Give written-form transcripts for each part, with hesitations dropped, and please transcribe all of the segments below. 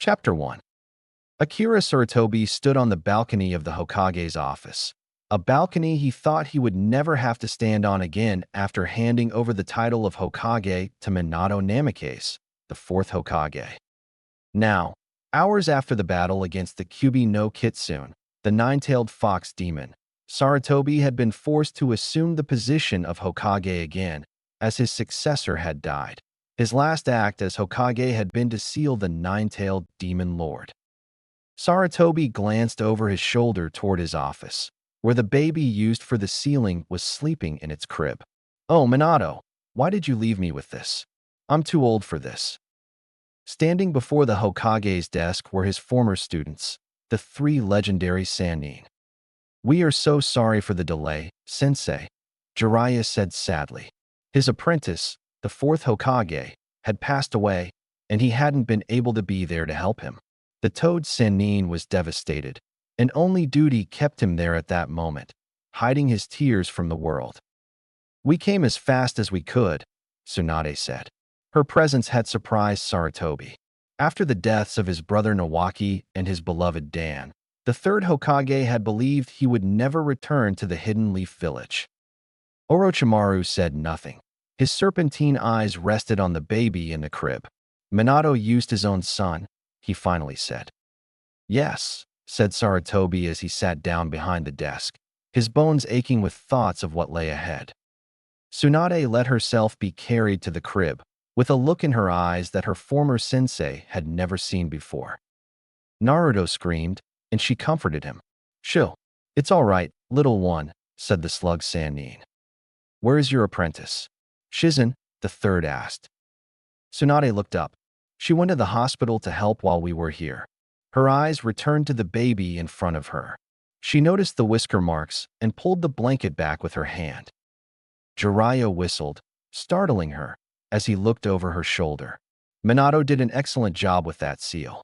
Chapter 1. Akira Saratobi stood on the balcony of the Hokage's office, a balcony he thought he would never have to stand on again after handing over the title of Hokage to Minato Namikaze, the fourth Hokage. Now, hours after the battle against the Kyuubi no Kitsune, the nine-tailed fox demon, Saratobi had been forced to assume the position of Hokage again, as his successor had died. His last act as Hokage had been to seal the nine-tailed demon lord. Saratobi glanced over his shoulder toward his office, where the baby used for the sealing was sleeping in its crib. "Oh, Minato, why did you leave me with this? I'm too old for this." Standing before the Hokage's desk were his former students, the three legendary Sannin. "We are so sorry for the delay, Sensei," Jiraiya said sadly. His apprentice, the fourth Hokage, had passed away, and he hadn't been able to be there to help him. The toad Sannin was devastated, and only duty kept him there at that moment, hiding his tears from the world. "We came as fast as we could," Tsunade said. Her presence had surprised Saratobi. After the deaths of his brother Nawaki and his beloved Dan, the third Hokage had believed he would never return to the Hidden Leaf Village. Orochimaru said nothing. His serpentine eyes rested on the baby in the crib. "Minato used his own son," he finally said. "Yes," said Saratobi as he sat down behind the desk, his bones aching with thoughts of what lay ahead. Tsunade let herself be carried to the crib, with a look in her eyes that her former sensei had never seen before. Naruto screamed, and she comforted him. "Shoo, it's all right, little one," said the slug Sannin. "Where is your apprentice?" Shizen, the third, asked. Tsunade looked up. "She went to the hospital to help while we were here." Her eyes returned to the baby in front of her. She noticed the whisker marks and pulled the blanket back with her hand. Jiraiya whistled, startling her, as he looked over her shoulder. "Minato did an excellent job with that seal."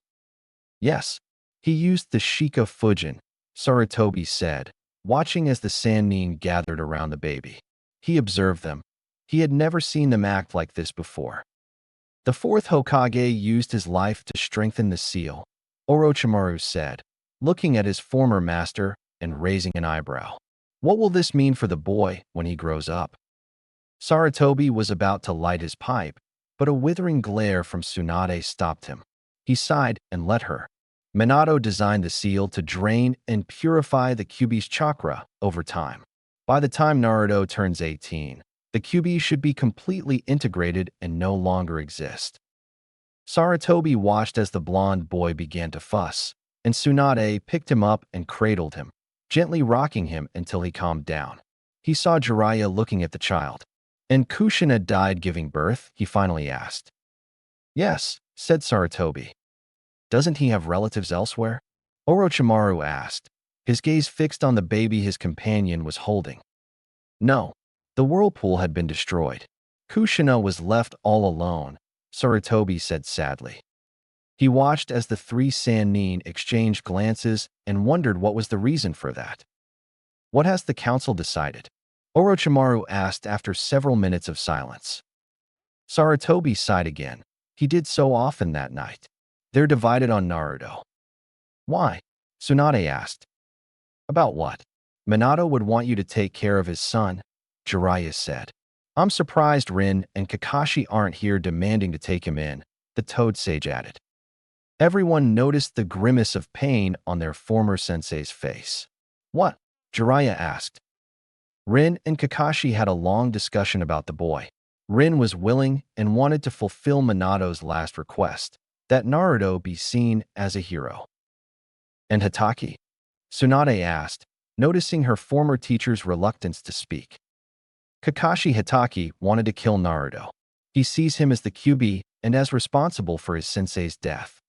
"Yes, he used the Shika Fujin," Saratobi said, watching as the Sannin gathered around the baby. He observed them. He had never seen them act like this before. "The fourth Hokage used his life to strengthen the seal," Orochimaru said, looking at his former master and raising an eyebrow. "What will this mean for the boy when he grows up?" Saratobi was about to light his pipe, but a withering glare from Tsunade stopped him. He sighed and let her. "Minato designed the seal to drain and purify the Kyuubi's chakra over time. By the time Naruto turns 18, the Kyuubi should be completely integrated and no longer exist." Saratobi watched as the blond boy began to fuss, and Tsunade picked him up and cradled him, gently rocking him until he calmed down. He saw Jiraiya looking at the child. "And Kushina died giving birth?" he finally asked. "Yes," said Saratobi. "Doesn't he have relatives elsewhere?" Orochimaru asked, his gaze fixed on the baby his companion was holding. "No, the whirlpool had been destroyed. Kushina was left all alone," Saratobi said sadly. He watched as the three Sannin exchanged glances and wondered what was the reason for that. "What has the council decided?" Orochimaru asked after several minutes of silence. Saratobi sighed again. He did so often that night. "They're divided on Naruto." "Why?" Tsunade asked. "About what?" "Minato would want you to take care of his son," Jiraiya said. "I'm surprised Rin and Kakashi aren't here demanding to take him in," the Toad Sage added. Everyone noticed the grimace of pain on their former sensei's face. "What?" Jiraiya asked. Rin and Kakashi had a long discussion about the boy. Rin was willing and wanted to fulfill Minato's last request, that Naruto be seen as a hero. "And Hatake?" Tsunade asked, noticing her former teacher's reluctance to speak. "Kakashi Hatake wanted to kill Naruto. He sees him as the Kyuubi and as responsible for his sensei's death."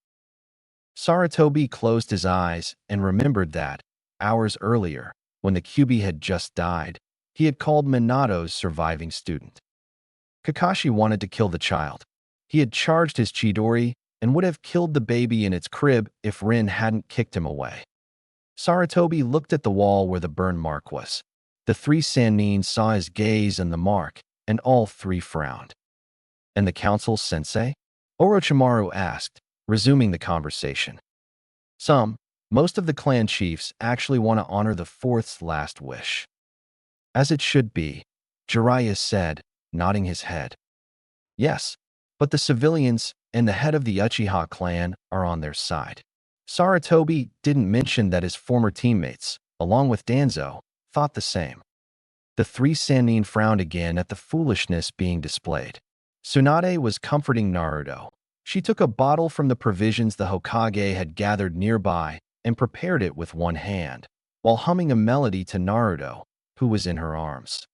Saratobi closed his eyes and remembered that, hours earlier, when the Kyuubi had just died, he had called Minato's surviving student. Kakashi wanted to kill the child. He had charged his Chidori and would have killed the baby in its crib if Rin hadn't kicked him away. Saratobi looked at the wall where the burn mark was. The three Sannin saw his gaze and the mark, and all three frowned. "And the council's sensei?" Orochimaru asked, resuming the conversation. Most of the clan chiefs actually want to honor the fourth's last wish. As it should be, Jiraiya said, nodding his head. Yes, but the civilians and the head of the Uchiha clan are on their side. Saratobi didn't mention that his former teammates, along with Danzo, thought the same. The three Sannin frowned again at the foolishness being displayed. Tsunade was comforting Naruto. She took a bottle from the provisions the Hokage had gathered nearby and prepared it with one hand, while humming a melody to Naruto, who was in her arms.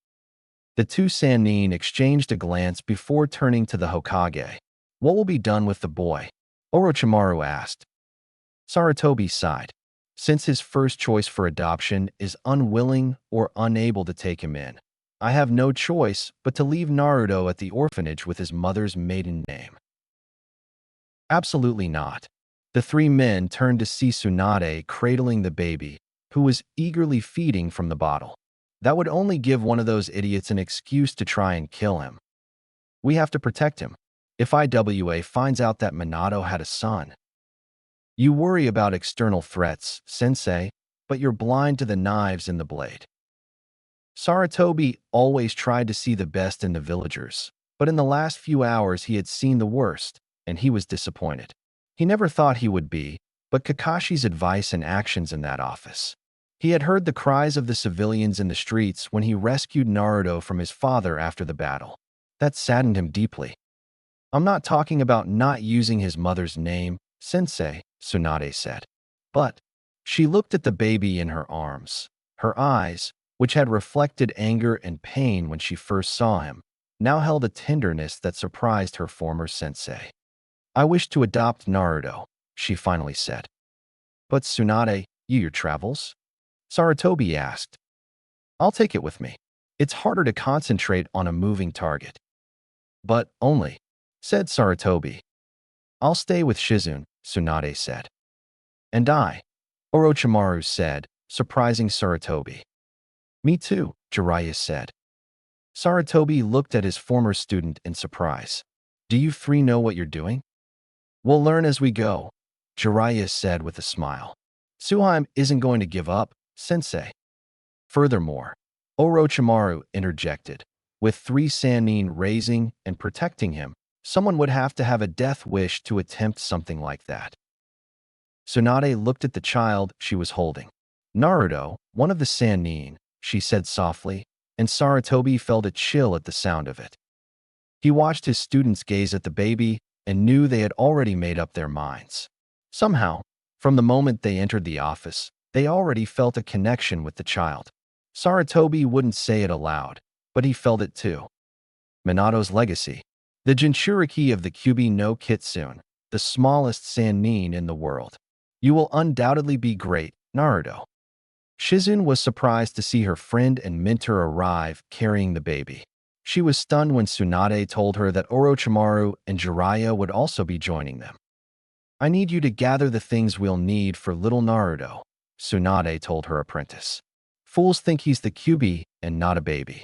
The two Sannin exchanged a glance before turning to the Hokage. What will be done with the boy? Orochimaru asked. Saratobi sighed. Since his first choice for adoption is unwilling or unable to take him in, I have no choice but to leave Naruto at the orphanage with his mother's maiden name. Absolutely not. The three men turned to see Tsunade cradling the baby, who was eagerly feeding from the bottle. That would only give one of those idiots an excuse to try and kill him. We have to protect him. If IWA finds out that Minato had a son. You worry about external threats, Sensei, but you're blind to the knives in the blade. Saratobi always tried to see the best in the villagers, but in the last few hours he had seen the worst, and he was disappointed. He never thought he would be, but Kakashi's advice and actions in that office. He had heard the cries of the civilians in the streets when he rescued Naruto from his father after the battle. That saddened him deeply. I'm not talking about not using his mother's name, Sensei, Tsunade said. But she looked at the baby in her arms. Her eyes, which had reflected anger and pain when she first saw him, now held a tenderness that surprised her former sensei. I wish to adopt Naruto, she finally said. But Tsunade, your travels? Saratobi asked. I'll take it with me. It's harder to concentrate on a moving target. But only, said Saratobi. I'll stay with Shizune, Tsunade said. And I, Orochimaru said, surprising Saratobi. Me too, Jiraiya said. Saratobi looked at his former student in surprise. Do you three know what you're doing? We'll learn as we go, Jiraiya said with a smile. Suheim isn't going to give up, Sensei. Furthermore, Orochimaru interjected. With three Sannin raising and protecting him, someone would have to have a death wish to attempt something like that. Tsunade looked at the child she was holding. Naruto, one of the Sannin, she said softly, and Saratobi felt a chill at the sound of it. He watched his students gaze at the baby and knew they had already made up their minds. Somehow, from the moment they entered the office, they already felt a connection with the child. Saratobi wouldn't say it aloud, but he felt it too. Minato's legacy. The Jinchuriki of the Kyuubi no Kitsune, the smallest Sannin in the world. You will undoubtedly be great, Naruto. Shizune was surprised to see her friend and mentor arrive carrying the baby. She was stunned when Tsunade told her that Orochimaru and Jiraiya would also be joining them. I need you to gather the things we'll need for little Naruto, Tsunade told her apprentice. Fools think he's the Kyuubi and not a baby.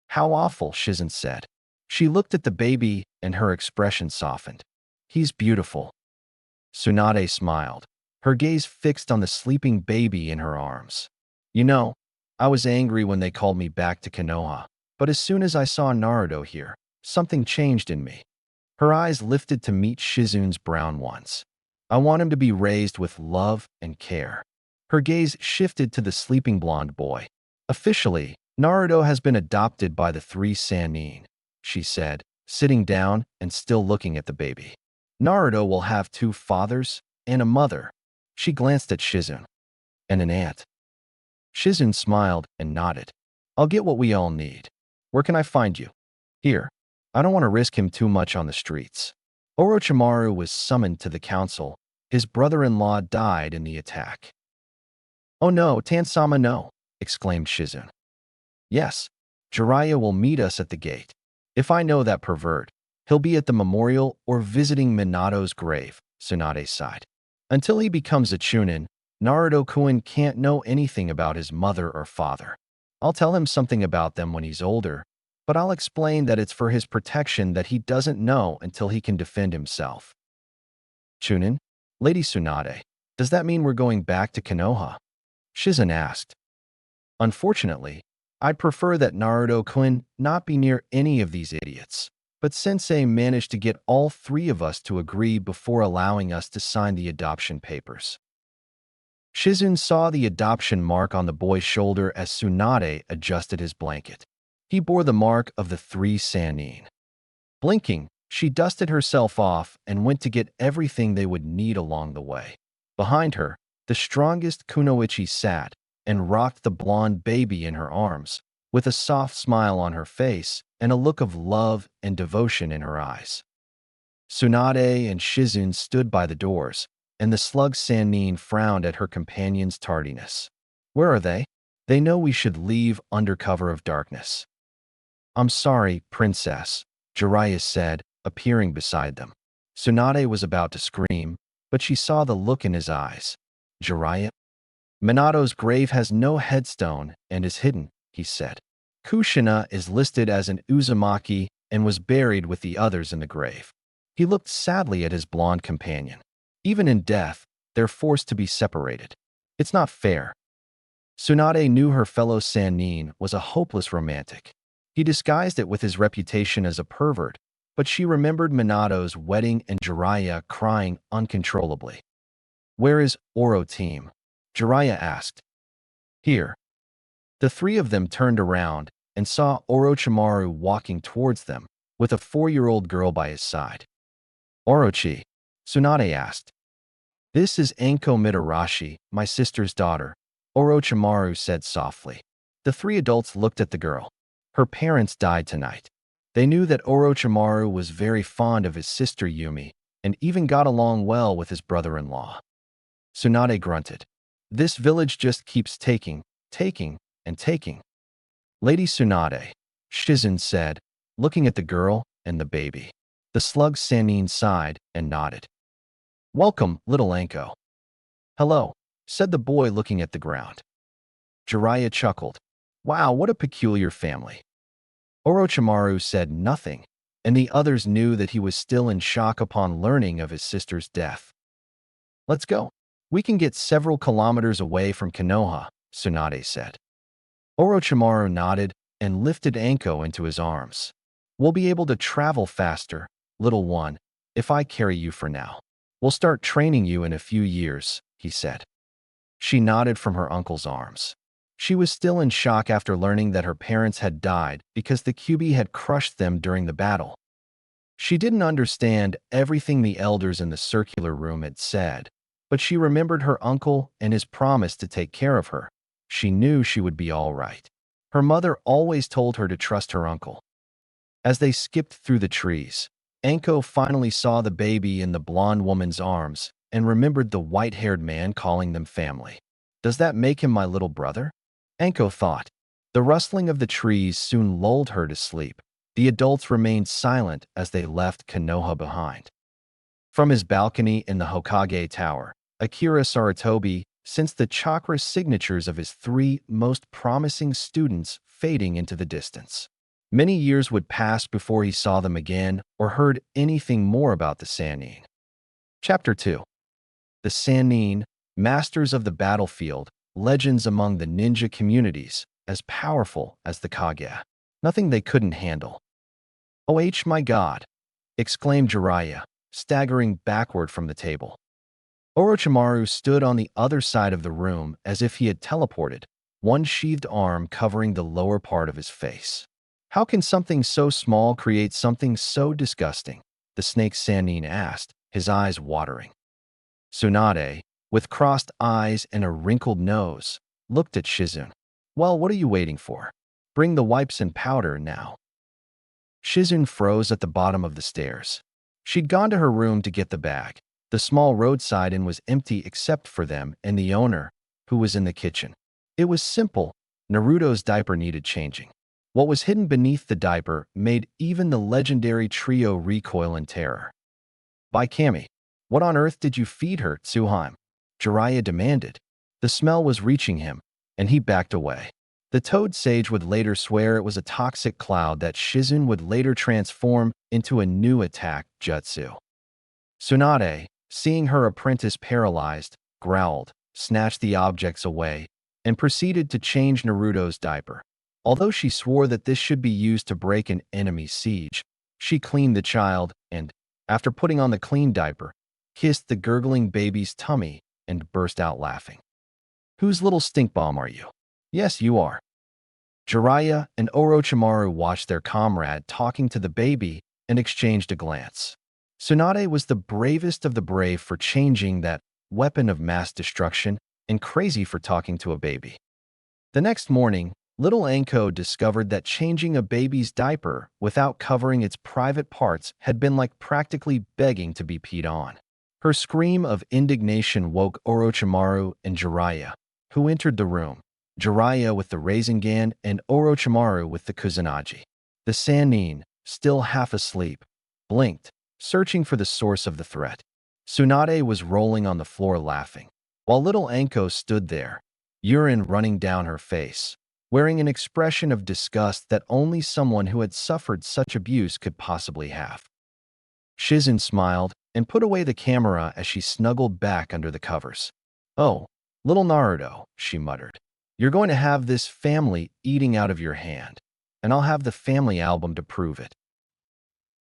How awful, Shizune said. She looked at the baby and her expression softened. He's beautiful. Tsunade smiled, her gaze fixed on the sleeping baby in her arms. You know, I was angry when they called me back to Konoha, but as soon as I saw Naruto here, something changed in me. Her eyes lifted to meet Shizune's brown ones. I want him to be raised with love and care. Her gaze shifted to the sleeping blonde boy. Officially, Naruto has been adopted by the three Sannin, she said, sitting down and still looking at the baby. Naruto will have two fathers and a mother. She glanced at Shizune. And an aunt. Shizune smiled and nodded. I'll get what we all need. Where can I find you? Here. I don't want to risk him too much on the streets. Orochimaru was summoned to the council. His brother-in-law died in the attack. Oh no, Tansama no, exclaimed Shizune. Yes, Jiraiya will meet us at the gate. If I know that pervert, he'll be at the memorial or visiting Minato's grave, Tsunade sighed. Until he becomes a Chunin, Naruto-kun can't know anything about his mother or father. I'll tell him something about them when he's older, but I'll explain that it's for his protection that he doesn't know until he can defend himself. Chunin, Lady Tsunade, does that mean we're going back to Konoha? Shizen asked. Unfortunately, I'd prefer that Naruto-kun not be near any of these idiots. But Sensei managed to get all three of us to agree before allowing us to sign the adoption papers. Shizun saw the adoption mark on the boy's shoulder as Tsunade adjusted his blanket. He bore the mark of the three Sannin. Blinking, she dusted herself off and went to get everything they would need along the way. Behind her, the strongest Kunoichi sat and rocked the blonde baby in her arms, with a soft smile on her face and a look of love and devotion in her eyes. Tsunade and Shizun stood by the doors, and the slug Sannin frowned at her companion's tardiness. Where are they? They know we should leave under cover of darkness. I'm sorry, Princess, Jiraiya said, appearing beside them. Tsunade was about to scream, but she saw the look in his eyes. Jiraiya? Minato's grave has no headstone and is hidden, he said. Kushina is listed as an Uzumaki and was buried with the others in the grave. He looked sadly at his blonde companion. Even in death, they're forced to be separated. It's not fair. Tsunade knew her fellow Sannin was a hopeless romantic. He disguised it with his reputation as a pervert, but she remembered Minato's wedding and Jiraiya crying uncontrollably. Where is Oro team? Jiraiya asked. Here. The three of them turned around and saw Orochimaru walking towards them, with a 4-year-old girl by his side. Orochi, Tsunade asked. This is Anko Mitarashi, my sister's daughter, Orochimaru said softly. The three adults looked at the girl. Her parents died tonight. They knew that Orochimaru was very fond of his sister Yumi and even got along well with his brother-in-law. Tsunade grunted. This village just keeps taking, and taking. Lady Tsunade, Shizun said, looking at the girl and the baby. The slug Sannin sighed and nodded. Welcome, little Anko. Hello, said the boy looking at the ground. Jiraiya chuckled. Wow, what a peculiar family. Orochimaru said nothing, and the others knew that he was still in shock upon learning of his sister's death. Let's go. We can get several kilometers away from Konoha, Tsunade said. Orochimaru nodded and lifted Anko into his arms. We'll be able to travel faster, little one, if I carry you for now. We'll start training you in a few years, he said. She nodded from her uncle's arms. She was still in shock after learning that her parents had died because the Kyuubi had crushed them during the battle. She didn't understand everything the elders in the circular room had said, but she remembered her uncle and his promise to take care of her. She knew she would be all right. Her mother always told her to trust her uncle. As they skipped through the trees, Anko finally saw the baby in the blonde woman's arms and remembered the white-haired man calling them family. Does that make him my little brother? Anko thought. The rustling of the trees soon lulled her to sleep. The adults remained silent as they left Konoha behind. From his balcony in the Hokage Tower, Akira Sarutobi sensed the chakra signatures of his three most promising students fading into the distance. Many years would pass before he saw them again or heard anything more about the Sannin. Chapter 2. The Sannin, masters of the battlefield, legends among the ninja communities, as powerful as the Kage. Nothing they couldn't handle. "Oh my God!" exclaimed Jiraiya, staggering backward from the table. Orochimaru stood on the other side of the room as if he had teleported, one sheathed arm covering the lower part of his face. How can something so small create something so disgusting? The snake Sannin asked, his eyes watering. Tsunade, with crossed eyes and a wrinkled nose, looked at Shizun. Well, what are you waiting for? Bring the wipes and powder now. Shizun froze at the bottom of the stairs. She'd gone to her room to get the bag. The small roadside inn was empty except for them and the owner, who was in the kitchen. It was simple. Naruto's diaper needed changing. What was hidden beneath the diaper made even the legendary trio recoil in terror. By Kami, what on earth did you feed her, Tsuhime? Jiraiya demanded. The smell was reaching him, and he backed away. The Toad Sage would later swear it was a toxic cloud that Shizun would later transform into a new attack jutsu. Tsunade, Seeing her apprentice paralyzed, growled, snatched the objects away, and proceeded to change Naruto's diaper. Although she swore that this should be used to break an enemy's siege, she cleaned the child and, after putting on the clean diaper, kissed the gurgling baby's tummy and burst out laughing. "Whose little stink bomb are you?" "Yes, you are." Jiraiya and Orochimaru watched their comrade talking to the baby and exchanged a glance. Tsunade was the bravest of the brave for changing that weapon of mass destruction and crazy for talking to a baby. The next morning, little Anko discovered that changing a baby's diaper without covering its private parts had been like practically begging to be peed on. Her scream of indignation woke Orochimaru and Jiraiya, who entered the room, Jiraiya with the Rasengan and Orochimaru with the Kusanagi. The Sannin, still half asleep, blinked, searching for the source of the threat. Tsunade was rolling on the floor laughing, while little Anko stood there, urine running down her face, wearing an expression of disgust that only someone who had suffered such abuse could possibly have. Shizen smiled and put away the camera as she snuggled back under the covers. "Oh, little Naruto," she muttered. "You're going to have this family eating out of your hand, and I'll have the family album to prove it."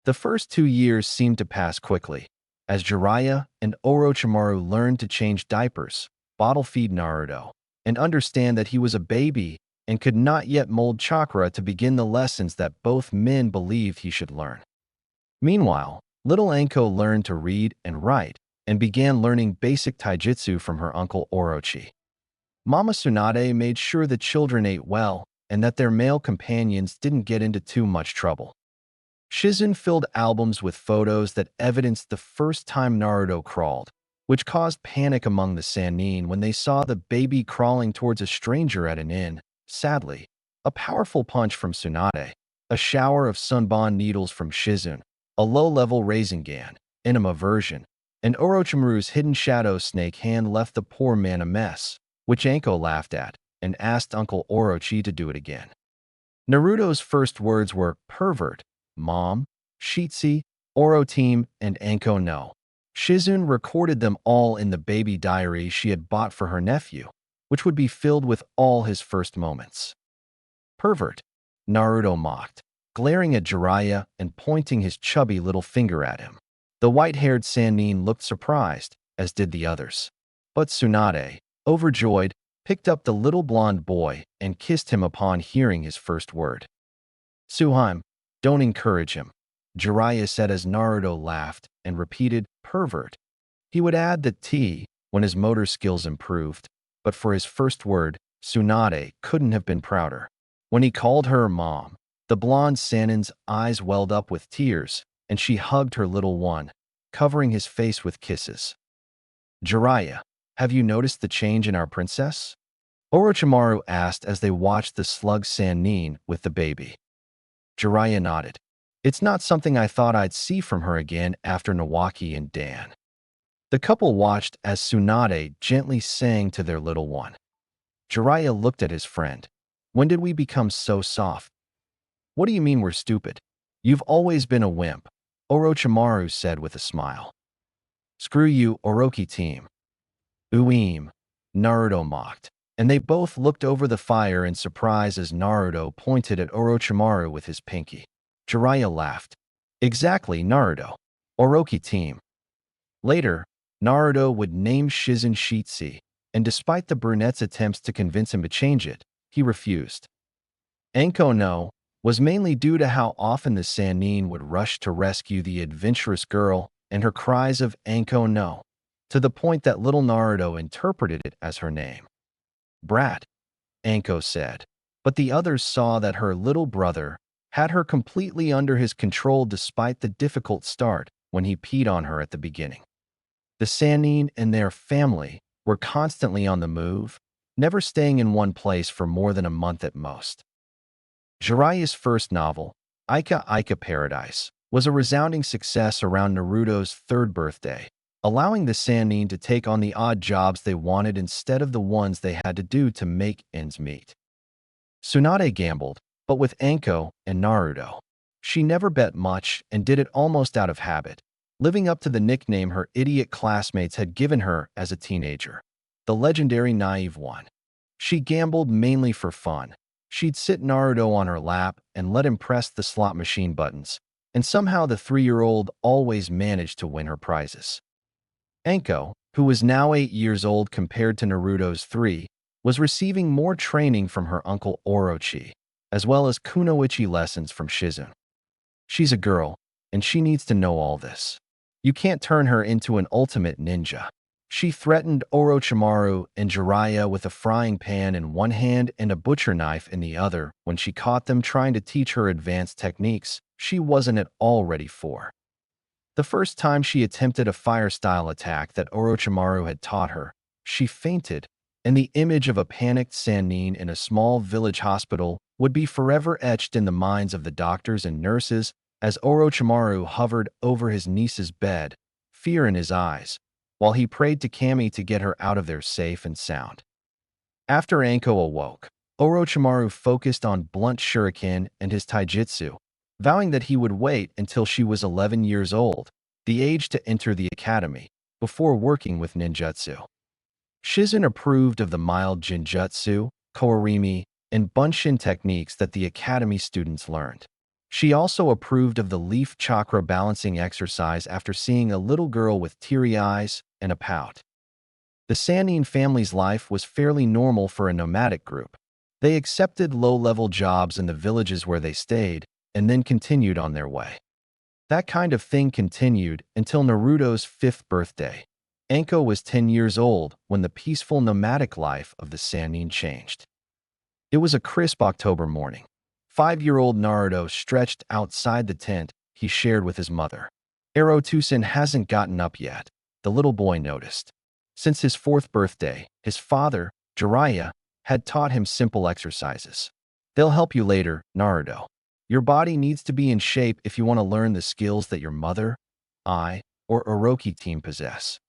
The first 2 years seemed to pass quickly, as Jiraiya and Orochimaru learned to change diapers, bottle feed Naruto, and understand that he was a baby and could not yet mold chakra to begin the lessons that both men believed he should learn. Meanwhile, little Anko learned to read and write and began learning basic taijutsu from her uncle Orochi. Mama Tsunade made sure the children ate well and that their male companions didn't get into too much trouble. Shizen filled albums with photos that evidenced the first time Naruto crawled, which caused panic among the Sannin when they saw the baby crawling towards a stranger at an inn. Sadly, a powerful punch from Tsunade, a shower of Sunbon needles from Shizen, a low-level Rasengan, Enema version, and Orochimaru's hidden shadow snake hand left the poor man a mess, which Anko laughed at and asked Uncle Orochi to do it again. Naruto's first words were pervert, mom, Shitsi, Oro team, and Anko no. Shizen recorded them all in the baby diary she had bought for her nephew, which would be filled with all his first moments. "Pervert," Naruto mocked, glaring at Jiraiya and pointing his chubby little finger at him. The white-haired Sannin looked surprised, as did the others. But Tsunade, overjoyed, picked up the little blonde boy and kissed him upon hearing his first word. "Suheim, don't encourage him," Jiraiya said as Naruto laughed and repeated, "pervert." He would add the T when his motor skills improved, but for his first word, Tsunade couldn't have been prouder. When he called her mom, the blonde Sannin's eyes welled up with tears, and she hugged her little one, covering his face with kisses. "Jiraiya, have you noticed the change in our princess?" Orochimaru asked as they watched the slug Sannin with the baby. Jiraiya nodded. "It's not something I thought I'd see from her again after Nawaki and Dan." The couple watched as Tsunade gently sang to their little one. Jiraiya looked at his friend. "When did we become so soft?" "What do you mean we're stupid? You've always been a wimp," Orochimaru said with a smile. "Screw you, Orochi team." "Ueem," Naruto mocked, and they both looked over the fire in surprise as Naruto pointed at Orochimaru with his pinky. Jiraiya laughed. "Exactly, Naruto. Orochi team." Later, Naruto would name Shizen Shitsi, and despite the brunette's attempts to convince him to change it, he refused. Anko no was mainly due to how often the Sannin would rush to rescue the adventurous girl and her cries of Anko no, to the point that little Naruto interpreted it as her name. "Brat," Anko said, but the others saw that her little brother had her completely under his control despite the difficult start when he peed on her at the beginning. The Sannin and their family were constantly on the move, never staying in one place for more than a month at most. Jiraiya's first novel, Aika Aika Paradise, was a resounding success around Naruto's 3rd birthday, allowing the Sannin to take on the odd jobs they wanted instead of the ones they had to do to make ends meet. Tsunade gambled, but with Anko and Naruto. She never bet much and did it almost out of habit, living up to the nickname her idiot classmates had given her as a teenager. The legendary naive one. She gambled mainly for fun. She'd sit Naruto on her lap and let him press the slot machine buttons, and somehow the 3-year-old always managed to win her prizes. Anko, who was now 8 years old compared to Naruto's 3, was receiving more training from her uncle Orochi, as well as kunoichi lessons from Shizune. She's a girl, and she needs to know all this. You can't turn her into an ultimate ninja. She threatened Orochimaru and Jiraiya with a frying pan in one hand and a butcher knife in the other when she caught them trying to teach her advanced techniques she wasn't at all ready for. The first time she attempted a fire-style attack that Orochimaru had taught her, she fainted, and the image of a panicked Sannin in a small village hospital would be forever etched in the minds of the doctors and nurses as Orochimaru hovered over his niece's bed, fear in his eyes, while he prayed to Kami to get her out of there safe and sound. After Anko awoke, Orochimaru focused on blunt shuriken and his taijutsu, vowing that he would wait until she was 11 years old, the age to enter the academy, before working with ninjutsu. Shizune approved of the mild jinjutsu, koarimi, and bunshin techniques that the academy students learned. She also approved of the leaf chakra balancing exercise after seeing a little girl with teary eyes and a pout. The Sannin family's life was fairly normal for a nomadic group. They accepted low-level jobs in the villages where they stayed, and then continued on their way. That kind of thing continued until Naruto's 5th birthday. Anko was 10 years old when the peaceful nomadic life of the Sannin changed. It was a crisp October morning. 5-year-old Naruto stretched outside the tent he shared with his mother. Erotusen hasn't gotten up yet, the little boy noticed. Since his 4th birthday, his father, Jiraiya, had taught him simple exercises. They'll help you later, Naruto. Your body needs to be in shape if you want to learn the skills that your mother, I, or Orochi team possess.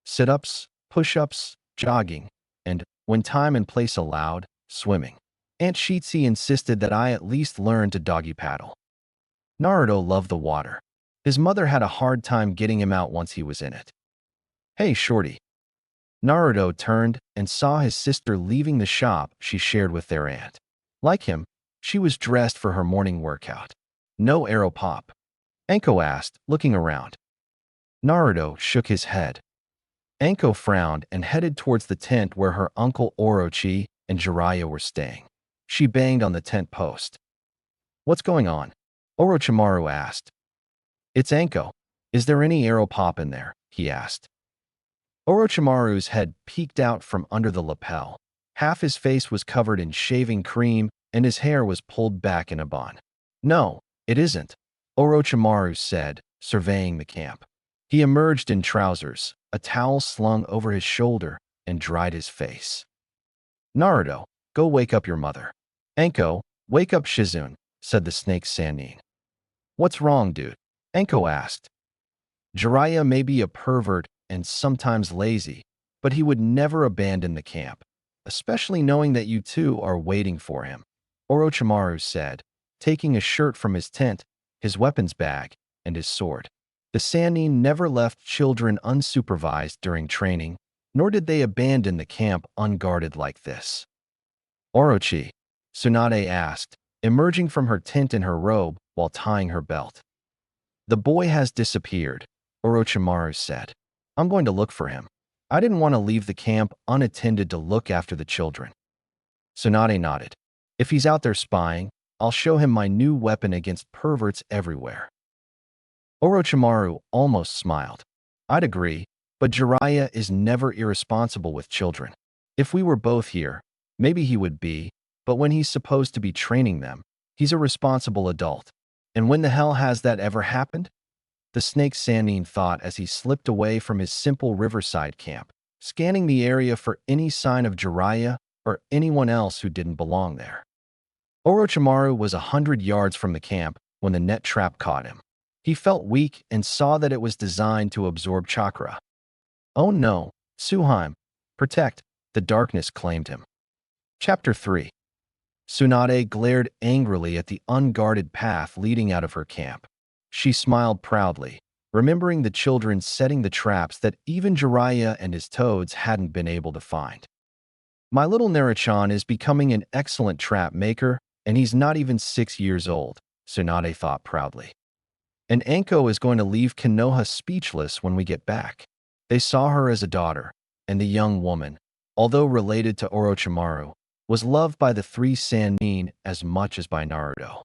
Sit-ups, push-ups, jogging, and, when time and place allowed, swimming. Aunt Shitsi insisted that I at least learn to doggy paddle. Naruto loved the water. His mother had a hard time getting him out once he was in it. Hey, shorty. Naruto turned and saw his sister leaving the shop she shared with their aunt. Like him, she was dressed for her morning workout. No arrow pop? Anko asked, looking around. Naruto shook his head. Anko frowned and headed towards the tent where her uncle Orochi and Jiraiya were staying. She banged on the tent post. What's going on? Orochimaru asked. It's Anko. Is there any arrow pop in there? He asked. Orochimaru's head peeked out from under the lapel. Half his face was covered in shaving cream and his hair was pulled back in a bun. No, it isn't, Orochimaru said, surveying the camp. He emerged in trousers, a towel slung over his shoulder, and dried his face. Naruto, go wake up your mother. Anko, wake up Shizune, said the snake Sannin. What's wrong, dude? Anko asked. Jiraiya may be a pervert and sometimes lazy, but he would never abandon the camp, especially knowing that you two are waiting for him, Orochimaru said, taking a shirt from his tent, his weapons bag, and his sword. The Sannin never left children unsupervised during training, nor did they abandon the camp unguarded like this. Orochi, Tsunade asked, emerging from her tent in her robe while tying her belt. The boy has disappeared, Orochimaru said. I'm going to look for him. I didn't want to leave the camp unattended to look after the children. Tsunade nodded. If he's out there spying, I'll show him my new weapon against perverts everywhere. Orochimaru almost smiled. I'd agree, but Jiraiya is never irresponsible with children. If we were both here, maybe he would be, but when he's supposed to be training them, he's a responsible adult. And when the hell has that ever happened? The snake Sannin thought as he slipped away from his simple riverside camp, scanning the area for any sign of Jiraiya or anyone else who didn't belong there. Orochimaru was 100 yards from the camp when the net trap caught him. He felt weak and saw that it was designed to absorb chakra. Oh no, Suheim, protect, the darkness claimed him. Chapter 3. Tsunade glared angrily at the unguarded path leading out of her camp. She smiled proudly. remembering the children setting the traps that even Jiraiya and his toads hadn't been able to find. My little Naruto is becoming an excellent trap maker, and he's not even 6 years old, Tsunade thought proudly. And Anko is going to leave Konoha speechless when we get back. They saw her as a daughter, and the young woman, although related to Orochimaru, was loved by the three Sannin as much as by Naruto.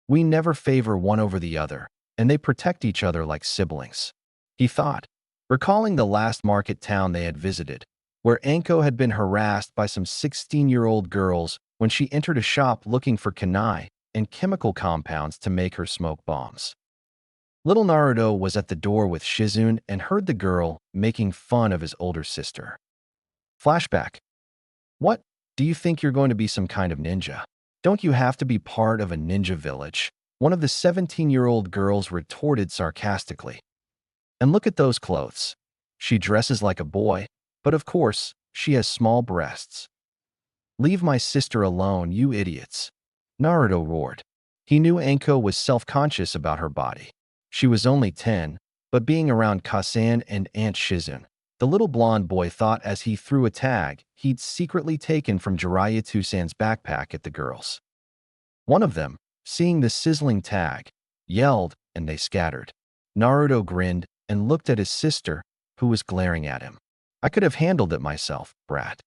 We never favor one over the other, and they protect each other like siblings, he thought, recalling the last market town they had visited, where Anko had been harassed by some 16-year-old girls when she entered a shop looking for kunai and chemical compounds to make her smoke bombs. Little Naruto was at the door with Shizune and heard the girl making fun of his older sister. Flashback. What? Do you think you're going to be some kind of ninja? Don't you have to be part of a ninja village? One of the 17-year-old girls retorted sarcastically. And look at those clothes. She dresses like a boy, but of course, she has small breasts. Leave my sister alone, you idiots. Naruto roared. He knew Anko was self-conscious about her body. She was only 10, but being around Kasan and Aunt Shizune, the little blonde boy thought as he threw a tag he'd secretly taken from Jiraiya Tusan's backpack at the girls. One of them, seeing the sizzling tag, yelled and they scattered. Naruto grinned and looked at his sister, who was glaring at him. I could have handled it myself, brat.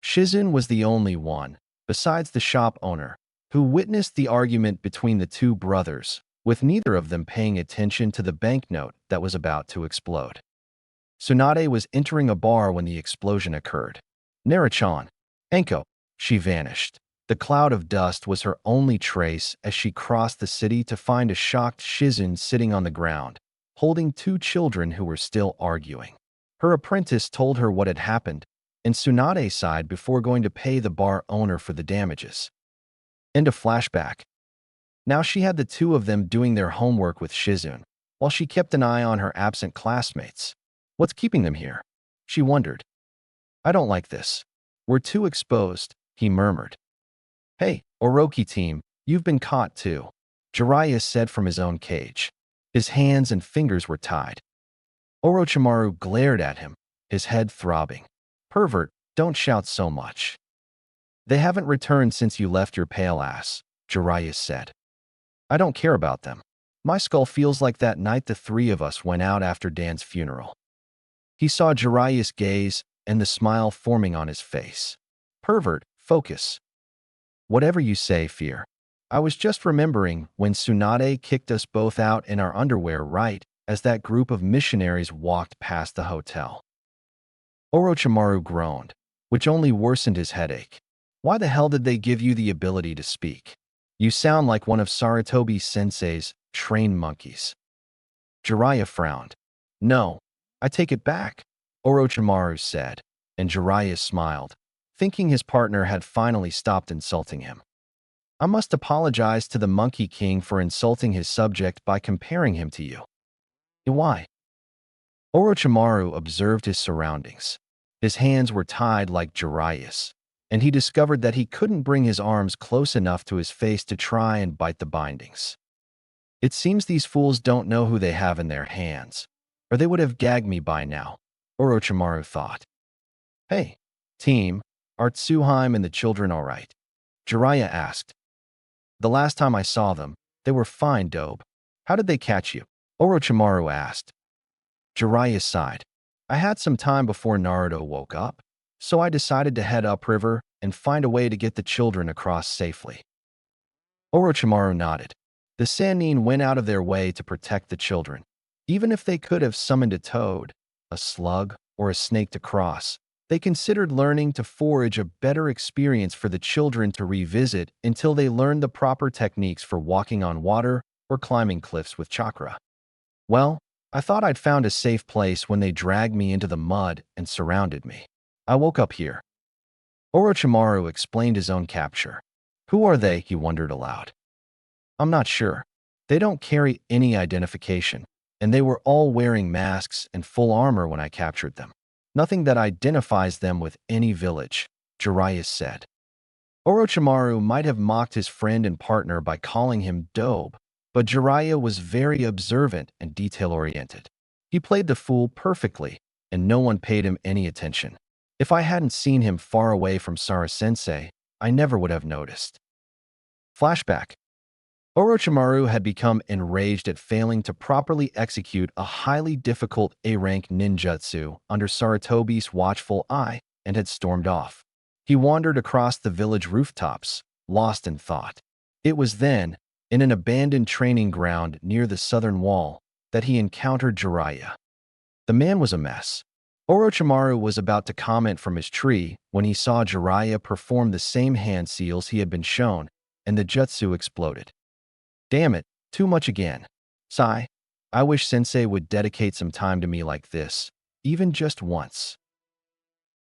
Shizune was the only one, besides the shop owner, who witnessed the argument between the two brothers, with neither of them paying attention to the banknote that was about to explode. Tsunade was entering a bar when the explosion occurred. Naruto, Anko, she vanished. The cloud of dust was her only trace as she crossed the city to find a shocked Shizune sitting on the ground, holding two children who were still arguing. Her apprentice told her what had happened, and Tsunade sighed before going to pay the bar owner for the damages. End of flashback. Now she had the two of them doing their homework with Shizune, while she kept an eye on her absent classmates. What's keeping them here? She wondered. I don't like this. We're too exposed, he murmured. Hey, Orochi team, you've been caught too, Jiraiya said from his own cage. His hands and fingers were tied. Orochimaru glared at him, his head throbbing. Pervert, don't shout so much. They haven't returned since you left your pale ass, Jiraiya said. I don't care about them. My skull feels like that night the three of us went out after Dan's funeral. He saw Jiraiya's gaze and the smile forming on his face. Pervert, focus. Whatever you say, Fear. I was just remembering when Tsunade kicked us both out in our underwear right as that group of missionaries walked past the hotel. Orochimaru groaned, which only worsened his headache. Why the hell did they give you the ability to speak? You sound like one of Sarutobi Sensei's trained monkeys. Jiraiya frowned. No, I take it back, Orochimaru said, and Jiraiya smiled, thinking his partner had finally stopped insulting him. I must apologize to the Monkey King for insulting his subject by comparing him to you. Why? Orochimaru observed his surroundings. His hands were tied like Jiraiya's, and he discovered that he couldn't bring his arms close enough to his face to try and bite the bindings. It seems these fools don't know who they have in their hands, or they would have gagged me by now, Orochimaru thought. Hey, team, are Tsuheim and the children all right? Jiraiya asked. The last time I saw them, they were fine, dope. How did they catch you? Orochimaru asked. Jiraiya sighed. I had some time before Naruto woke up, so I decided to head upriver and find a way to get the children across safely. Orochimaru nodded. The Sannin went out of their way to protect the children. Even if they could have summoned a toad, a slug, or a snake to cross, they considered learning to forage a better experience for the children to revisit until they learned the proper techniques for walking on water or climbing cliffs with chakra. Well, I thought I'd found a safe place when they dragged me into the mud and surrounded me. I woke up here. Orochimaru explained his own capture. Who are they? He wondered aloud. I'm not sure. They don't carry any identification, and they were all wearing masks and full armor when I captured them. Nothing that identifies them with any village, Jiraiya said. Orochimaru might have mocked his friend and partner by calling him Dobe, But Jiraiya was very observant and detail-oriented. He played the fool perfectly, and no one paid him any attention. If I hadn't seen him far away from Sara-sensei, I never would have noticed. Flashback. Orochimaru had become enraged at failing to properly execute a highly difficult A-rank ninjutsu under Sarutobi's watchful eye and had stormed off. He wandered across the village rooftops, lost in thought. It was then, in an abandoned training ground near the southern wall, that he encountered Jiraiya. The man was a mess. Orochimaru was about to comment from his tree when he saw Jiraiya perform the same hand seals he had been shown, and the jutsu exploded. Damn it, too much again. Sigh. I wish Sensei would dedicate some time to me like this, even just once.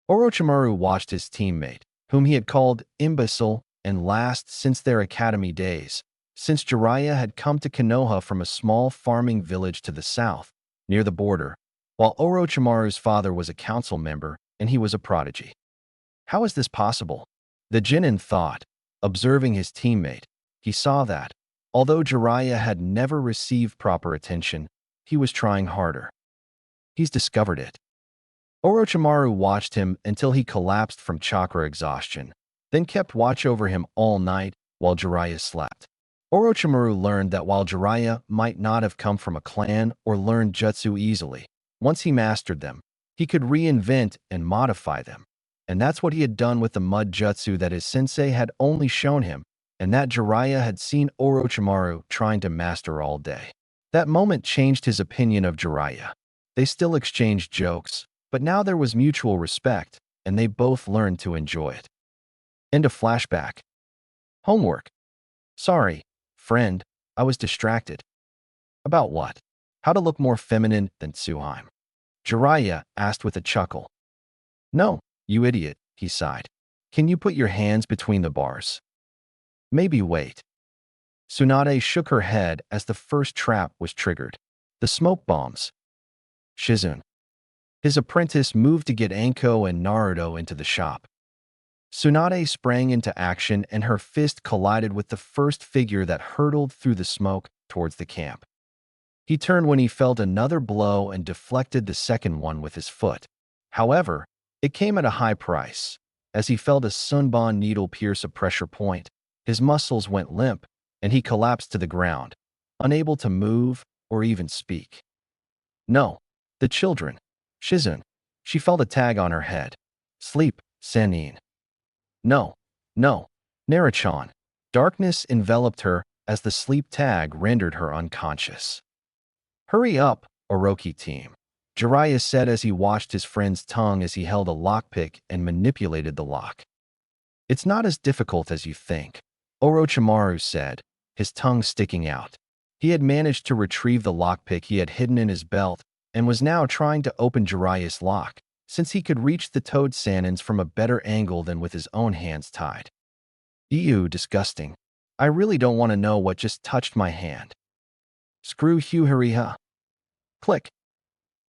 Orochimaru watched his teammate, whom he had called imbecile and last since their academy days, since Jiraiya had come to Konoha from a small farming village to the south, near the border, while Orochimaru's father was a council member and he was a prodigy. How is this possible? The Genin thought, observing his teammate. He saw that, although Jiraiya had never received proper attention, he was trying harder. He's discovered it. Orochimaru watched him until he collapsed from chakra exhaustion, then kept watch over him all night while Jiraiya slept. Orochimaru learned that while Jiraiya might not have come from a clan or learned jutsu easily, once he mastered them, he could reinvent and modify them. And that's what he had done with the mud jutsu that his sensei had only shown him, and that Jiraiya had seen Orochimaru trying to master all day. That moment changed his opinion of Jiraiya. They still exchanged jokes, but now there was mutual respect, and they both learned to enjoy it. End of flashback. Homework. Sorry, friend, I was distracted. About what? How to look more feminine than Tsuhime? Jiraiya asked with a chuckle. No, you idiot, he sighed. Can you put your hands between the bars? Maybe wait. Tsunade shook her head as the first trap was triggered. The smoke bombs. Shizune. His apprentice moved to get Anko and Naruto into the shop. Tsunade sprang into action and her fist collided with the first figure that hurtled through the smoke towards the camp. He turned when he felt another blow and deflected the second one with his foot. However, it came at a high price. As he felt a sunbon needle pierce a pressure point, his muscles went limp and he collapsed to the ground, unable to move or even speak. No, the children. Shizune. She felt a tag on her head. Sleep, Sannin. No, no, Naruto. Darkness enveloped her as the sleep tag rendered her unconscious. Hurry up, Orochi team, Jiraiya said as he watched his friend's tongue as he held a lockpick and manipulated the lock. It's not as difficult as you think, Orochimaru said, his tongue sticking out. He had managed to retrieve the lockpick he had hidden in his belt and was now trying to open Jiraiya's lock, since he could reach the Toad Sannins from a better angle than with his own hands tied. Ew, disgusting. I really don't want to know what just touched my hand. Screw Hyuhariha. Click.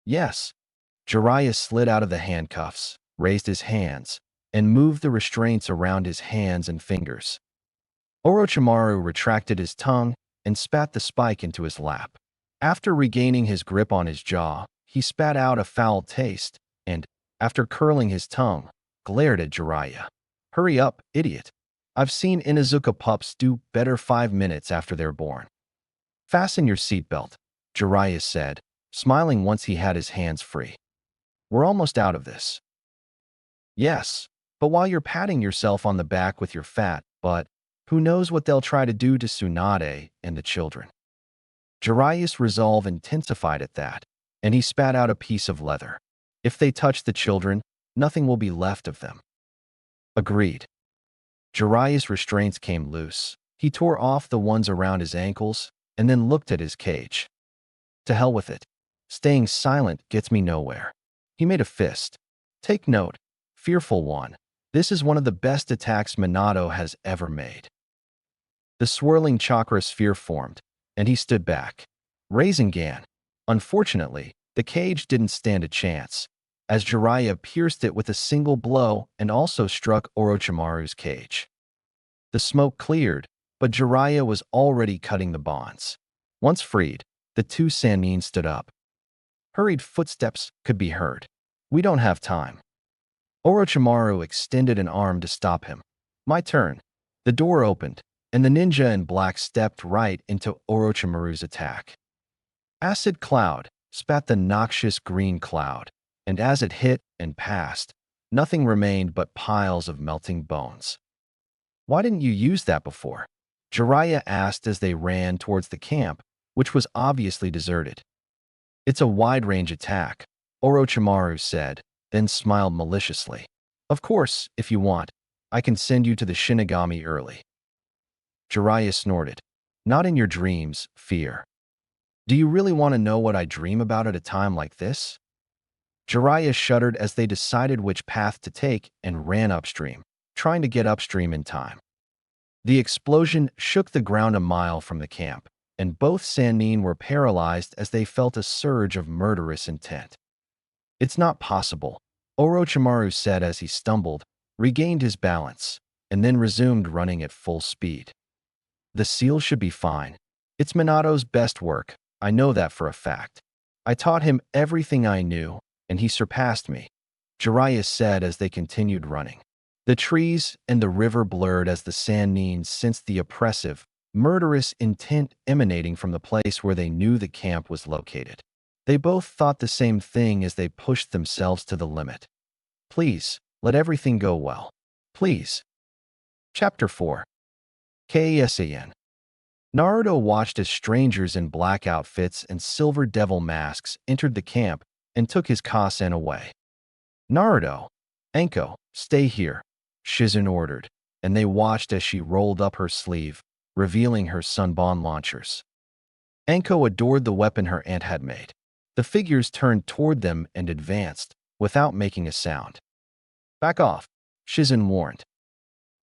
Yes. Jiraiya slid out of the handcuffs, raised his hands, and moved the restraints around his hands and fingers. Orochimaru retracted his tongue and spat the spike into his lap. After regaining his grip on his jaw, he spat out a foul taste and, after curling his tongue, glared at Jiraiya. Hurry up, idiot. I've seen Inuzuka pups do better 5 minutes after they're born. Fasten your seatbelt, Jiraiya said, smiling once he had his hands free. We're almost out of this. Yes, but while you're patting yourself on the back with your fat butt, who knows what they'll try to do to Tsunade and the children. Jiraiya's resolve intensified at that, and he spat out a piece of leather. If they touch the children, nothing will be left of them. Agreed. Jiraiya's restraints came loose. He tore off the ones around his ankles and then looked at his cage. To hell with it. Staying silent gets me nowhere. He made a fist. Take note, fearful one. This is one of the best attacks Minato has ever made. The swirling chakra sphere formed, and he stood back. Rasengan. Unfortunately, the cage didn't stand a chance, as Jiraiya pierced it with a single blow and also struck Orochimaru's cage. The smoke cleared, but Jiraiya was already cutting the bonds. Once freed, the two Sannin stood up. Hurried footsteps could be heard. We don't have time. Orochimaru extended an arm to stop him. My turn. The door opened, and the ninja in black stepped right into Orochimaru's attack. Acid cloud spat the noxious green cloud, and as it hit and passed, nothing remained but piles of melting bones. Why didn't you use that before? Jiraiya asked as they ran towards the camp, which was obviously deserted. It's a wide-range attack, Orochimaru said, then smiled maliciously. Of course, if you want, I can send you to the Shinigami early. Jiraiya snorted. Not in your dreams, fear. Do you really want to know what I dream about at a time like this? Jiraiya shuddered as they decided which path to take and ran upstream, trying to get upstream in time. The explosion shook the ground a mile from the camp, and both Sannin were paralyzed as they felt a surge of murderous intent. It's not possible, Orochimaru said as he stumbled, regained his balance, and then resumed running at full speed. The seal should be fine. It's Minato's best work, I know that for a fact. I taught him everything I knew, and he surpassed me, Jiraiya said as they continued running. The trees and the river blurred as the Sannin sensed the oppressive, murderous intent emanating from the place where they knew the camp was located. They both thought the same thing as they pushed themselves to the limit. Please, let everything go well. Please. Chapter 4. KSAN. Naruto watched as strangers in black outfits and silver devil masks entered the camp and took his Kasen away. Naruto, Anko, stay here, Shizun ordered, and they watched as she rolled up her sleeve, revealing her sunbon launchers. Anko adored the weapon her aunt had made. The figures turned toward them and advanced, without making a sound. Back off, Shizun warned.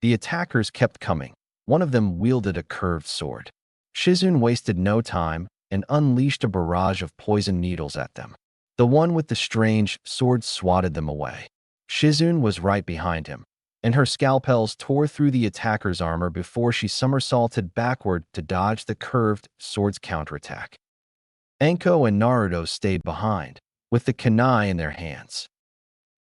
The attackers kept coming. One of them wielded a curved sword. Shizun wasted no time and unleashed a barrage of poison needles at them. The one with the strange sword swatted them away. Shizun was right behind him, and her scalpels tore through the attacker's armor before she somersaulted backward to dodge the curved sword's counterattack. Anko and Naruto stayed behind, with the kunai in their hands.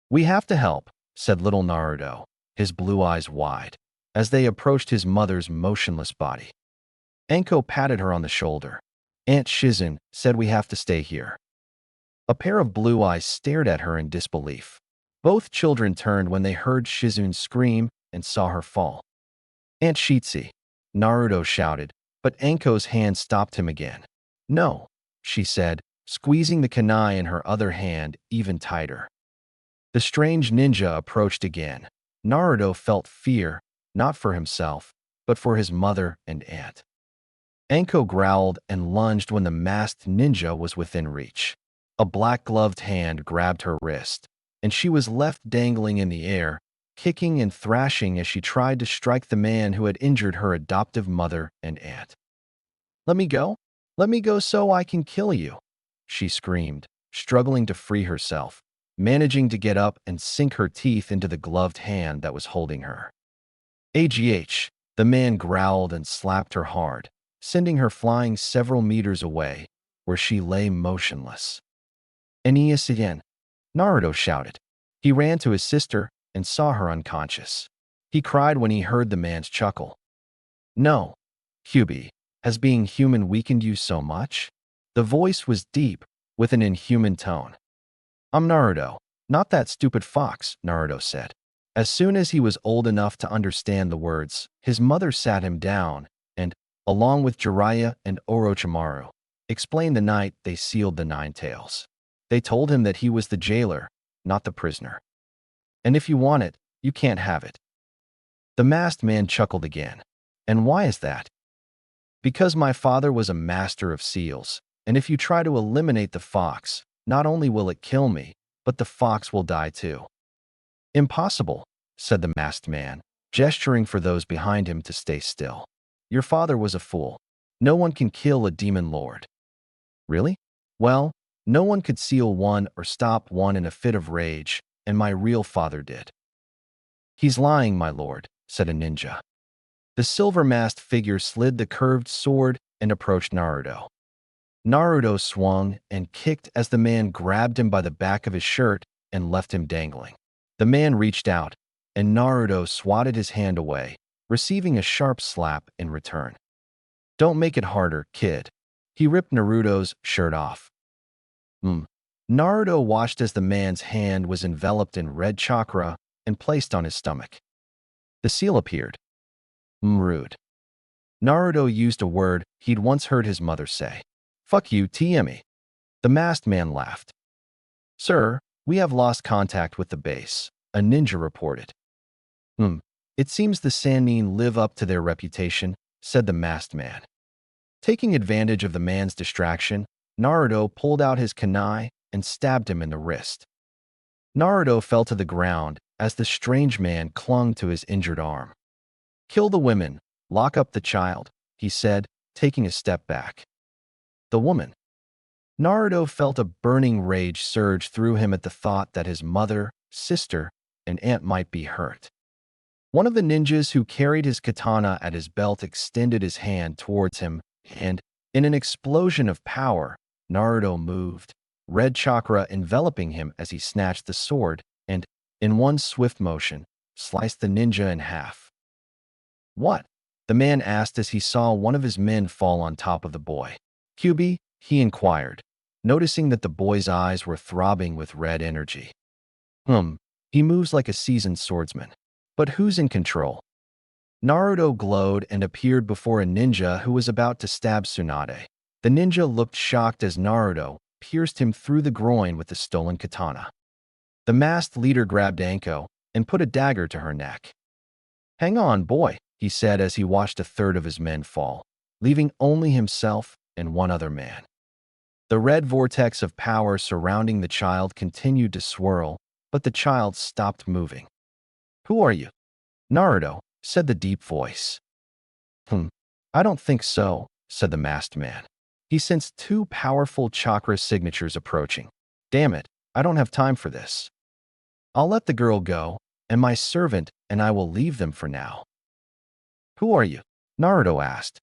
We have to help, said little Naruto, his blue eyes wide, as they approached his mother's motionless body. Anko patted her on the shoulder. Aunt Shizun said we have to stay here. A pair of blue eyes stared at her in disbelief. Both children turned when they heard Shizun scream and saw her fall. Aunt Shitsi, Naruto shouted, but Anko's hand stopped him again. No, she said, squeezing the kunai in her other hand even tighter. The strange ninja approached again. Naruto felt fear, not for himself, but for his mother and aunt. Anko growled and lunged when the masked ninja was within reach. A black-gloved hand grabbed her wrist, and she was left dangling in the air, kicking and thrashing as she tried to strike the man who had injured her adoptive mother and aunt. Let me go? Let me go so I can kill you, she screamed, struggling to free herself, managing to get up and sink her teeth into the gloved hand that was holding her. AGH, the man growled and slapped her hard, sending her flying several meters away, where she lay motionless. Aeneas again, Naruto shouted. He ran to his sister and saw her unconscious. He cried when he heard the man's chuckle. No, Hubie, has being human weakened you so much? The voice was deep, with an inhuman tone. I'm Naruto, not that stupid fox, Naruto said. As soon as he was old enough to understand the words, his mother sat him down and, along with Jiraiya and Orochimaru, explained the night they sealed the Nine Tails. They told him that he was the jailer, not the prisoner. And if you want it, you can't have it. The masked man chuckled again. And why is that? Because my father was a master of seals, and if you try to eliminate the fox, not only will it kill me, but the fox will die too. Impossible, said the masked man, gesturing for those behind him to stay still. Your father was a fool. No one can kill a demon lord. Really? Well, no one could seal one or stop one in a fit of rage, and my real father did. He's lying, my lord, said a ninja. The silver-masked figure slid the curved sword and approached Naruto. Naruto swung and kicked as the man grabbed him by the back of his shirt and left him dangling. The man reached out, and Naruto swatted his hand away, receiving a sharp slap in return. "Don't make it harder, kid." He ripped Naruto's shirt off. Naruto watched as the man's hand was enveloped in red chakra and placed on his stomach. The seal appeared. Rude. Naruto used a word he'd once heard his mother say. "Fuck you, TME." The masked man laughed. "Sir, we have lost contact with the base," a ninja reported. It seems the Sannin live up to their reputation," said the masked man. Taking advantage of the man's distraction, Naruto pulled out his kunai and stabbed him in the wrist. Naruto fell to the ground as the strange man clung to his injured arm. "Kill the women, lock up the child," he said, taking a step back. The woman. Naruto felt a burning rage surge through him at the thought that his mother, sister, and aunt might be hurt. One of the ninjas who carried his katana at his belt extended his hand towards him, and, in an explosion of power, Naruto moved, red chakra enveloping him as he snatched the sword and, in one swift motion, sliced the ninja in half. "What?" the man asked as he saw one of his men fall on top of the boy. "QB?" he inquired, noticing that the boy's eyes were throbbing with red energy. He moves like a seasoned swordsman. But who's in control?" Naruto glowed and appeared before a ninja who was about to stab Tsunade. The ninja looked shocked as Naruto pierced him through the groin with the stolen katana. The masked leader grabbed Anko and put a dagger to her neck. "Hang on, boy," he said as he watched a third of his men fall, leaving only himself and one other man. The red vortex of power surrounding the child continued to swirl, but the child stopped moving. "Who are you?" "Naruto," said the deep voice. "I don't think so," said the masked man. He sensed two powerful chakra signatures approaching. "Damn it, I don't have time for this. I'll let the girl go, and my servant and I will leave them for now." "Who are you?" Naruto asked.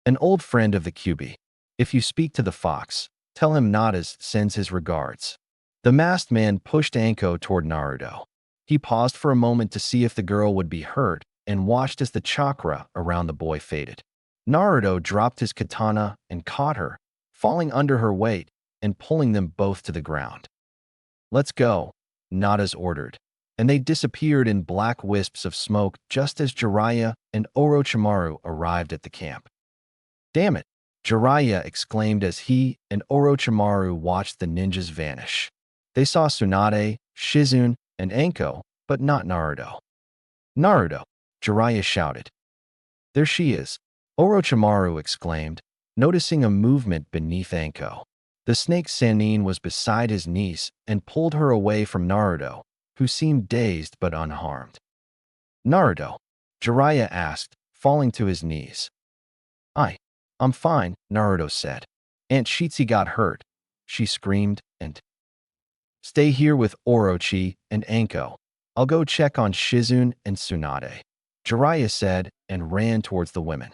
"An old friend of the QB. If you speak to the fox, tell him Nadas sends his regards." The masked man pushed Anko toward Naruto. He paused for a moment to see if the girl would be hurt and watched as the chakra around the boy faded. Naruto dropped his katana and caught her, falling under her weight and pulling them both to the ground. "Let's go," Nadas ordered, and they disappeared in black wisps of smoke just as Jiraiya and Orochimaru arrived at the camp. "Damn it," Jiraiya exclaimed as he and Orochimaru watched the ninjas vanish. They saw Tsunade, Shizune, and Anko, but not Naruto. "Naruto!" Jiraiya shouted. "There she is," Orochimaru exclaimed, noticing a movement beneath Anko. The snake Sannin was beside his niece and pulled her away from Naruto, who seemed dazed but unharmed. "Naruto?" Jiraiya asked, falling to his knees. I'm fine," Naruto said. "Aunt Shitsu got hurt," she screamed, and "Stay here with Orochi and Anko. I'll go check on Shizune and Tsunade," Jiraiya said and ran towards the women.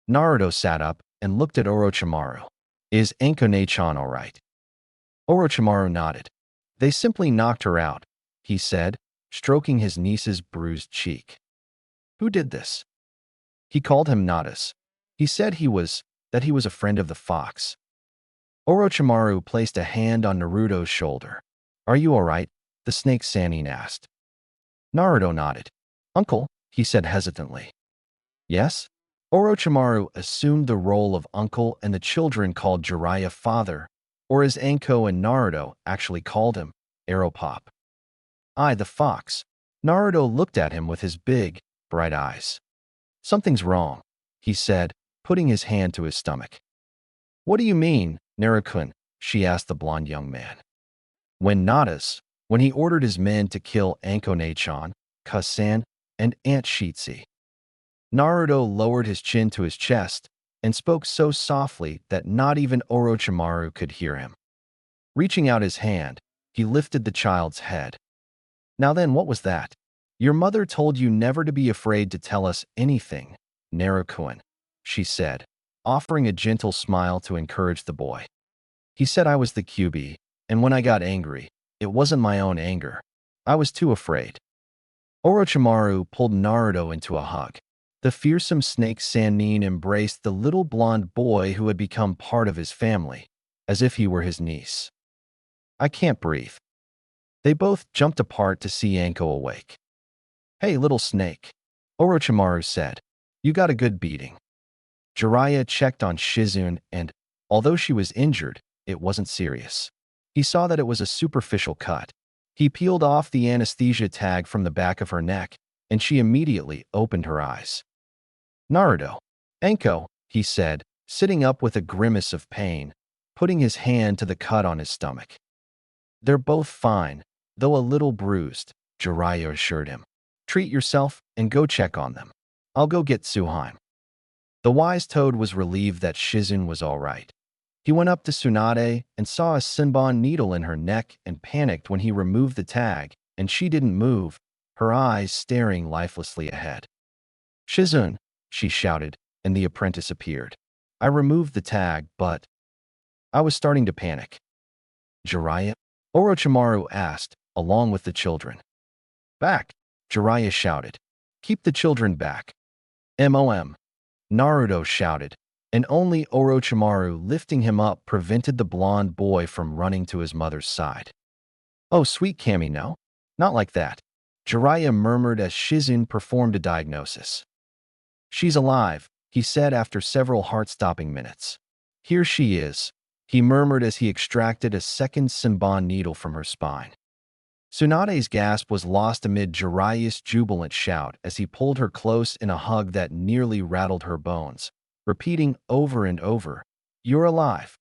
Naruto sat up and looked at Orochimaru. "Is Anko-ne-chan all right?" Orochimaru nodded. "They simply knocked her out," he said, stroking his niece's bruised cheek. "Who did this?" "He called him Nadas. He said he was a friend of the fox." Orochimaru placed a hand on Naruto's shoulder. "Are you all right?" the snake Sannin asked. Naruto nodded. "Uncle," he said hesitantly. "Yes?" Orochimaru assumed the role of uncle and the children called Jiraiya father, or as Anko and Naruto actually called him, Aeropop. The fox." Naruto looked at him with his big, bright eyes. "Something's wrong," he said, putting his hand to his stomach. "What do you mean, Naruto-kun?" she asked the blond young man. When he ordered his men to kill Anko-ne-chan, Kasan, and Aunt Shitsu. Naruto lowered his chin to his chest and spoke so softly that not even Orochimaru could hear him. Reaching out his hand, he lifted the child's head. "Now then, what was that?" "Your mother told you never to be afraid to tell us anything, Naruto-kun," she said, offering a gentle smile to encourage the boy. He said I was the QB, and when I got angry, it wasn't my own anger. I was too afraid. Orochimaru pulled Naruto into a hug. The fearsome snake Sannin embraced the little blonde boy who had become part of his family, as if he were his niece. I can't breathe. They both jumped apart to see Anko awake. Hey, little snake, Orochimaru said. You got a good beating. Jiraiya checked on Shizune and, although she was injured, it wasn't serious. He saw that it was a superficial cut. He peeled off the anesthesia tag from the back of her neck, and she immediately opened her eyes. Naruto. Anko, he said, sitting up with a grimace of pain, putting his hand to the cut on his stomach. They're both fine, though a little bruised, Jiraiya assured him. Treat yourself and go check on them. I'll go get Suheim. The wise toad was relieved that Shizune was all right. He went up to Tsunade and saw a Senbon needle in her neck and panicked when he removed the tag, and she didn't move, her eyes staring lifelessly ahead. Shizune, she shouted, and the apprentice appeared. I removed the tag, but I was starting to panic. Jiraiya? Orochimaru asked, along with the children. Back, Jiraiya shouted. Keep the children back. MOM. Naruto shouted, and only Orochimaru lifting him up prevented the blonde boy from running to his mother's side. Oh, sweet Kami, no? Not like that, Jiraiya murmured as Shizune performed a diagnosis. She's alive, he said after several heart-stopping minutes. Here she is, he murmured as he extracted a second Senbon needle from her spine. Tsunade's gasp was lost amid Jiraiya's jubilant shout as he pulled her close in a hug that nearly rattled her bones, repeating over and over, "You're alive."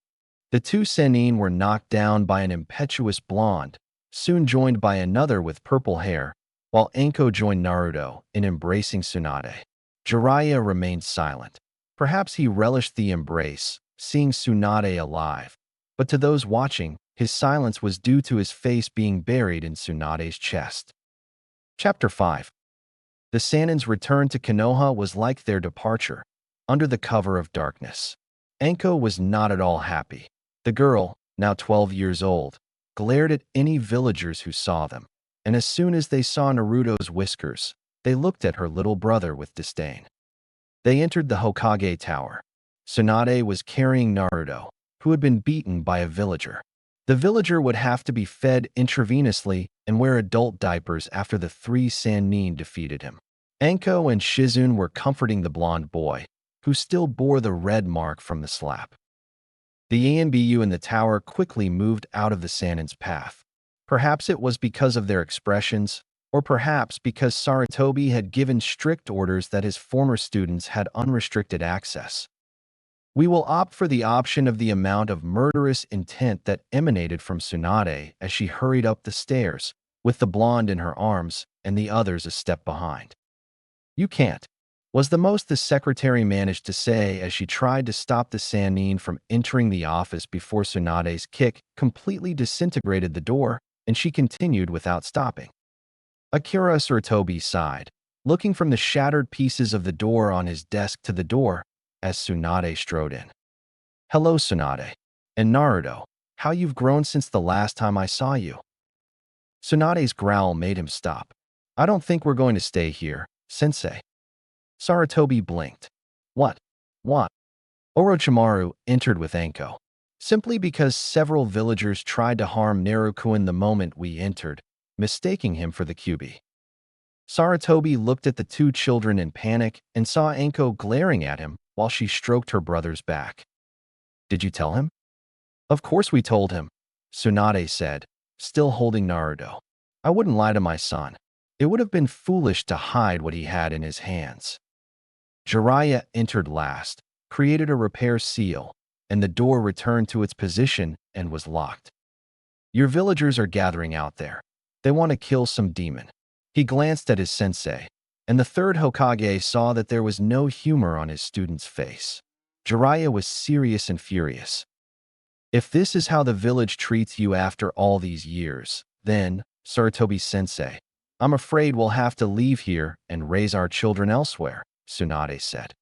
The two Sannin were knocked down by an impetuous blonde, soon joined by another with purple hair, while Anko joined Naruto in embracing Tsunade. Jiraiya remained silent. Perhaps he relished the embrace, seeing Tsunade alive, but to those watching, his silence was due to his face being buried in Tsunade's chest. Chapter 5. The Sannin's return to Konoha was like their departure, under the cover of darkness. Anko was not at all happy. The girl, now 12 years old, glared at any villagers who saw them, and as soon as they saw Naruto's whiskers, they looked at her little brother with disdain. They entered the Hokage Tower. Tsunade was carrying Naruto, who had been beaten by a villager. The villager would have to be fed intravenously and wear adult diapers after the three Sannin defeated him. Anko and Shizune were comforting the blonde boy, who still bore the red mark from the slap. The Anbu in the tower quickly moved out of the Sannin's path. Perhaps it was because of their expressions, or perhaps because Sarutobi had given strict orders that his former students had unrestricted access. We will opt for the option of the amount of murderous intent that emanated from Tsunade as she hurried up the stairs, with the blonde in her arms and the others a step behind. You can't, was the most the secretary managed to say as she tried to stop the Sannin from entering the office before Tsunade's kick completely disintegrated the door, and she continued without stopping. Akira Sarutobi sighed, looking from the shattered pieces of the door on his desk to the door, as Tsunade strode in. Hello, Tsunade. And Naruto, how you've grown since the last time I saw you. Tsunade's growl made him stop. I don't think we're going to stay here, sensei. Sarutobi blinked. What? What? Orochimaru entered with Anko. Simply because several villagers tried to harm Naruto the moment we entered, mistaking him for the QB. Sarutobi looked at the two children in panic and saw Anko glaring at him while she stroked her brother's back. Did you tell him? Of course we told him, Tsunade said, still holding Naruto. I wouldn't lie to my son. It would have been foolish to hide what he had in his hands. Jiraiya entered last, created a repair seal, and the door returned to its position and was locked. Your villagers are gathering out there. They want to kill some demon. He glanced at his sensei, and the third Hokage saw that there was no humor on his student's face. Jiraiya was serious and furious. If this is how the village treats you after all these years, then, Sarutobi-sensei, I'm afraid we'll have to leave here and raise our children elsewhere, Tsunade said.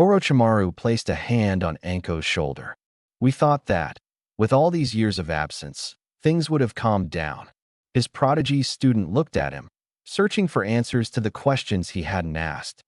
Orochimaru placed a hand on Anko's shoulder. We thought that, with all these years of absence, things would have calmed down. His prodigy student looked at him, searching for answers to the questions he hadn't asked.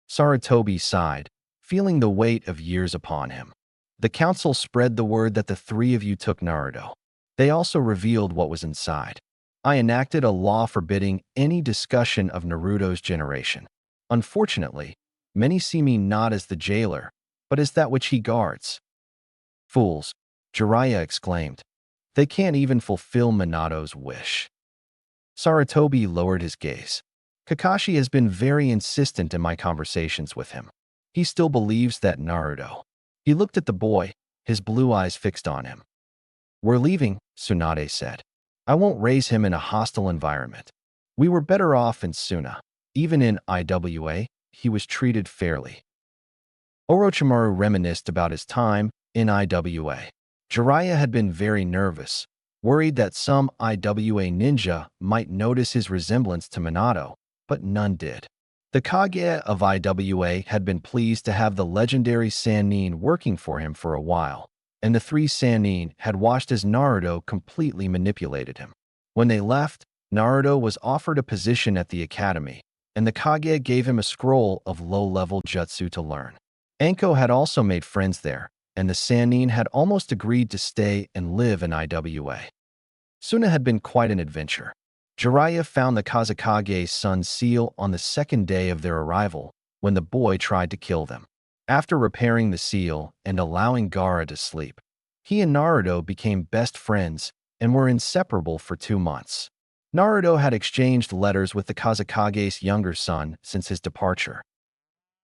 Sarutobi sighed, feeling the weight of years upon him. The council spread the word that the three of you took Naruto. They also revealed what was inside. I enacted a law forbidding any discussion of Naruto's generation. Unfortunately, many see me not as the jailer, but as that which he guards. Fools, Jiraiya exclaimed. They can't even fulfill Minato's wish. Sarutobi lowered his gaze. Kakashi has been very insistent in my conversations with him. He still believes that Naruto. He looked at the boy, his blue eyes fixed on him. We're leaving, Tsunade said. I won't raise him in a hostile environment. We were better off in Suna. Even in IWA, he was treated fairly. Orochimaru reminisced about his time in IWA. Jiraiya had been very nervous, worried that some IWA ninja might notice his resemblance to Minato, but none did. The Kage of IWA had been pleased to have the legendary Sannin working for him for a while, and the three Sannin had watched as Naruto completely manipulated him. When they left, Naruto was offered a position at the academy, and the Kage gave him a scroll of low-level jutsu to learn. Anko had also made friends there, and the Sannin had almost agreed to stay and live in IWA. Suna had been quite an adventure. Jiraiya found the Kazekage's son's seal on the second day of their arrival, when the boy tried to kill them. After repairing the seal and allowing Gaara to sleep, he and Naruto became best friends and were inseparable for 2 months. Naruto had exchanged letters with the Kazekage's younger son since his departure.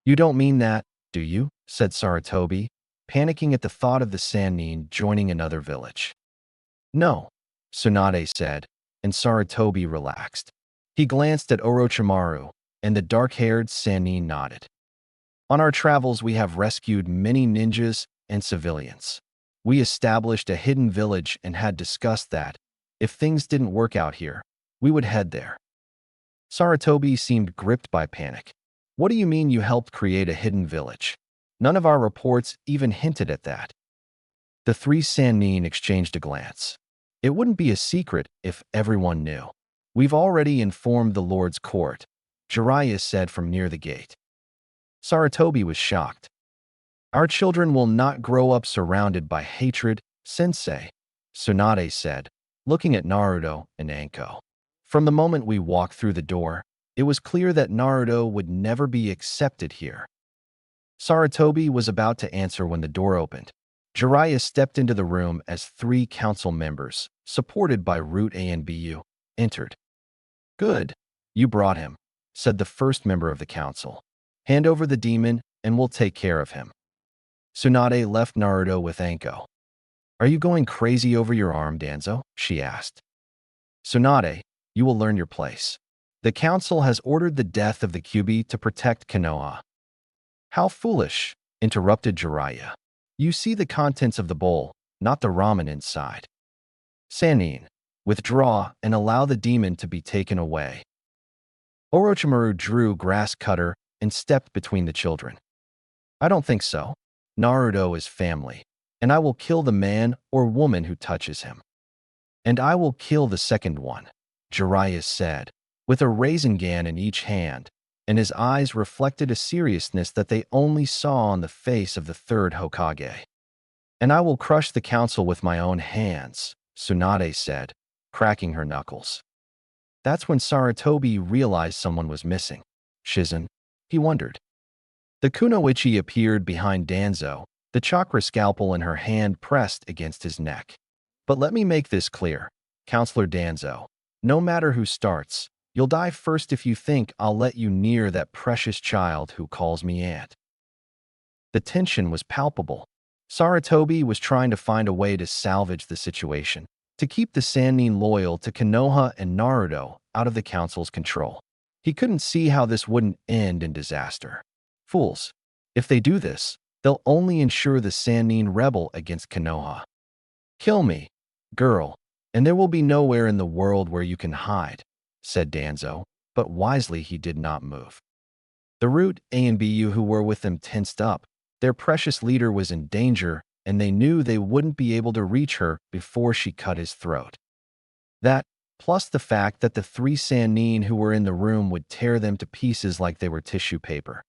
You don't mean that, do you? Said Sarutobi, panicking at the thought of the Sannin joining another village. No, Tsunade said, and Sarutobi relaxed. He glanced at Orochimaru, and the dark-haired Sannin nodded. On our travels, we have rescued many ninjas and civilians. We established a hidden village and had discussed that, if things didn't work out here, we would head there. Sarutobi seemed gripped by panic. What do you mean you helped create a hidden village? None of our reports even hinted at that. The three Sannin exchanged a glance. It wouldn't be a secret if everyone knew. We've already informed the Lord's court, Jiraiya said from near the gate. Sarutobi was shocked. Our children will not grow up surrounded by hatred, sensei, Tsunade said, looking at Naruto and Anko. From the moment we walked through the door, it was clear that Naruto would never be accepted here. Sarutobi was about to answer when the door opened. Jiraiya stepped into the room as 3 council members, supported by Root A and BU, entered. Good, you brought him, said the first member of the council. Hand over the demon, and we'll take care of him. Tsunade left Naruto with Anko. Are you going crazy over your arm, Danzo? She asked. Tsunade, you will learn your place. The council has ordered the death of the Kyuubi to protect Konoha. How foolish, interrupted Jiraiya. You see the contents of the bowl, not the ramen inside. Sannin, withdraw and allow the demon to be taken away. Orochimaru drew grass cutter and stepped between the children. I don't think so. Naruto is family, and I will kill the man or woman who touches him. And I will kill the second one, Jiraiya said, with a Rasengan in each hand, and his eyes reflected a seriousness that they only saw on the face of the third Hokage. And I will crush the council with my own hands, Tsunade said, cracking her knuckles. That's when Sarutobi realized someone was missing. Shizen, he wondered. The kunoichi appeared behind Danzo, the chakra scalpel in her hand pressed against his neck. But let me make this clear, Counselor Danzo. No matter who starts, you'll die first if you think I'll let you near that precious child who calls me aunt. The tension was palpable. Sarutobi was trying to find a way to salvage the situation, to keep the Sannin loyal to Konoha and Naruto out of the council's control. He couldn't see how this wouldn't end in disaster. Fools. If they do this, they'll only ensure the Sannin rebel against Konoha. Kill me, girl, and there will be nowhere in the world where you can hide, said Danzo, but wisely he did not move. The Root A and BU who were with them tensed up. Their precious leader was in danger, and they knew they wouldn't be able to reach her before she cut his throat. That, plus the fact that the three Sannin who were in the room would tear them to pieces like they were tissue paper.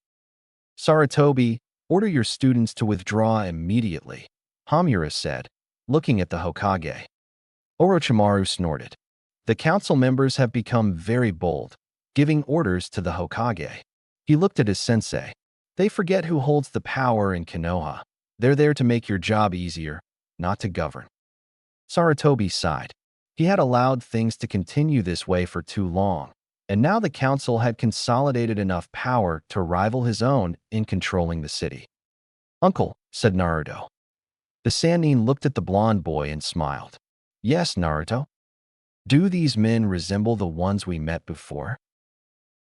Sarutobi, order your students to withdraw immediately, Hamura said, looking at the Hokage. Orochimaru snorted. The council members have become very bold, giving orders to the Hokage. He looked at his sensei. They forget who holds the power in Konoha. They're there to make your job easier, not to govern. Sarutobi sighed. He had allowed things to continue this way for too long, and now the council had consolidated enough power to rival his own in controlling the city. Uncle, said Naruto. The Sannin looked at the blonde boy and smiled. Yes, Naruto. Do these men resemble the ones we met before?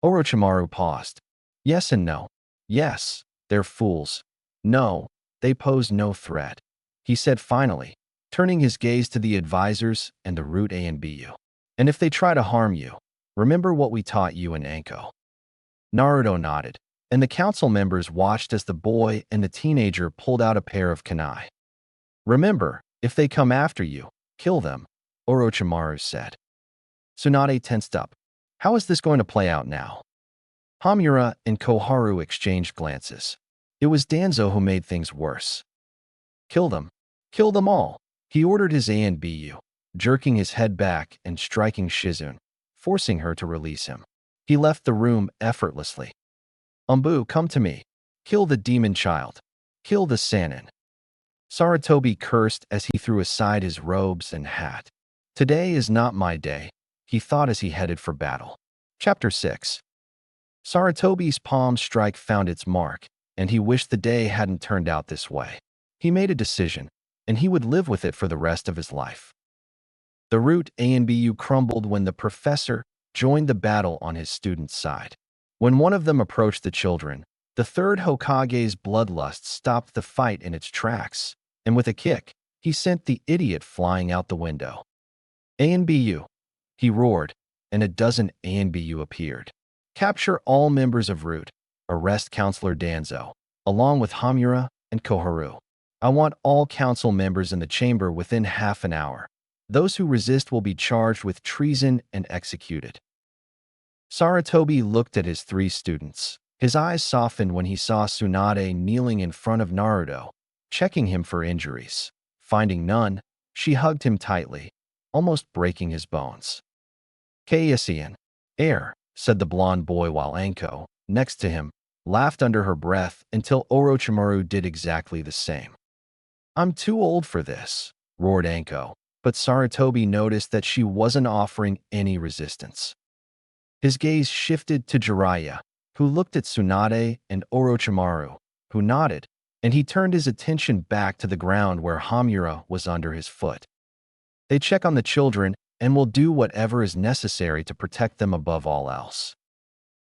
Orochimaru paused. Yes and no. Yes, they're fools. No, they pose no threat, he said finally, turning his gaze to the advisors and the Root A and BU. And if they try to harm you, remember what we taught you in Anko. Naruto nodded, and the council members watched as the boy and the teenager pulled out a pair of kunai. Remember, if they come after you, kill them, Orochimaru said. Tsunade tensed up. How is this going to play out now? Hamura and Koharu exchanged glances. It was Danzo who made things worse. Kill them. Kill them all, he ordered his A and BU, jerking his head back and striking Shizune, forcing her to release him. He left the room effortlessly. Umbu, come to me. Kill the demon child. Kill the Sannin. Sarutobi cursed as he threw aside his robes and hat. Today is not my day, he thought as he headed for battle. Chapter 6. Sarutobi's palm strike found its mark, and he wished the day hadn't turned out this way. He made a decision, and he would live with it for the rest of his life. The Root A and BU crumbled when the professor joined the battle on his student's side. When one of them approached the children, the third Hokage's bloodlust stopped the fight in its tracks, and with a kick, he sent the idiot flying out the window. A and BU, he roared, and a dozen A and BU appeared. Capture all members of Root, arrest Counselor Danzo, along with Hamura and Koharu. I want all council members in the chamber within half an hour. Those who resist will be charged with treason and executed. Sarutobi looked at his three students. His eyes softened when he saw Tsunade kneeling in front of Naruto, checking him for injuries. Finding none, she hugged him tightly, almost breaking his bones. Kaisian, air, said the blonde boy while Anko, next to him, laughed under her breath until Orochimaru did exactly the same. I'm too old for this, roared Anko, but Sarutobi noticed that she wasn't offering any resistance. His gaze shifted to Jiraiya, who looked at Tsunade and Orochimaru, who nodded, and he turned his attention back to the ground where Hamura was under his foot. They check on the children and will do whatever is necessary to protect them above all else.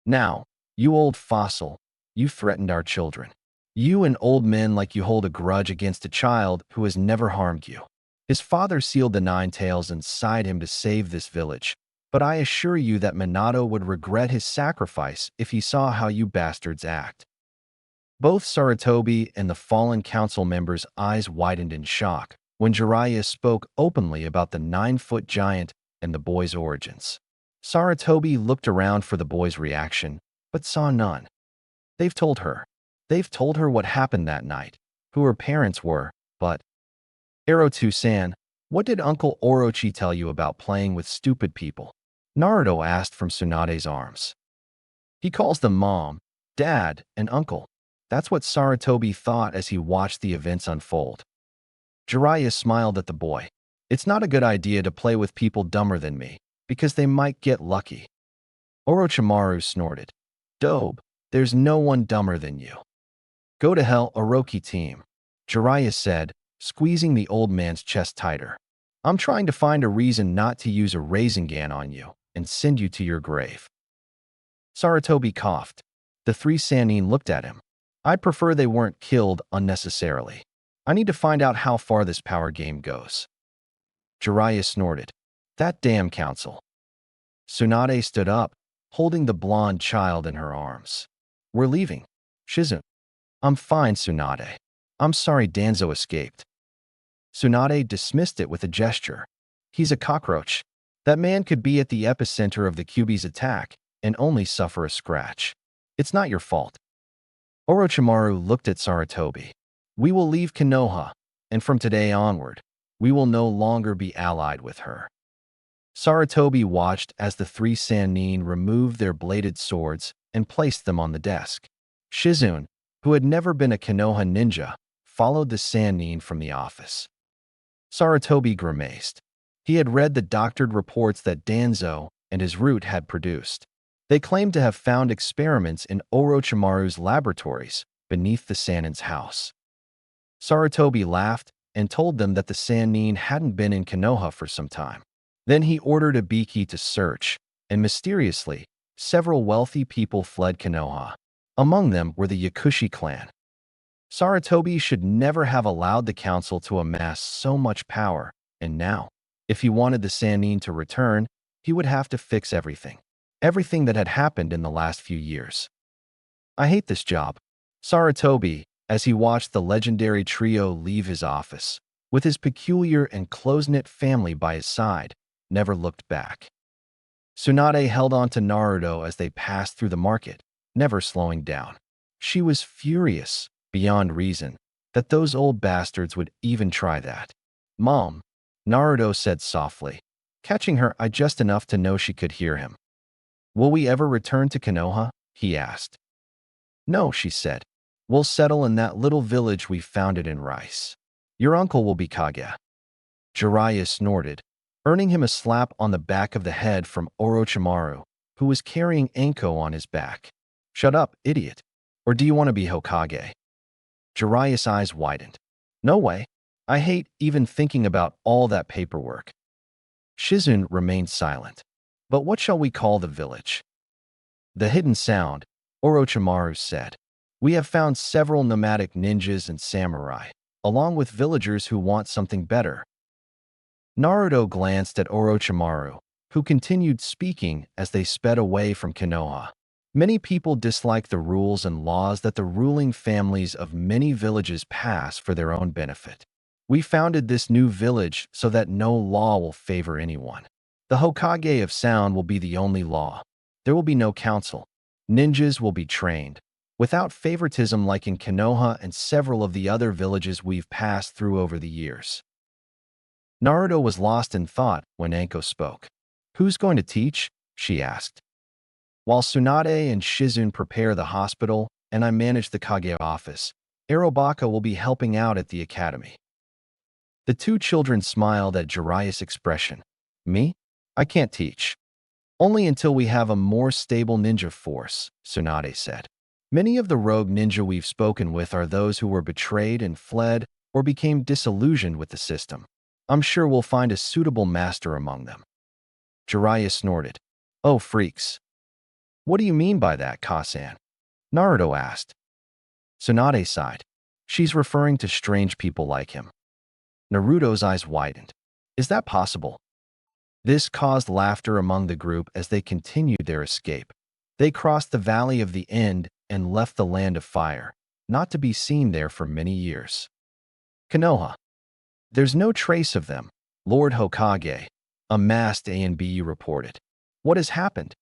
Now, you old fossil, you threatened our children. You and old men like you hold a grudge against a child who has never harmed you. His father sealed the nine tails inside him to save this village, but I assure you that Minato would regret his sacrifice if he saw how you bastards act. Both Sarutobi and the fallen council members' eyes widened in shock when Jiraiya spoke openly about the 9-foot giant and the boy's origins. Sarutobi looked around for the boy's reaction, but saw none. They've told her. They've told her what happened that night, who her parents were, but… Ero-2-san, what did Uncle Orochi tell you about playing with stupid people? Naruto asked from Tsunade's arms. He calls them Mom, Dad, and Uncle. That's what Sarutobi thought as he watched the events unfold. Jiraiya smiled at the boy. It's not a good idea to play with people dumber than me, because they might get lucky. Orochimaru snorted. Dobe, there's no one dumber than you. Go to hell, Orochi team, Jiraiya said, squeezing the old man's chest tighter. I'm trying to find a reason not to use a Rasengan on you and send you to your grave. Sarutobi coughed. The three Sannin looked at him. I'd prefer they weren't killed unnecessarily. I need to find out how far this power game goes. Jiraiya snorted. That damn council. Tsunade stood up, holding the blonde child in her arms. We're leaving. Shizune. I'm fine, Tsunade. I'm sorry Danzo escaped. Tsunade dismissed it with a gesture. He's a cockroach. That man could be at the epicenter of the Kyuubi's attack and only suffer a scratch. It's not your fault. Orochimaru looked at Sarutobi. We will leave Konoha, and from today onward, we will no longer be allied with her. Sarutobi watched as the three Sannin removed their bladed swords and placed them on the desk. Shizune, who had never been a Konoha ninja, followed the Sannin from the office. Sarutobi grimaced. He had read the doctored reports that Danzo and his root had produced. They claimed to have found experiments in Orochimaru's laboratories beneath the Sannin's house. Sarutobi laughed and told them that the Sannin hadn't been in Konoha for some time. Then he ordered Ibiki to search, and mysteriously, several wealthy people fled Konoha. Among them were the Yakushi clan. Sarutobi should never have allowed the council to amass so much power, and now, if he wanted the Sannin to return, he would have to fix everything. Everything that had happened in the last few years. I hate this job. Sarutobi, as he watched the legendary trio leave his office, with his peculiar and close-knit family by his side, never looked back. Tsunade held on to Naruto as they passed through the market, never slowing down. She was furious, beyond reason, that those old bastards would even try that. Mom, Naruto said softly, catching her eye just enough to know she could hear him. Will we ever return to Konoha? He asked. No, she said. We'll settle in that little village we founded in Rice. Your uncle will be Kage. Jiraiya snorted, earning him a slap on the back of the head from Orochimaru, who was carrying Anko on his back. Shut up, idiot. Or do you want to be Hokage? Jiraiya's eyes widened. No way. I hate even thinking about all that paperwork. Shizune remained silent. But what shall we call the village? The Hidden Sound, Orochimaru said. We have found several nomadic ninjas and samurai, along with villagers who want something better. Naruto glanced at Orochimaru, who continued speaking as they sped away from Konoha. Many people dislike the rules and laws that the ruling families of many villages pass for their own benefit. We founded this new village so that no law will favor anyone. The Hokage of Sound will be the only law. There will be no council. Ninjas will be trained, without favoritism like in Konoha and several of the other villages we've passed through over the years. Naruto was lost in thought when Anko spoke. Who's going to teach? She asked. While Tsunade and Shizune prepare the hospital and I manage the Kage office, Arobaka will be helping out at the academy. The two children smiled at Jiraiya's expression. Me? I can't teach. Only until we have a more stable ninja force, Tsunade said. Many of the rogue ninja we've spoken with are those who were betrayed and fled or became disillusioned with the system. I'm sure we'll find a suitable master among them. Jiraiya snorted. Oh, freaks. What do you mean by that, Kasan? Naruto asked. Tsunade sighed. She's referring to strange people like him. Naruto's eyes widened. Is that possible? This caused laughter among the group as they continued their escape. They crossed the Valley of the End and left the Land of Fire, not to be seen there for many years. Konoha. There's no trace of them, Lord Hokage, a masked ANBU reported. What has happened?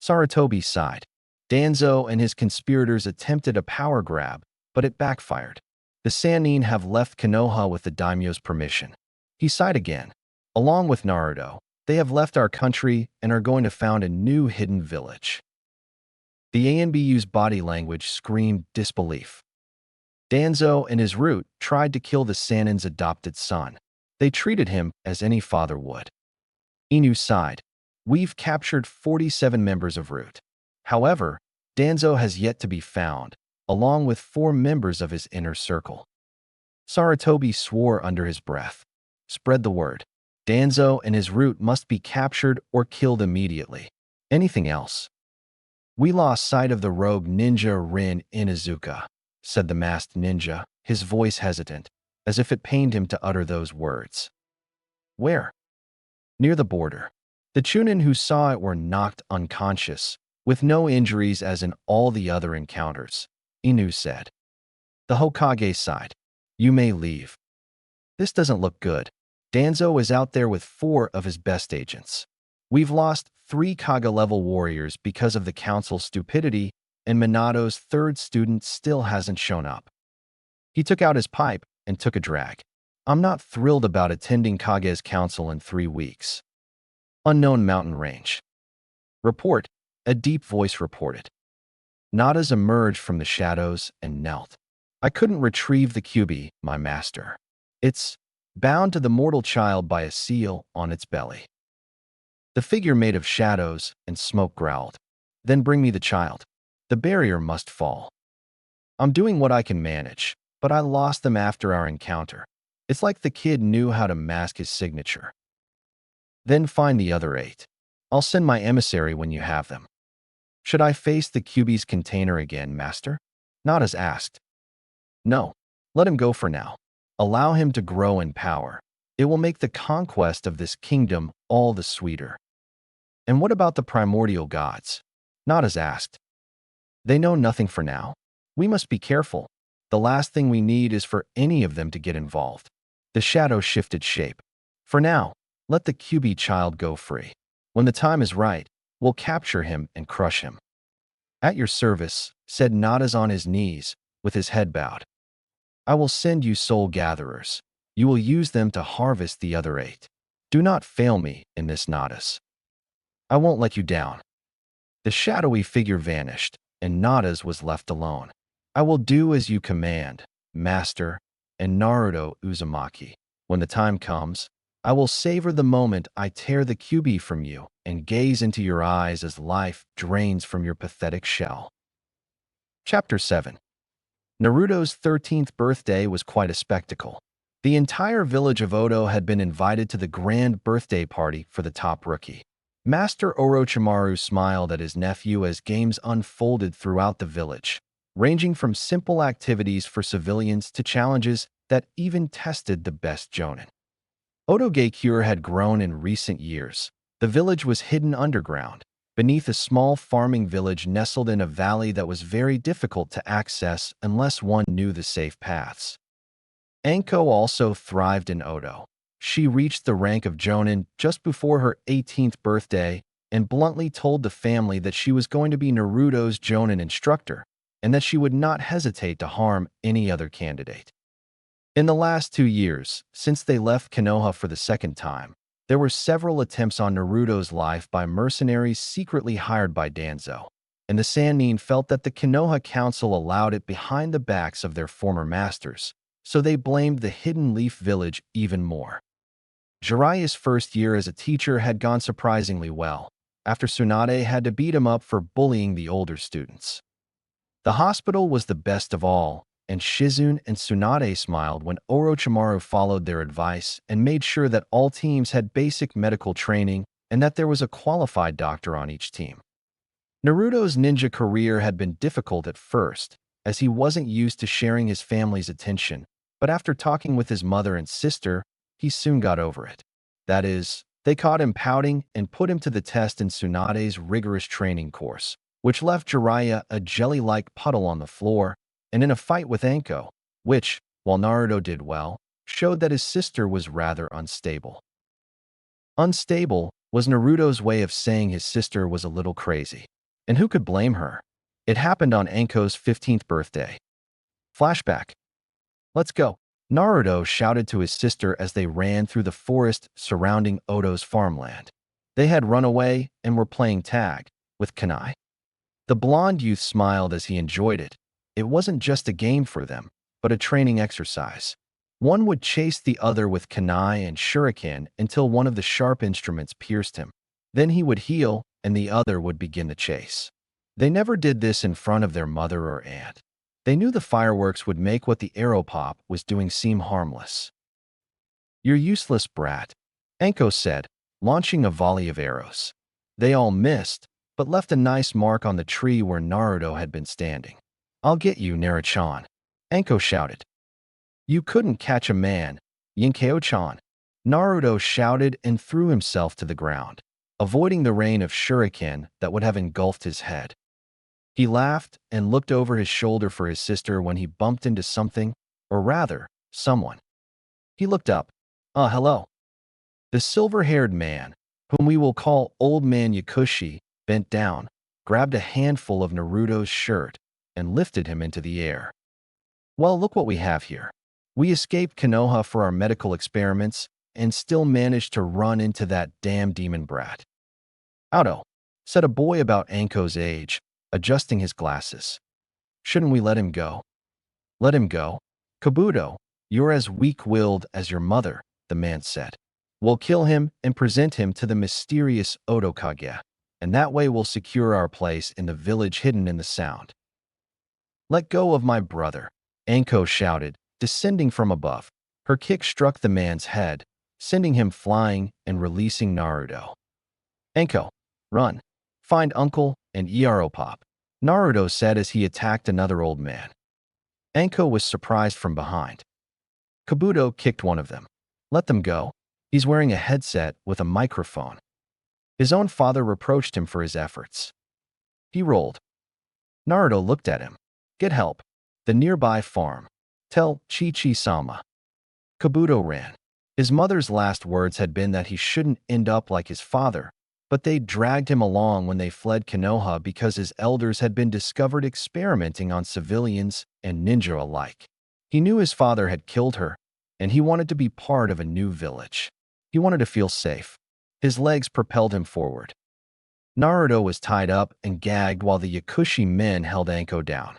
Sarutobi sighed. Danzo and his conspirators attempted a power grab, but it backfired. The Sannin have left Konoha with the daimyo's permission. He sighed again. Along with Naruto, they have left our country and are going to found a new hidden village. The ANBU's body language screamed disbelief. Danzo and his root tried to kill the Sannin's adopted son. They treated him as any father would. Inu sighed. We've captured 47 members of Root. However, Danzo has yet to be found, along with 4 members of his inner circle. Sarutobi swore under his breath. Spread the word. Danzo and his root must be captured or killed immediately. Anything else? We lost sight of the rogue ninja Rin Inuzuka, said the masked ninja, his voice hesitant, as if it pained him to utter those words. Where? Near the border. The Chunin who saw it were knocked unconscious, With no injuries as in all the other encounters, Inu said. The Hokage sighed. You may leave. This doesn't look good. Danzo is out there with 4 of his best agents. We've lost 3 Kaga-level warriors because of the council's stupidity, and Minato's 3rd student still hasn't shown up. He took out his pipe and took a drag. I'm not thrilled about attending Kage's council in 3 weeks. Unknown mountain range. Report, a deep voice reported. Nadas emerged from the shadows and knelt. I couldn't retrieve the Kyubi, my master. It's bound to the mortal child by a seal on its belly. The figure made of shadows and smoke growled. Then bring me the child. The barrier must fall. I'm doing what I can manage, but I lost them after our encounter. It's like the kid knew how to mask his signature. Then find the other 8. I'll send my emissary when you have them. Should I face the Kyubi's container again, master? Nadas asked. No, let him go for now. Allow him to grow in power. It will make the conquest of this kingdom all the sweeter. And what about the primordial gods? Nadas asked. They know nothing for now. We must be careful. The last thing we need is for any of them to get involved. The shadow shifted shape. For now, let the Kyubi child go free. When the time is right, we'll capture him and crush him. At your service, said Nadas on his knees, with his head bowed. I will send you soul gatherers. You will use them to harvest the other 8. Do not fail me in this, Nadas. I won't let you down. The shadowy figure vanished, and Nadas was left alone. I will do as you command, master, and Naruto Uzumaki. When the time comes, I will savor the moment I tear the Kyubi from you and gaze into your eyes as life drains from your pathetic shell. Chapter 7. Naruto's 13th birthday was quite a spectacle. The entire village of Odo had been invited to the grand birthday party for the top rookie. Master Orochimaru smiled at his nephew as games unfolded throughout the village, ranging from simple activities for civilians to challenges that even tested the best jonin. Odo Geikure had grown in recent years. The village was hidden underground, beneath a small farming village nestled in a valley that was very difficult to access unless one knew the safe paths. Anko also thrived in Odo. She reached the rank of Jonin just before her 18th birthday and bluntly told the family that she was going to be Naruto's Jonin instructor and that she would not hesitate to harm any other candidate. In the last 2 years, since they left Konoha for the 2nd time, there were several attempts on Naruto's life by mercenaries secretly hired by Danzo, and the Sannin felt that the Konoha Council allowed it behind the backs of their former masters, so they blamed the Hidden Leaf Village even more. Jiraiya's first year as a teacher had gone surprisingly well, after Tsunade had to beat him up for bullying the older students. The hospital was the best of all, and Shizune and Tsunade smiled when Orochimaru followed their advice and made sure that all teams had basic medical training and that there was a qualified doctor on each team. Naruto's ninja career had been difficult at first, as he wasn't used to sharing his family's attention, but after talking with his mother and sister, he soon got over it. That is, they caught him pouting and put him to the test in Tsunade's rigorous training course, which left Jiraiya a jelly-like puddle on the floor, and in a fight with Anko, which, while Naruto did well, showed that his sister was rather unstable. Unstable was Naruto's way of saying his sister was a little crazy. And who could blame her? It happened on Anko's 15th birthday. Flashback. Let's go. Naruto shouted to his sister as they ran through the forest surrounding Odo's farmland. They had run away and were playing tag with Kunai. The blonde youth smiled as he enjoyed it. It wasn't just a game for them, but a training exercise. One would chase the other with kunai and shuriken until one of the sharp instruments pierced him. Then he would heal, and the other would begin the chase. They never did this in front of their mother or aunt. They knew the fireworks would make what the arrow pop was doing seem harmless. "You're useless, brat," Anko said, launching a volley of arrows. They all missed, but left a nice mark on the tree where Naruto had been standing. "I'll get you, Naruto-chan," Anko shouted. "You couldn't catch a man, Yinkeo-chan," Naruto shouted and threw himself to the ground. avoiding the rain of shuriken that would have engulfed his head. He laughed and looked over his shoulder for his sister when he bumped into something, or rather, someone. He looked up. Hello. The silver-haired man, whom we will call Old Man Yakushi, bent down, grabbed a handful of Naruto's shirt, and lifted him into the air. Well, look what we have here. We escaped Konoha for our medical experiments and still managed to run into that damn demon brat. Auto, said a boy about Anko's age, adjusting his glasses. Shouldn't we let him go? Let him go? Kabuto, you're as weak-willed as your mother, the man said. We'll kill him and present him to the mysterious Otokage, and that way we'll secure our place in the village hidden in the sound. Let go of my brother, Anko shouted, descending from above. Her kick struck the man's head, sending him flying and releasing Naruto. Anko, run. Find Uncle and Pop, Naruto said as he attacked another old man. Anko was surprised from behind. Kabuto kicked one of them. Let them go. He's wearing a headset with a microphone. His own father reproached him for his efforts. He rolled. Naruto looked at him. Get help. The nearby farm. Tell Chi-Chi-sama. Kabuto ran. His mother's last words had been that he shouldn't end up like his father, but they dragged him along when they fled Konoha because his elders had been discovered experimenting on civilians and ninja alike. He knew his father had killed her, and he wanted to be part of a new village. He wanted to feel safe. His legs propelled him forward. Naruto was tied up and gagged while the Yakushi men held Anko down.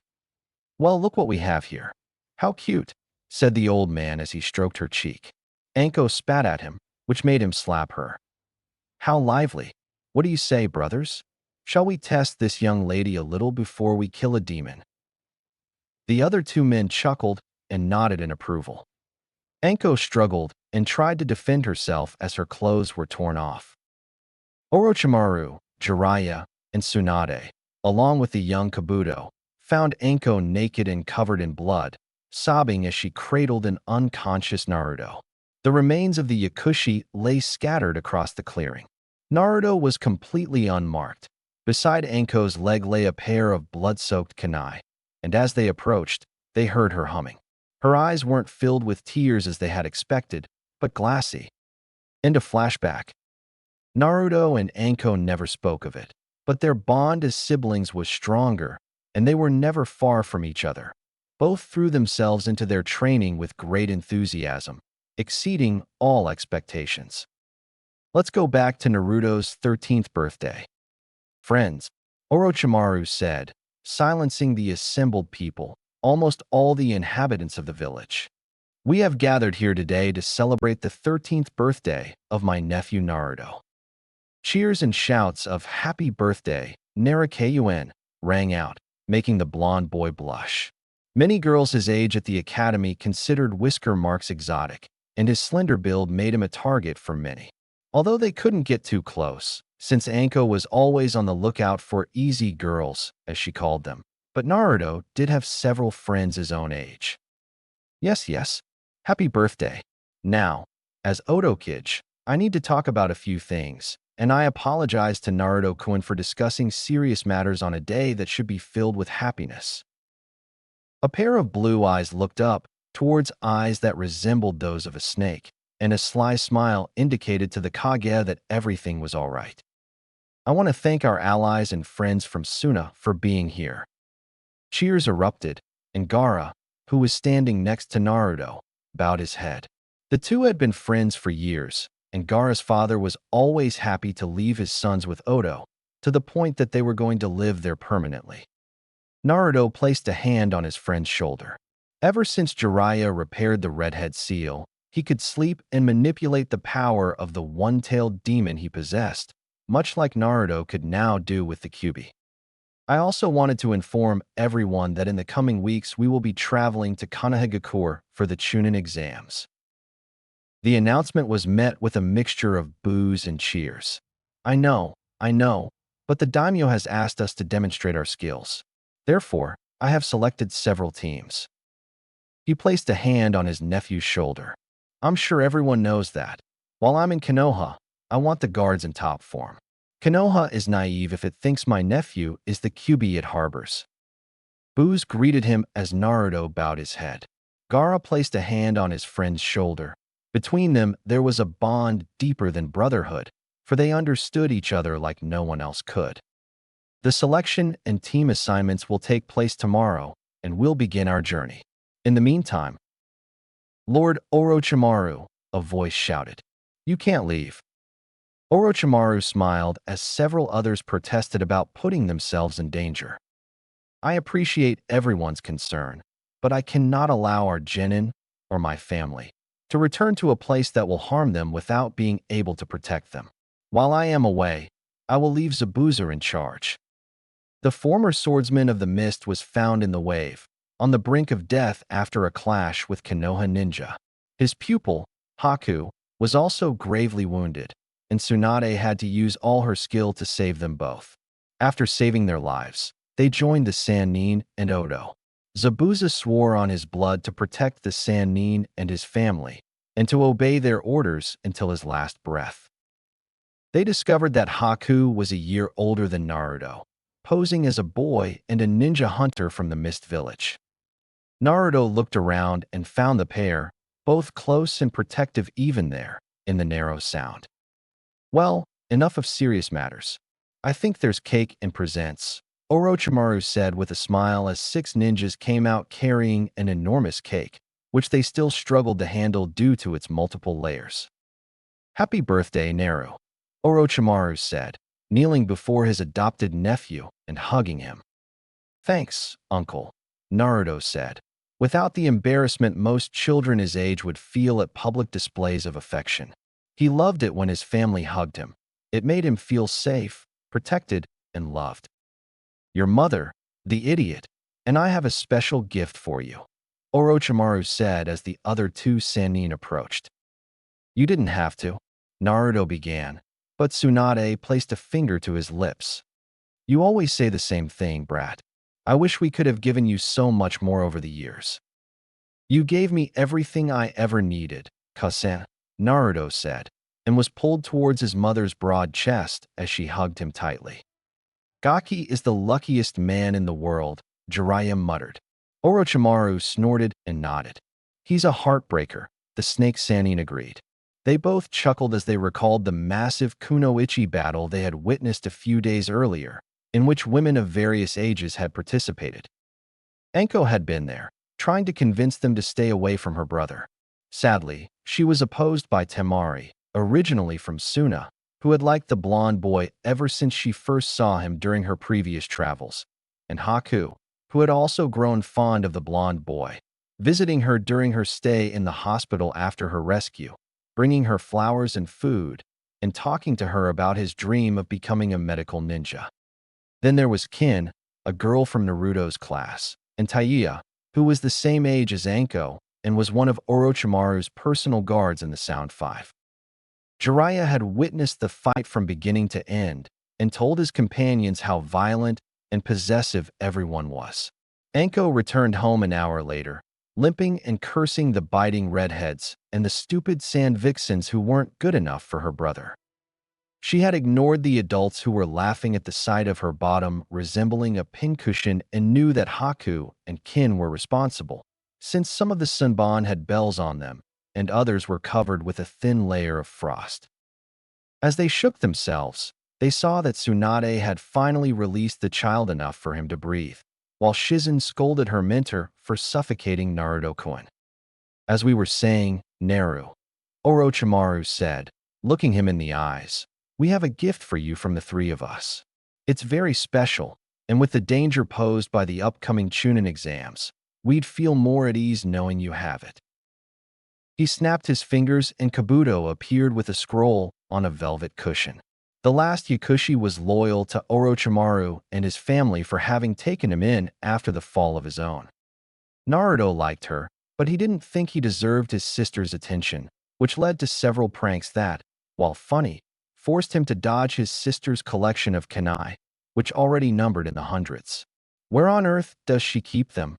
Well, look what we have here. How cute, said the old man as he stroked her cheek. Anko spat at him, which made him slap her. How lively. What do you say, brothers? Shall we test this young lady a little before we kill a demon? The other two men chuckled and nodded in approval. Anko struggled and tried to defend herself as her clothes were torn off. Orochimaru, Jiraiya, and Tsunade, along with the young Kabuto, found Anko naked and covered in blood, sobbing as she cradled an unconscious Naruto. The remains of the Yakushi lay scattered across the clearing. Naruto was completely unmarked. Beside Anko's leg lay a pair of blood-soaked kunai, and as they approached, they heard her humming. Her eyes weren't filled with tears as they had expected, but glassy. End of flashback. Naruto and Anko never spoke of it, but their bond as siblings was stronger, and they were never far from each other. Both threw themselves into their training with great enthusiasm, exceeding all expectations. Let's go back to Naruto's 13th birthday. Friends, Orochimaru said, silencing the assembled people, almost all the inhabitants of the village. We have gathered here today to celebrate the 13th birthday of my nephew Naruto. Cheers and shouts of happy birthday, Naruto, rang out, making the blonde boy blush. Many girls his age at the academy considered whisker marks exotic, and his slender build made him a target for many. Although they couldn't get too close, since Anko was always on the lookout for easy girls, as she called them. But Naruto did have several friends his own age. Yes, happy birthday. Now, as Otokage, I need to talk about a few things, and I apologize to Naruto-kun for discussing serious matters on a day that should be filled with happiness. A pair of blue eyes looked up towards eyes that resembled those of a snake, and a sly smile indicated to the Kage that everything was all right. I want to thank our allies and friends from Suna for being here. Cheers erupted, and Gaara, who was standing next to Naruto, bowed his head. The two had been friends for years, and Gaara's father was always happy to leave his sons with Oto, to the point that they were going to live there permanently. Naruto placed a hand on his friend's shoulder. Ever since Jiraiya repaired the redhead seal, he could sleep and manipulate the power of the one-tailed demon he possessed, much like Naruto could now do with the Kyuubi. I also wanted to inform everyone that in the coming weeks we will be traveling to Konohagakure for the Chunin exams. The announcement was met with a mixture of boos and cheers. I know, but the daimyo has asked us to demonstrate our skills. Therefore, I have selected several teams. He placed a hand on his nephew's shoulder. I'm sure everyone knows that. While I'm in Konoha, I want the guards in top form. Konoha is naive if it thinks my nephew is the QB it harbors. Booz greeted him as Naruto bowed his head. Gaara placed a hand on his friend's shoulder. Between them, there was a bond deeper than brotherhood, for they understood each other like no one else could. The selection and team assignments will take place tomorrow, and we'll begin our journey. In the meantime, Lord Orochimaru, a voice shouted, "You can't leave." Orochimaru smiled as several others protested about putting themselves in danger. "I appreciate everyone's concern, but I cannot allow our genin, or my family, to return to a place that will harm them without being able to protect them. While I am away, I will leave Zabuza in charge." The former swordsman of the mist was found in the wave, on the brink of death after a clash with Konoha ninja. His pupil, Haku, was also gravely wounded, and Tsunade had to use all her skill to save them both. After saving their lives, they joined the Sannin and Odo. Zabuza swore on his blood to protect the Sannin and his family, and to obey their orders until his last breath. They discovered that Haku was a year older than Naruto, posing as a boy and a ninja hunter from the Mist Village. Naruto looked around and found the pair, both close and protective even there, in the narrow sound. "Well, enough of serious matters. I think there's cake and presents," Orochimaru said with a smile as 6 ninjas came out carrying an enormous cake, which they still struggled to handle due to its multiple layers. "Happy birthday, Naru," Orochimaru said, kneeling before his adopted nephew and hugging him. "Thanks, uncle," Naruto said, without the embarrassment most children his age would feel at public displays of affection. He loved it when his family hugged him. It made him feel safe, protected, and loved. "Your mother, the idiot, and I have a special gift for you," Orochimaru said as the other 2 Sannin approached. "You didn't have to," Naruto began, but Tsunade placed a finger to his lips. "You always say the same thing, brat. I wish we could have given you so much more over the years." "You gave me everything I ever needed, Cousin," Naruto said, and was pulled towards his mother's broad chest as she hugged him tightly. "Gaki is the luckiest man in the world," Jiraiya muttered. Orochimaru snorted and nodded. "He's a heartbreaker," the Snake Sannin agreed. They both chuckled as they recalled the massive Kunoichi battle they had witnessed a few days earlier, in which women of various ages had participated. Anko had been there, trying to convince them to stay away from her brother. Sadly, she was opposed by Temari, originally from Suna, who had liked the blonde boy ever since she first saw him during her previous travels, and Haku, who had also grown fond of the blonde boy, visiting her during her stay in the hospital after her rescue, bringing her flowers and food, and talking to her about his dream of becoming a medical ninja. Then there was Kin, a girl from Naruto's class, and Taiya, who was the same age as Anko and was one of Orochimaru's personal guards in the Sound Five. Jiraiya had witnessed the fight from beginning to end and told his companions how violent and possessive everyone was. Anko returned home an hour later, limping and cursing the biting redheads and the stupid sand vixens who weren't good enough for her brother. She had ignored the adults who were laughing at the sight of her bottom resembling a pincushion and knew that Haku and Kin were responsible, since some of the Sanbon had bells on them and others were covered with a thin layer of frost. As they shook themselves, they saw that Tsunade had finally released the child enough for him to breathe, while Shizen scolded her mentor for suffocating Naruto-kun. "As we were saying, Naru," Orochimaru said, looking him in the eyes, "we have a gift for you from the 3 of us. It's very special, and with the danger posed by the upcoming Chunin exams, we'd feel more at ease knowing you have it." He snapped his fingers and Kabuto appeared with a scroll on a velvet cushion. The last Yakushi was loyal to Orochimaru and his family for having taken him in after the fall of his own. Naruto liked her, but he didn't think he deserved his sister's attention, which led to several pranks that, while funny, forced him to dodge his sister's collection of kunai, which already numbered in the hundreds. Where on earth does she keep them?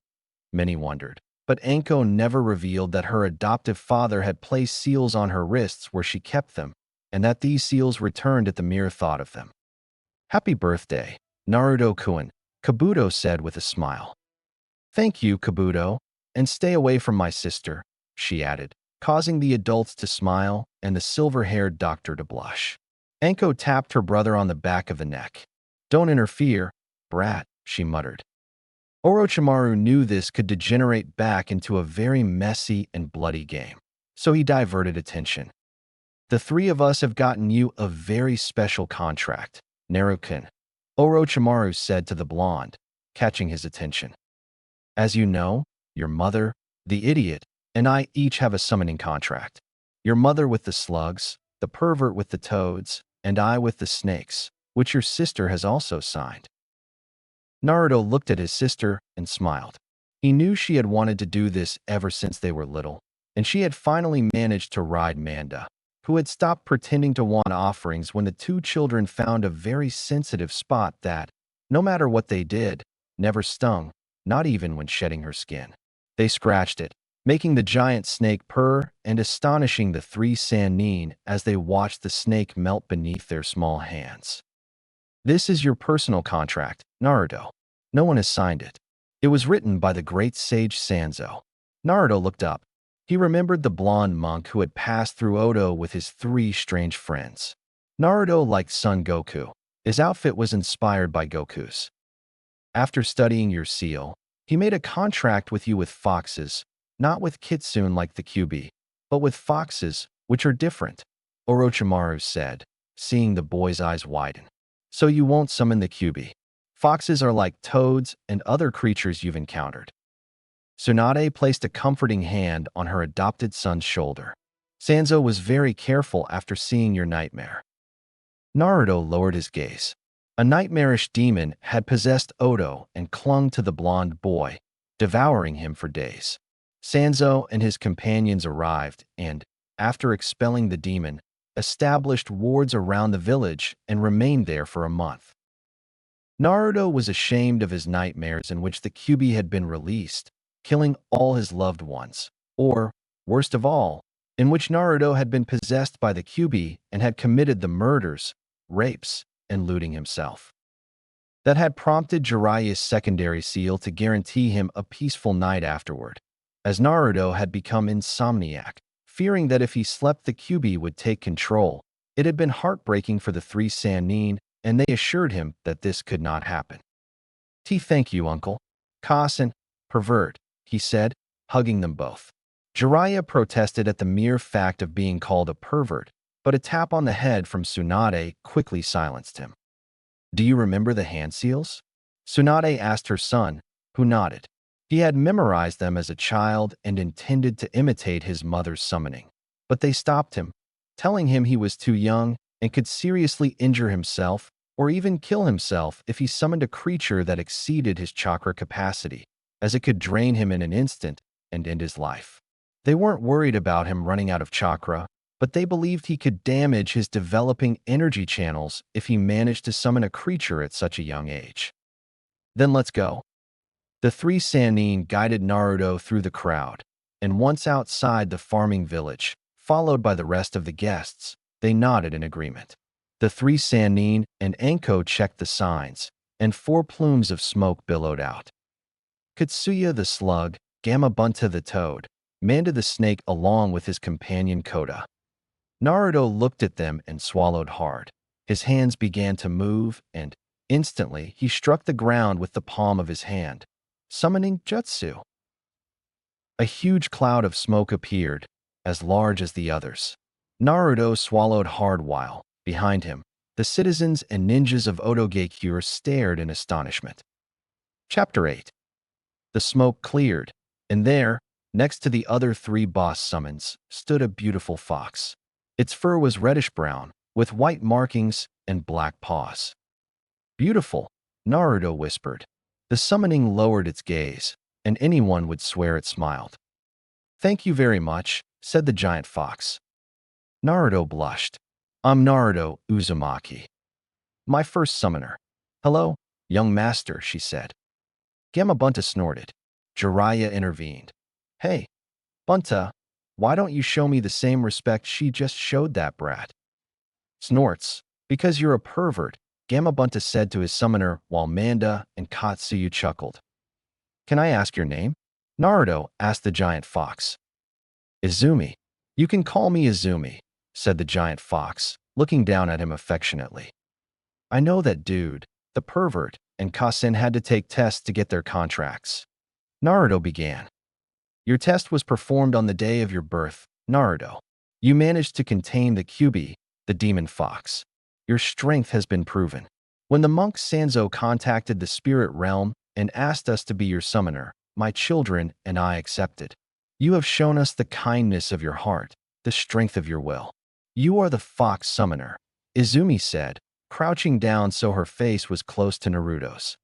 Many wondered, but Anko never revealed that her adoptive father had placed seals on her wrists where she kept them, and that these seals returned at the mere thought of them. Happy birthday, Naruto-kun, Kabuto said with a smile. Thank you, Kabuto, and stay away from my sister, she added, causing the adults to smile and the silver-haired doctor to blush. Anko tapped her brother on the back of the neck. Don't interfere, brat, she muttered. Orochimaru knew this could degenerate back into a very messy and bloody game, so he diverted attention. The three of us have gotten you a very special contract, Naruto-kun, Orochimaru said to the blonde, catching his attention. As you know, your mother, the idiot, and I each have a summoning contract. Your mother with the slugs, the pervert with the toads, and I with the snakes, which your sister has also signed. Naruto looked at his sister and smiled. He knew she had wanted to do this ever since they were little, and she had finally managed to ride Manda, who had stopped pretending to want offerings when the two children found a very sensitive spot that, no matter what they did, never stung, not even when shedding her skin. They scratched it, making the giant snake purr and astonishing the three Sannin as they watched the snake melt beneath their small hands. This is your personal contract, Naruto. No one has signed it. It was written by the great sage Sanzo. Naruto looked up. He remembered the blonde monk who had passed through Odo with his three strange friends. Naruto liked Son Goku. His outfit was inspired by Goku's. After studying your seal, he made a contract with you with foxes, not with kitsune like the QB, but with foxes, which are different, Orochimaru said, seeing the boy's eyes widen. So you won't summon the QB. Foxes are like toads and other creatures you've encountered. Tsunade placed a comforting hand on her adopted son's shoulder. Sanzo was very careful after seeing your nightmare. Naruto lowered his gaze. A nightmarish demon had possessed Odo and clung to the blonde boy, devouring him for days. Sanzo and his companions arrived and, after expelling the demon, established wards around the village and remained there for a month. Naruto was ashamed of his nightmares in which the QB had been released, killing all his loved ones, or, worst of all, in which Naruto had been possessed by the QB and had committed the murders, rapes, and looting himself. That had prompted Jiraiya's secondary seal to guarantee him a peaceful night afterward, as Naruto had become insomniac, fearing that if he slept the QB would take control. It had been heartbreaking for the three Sannin, and they assured him that this could not happen. Thank you, uncle. Kasen, pervert, he said, hugging them both. Jiraiya protested at the mere fact of being called a pervert, but a tap on the head from Tsunade quickly silenced him. Do you remember the hand seals? Tsunade asked her son, who nodded. He had memorized them as a child and intended to imitate his mother's summoning, but they stopped him, telling him he was too young and could seriously injure himself or even kill himself if he summoned a creature that exceeded his chakra capacity, as it could drain him in an instant and end his life. They weren't worried about him running out of chakra, but they believed he could damage his developing energy channels if he managed to summon a creature at such a young age. Then let's go. The three Sannin guided Naruto through the crowd, and once outside the farming village, followed by the rest of the guests, they nodded in agreement. The three Sannin and Anko checked the signs, and 4 plumes of smoke billowed out. Katsuya the slug, Gamabunta the toad, Manda the snake along with his companion Koda. Naruto looked at them and swallowed hard. His hands began to move, and instantly he struck the ground with the palm of his hand, summoning Jutsu. A huge cloud of smoke appeared, as large as the others. Naruto swallowed hard while, behind him, the citizens and ninjas of Odogakure stared in astonishment. Chapter 8. The smoke cleared, and there, next to the other 3 boss summons, stood a beautiful fox. Its fur was reddish-brown, with white markings and black paws. Beautiful, Naruto whispered. The summoning lowered its gaze, and anyone would swear it smiled. Thank you very much, said the giant fox. Naruto blushed. I'm Naruto Uzumaki. My first summoner. Hello, young master, she said. Gamabunta snorted. Jiraiya intervened. Hey, Bunta, why don't you show me the same respect she just showed that brat? Snorts, because you're a pervert, Gamabunta said to his summoner while Manda and Katsuyu chuckled. Can I ask your name? Naruto asked the giant fox. Izumi. You can call me Izumi, said the giant fox, looking down at him affectionately. I know that dude, the pervert, and Kasen had to take tests to get their contracts. Naruto began. Your test was performed on the day of your birth, Naruto. You managed to contain the Kyuubi, the demon fox. Your strength has been proven. When the monk Sanzo contacted the spirit realm and asked us to be your summoner, my children and I accepted. You have shown us the kindness of your heart, the strength of your will. You are the fox summoner, Izumi said, crouching down so her face was close to Naruto's.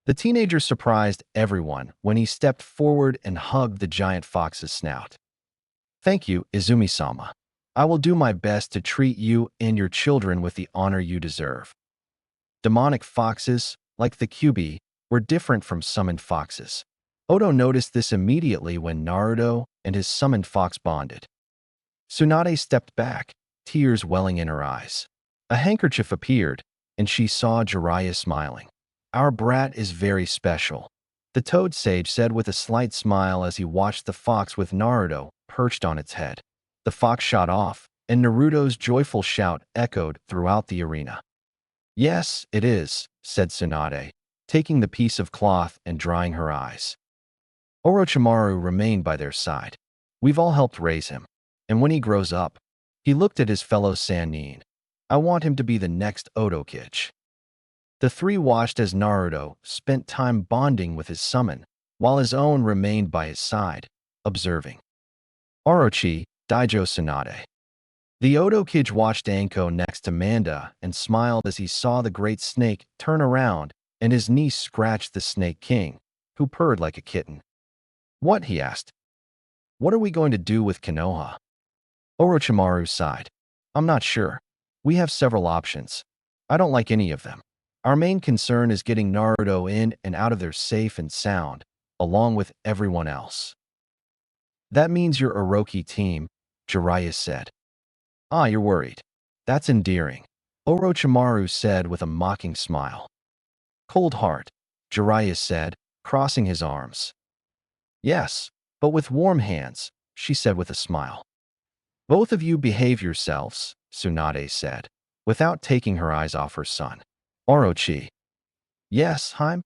The teenager surprised everyone when he stepped forward and hugged the giant fox's snout. Thank you, Izumi-sama. I will do my best to treat you and your children with the honor you deserve. Demonic foxes, like the Kyuubi, were different from summoned foxes. Odo noticed this immediately when Naruto and his summoned fox bonded. Tsunade stepped back, tears welling in her eyes. A handkerchief appeared, and she saw Jiraiya smiling. Our brat is very special, the toad sage said with a slight smile as he watched the fox with Naruto perched on its head. The fox shot off, and Naruto's joyful shout echoed throughout the arena. Yes, it is, said Tsunade, taking the piece of cloth and drying her eyes. Orochimaru remained by their side. We've all helped raise him, and when he grows up, he looked at his fellow Sannin. I want him to be the next Otokichi. The three watched as Naruto spent time bonding with his summon, while his own remained by his side, observing. Orochi, Daijo Tsunade. The Otokichi watched Anko next to Manda and smiled as he saw the great snake turn around and his niece scratched the Snake King, who purred like a kitten. What? He asked. What are we going to do with Konoha? Orochimaru sighed. I'm not sure. We have several options. I don't like any of them. Our main concern is getting Naruto in and out of there safe and sound, along with everyone else. That means your Orochi team, Jiraiya said. Ah, you're worried. That's endearing, Orochimaru said with a mocking smile. Cold heart, Jiraiya said, crossing his arms. Yes, but with warm hands, she said with a smile. Both of you behave yourselves, Tsunade said, without taking her eyes off her son. Orochi. Yes, Haim?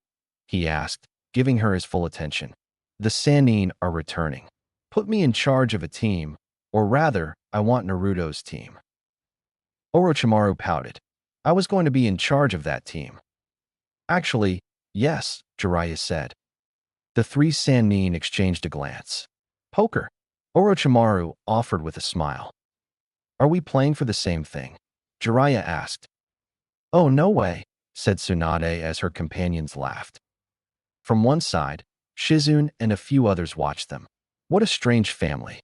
He asked, giving her his full attention. The Sannin are returning. Put me in charge of a team, or rather, I want Naruto's team. Orochimaru pouted. I was going to be in charge of that team. Actually, yes, Jiraiya said. The three Sannin exchanged a glance. Poker, Orochimaru offered with a smile. Are we playing for the same thing? Jiraiya asked. Oh, no way, said Tsunade as her companions laughed. From one side, Shizune and a few others watched them. What a strange family.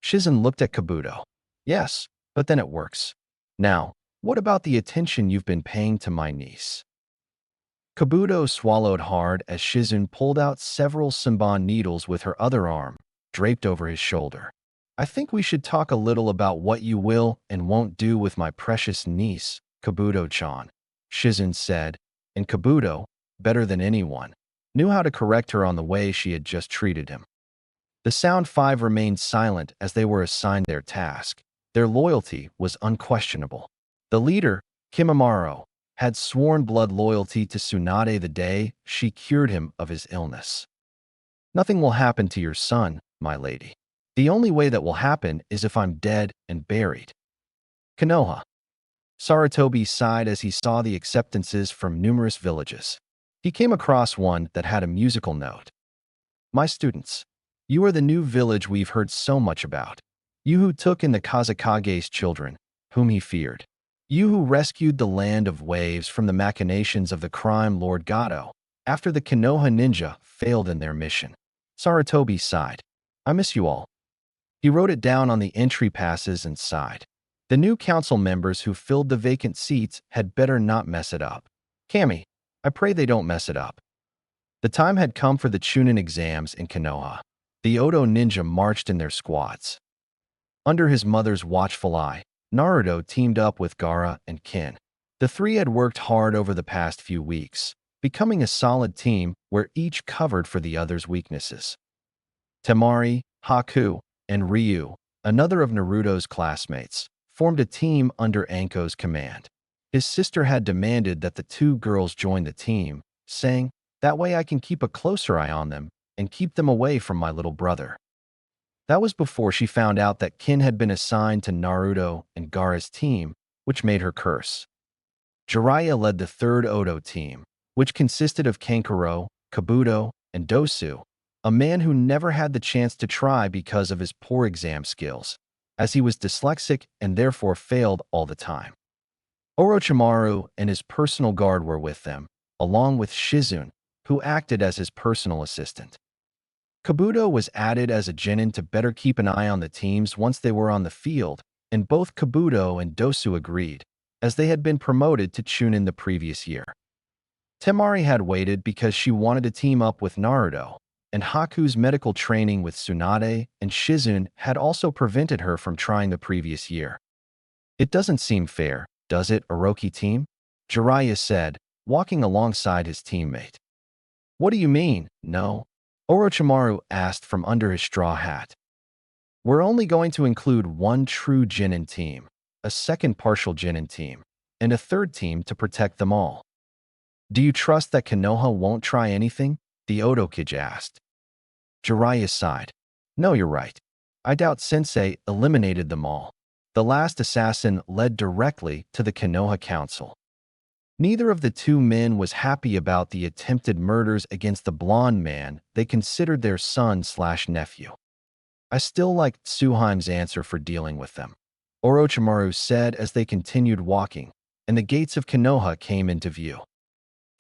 Shizune looked at Kabuto. Yes, but then it works. Now, what about the attention you've been paying to my niece? Kabuto swallowed hard as Shizune pulled out several Senbon needles with her other arm, draped over his shoulder. I think we should talk a little about what you will and won't do with my precious niece, Kabuto-chan, Shizune said, and Kabuto, better than anyone, knew how to correct her on the way she had just treated him. The Sound Five remained silent as they were assigned their task. Their loyalty was unquestionable. The leader, Kimimaro, had sworn blood loyalty to Tsunade the day she cured him of his illness. Nothing will happen to your son, my lady. The only way that will happen is if I'm dead and buried. Konoha. Sarutobi sighed as he saw the acceptances from numerous villages. He came across one that had a musical note. My students, you are the new village we've heard so much about. You who took in the Kazakage's children, whom he feared. You who rescued the land of waves from the machinations of the crime Lord Gato, after the Konoha ninja failed in their mission. Sarutobi sighed. I miss you all. He wrote it down on the entry passes and sighed. The new council members who filled the vacant seats had better not mess it up. Kami, I pray they don't mess it up. The time had come for the Chunin exams in Konoha. The Odo ninja marched in their squads. Under his mother's watchful eye, Naruto teamed up with Gaara and Kin. The three had worked hard over the past few weeks, becoming a solid team where each covered for the other's weaknesses. Temari, Haku, and Ryu, another of Naruto's classmates, formed a team under Anko's command. His sister had demanded that the two girls join the team, saying, "That way I can keep a closer eye on them and keep them away from my little brother." That was before she found out that Kin had been assigned to Naruto and Gaara's team, which made her curse. Jiraiya led the third Odo team, which consisted of Kankuro, Kabuto, and Dosu, a man who never had the chance to try because of his poor exam skills, as he was dyslexic and therefore failed all the time. Orochimaru and his personal guard were with them, along with Shizune, who acted as his personal assistant. Kabuto was added as a genin to better keep an eye on the teams once they were on the field, and both Kabuto and Dosu agreed, as they had been promoted to Chunin the previous year. Temari had waited because she wanted to team up with Naruto, and Haku's medical training with Tsunade and Shizune had also prevented her from trying the previous year. "It doesn't seem fair, does it, Orochi team?" Jiraiya said, walking alongside his teammate. "What do you mean, no?" Orochimaru asked from under his straw hat. "We're only going to include one true genin team, a second partial genin team, and a third team to protect them all." "Do you trust that Konoha won't try anything?" the Odo-Kage asked. Jiraiya sighed. "No, you're right. I doubt Sensei eliminated them all. The last assassin led directly to the Konoha Council." Neither of the two men was happy about the attempted murders against the blonde man they considered their son/nephew. "I still like Tsuheim's answer for dealing with them," Orochimaru said as they continued walking, and the gates of Konoha came into view.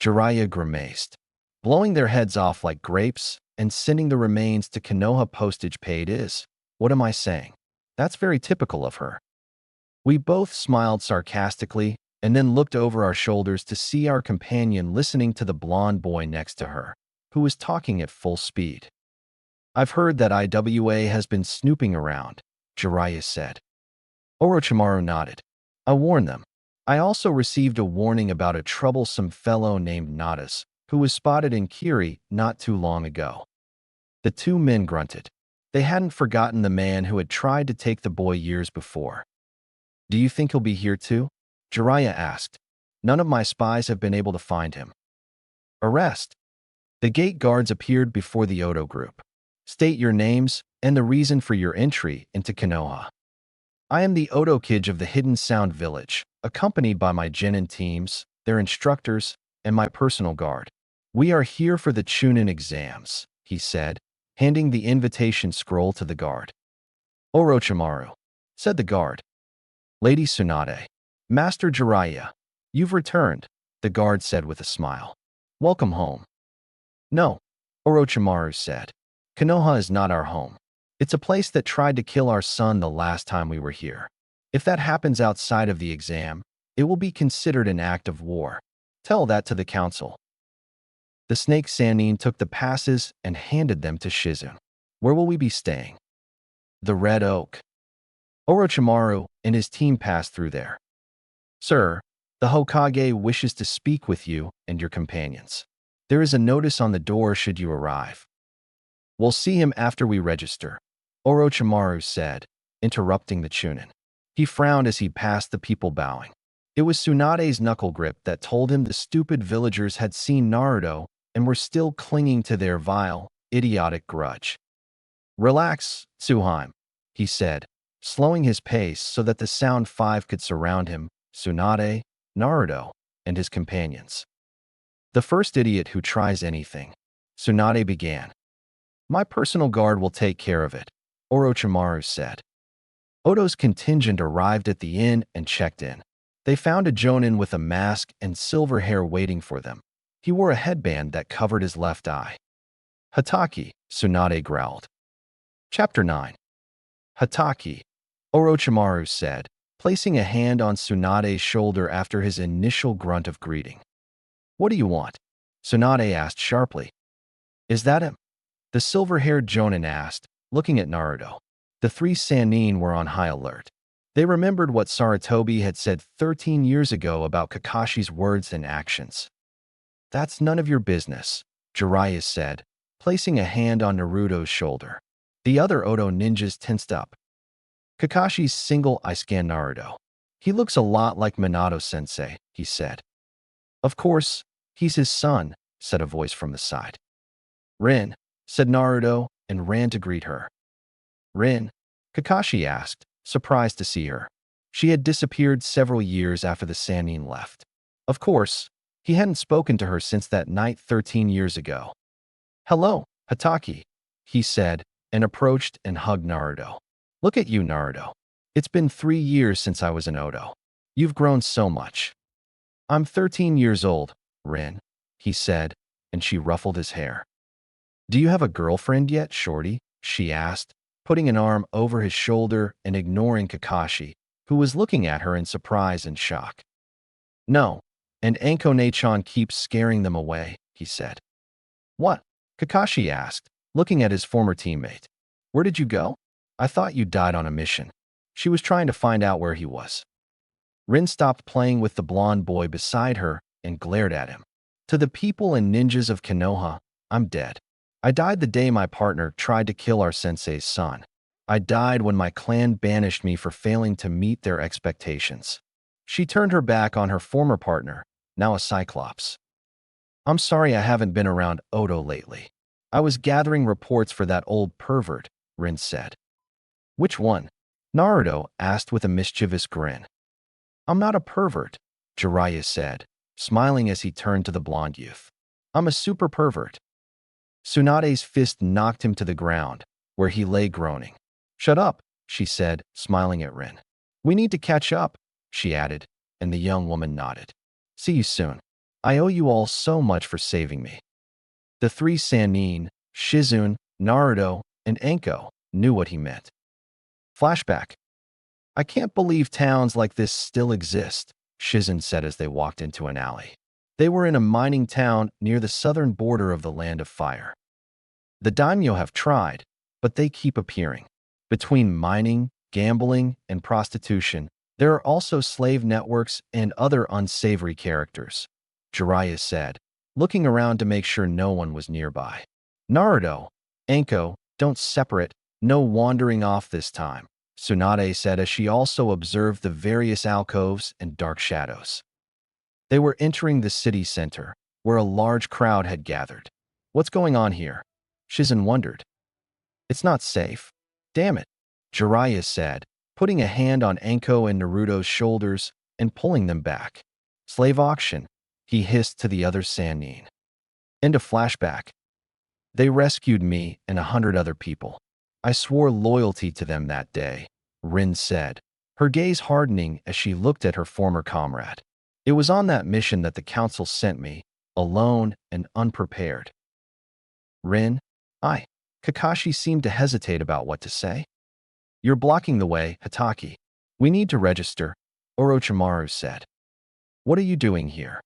Jiraiya grimaced. "Blowing their heads off like grapes and sending the remains to Konoha postage paid is, what am I saying? That's very typical of her." We both smiled sarcastically and then looked over our shoulders to see our companion listening to the blonde boy next to her, who was talking at full speed. "I've heard that IWA has been snooping around," Jiraiya said. Orochimaru nodded. "I warned them. I also received a warning about a troublesome fellow named Nadas, who was spotted in Kiri not too long ago." The two men grunted. They hadn't forgotten the man who had tried to take the boy years before. "Do you think he'll be here too?" Jiraiya asked. "None of my spies have been able to find him." "Arrest." The gate guards appeared before the Odo group. "State your names and the reason for your entry into Konoha." "I am the Odo-Kage of the Hidden Sound Village, accompanied by my genin teams, their instructors, and my personal guard. We are here for the Chunin exams," he said, handing the invitation scroll to the guard. "Orochimaru," said the guard. "Lady Tsunade." "Master Jiraiya, you've returned," the guard said with a smile. "Welcome home." "No," Orochimaru said. "Konoha is not our home. It's a place that tried to kill our son the last time we were here. If that happens outside of the exam, it will be considered an act of war. Tell that to the council." The snake Sannin took the passes and handed them to Shizune. "Where will we be staying?" "The Red Oak." Orochimaru and his team passed through there. "Sir, the Hokage wishes to speak with you and your companions. There is a notice on the door should you arrive." "We'll see him after we register," Orochimaru said, interrupting the Chunin. He frowned as he passed the people bowing. It was Tsunade's knuckle grip that told him the stupid villagers had seen Naruto and were still clinging to their vile, idiotic grudge. "Relax, Tsuheim," he said, slowing his pace so that the Sound Five could surround him, Tsunade, Naruto, and his companions. "The first idiot who tries anything," Tsunade began. "My personal guard will take care of it," Orochimaru said. Odo's contingent arrived at the inn and checked in. They found a jonin with a mask and silver hair waiting for them. He wore a headband that covered his left eye. "Hataki," Tsunade growled. Chapter 9. "Hataki," Orochimaru said, placing a hand on Tsunade's shoulder after his initial grunt of greeting. "What do you want?" Tsunade asked sharply. "Is that him?" the silver-haired jonin asked, looking at Naruto. The three Sannin were on high alert. They remembered what Saratobi had said 13 years ago about Kakashi's words and actions. That's none of your business, Jiraiya said, placing a hand on Naruto's shoulder. The other Oto ninjas tensed up. Kakashi's single eye scanned Naruto. He looks a lot like Minato-sensei, he said. Of course, he's his son, said a voice from the side. Rin, said Naruto, and ran to greet her. Rin, Kakashi asked, surprised to see her. She had disappeared several years after the Sannin left. Of course, he hadn't spoken to her since that night 13 years ago. Hello, Hataki, he said, and approached and hugged Naruto. Look at you, Naruto. It's been 3 years since I was an Oto. You've grown so much. I'm 13 years old, Rin, he said, and she ruffled his hair. Do you have a girlfriend yet, Shorty? She asked, putting an arm over his shoulder and ignoring Kakashi, who was looking at her in surprise and shock. No, and Anko-ne-chan keeps scaring them away, he said. What? Kakashi asked, looking at his former teammate. Where did you go? I thought you died on a mission. She was trying to find out where he was. Rin stopped playing with the blonde boy beside her and glared at him. To the people and ninjas of Konoha, I'm dead. I died the day my partner tried to kill our sensei's son. I died when my clan banished me for failing to meet their expectations. She turned her back on her former partner, now a Cyclops. I'm sorry I haven't been around Oto lately. I was gathering reports for that old pervert, Rin said. Which one? Naruto asked with a mischievous grin. I'm not a pervert, Jiraiya said, smiling as he turned to the blonde youth. I'm a super pervert. Tsunade's fist knocked him to the ground, where he lay groaning. Shut up, she said, smiling at Rin. We need to catch up, she added, and the young woman nodded. See you soon. I owe you all so much for saving me. The three Sannin, Shizune, Naruto, and Anko knew what he meant. Flashback. I can't believe towns like this still exist, Shizune said as they walked into an alley. They were in a mining town near the southern border of the Land of Fire. The daimyo have tried, but they keep appearing. Between mining, gambling, and prostitution, there are also slave networks and other unsavory characters, Jiraiya said, looking around to make sure no one was nearby. Naruto, Anko, don't separate, no wandering off this time, Tsunade said as she also observed the various alcoves and dark shadows. They were entering the city center, where a large crowd had gathered. What's going on here? Shizune wondered. It's not safe. Damn it, Jiraiya said, putting a hand on Anko and Naruto's shoulders and pulling them back. Slave auction, he hissed to the other Sannin. End of flashback. They rescued me and 100 other people. I swore loyalty to them that day, Rin said, her gaze hardening as she looked at her former comrade. It was on that mission that the council sent me, alone and unprepared. Rin, Kakashi seemed to hesitate about what to say. You're blocking the way, Hataki. We need to register, Orochimaru said. What are you doing here?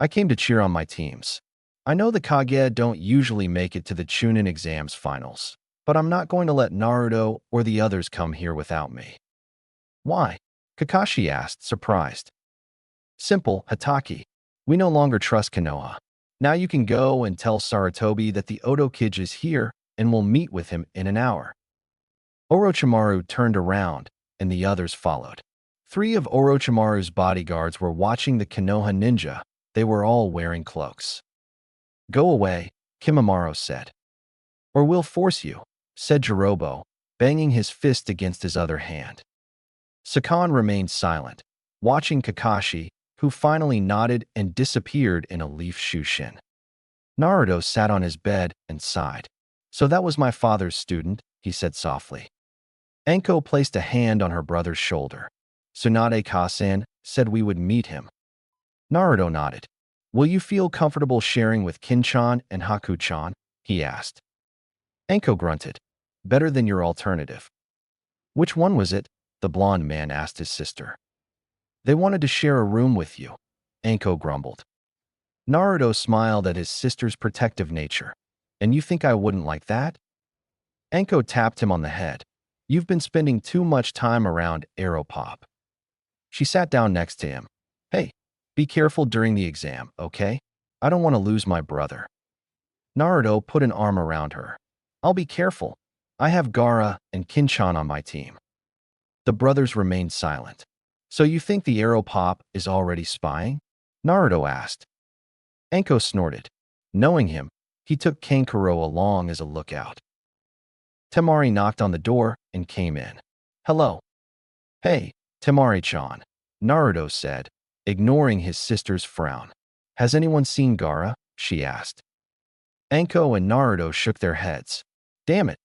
I came to cheer on my teams. I know the Kage don't usually make it to the Chunin exams finals, but I'm not going to let Naruto or the others come here without me. Why? Kakashi asked, surprised. Simple, Hataki. We no longer trust Konoha. Now you can go and tell Saratobi that the Oto Kid is here and we'll meet with him in an hour. Orochimaru turned around, and the others followed. 3 of Orochimaru's bodyguards were watching the Konoha ninja. They were all wearing cloaks. Go away, Kimimaro said. Or we'll force you, said Jirobo, banging his fist against his other hand. Sakan remained silent, watching Kakashi, who finally nodded and disappeared in a leaf shushin. Naruto sat on his bed and sighed. So that was my father's student, he said softly. Anko placed a hand on her brother's shoulder. Tsunade-ka-san said we would meet him. Naruto nodded. Will you feel comfortable sharing with Kin-chan and Haku-chan? He asked. Anko grunted. Better than your alternative. Which one was it? The blonde man asked his sister. They wanted to share a room with you, Anko grumbled. Naruto smiled at his sister's protective nature. And you think I wouldn't like that? Anko tapped him on the head. You've been spending too much time around Aeropop. She sat down next to him. Hey, be careful during the exam, okay? I don't want to lose my brother. Naruto put an arm around her. I'll be careful. I have Gaara and Kinchan on my team. The brothers remained silent. So you think the Aeropop is already spying? Naruto asked. Anko snorted. Knowing him, he took Kankuro along as a lookout. Temari knocked on the door and came in. Hello. Hey, Temari-chan, Naruto said, ignoring his sister's frown. Has anyone seen Gaara? She asked. Anko and Naruto shook their heads. Damn it.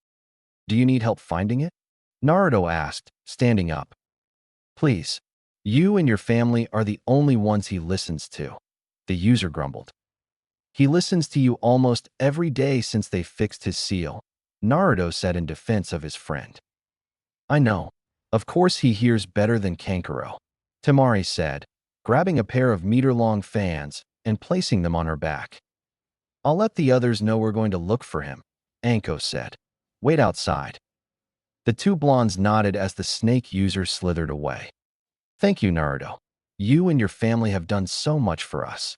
Do you need help finding it? Naruto asked, standing up. Please. You and your family are the only ones he listens to. The user grumbled. He listens to you almost every day since they fixed his seal, Naruto said in defense of his friend. I know. Of course he hears better than Kankuro, Temari said, grabbing a pair of meter-long fans and placing them on her back. I'll let the others know we're going to look for him, Anko said. Wait outside. The two blondes nodded as the snake user slithered away. Thank you, Naruto. You and your family have done so much for us.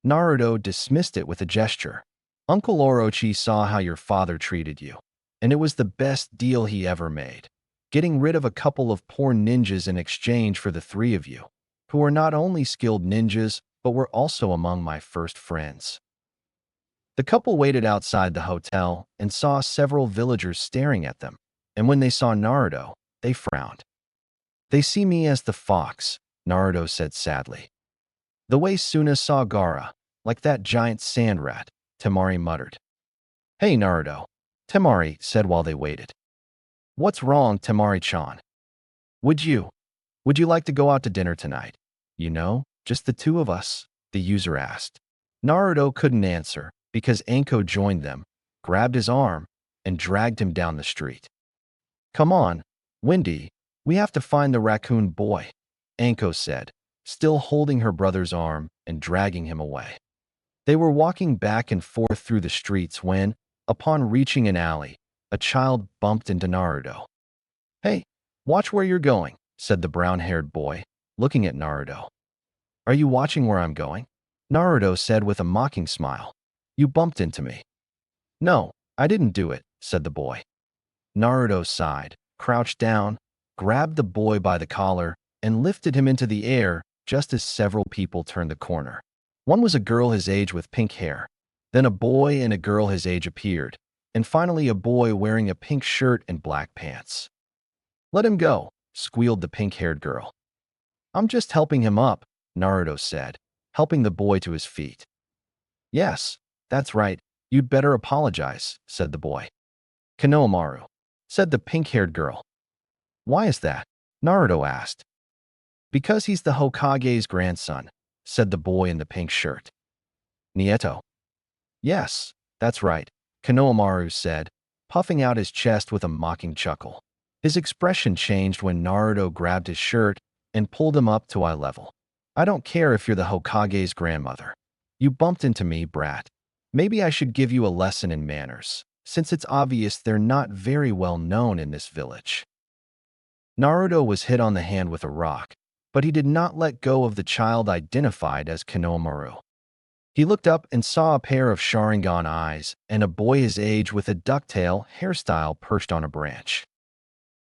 Naruto dismissed it with a gesture. Uncle Orochi saw how your father treated you, and it was the best deal he ever made, getting rid of a couple of poor ninjas in exchange for the three of you, who are not only skilled ninjas, but were also among my first friends. The couple waited outside the hotel and saw several villagers staring at them, and when they saw Naruto, they frowned. They see me as the fox, Naruto said sadly. The way Suna saw Gaara, like that giant sand rat, Temari muttered. Hey, Naruto, Temari said while they waited. What's wrong, Temari-chan? Would you like to go out to dinner tonight? You know, just the two of us, the user asked. Naruto couldn't answer because Anko joined them, grabbed his arm, and dragged him down the street. Come on, Windy, we have to find the raccoon boy, Anko said, still holding her brother's arm and dragging him away. They were walking back and forth through the streets when, upon reaching an alley, a child bumped into Naruto. Hey, watch where you're going, said the brown-haired boy, looking at Naruto. Are you watching where I'm going? Naruto said with a mocking smile. You bumped into me. No, I didn't do it, said the boy. Naruto sighed, crouched down, grabbed the boy by the collar, and lifted him into the air just as several people turned the corner. One was a girl his age with pink hair. Then a boy and a girl his age appeared, and finally a boy wearing a pink shirt and black pants. Let him go, squealed the pink-haired girl. I'm just helping him up, Naruto said, helping the boy to his feet. Yes, that's right, you'd better apologize, said the boy. Konohamaru, said the pink-haired girl. Why is that? Naruto asked. Because he's the Hokage's grandson, said the boy in the pink shirt. Nieto. Yes, that's right, Konohamaru said, puffing out his chest with a mocking chuckle. His expression changed when Naruto grabbed his shirt and pulled him up to eye level. I don't care if you're the Hokage's grandmother. You bumped into me, brat. Maybe I should give you a lesson in manners, since it's obvious they're not very well known in this village. Naruto was hit on the hand with a rock, but he did not let go of the child identified as Konohamaru. He looked up and saw a pair of Sharingan eyes and a boy his age with a ducktail hairstyle perched on a branch.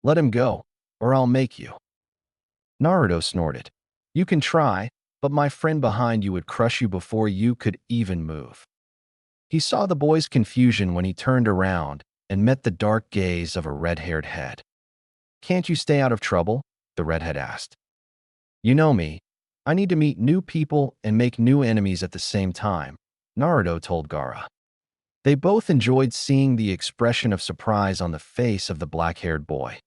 Let him go, or I'll make you. Naruto snorted. You can try, but my friend behind you would crush you before you could even move. He saw the boy's confusion when he turned around and met the dark gaze of a red-haired head. Can't you stay out of trouble? The redhead asked. You know me. I need to meet new people and make new enemies at the same time, Naruto told Gaara. They both enjoyed seeing the expression of surprise on the face of the black-haired boy.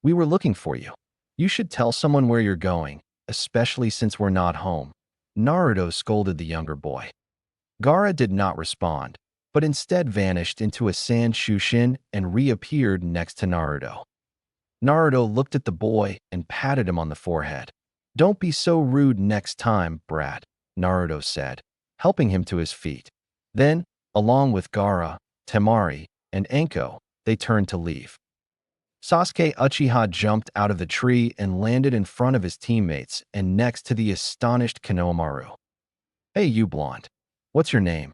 We were looking for you. You should tell someone where you're going, especially since we're not home, Naruto scolded the younger boy. Gaara did not respond, but instead vanished into a sand shushin and reappeared next to Naruto. Naruto looked at the boy and patted him on the forehead. Don't be so rude next time, brat, Naruto said, helping him to his feet. Then, along with Gaara, Temari, and Anko, they turned to leave. Sasuke Uchiha jumped out of the tree and landed in front of his teammates and next to the astonished Konohamaru. Hey, you blonde. What's your name?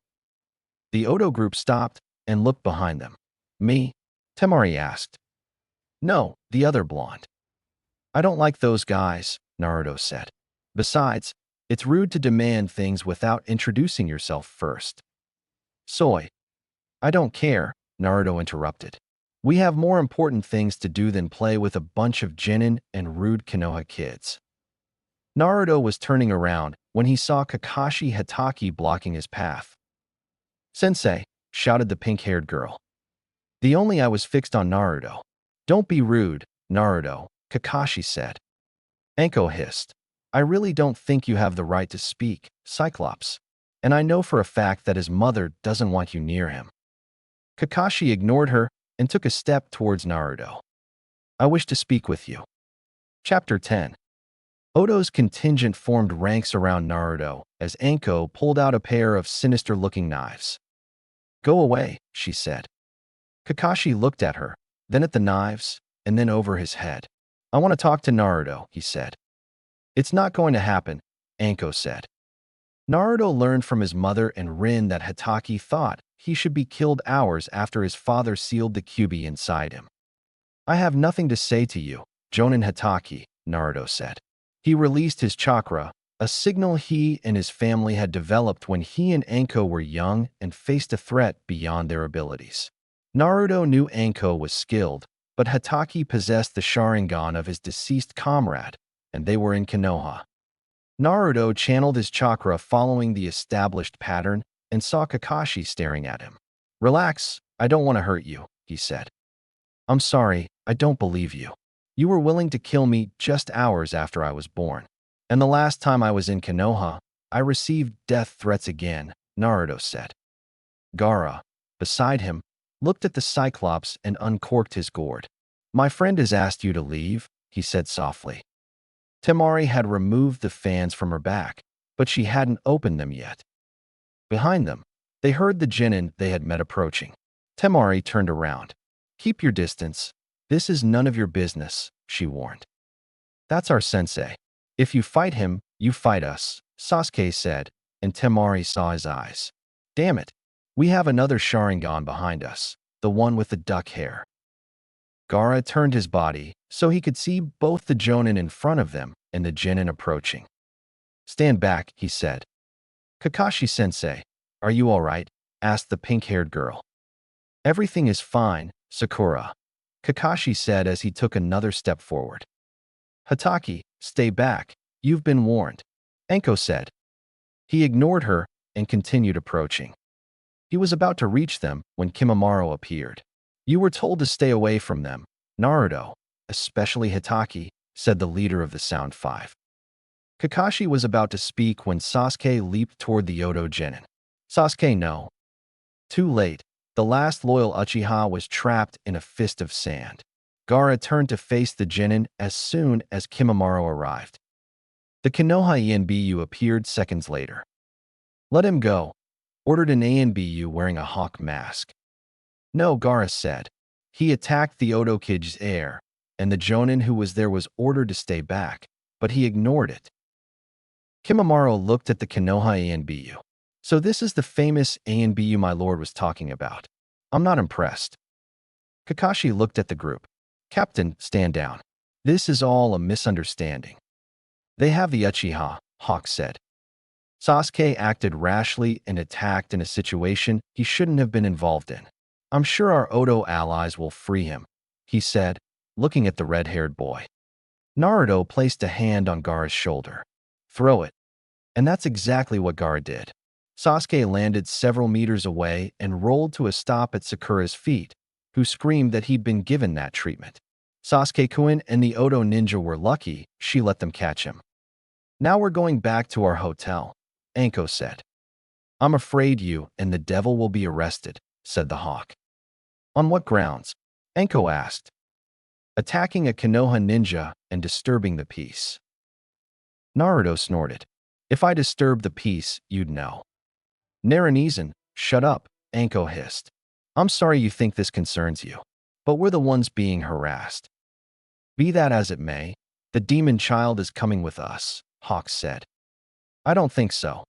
The Odo group stopped and looked behind them. Me? Temari asked. No, the other blonde. I don't like those guys, Naruto said. Besides, it's rude to demand things without introducing yourself first. Soy. I don't care, Naruto interrupted. We have more important things to do than play with a bunch of Genin and rude Konoha kids. Naruto was turning around when he saw Kakashi Hatake blocking his path. Sensei, shouted the pink-haired girl. I was fixed on Naruto. Don't be rude, Naruto, Kakashi said. Anko hissed. I really don't think you have the right to speak, Cyclops. And I know for a fact that his mother doesn't want you near him. Kakashi ignored her and took a step towards Naruto. I wish to speak with you. Chapter 10. Odo's contingent formed ranks around Naruto as Anko pulled out a pair of sinister-looking knives. Go away, she said. Kakashi looked at her, then at the knives, and then over his head. I want to talk to Naruto, he said. It's not going to happen, Anko said. Naruto learned from his mother and Rin that Hatake thought he should be killed hours after his father sealed the Kyuubi inside him. I have nothing to say to you, Jonin Hatake, Naruto said. He released his chakra, a signal he and his family had developed when he and Anko were young and faced a threat beyond their abilities. Naruto knew Anko was skilled, but Hatake possessed the Sharingan of his deceased comrade, and they were in Konoha. Naruto channeled his chakra following the established pattern and saw Kakashi staring at him. Relax, I don't want to hurt you, he said. I'm sorry, I don't believe you. You were willing to kill me just hours after I was born. And the last time I was in Konoha, I received death threats again, Naruto said. Gaara, beside him, looked at the Cyclops and uncorked his gourd. My friend has asked you to leave, he said softly. Temari had removed the fans from her back, but she hadn't opened them yet. Behind them, they heard the Genin they had met approaching. Temari turned around. Keep your distance. This is none of your business, she warned. That's our sensei. If you fight him, you fight us, Sasuke said, and Temari saw his eyes. Damn it. We have another Sharingan behind us, the one with the duck hair. Gaara turned his body so he could see both the Jonin in front of them and the Genin approaching. Stand back, he said. Kakashi-sensei, are you all right? Asked the pink-haired girl. Everything is fine, Sakura, Kakashi said as he took another step forward. Hatake, stay back. You've been warned, Anko said. He ignored her and continued approaching. He was about to reach them when Kimimaro appeared. You were told to stay away from them, Naruto, especially Hatake, said the leader of the Sound Five. Kakashi was about to speak when Sasuke leaped toward the Odo Genin. Sasuke, no. Too late. The last loyal Uchiha was trapped in a fist of sand. Gaara turned to face the Genin as soon as Kimimaro arrived. The Konoha Enbu appeared seconds later. Let him go, ordered an Enbu wearing a hawk mask. No, Gaara said. He attacked the Odo Kid's heir, and the Jonin who was there was ordered to stay back, but he ignored it. Kimimaro looked at the Konoha Enbu. So this is the famous Enbu my lord was talking about. I'm not impressed. Kakashi looked at the group. Captain, stand down. This is all a misunderstanding. They have the Uchiha, Hawk said. Sasuke acted rashly and attacked in a situation he shouldn't have been involved in. I'm sure our Odo allies will free him, he said, looking at the red-haired boy. Naruto placed a hand on Gaara's shoulder. Throw it. And that's exactly what Gaara did. Sasuke landed several meters away and rolled to a stop at Sakura's feet, who screamed that he'd been given that treatment. Sasuke-kun and the Odo ninja were lucky she let them catch him. Now we're going back to our hotel, Anko said. I'm afraid you and the devil will be arrested, said the hawk. On what grounds? Anko asked. Attacking a Konoha ninja and disturbing the peace. Naruto snorted. If I disturbed the peace, you'd know. Naranizan, shut up, Anko hissed. I'm sorry you think this concerns you. but we're the ones being harassed. Be that as it may, the demon child is coming with us, Hawk said. I don't think so.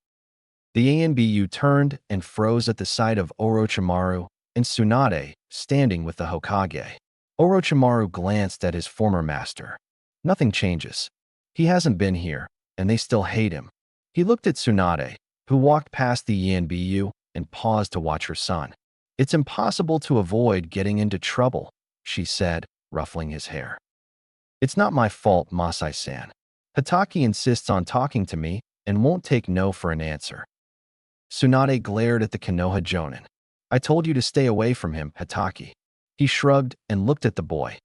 The ANBU turned and froze at the sight of Orochimaru and Tsunade standing with the Hokage. Orochimaru glanced at his former master. Nothing changes. He hasn't been here, and they still hate him. He looked at Tsunade, who walked past the ANBU and paused to watch her son. It's impossible to avoid getting into trouble, she said, ruffling his hair. It's not my fault, Masai-san. Hatake insists on talking to me and won't take no for an answer. Tsunade glared at the Konoha Jonin. I told you to stay away from him, Hatake. He shrugged and looked at the boy.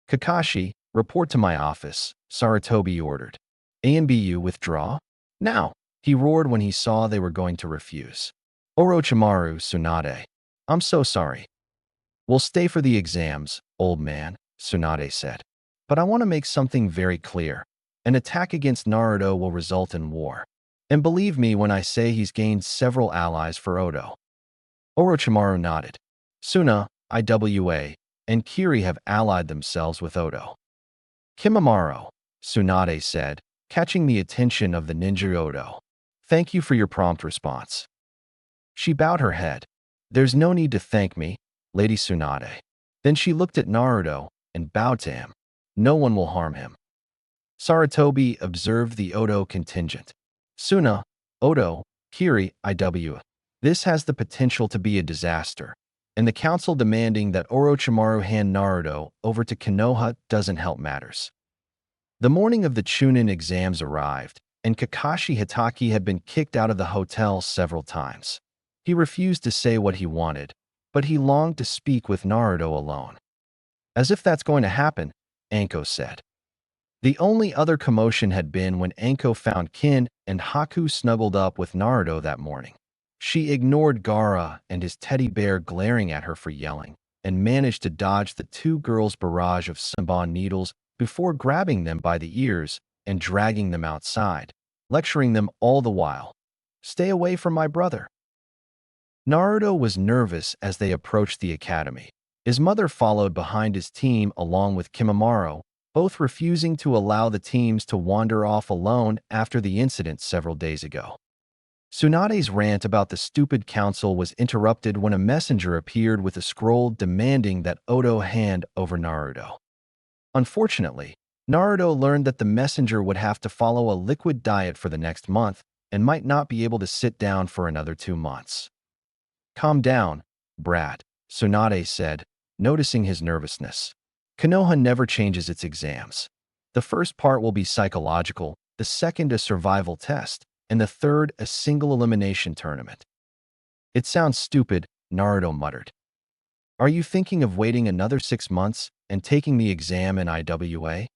Kakashi, report to my office, Sarutobi ordered. ANBU withdraw? Now, he roared when he saw they were going to refuse. Orochimaru, Tsunade. I'm so sorry. We'll stay for the exams, old man, Tsunade said. But I want to make something very clear. An attack against Naruto will result in war. And believe me when I say he's gained several allies for Odo. Orochimaru nodded. Suna, Iwa, and Kiri have allied themselves with Odo. Kimimaro, Tsunade said, catching the attention of the ninja Odo. Thank you for your prompt response. She bowed her head. There's no need to thank me, Lady Tsunade. Then she looked at Naruto and bowed to him. No one will harm him. Sarutobi observed the Odo contingent. Suna, Odo, Kiri, Iwa. This has the potential to be a disaster, and the council demanding that Orochimaru hand Naruto over to Konoha doesn't help matters. The morning of the Chunin exams arrived, and Kakashi Hatake had been kicked out of the hotel several times. He refused to say what he wanted, but he longed to speak with Naruto alone. As if that's going to happen, Anko said. The only other commotion had been when Anko found Kin and Haku snuggled up with Naruto that morning. She ignored Gaara and his teddy bear glaring at her for yelling, and managed to dodge the two girls' barrage of Senbon needles before grabbing them by the ears and dragging them outside, lecturing them all the while. Stay away from my brother. Naruto was nervous as they approached the academy. His mother followed behind his team along with Kimimaro, both refusing to allow the teams to wander off alone after the incident several days ago. Tsunade's rant about the stupid council was interrupted when a messenger appeared with a scroll demanding that Odo hand over Naruto. Unfortunately, Naruto learned that the messenger would have to follow a liquid diet for the next month and might not be able to sit down for another 2 months. Calm down, brat, Tsunade said, noticing his nervousness. Konoha never changes its exams. The first part will be psychological, the second a survival test, and the third a single elimination tournament. It sounds stupid, Naruto muttered. Are you thinking of waiting another 6 months and taking the exam in Iwa?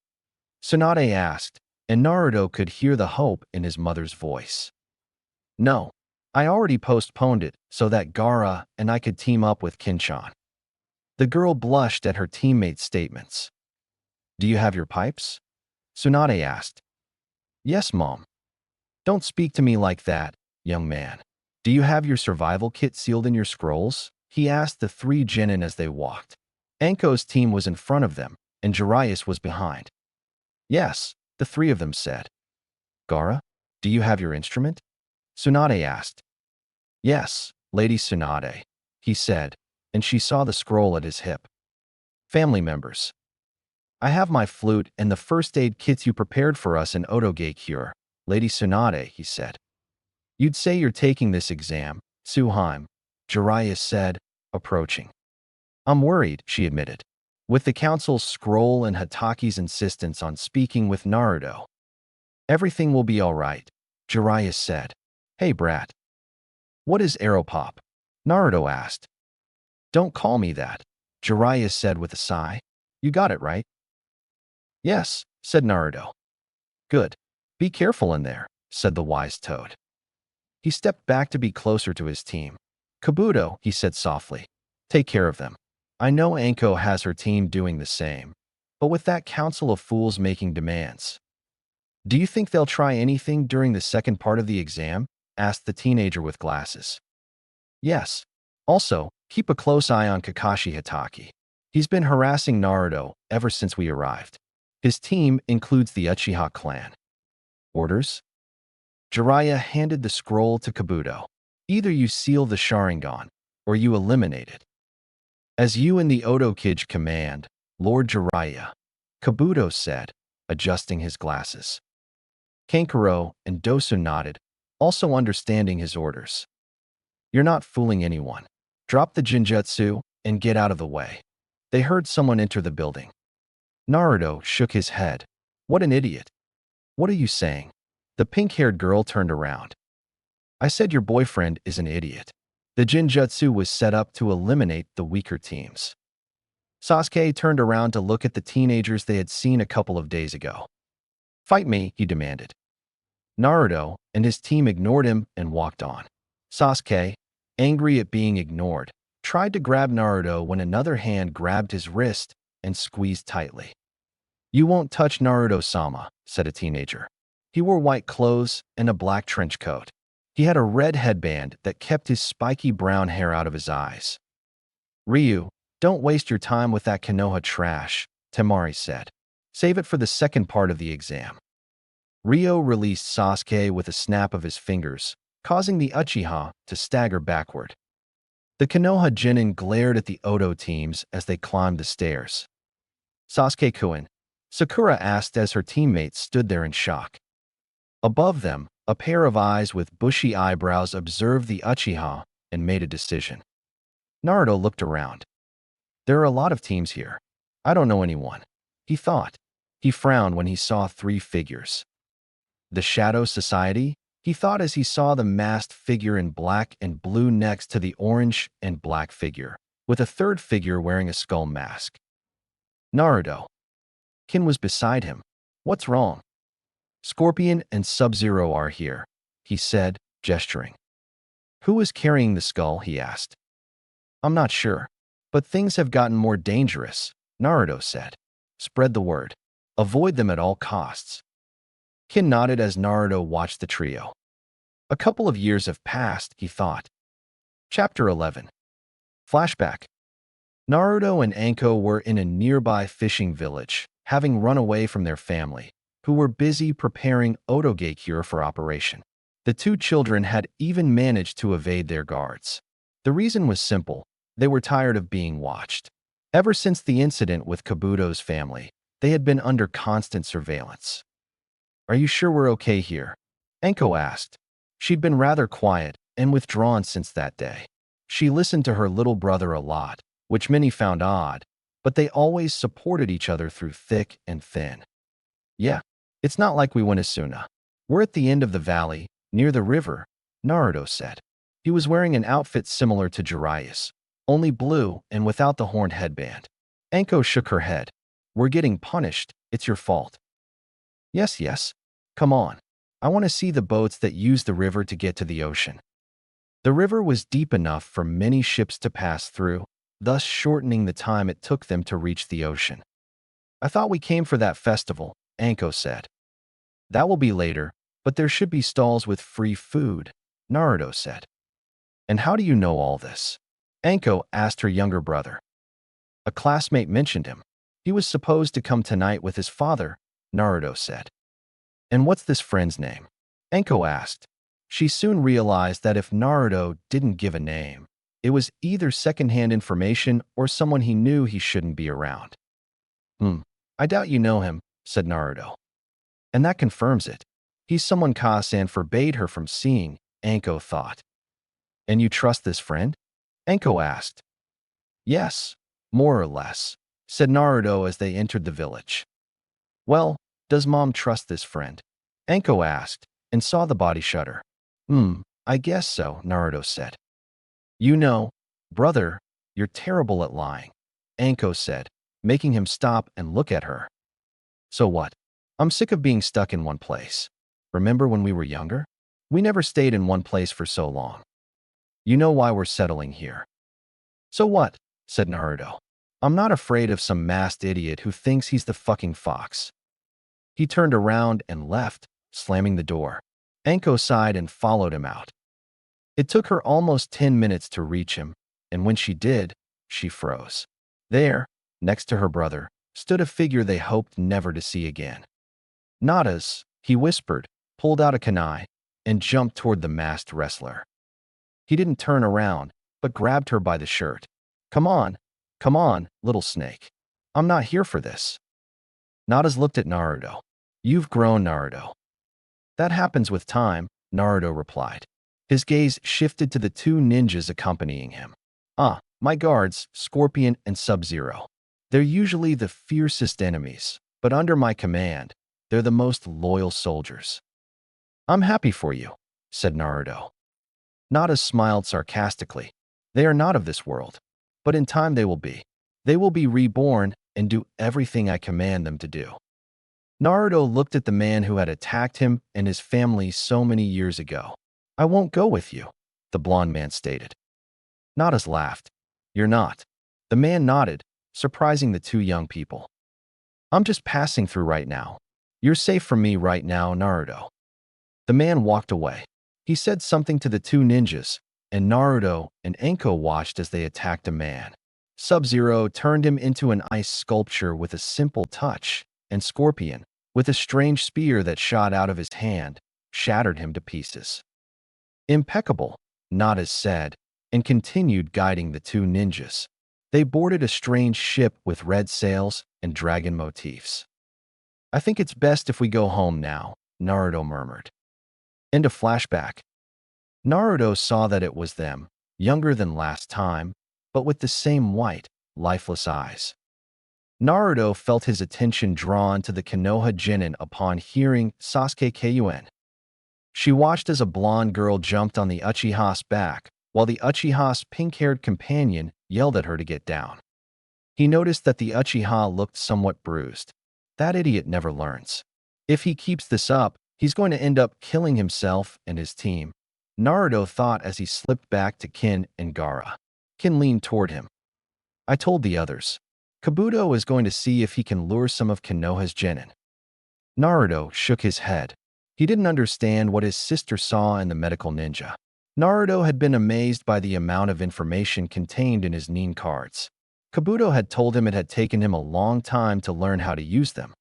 Tsunade asked, and Naruto could hear the hope in his mother's voice. No, I already postponed it so that Gaara and I could team up with Kinchan. The girl blushed at her teammate's statements. Do you have your pipes? Tsunade asked. Yes, Mom. Don't speak to me like that, young man. Do you have your survival kit sealed in your scrolls? He asked the 3 genin as they walked. Anko's team was in front of them, and Jiraiya was behind. Yes, the 3 of them said. Gaara, do you have your instrument? Tsunade asked. Yes, Lady Tsunade, he said, and she saw the scroll at his hip. Family members. I have my flute and the first aid kits you prepared for us in Otoge Cure, Lady Tsunade, he said. You'd say you're taking this exam, Tsuheim, Jiraiya said, approaching. I'm worried, she admitted. With the council's scroll and Hataki's insistence on speaking with Naruto. Everything will be all right, Jiraiya said. Hey, brat. What is Aeropop? Naruto asked. Don't call me that, Jiraiya said with a sigh. You got it right? Yes, said Naruto. Good. Be careful in there, said the wise toad. He stepped back to be closer to his team. Kabuto, he said softly. Take care of them. I know Anko has her team doing the same, but with that council of fools making demands. Do you think they'll try anything during the second part of the exam? Asked the teenager with glasses. Yes. Also, keep a close eye on Kakashi Hatake. He's been harassing Naruto ever since we arrived. His team includes the Uchiha clan. Orders? Jiraiya handed the scroll to Kabuto. Either you seal the Sharingan, or you eliminate it. As you and the Odo Kid command, Lord Jiraiya, Kabuto said, adjusting his glasses. Kankuro and Dosu nodded, also understanding his orders. You're not fooling anyone. Drop the Jinjutsu and get out of the way. They heard someone enter the building. Naruto shook his head. What an idiot. What are you saying? The pink-haired girl turned around. I said your boyfriend is an idiot. The Jinjutsu was set up to eliminate the weaker teams. Sasuke turned around to look at the teenagers they had seen a couple of days ago. Fight me, he demanded. Naruto and his team ignored him and walked on. Sasuke, angry at being ignored, tried to grab Naruto when another hand grabbed his wrist and squeezed tightly. You won't touch Naruto-sama, said a teenager. He wore white clothes and a black trench coat. He had a red headband that kept his spiky brown hair out of his eyes. Ryu, don't waste your time with that Konoha trash, Temari said. Save it for the second part of the exam. Ryo released Sasuke with a snap of his fingers, causing the Uchiha to stagger backward. The Konoha Genin glared at the Odo teams as they climbed the stairs. Sasuke-kun, Sakura asked as her teammates stood there in shock. Above them, a pair of eyes with bushy eyebrows observed the Uchiha and made a decision. Naruto looked around. There are a lot of teams here. I don't know anyone, he thought. He frowned when he saw three figures. The Shadow Society? He thought as he saw the masked figure in black and blue next to the orange and black figure, with a third figure wearing a skull mask. Naruto. Kin was beside him. What's wrong? Scorpion and Sub-Zero are here, he said, gesturing. Who is carrying the skull, he asked. I'm not sure, but things have gotten more dangerous, Naruto said. Spread the word. Avoid them at all costs. Kin nodded as Naruto watched the trio. A couple of years have passed, he thought. Chapter 11. Flashback. Naruto and Anko were in a nearby fishing village, having run away from their family, who were busy preparing Otoge cure for operation. The two children had even managed to evade their guards. The reason was simple. They were tired of being watched. Ever since the incident with Kabuto's family, they had been under constant surveillance. Are you sure we're okay here? Anko asked. She'd been rather quiet and withdrawn since that day. She listened to her little brother a lot, which many found odd, but they always supported each other through thick and thin. Yeah, it's not like we went to Suna. We're at the end of the valley, near the river, Naruto said. He was wearing an outfit similar to Jiraiya's, only blue and without the horned headband. Anko shook her head. We're getting punished, it's your fault. Yes, come on. I want to see the boats that use the river to get to the ocean. The river was deep enough for many ships to pass through, thus shortening the time it took them to reach the ocean. I thought we came for that festival, Anko said. That will be later, but there should be stalls with free food, Naruto said. And how do you know all this? Anko asked her younger brother. A classmate mentioned him. He was supposed to come tonight with his father, Naruto said. And what's this friend's name? Anko asked. She soon realized that if Naruto didn't give a name, it was either secondhand information or someone he knew he shouldn't be around. I doubt you know him, said Naruto. And that confirms it. He's someone Ka-san forbade her from seeing, Anko thought. And you trust this friend? Anko asked. Yes, more or less, said Naruto as they entered the village. Well, does Mom trust this friend? Anko asked, and saw the body shudder. I guess so, Naruto said. You know, brother, you're terrible at lying, Anko said, making him stop and look at her. So what? I'm sick of being stuck in one place. Remember when we were younger? We never stayed in one place for so long. You know why we're settling here. So what? Said Naruto. I'm not afraid of some masked idiot who thinks he's the fucking fox. He turned around and left, slamming the door. Anko sighed and followed him out. It took her almost 10 minutes to reach him, and when she did, she froze. There, next to her brother, stood a figure they hoped never to see again. Nadas, he whispered, pulled out a kunai, and jumped toward the masked wrestler. He didn't turn around, but grabbed her by the shirt. Come on, little snake. I'm not here for this. Nadas looked at Naruto. You've grown, Naruto. That happens with time, Naruto replied. His gaze shifted to the two ninjas accompanying him. Ah, my guards, Scorpion and Sub-Zero. They're usually the fiercest enemies, but under my command, they're the most loyal soldiers. I'm happy for you, said Naruto. Nada smiled sarcastically. They are not of this world, but in time they will be. They will be reborn and do everything I command them to do. Naruto looked at the man who had attacked him and his family so many years ago. I won't go with you, the blond man stated. Nadas laughed. You're not. The man nodded, surprising the two young people. I'm just passing through right now. You're safe from me right now, Naruto. The man walked away. He said something to the two ninjas, and Naruto and Enko watched as they attacked a man. Sub-Zero turned him into an ice sculpture with a simple touch, and Scorpion, with a strange spear that shot out of his hand, shattered him to pieces. Impeccable, Nadas said, and continued guiding the two ninjas. They boarded a strange ship with red sails and dragon motifs. I think it's best if we go home now, Naruto murmured. End of flashback. Naruto saw that it was them, younger than last time, but with the same white, lifeless eyes. Naruto felt his attention drawn to the Konoha Genin upon hearing Sasuke Kuen. She watched as a blonde girl jumped on the Uchiha's back, while the Uchiha's pink-haired companion yelled at her to get down. He noticed that the Uchiha looked somewhat bruised. That idiot never learns. If he keeps this up, he's going to end up killing himself and his team, Naruto thought as he slipped back to Kin and Gaara. Kin leaned toward him. I told the others. Kabuto is going to see if he can lure some of Konoha's genin. Naruto shook his head. He didn't understand what his sister saw in the medical ninja. Naruto had been amazed by the amount of information contained in his nin cards. Kabuto had told him it had taken him a long time to learn how to use them.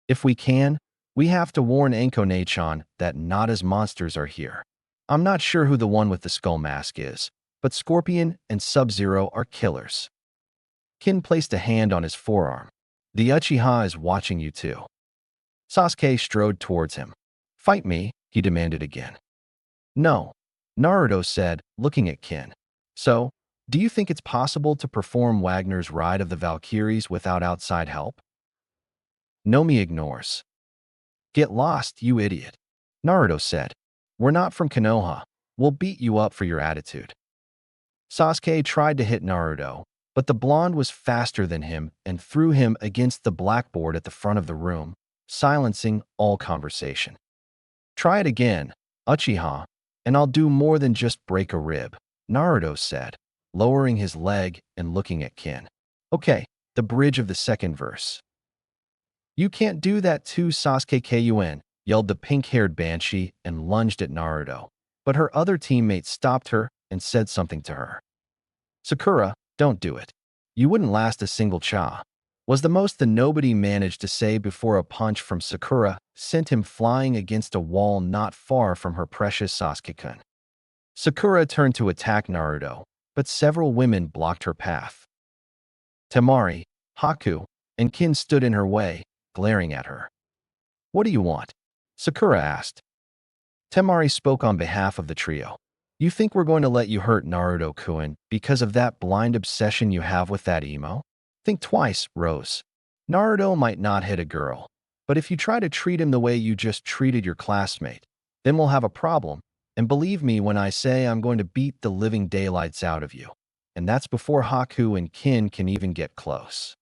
If we can, we have to warn Enko-chan that Nada's monsters are here. I'm not sure who the one with the skull mask is, but Scorpion and Sub-Zero are killers. Kin placed a hand on his forearm. The Uchiha is watching you too. Sasuke strode towards him. Fight me, he demanded again. No, Naruto said, looking at Kin. So, do you think it's possible to perform Wagner's Ride of the Valkyries without outside help? Nomi ignores. Get lost, you idiot. Naruto said. We're not from Konoha. We'll beat you up for your attitude. Sasuke tried to hit Naruto, but the blonde was faster than him and threw him against the blackboard at the front of the room, silencing all conversation. Try it again, Uchiha, and I'll do more than just break a rib, Naruto said, lowering his leg and looking at Kin. Okay, the bridge of the second verse. You can't do that too, Sasuke Kuen, yelled the pink-haired banshee and lunged at Naruto, but her other teammate stopped her and said something to her. Sakura, don't do it. You wouldn't last a single cha, was the most that nobody managed to say before a punch from Sakura sent him flying against a wall not far from her precious Sasuke-kun. Sakura turned to attack Naruto, but several women blocked her path. Temari, Haku, and Kin stood in her way, glaring at her. What do you want? Sakura asked. Temari spoke on behalf of the trio. You think we're going to let you hurt Naruto-kun because of that blind obsession you have with that emo? Think twice, Rose. Naruto might not hit a girl, but if you try to treat him the way you just treated your classmate, then we'll have a problem, and believe me when I say I'm going to beat the living daylights out of you. And that's before Haku and Kin can even get close.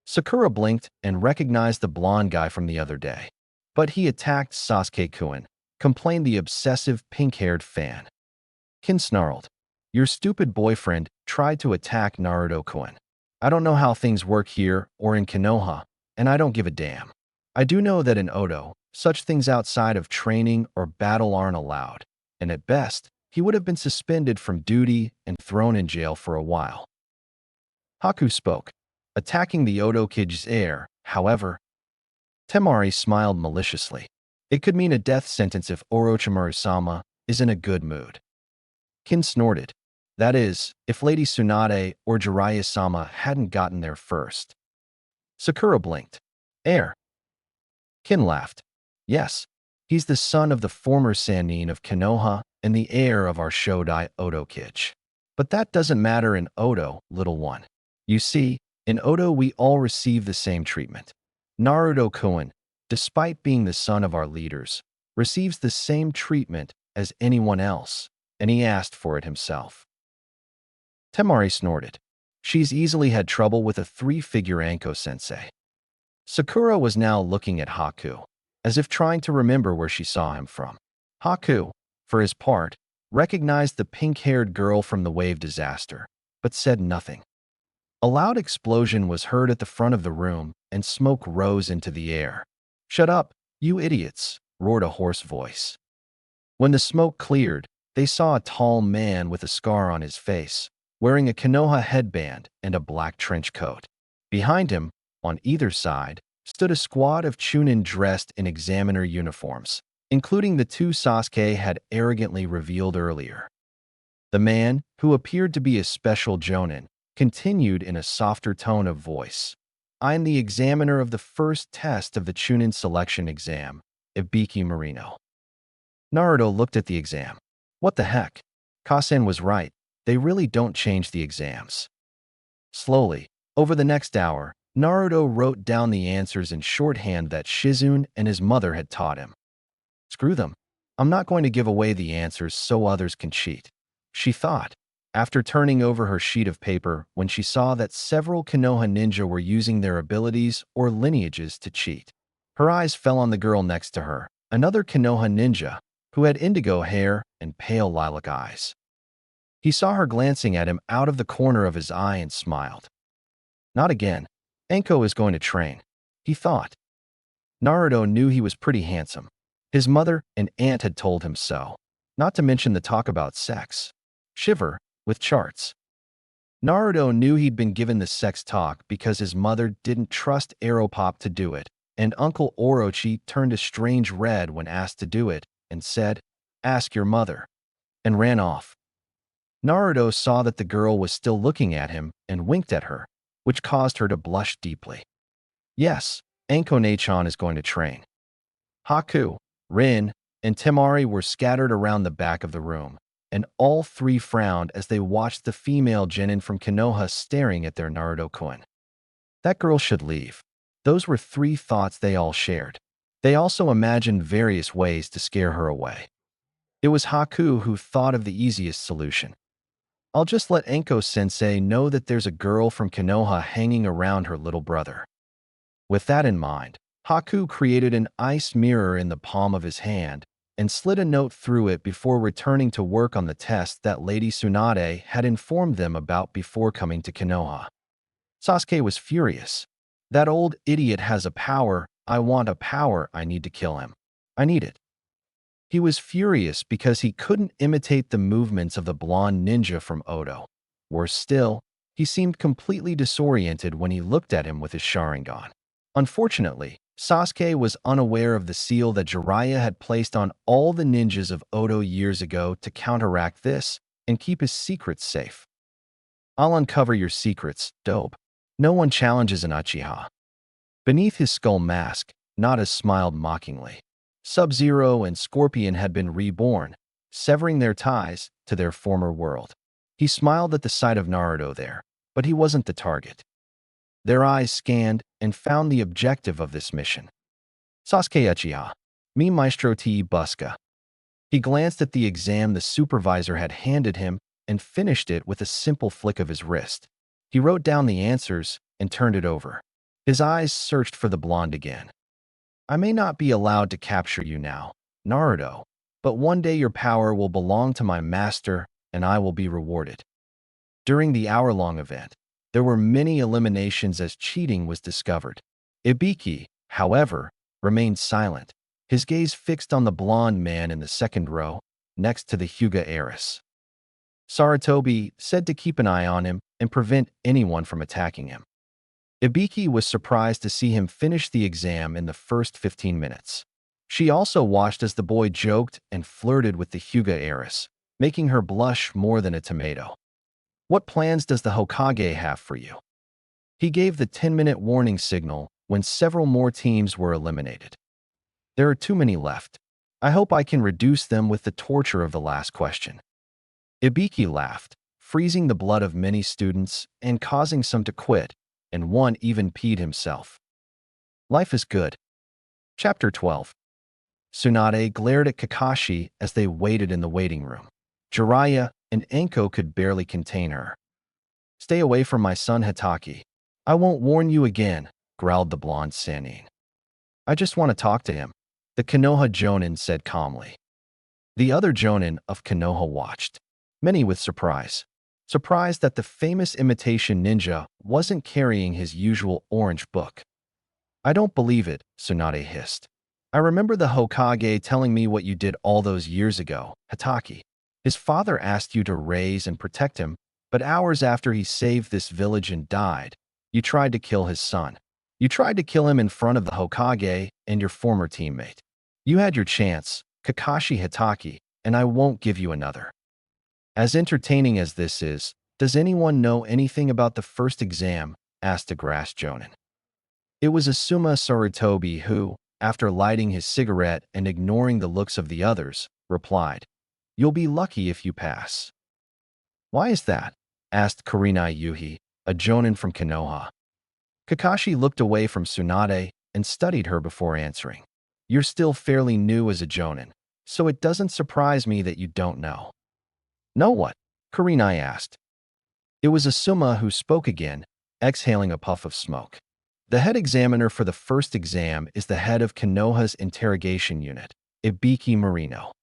Sakura blinked and recognized the blonde guy from the other day, but he attacked Sasuke-kun, complained the obsessive pink-haired fan. Kin snarled. Your stupid boyfriend tried to attack Naruto-kun. I don't know how things work here or in Konoha, and I don't give a damn. I do know that in Odo, such things outside of training or battle aren't allowed, and at best, he would have been suspended from duty and thrown in jail for a while. Haku spoke. attacking the Odo Kid's heir. However, Temari smiled maliciously. It could mean a death sentence if Orochimaru-sama is in a good mood. Kin snorted. That is, if Lady Tsunade or Jiraiya-sama hadn't gotten there first. Sakura blinked. Heir. Kin laughed. Yes, he's the son of the former Sannin of Konoha and the heir of our Shodai Odo Kid. But that doesn't matter in Odo, little one. You see, in Odo we all receive the same treatment. Naruto-kun, despite being the son of our leaders, receives the same treatment as anyone else, and he asked for it himself. Temari snorted. She's easily had trouble with a three-figure Anko-sensei. Sakura was now looking at Haku, as if trying to remember where she saw him from. Haku, for his part, recognized the pink-haired girl from the wave disaster, but said nothing. A loud explosion was heard at the front of the room, and smoke rose into the air. "Shut up, you idiots," roared a hoarse voice. When the smoke cleared, they saw a tall man with a scar on his face, wearing a Konoha headband and a black trench coat. Behind him, on either side, stood a squad of Chunin dressed in examiner uniforms, including the two Sasuke had arrogantly revealed earlier. The man, who appeared to be a special jonin, continued in a softer tone of voice. "I am the examiner of the first test of the Chunin selection exam, Ibiki Marino." Naruto looked at the exam. What the heck? Kasen was right. They really don't change the exams. Slowly, over the next hour, Naruto wrote down the answers in shorthand that Shizune and his mother had taught him. Screw them. I'm not going to give away the answers so others can cheat, she thought, after turning over her sheet of paper when she saw that several Konoha ninja were using their abilities or lineages to cheat. Her eyes fell on the girl next to her, another Konoha ninja, who had indigo hair and pale lilac eyes. He saw her glancing at him out of the corner of his eye and smiled. Not again. Anko is going to train, he thought. Naruto knew he was pretty handsome. His mother and aunt had told him so, not to mention the talk about sex. Shiver, with charts. Naruto knew he'd been given the sex talk because his mother didn't trust Aeropop to do it, and Uncle Orochi turned a strange red when asked to do it and said, "Ask your mother," and ran off. Naruto saw that the girl was still looking at him and winked at her, which caused her to blush deeply. Yes, Anko-ne-chan is going to train. Haku, Rin, and Temari were scattered around the back of the room, and all three frowned as they watched the female genin from Konoha staring at their Naruto-kun. That girl should leave. Those were three thoughts they all shared. They also imagined various ways to scare her away. It was Haku who thought of the easiest solution. I'll just let Anko-sensei know that there's a girl from Konoha hanging around her little brother. With that in mind, Haku created an ice mirror in the palm of his hand and slid a note through it before returning to work on the test that Lady Tsunade had informed them about before coming to Konoha. Sasuke was furious. That old idiot has a power. I want a power. I need to kill him. I need it. He was furious because he couldn't imitate the movements of the blonde ninja from Odo. Worse still, he seemed completely disoriented when he looked at him with his Sharingan. Unfortunately, Sasuke was unaware of the seal that Jiraiya had placed on all the ninjas of Odo years ago to counteract this and keep his secrets safe. I'll uncover your secrets, dope. No one challenges an Uchiha. Beneath his skull mask, Nada smiled mockingly. Sub-Zero and Scorpion had been reborn, severing their ties to their former world. He smiled at the sight of Naruto there, but he wasn't the target. Their eyes scanned and found the objective of this mission. Sasuke Uchiha, mi maestro te busca. He glanced at the exam the supervisor had handed him and finished it with a simple flick of his wrist. He wrote down the answers and turned it over. His eyes searched for the blonde again. I may not be allowed to capture you now, Naruto, but one day your power will belong to my master and I will be rewarded. During the hour-long event, there were many eliminations as cheating was discovered. Ibiki, however, remained silent, his gaze fixed on the blonde man in the second row, next to the Hyuga heiress. Sarutobi said to keep an eye on him and prevent anyone from attacking him. Ibiki was surprised to see him finish the exam in the first 15 minutes. She also watched as the boy joked and flirted with the Hyuga heiress, making her blush more than a tomato. What plans does the Hokage have for you? He gave the 10-minute warning signal when several more teams were eliminated. There are too many left. I hope I can reduce them with the torture of the last question. Ibiki laughed, freezing the blood of many students and causing some to quit, and one even peed himself. Life is good. Chapter 12. Tsunade glared at Kakashi as they waited in the waiting room. Jiraiya and Enko could barely contain her. Stay away from my son Hitaki. I won't warn you again, growled the blonde Sannin. I just want to talk to him, the Konoha Jonin said calmly. The other Jonin of Konoha watched, many with surprise. Surprised that the famous imitation ninja wasn't carrying his usual orange book. I don't believe it, Tsunade hissed. I remember the Hokage telling me what you did all those years ago, Hitaki. His father asked you to raise and protect him, but hours after he saved this village and died, you tried to kill his son. You tried to kill him in front of the Hokage and your former teammate. You had your chance, Kakashi Hitaki, and I won't give you another. As entertaining as this is, does anyone know anything about the first exam? Asked a grass Jonin. It was Asuma Sarutobi who, after lighting his cigarette and ignoring the looks of the others, replied, You'll be lucky if you pass. Why is that? Asked Kurenai Yuhi, a Jonin from Konoha. Kakashi looked away from Tsunade and studied her before answering. You're still fairly new as a Jonin, so it doesn't surprise me that you don't know. Know what? Kurenai asked. It was Asuma who spoke again, exhaling a puff of smoke. The head examiner for the first exam is the head of Konoha's interrogation unit, Ibiki Marino.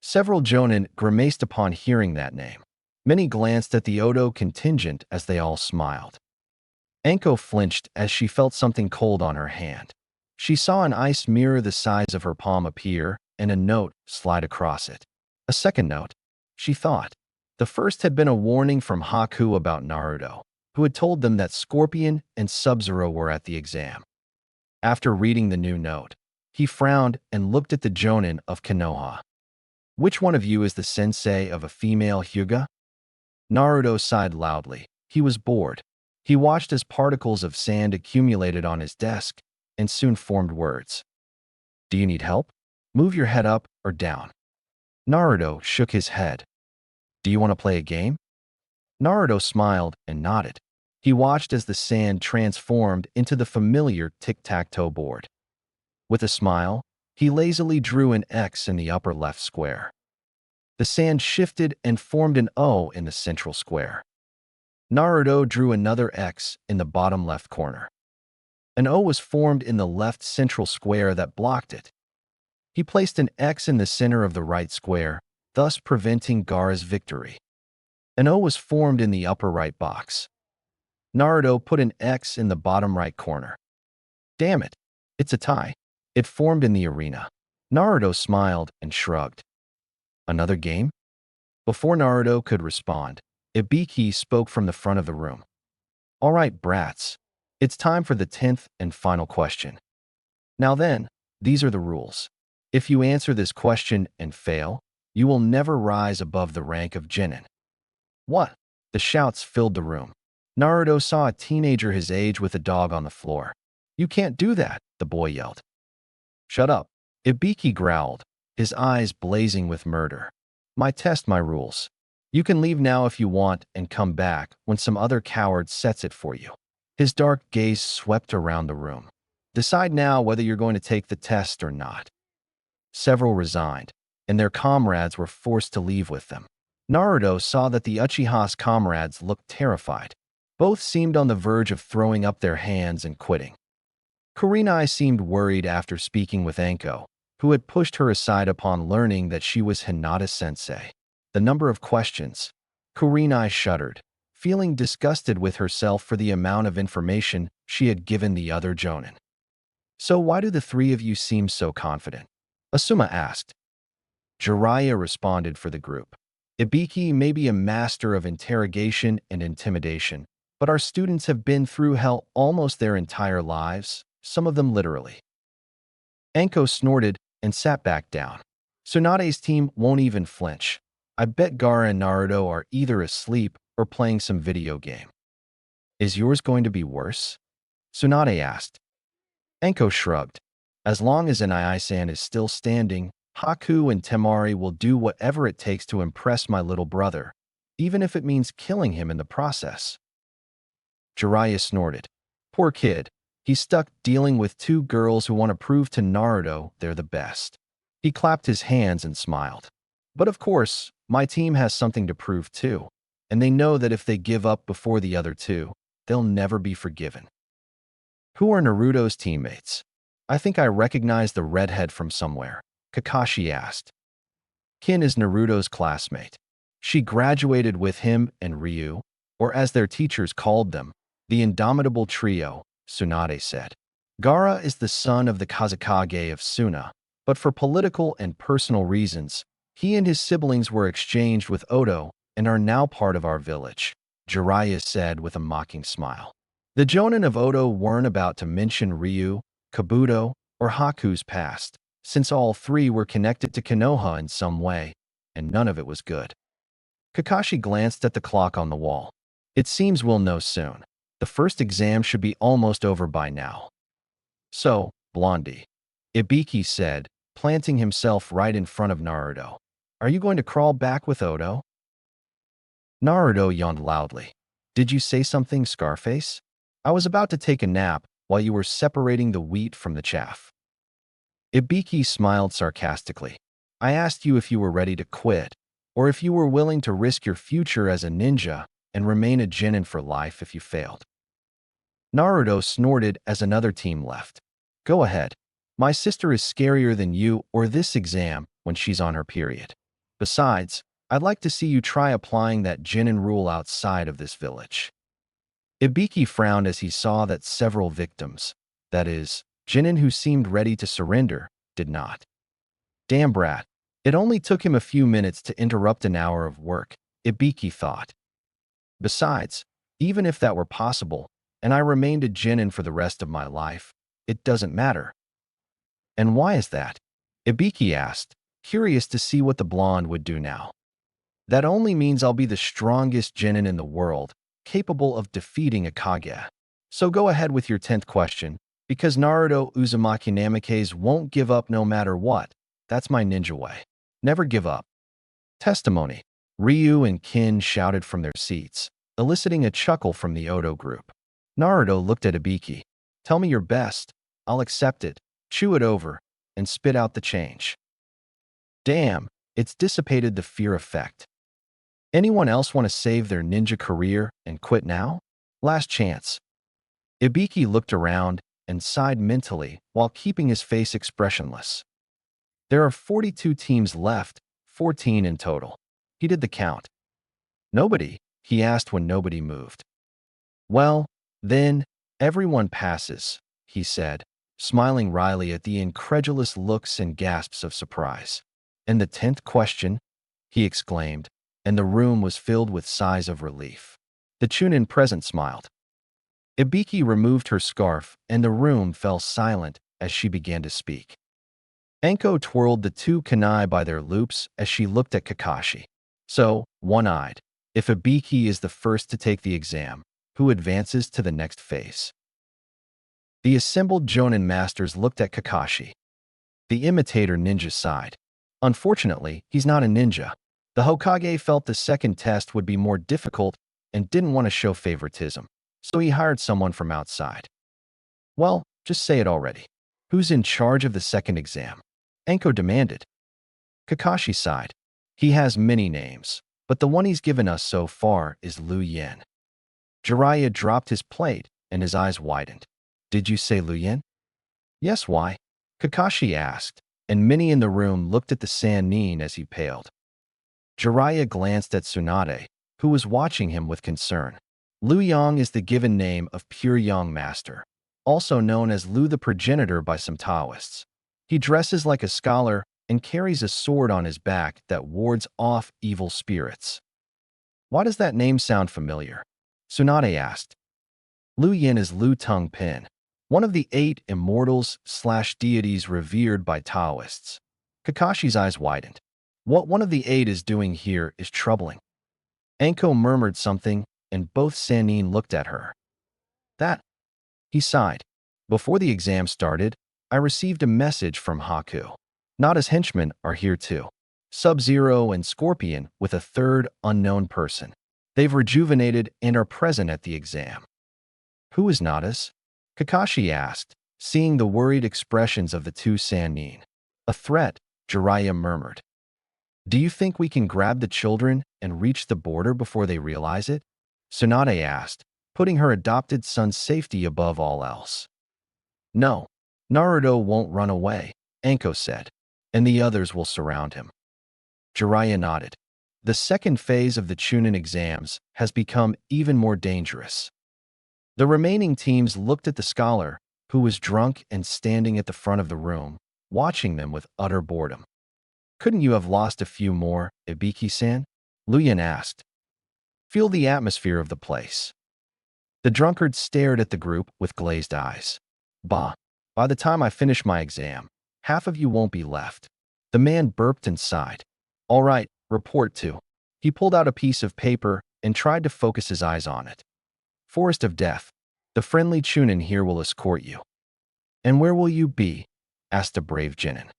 Several Jonin grimaced upon hearing that name. Many glanced at the Odo contingent as they all smiled. Enko flinched as she felt something cold on her hand. She saw an ice mirror the size of her palm appear and a note slide across it. A second note, she thought. The first had been a warning from Haku about Naruto, who had told them that Scorpion and Sub-Zero were at the exam. After reading the new note, he frowned and looked at the Jonin of Konoha. Which one of you is the sensei of a female Hyuga? Naruto sighed loudly. He was bored. He watched as particles of sand accumulated on his desk and soon formed words. Do you need help? Move your head up or down. Naruto shook his head. Do you want to play a game? Naruto smiled and nodded. He watched as the sand transformed into the familiar tic-tac-toe board. With a smile, he lazily drew an X in the upper left square. The sand shifted and formed an O in the central square. Naruto drew another X in the bottom left corner. An O was formed in the left central square that blocked it. He placed an X in the center of the right square, thus preventing Gaara's victory. An O was formed in the upper right box. Naruto put an X in the bottom right corner. Damn it, it's a tie. It formed in the arena. Naruto smiled and shrugged. Another game? Before Naruto could respond, Ibiki spoke from the front of the room. All right, brats. It's time for the 10th and final question. Now then, these are the rules. If you answer this question and fail, you will never rise above the rank of Genin. What? The shouts filled the room. Naruto saw a teenager his age with a dog on the floor. You can't do that, the boy yelled. Shut up, Ibiki growled, his eyes blazing with murder. My test, my rules. You can leave now if you want and come back when some other coward sets it for you. His dark gaze swept around the room. Decide now whether you're going to take the test or not. Several resigned, and their comrades were forced to leave with them. Naruto saw that the Uchiha's comrades looked terrified. Both seemed on the verge of throwing up their hands and quitting. Kurenai seemed worried after speaking with Enko, who had pushed her aside upon learning that she was Hinata's sensei. The number of questions. Kurenai shuddered, feeling disgusted with herself for the amount of information she had given the other Jonin. So why do the three of you seem so confident? Asuma asked. Jiraiya responded for the group. Ibiki may be a master of interrogation and intimidation, but our students have been through hell almost their entire lives, some of them literally. Anko snorted and sat back down. Tsunade's team won't even flinch. I bet Gaara and Naruto are either asleep or playing some video game. Is yours going to be worse? Tsunade asked. Anko shrugged. As long as Nai-san is still standing, Haku and Temari will do whatever it takes to impress my little brother, even if it means killing him in the process. Jiraiya snorted. Poor kid. He's stuck dealing with two girls who want to prove to Naruto they're the best. He clapped his hands and smiled. But of course, my team has something to prove too, and they know that if they give up before the other two, they'll never be forgiven. Who are Naruto's teammates? I think I recognize the redhead from somewhere, Kakashi asked. Kin is Naruto's classmate. She graduated with him and Ryu, or as their teachers called them, the Indomitable Trio, Tsunade said. Gaara is the son of the Kazekage of Suna, but for political and personal reasons, he and his siblings were exchanged with Odo and are now part of our village, Jiraiya said with a mocking smile. The Jonin of Odo weren't about to mention Ryu, Kabuto, or Haku's past, since all three were connected to Konoha in some way, and none of it was good. Kakashi glanced at the clock on the wall. It seems we'll know soon. The first exam should be almost over by now. So, Blondie, Ibiki said, planting himself right in front of Naruto. Are you going to crawl back with Odo? Naruto yawned loudly. Did you say something, Scarface? I was about to take a nap while you were separating the wheat from the chaff. Ibiki smiled sarcastically. I asked you if you were ready to quit, or if you were willing to risk your future as a ninja and remain a genin for life if you failed. Naruto snorted as another team left. Go ahead. My sister is scarier than you or this exam when she's on her period. Besides, I'd like to see you try applying that genin rule outside of this village. Ibiki frowned as he saw that several victims, that is, genin who seemed ready to surrender, did not. Damn brat. It only took him a few minutes to interrupt an hour of work, Ibiki thought. Besides, even if that were possible, and I remained a genin for the rest of my life, it doesn't matter. And why is that? Ibiki asked, curious to see what the blonde would do now. That only means I'll be the strongest genin in the world, capable of defeating a Kage. So go ahead with your 10th question, because Naruto Uzumaki Namikaze won't give up no matter what. That's my ninja way. Never give up. Testimony. Ryu and Kin shouted from their seats, eliciting a chuckle from the Odo group. Naruto looked at Ibiki. Tell me your best. I'll accept it, chew it over, and spit out the change. Damn, it's dissipated the fear effect. Anyone else want to save their ninja career and quit now? Last chance. Ibiki looked around and sighed mentally while keeping his face expressionless. There are 42 teams left, 14 in total. He did the count. Nobody, he asked when nobody moved. Well, then, everyone passes, he said, smiling wryly at the incredulous looks and gasps of surprise. And the 10th question? He exclaimed, and the room was filled with sighs of relief. The Chunin present smiled. Ibiki removed her scarf, and the room fell silent as she began to speak. Anko twirled the two kunai by their loops as she looked at Kakashi. So, one-eyed, if Ibiki is the first to take the exam, who advances to the next phase? The assembled Jonin masters looked at Kakashi. The imitator ninja sighed. Unfortunately, he's not a ninja. The Hokage felt the second test would be more difficult and didn't want to show favoritism, so he hired someone from outside. Well, just say it already. Who's in charge of the second exam? Anko demanded. Kakashi sighed. He has many names, but the one he's given us so far is Liu Yin. Jiraiya dropped his plate and his eyes widened. Did you say Liu Yin? Yes, why? Kakashi asked, and many in the room looked at the Sannin as he paled. Jiraiya glanced at Tsunade, who was watching him with concern. Liu Yang is the given name of Pure Yang Master, also known as Liu the Progenitor by some Taoists. He dresses like a scholar and carries a sword on his back that wards off evil spirits. Why does that name sound familiar? Tsunade asked. Lu Yin is Lu Tung Pin, one of the 8 immortals/deities revered by Taoists. Kakashi's eyes widened. What one of the 8 is doing here is troubling. Anko murmured something, and both Sannin looked at her. That, he sighed. Before the exam started, I received a message from Haku. Nada's henchmen are here too. Sub-Zero and Scorpion with a third unknown person. They've rejuvenated and are present at the exam. Who is Nada's? Kakashi asked, seeing the worried expressions of the two Sannin. A threat, Jiraiya murmured. Do you think we can grab the children and reach the border before they realize it? Tsunade asked, putting her adopted son's safety above all else. No, Naruto won't run away, Anko said, and the others will surround him. Jiraiya nodded. The second phase of the Chunin exams has become even more dangerous. The remaining teams looked at the scholar, who was drunk and standing at the front of the room, watching them with utter boredom. Couldn't you have lost a few more, Ibiki-san? Lu Yin asked. Feel the atmosphere of the place. The drunkard stared at the group with glazed eyes. Bah, by the time I finish my exam, half of you won't be left. The man burped and sighed. All right, report to. He pulled out a piece of paper and tried to focus his eyes on it. Forest of Death. The friendly Chunin here will escort you. And where will you be? Asked a brave Genin.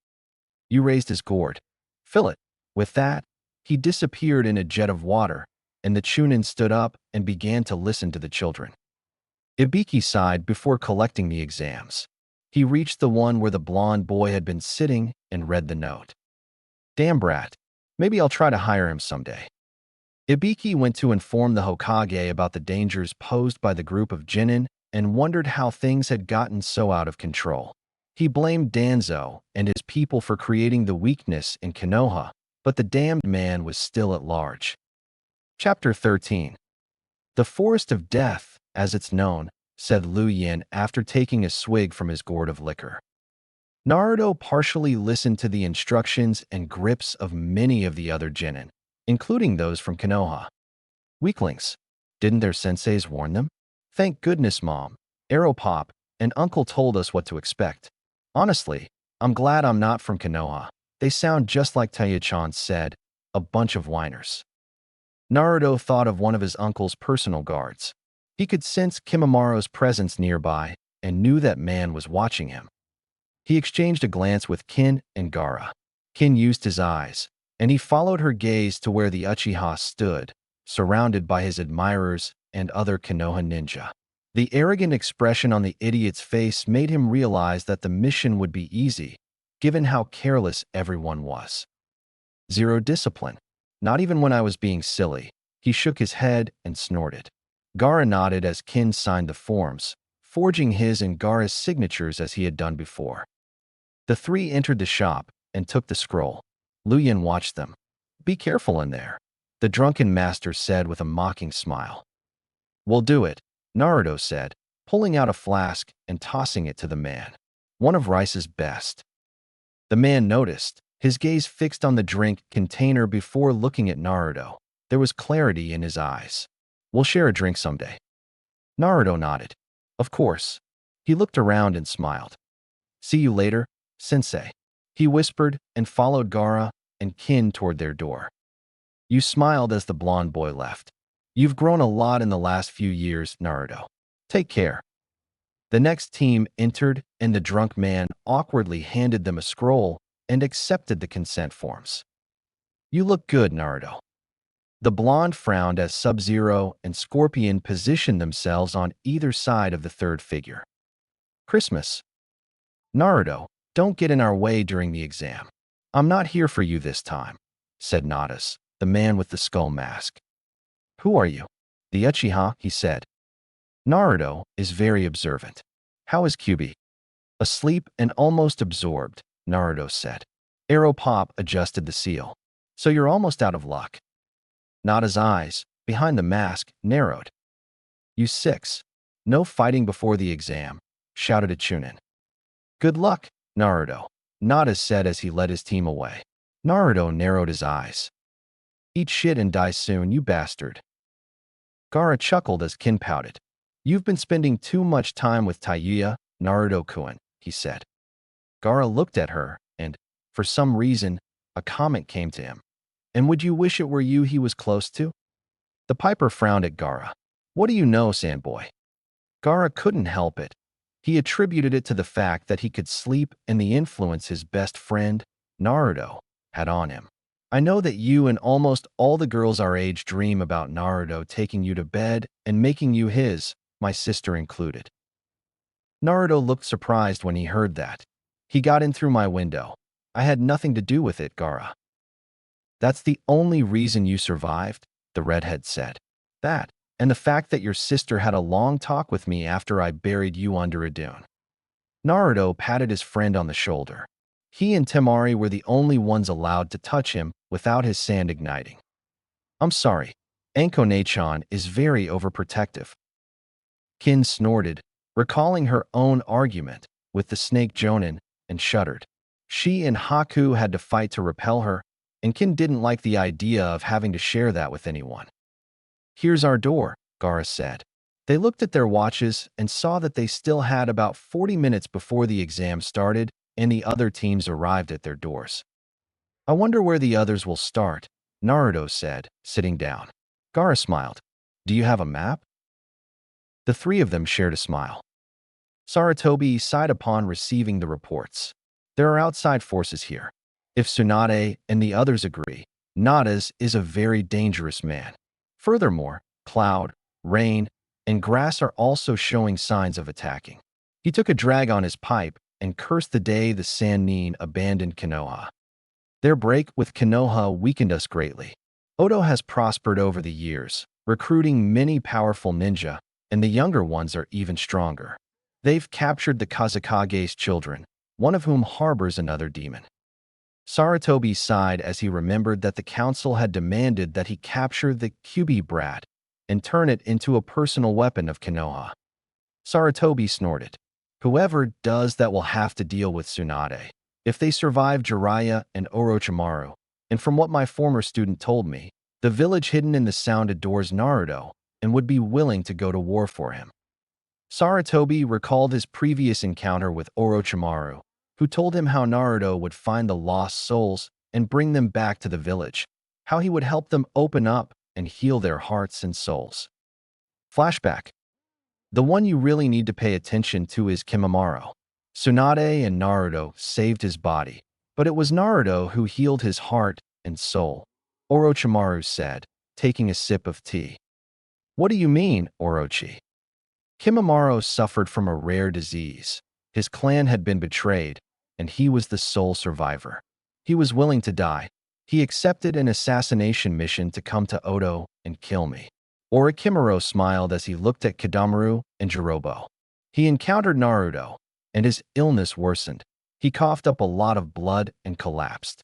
You raised his gourd. Fill it. With that, he disappeared in a jet of water, and the Chunin stood up and began to listen to the children. Ibiki sighed before collecting the exams. He reached the one where the blonde boy had been sitting and read the note. Damn brat. Maybe I'll try to hire him someday. Ibiki went to inform the Hokage about the dangers posed by the group of Genin and wondered how things had gotten so out of control. He blamed Danzo and his people for creating the weakness in Konoha, but the damned man was still at large. Chapter 13. The Forest of Death, as it's known, said Lu Yin after taking a swig from his gourd of liquor. Naruto partially listened to the instructions and grips of many of the other Genin, including those from Konoha. Weaklings. Didn't their senseis warn them? Thank goodness Mom, Aeropop, and Uncle told us what to expect. Honestly, I'm glad I'm not from Konoha. They sound just like Taiyachan said, a bunch of whiners. Naruto thought of one of his uncle's personal guards. He could sense Kimimara's presence nearby and knew that man was watching him. He exchanged a glance with Kin and Gaara. Kin used his eyes, and he followed her gaze to where the Uchiha stood, surrounded by his admirers and other Konoha ninja. The arrogant expression on the idiot's face made him realize that the mission would be easy, given how careless everyone was. Zero discipline. Not even when I was being silly. He shook his head and snorted. Gaara nodded as Kin signed the forms, forging his and Gaara's signatures as he had done before. The three entered the shop and took the scroll. Lu Yin watched them. Be careful in there, the drunken master said with a mocking smile. We'll do it, Naruto said, pulling out a flask and tossing it to the man. One of Rice's best. The man noticed, his gaze fixed on the drink container before looking at Naruto. There was clarity in his eyes. We'll share a drink someday. Naruto nodded. Of course. He looked around and smiled. See you later, Sensei. He whispered and followed Gaara and Kin toward their door. You smiled as the blonde boy left. You've grown a lot in the last few years, Naruto. Take care. The next team entered and the drunk man awkwardly handed them a scroll and accepted the consent forms. You look good, Naruto. The blonde frowned as Sub-Zero and Scorpion positioned themselves on either side of the third figure. Christmas. Naruto, don't get in our way during the exam. I'm not here for you this time, said Nadas, the man with the skull mask. Who are you? The Uchiha, he said. Naruto is very observant. How is Kyubi? Asleep and almost absorbed, Naruto said. Aeropop adjusted the seal. So you're almost out of luck. Nada's eyes, behind the mask, narrowed. You six. No fighting before the exam, shouted a Chunin. Good luck, Naruto, Nada said as he led his team away. Naruto narrowed his eyes. Eat shit and die soon, you bastard. Gaara chuckled as Kin pouted. You've been spending too much time with Tayuya, Naruto-kun, he said. Gaara looked at her, and, for some reason, a comment came to him. And would you wish it were you he was close to? The Piper frowned at Gaara. What do you know, Sandboy? Gaara couldn't help it. He attributed it to the fact that he could sleep and the influence his best friend, Naruto, had on him. I know that you and almost all the girls our age dream about Naruto taking you to bed and making you his, my sister included. Naruto looked surprised when he heard that. He got in through my window. I had nothing to do with it, Gaara. That's the only reason you survived, the redhead said. That, and the fact that your sister had a long talk with me after I buried you under a dune. Naruto patted his friend on the shoulder. He and Temari were the only ones allowed to touch him without his sand igniting. I'm sorry, Anko-ne-chan is very overprotective. Kin snorted, recalling her own argument with the snake Jonin, and shuddered. She and Haku had to fight to repel her, and Kin didn't like the idea of having to share that with anyone. Here's our door, Gaara said. They looked at their watches and saw that they still had about 40 minutes before the exam started and the other teams arrived at their doors. I wonder where the others will start, Naruto said, sitting down. Gaara smiled. Do you have a map? The three of them shared a smile. Sarutobi sighed upon receiving the reports. There are outside forces here. If Tsunade and the others agree, Nada's is a very dangerous man. Furthermore, Cloud, Rain, and Grass are also showing signs of attacking. He took a drag on his pipe and cursed the day the Sannin abandoned Konoha. Their break with Konoha weakened us greatly. Odo has prospered over the years, recruiting many powerful ninja, and the younger ones are even stronger. They've captured the Kazekage's children, one of whom harbors another demon. Sarutobi sighed as he remembered that the council had demanded that he capture the Kyubi brat and turn it into a personal weapon of Konoha. Sarutobi snorted. Whoever does that will have to deal with Tsunade. If they survive Jiraiya and Orochimaru, and from what my former student told me, the village hidden in the sound adores Naruto and would be willing to go to war for him. Sarutobi recalled his previous encounter with Orochimaru, who told him how Naruto would find the lost souls and bring them back to the village, how he would help them open up and heal their hearts and souls. Flashback. The one you really need to pay attention to is Kimimaro. Tsunade and Naruto saved his body, but it was Naruto who healed his heart and soul, Orochimaru said, taking a sip of tea. What do you mean, Orochi? Kimimaro suffered from a rare disease. His clan had been betrayed, and he was the sole survivor. He was willing to die. He accepted an assassination mission to come to Odo and kill me. Orochimaru smiled as he looked at Kidamaru and Jirobo. He encountered Naruto, and his illness worsened. He coughed up a lot of blood and collapsed.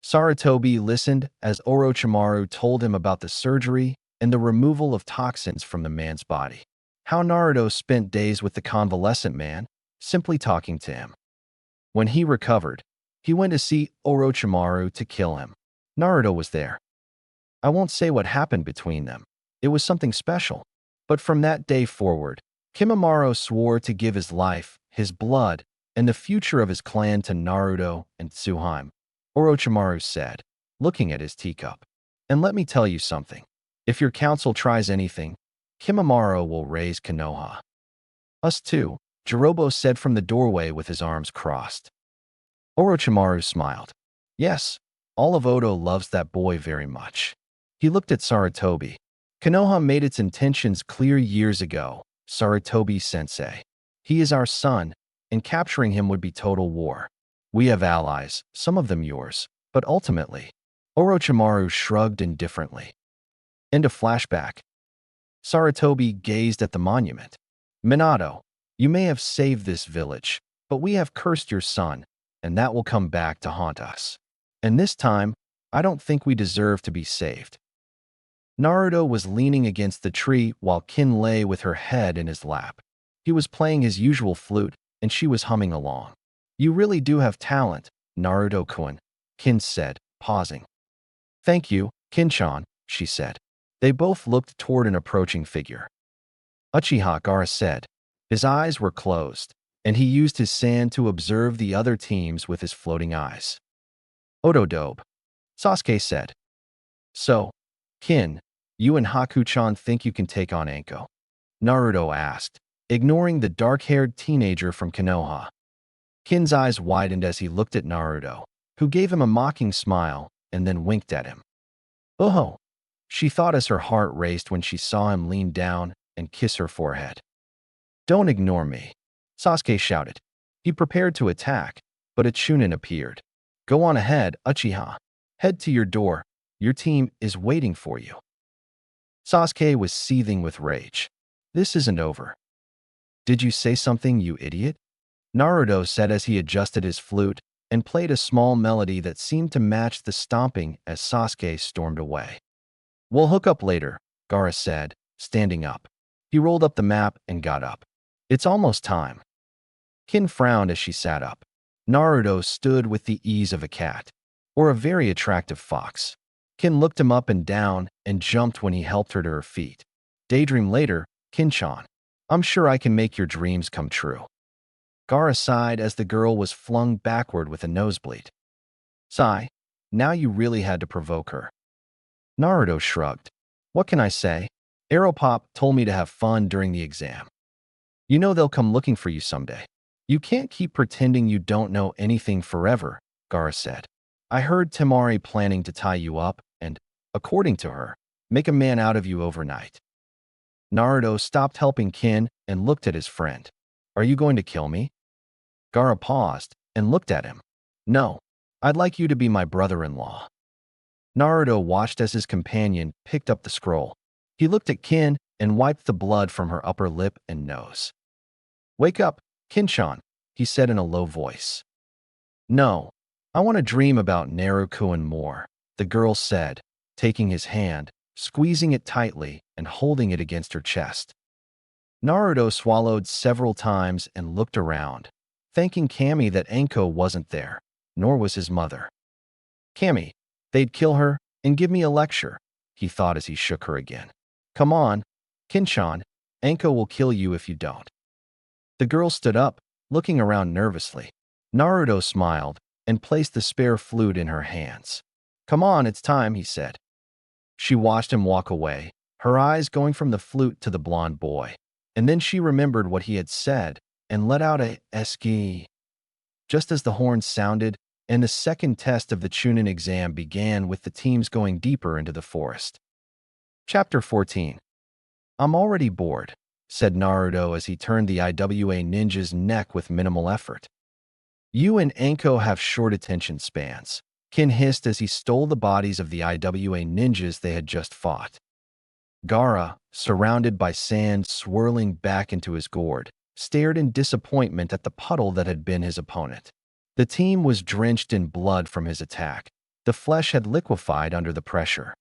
Sarutobi listened as Orochimaru told him about the surgery and the removal of toxins from the man's body. How Naruto spent days with the convalescent man, simply talking to him. When he recovered, he went to see Orochimaru to kill him. Naruto was there. I won't say what happened between them. It was something special. But from that day forward, Kimimaro swore to give his life, his blood, and the future of his clan to Naruto and Tsuhime, Orochimaru said, looking at his teacup. And let me tell you something. If your council tries anything, Kimimaro will raise Konoha. Us too, Jirobo said from the doorway with his arms crossed. Orochimaru smiled. Yes, all of Odo loves that boy very much. He looked at Sarutobi. Konoha made its intentions clear years ago, Sarutobi-sensei. He is our son, and capturing him would be total war. We have allies, some of them yours, but ultimately, Orochimaru shrugged indifferently. End of flashback. Sarutobi gazed at the monument. Minato, you may have saved this village, but we have cursed your son, and that will come back to haunt us. And this time, I don't think we deserve to be saved. Naruto was leaning against the tree while Kin lay with her head in his lap. He was playing his usual flute, and she was humming along. You really do have talent, Naruto-kun, Kin said, pausing. Thank you, Kin-chan, she said. They both looked toward an approaching figure. Uchiha, Gaara said. His eyes were closed, and he used his sand to observe the other teams with his floating eyes. Otodobe, Sasuke said. So, Kin, you and Haku-chan think you can take on Anko? Naruto asked, ignoring the dark-haired teenager from Konoha. Kin's eyes widened as he looked at Naruto, who gave him a mocking smile and then winked at him. Oh, she thought as her heart raced when she saw him lean down and kiss her forehead. Don't ignore me, Sasuke shouted. He prepared to attack, but a Chunin appeared. Go on ahead, Uchiha. Head to your door. Your team is waiting for you. Sasuke was seething with rage. This isn't over. Did you say something, you idiot? Naruto said as he adjusted his flute and played a small melody that seemed to match the stomping as Sasuke stormed away. We'll hook up later, Gaara said, standing up. He rolled up the map and got up. It's almost time. Kin frowned as she sat up. Naruto stood with the ease of a cat, or a very attractive fox. Kin looked him up and down and jumped when he helped her to her feet. Daydream later, Kin-chan. I'm sure I can make your dreams come true. Gaara sighed as the girl was flung backward with a nosebleed. Sigh, now you really had to provoke her. Naruto shrugged. What can I say? Aeropop told me to have fun during the exam. You know they'll come looking for you someday. You can't keep pretending you don't know anything forever, Gaara said. I heard Temari planning to tie you up and, according to her, make a man out of you overnight. Naruto stopped helping Kin and looked at his friend. Are you going to kill me? Gaara paused and looked at him. No, I'd like you to be my brother-in-law. Naruto watched as his companion picked up the scroll. He looked at Kin and wiped the blood from her upper lip and nose. Wake up, Kin-chan, he said in a low voice. No, I want to dream about Naruto and more, the girl said, taking his hand, squeezing it tightly and holding it against her chest. Naruto swallowed several times and looked around, thanking Kami that Anko wasn't there, nor was his mother. Kami, they'd kill her and give me a lecture, he thought as he shook her again. Come on, Kin-chan, Anko will kill you if you don't. The girl stood up, looking around nervously. Naruto smiled and placed the spare flute in her hands. Come on, it's time, he said. She watched him walk away, her eyes going from the flute to the blonde boy, and then she remembered what he had said and let out a "eski." Just as the horn sounded, and the second test of the Chunin exam began with the teams going deeper into the forest. Chapter 14. I'm already bored, said Naruto as he turned the IWA ninja's neck with minimal effort. You and Anko have short attention spans, Kin hissed as he stole the bodies of the IWA ninjas they had just fought. Gaara, surrounded by sand swirling back into his gourd, stared in disappointment at the puddle that had been his opponent. The team was drenched in blood from his attack. The flesh had liquefied under the pressure.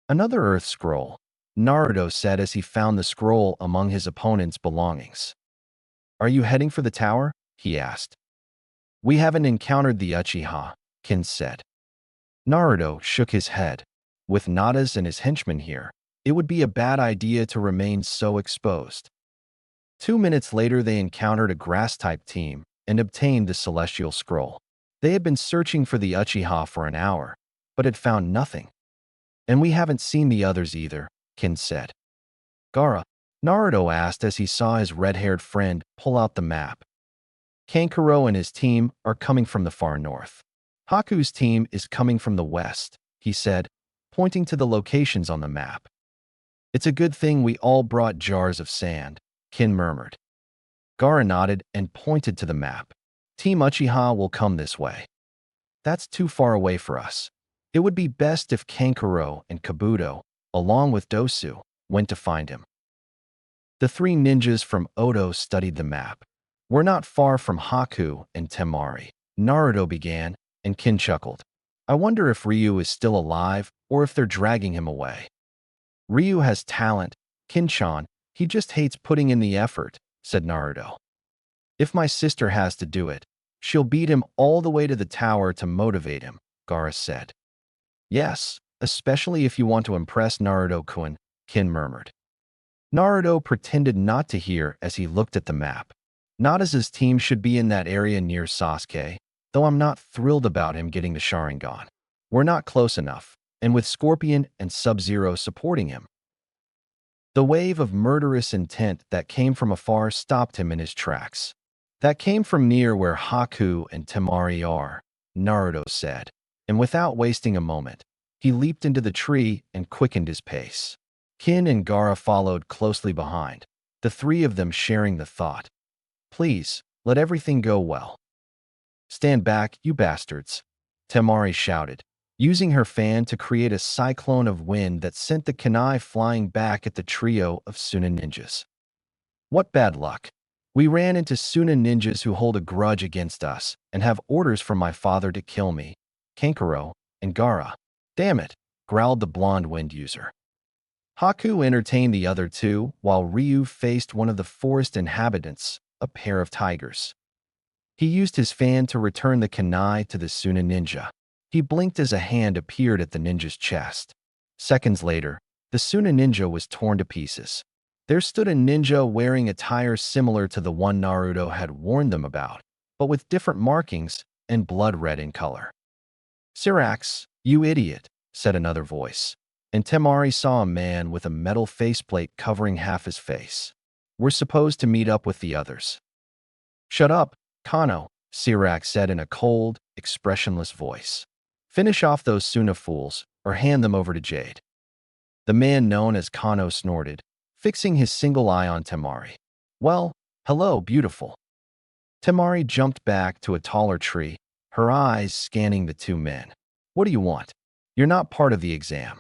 Another earth scroll, Naruto said as he found the scroll among his opponent's belongings. Are you heading for the tower? He asked. We haven't encountered the Uchiha, Kin said. Naruto shook his head. With Nadas and his henchmen here, it would be a bad idea to remain so exposed. 2 minutes later, they encountered a grass-type team and obtained the celestial scroll. They had been searching for the Uchiha for an hour, but had found nothing. And we haven't seen the others either, Kin said. Gaara, Naruto asked as he saw his red-haired friend pull out the map. Kankuro and his team are coming from the far north. Haku's team is coming from the west, he said, pointing to the locations on the map. It's a good thing we all brought jars of sand, Kin murmured. Gaara nodded and pointed to the map. Team Uchiha will come this way. That's too far away for us. It would be best if Kankuro and Kabuto, along with Dosu, went to find him. The 3 ninjas from Oto studied the map. We're not far from Haku and Temari, Naruto began, and Kin chuckled. I wonder if Ryu is still alive or if they're dragging him away. Ryu has talent, Kin-chan, he just hates putting in the effort, said Naruto. If my sister has to do it, she'll beat him all the way to the tower to motivate him, Gaara said. Yes, especially if you want to impress Naruto-kun, Kin murmured. Naruto pretended not to hear as he looked at the map. Nada's team should be in that area near Sasuke, though I'm not thrilled about him getting the Sharingan. We're not close enough, and with Scorpion and Sub-Zero supporting him. The wave of murderous intent that came from afar stopped him in his tracks. That came from near where Haku and Temari are, Naruto said, and without wasting a moment, he leaped into the tree and quickened his pace. Kin and Gaara followed closely behind, the three of them sharing the thought. Please, let everything go well. Stand back, you bastards, Temari shouted, using her fan to create a cyclone of wind that sent the kunai flying back at the trio of Suna ninjas. What bad luck. We ran into Suna ninjas who hold a grudge against us and have orders from my father to kill me, Kankuro, and Gaara. Damn it, growled the blonde wind user. Haku entertained the other two while Ryu faced one of the forest inhabitants, a pair of tigers. He used his fan to return the kunai to the Suna ninja. He blinked as a hand appeared at the ninja's chest. Seconds later, the Suna ninja was torn to pieces. There stood a ninja wearing attire similar to the one Naruto had warned them about, but with different markings and blood red in color. Syrax, you idiot, said another voice, and Temari saw a man with a metal faceplate covering half his face. We're supposed to meet up with the others. Shut up, Kano, Syrax said in a cold, expressionless voice. Finish off those Suna fools, or hand them over to Jade. The man known as Kano snorted, fixing his single eye on Temari. Well, hello, beautiful. Temari jumped back to a taller tree, her eyes scanning the two men. What do you want? You're not part of the exam.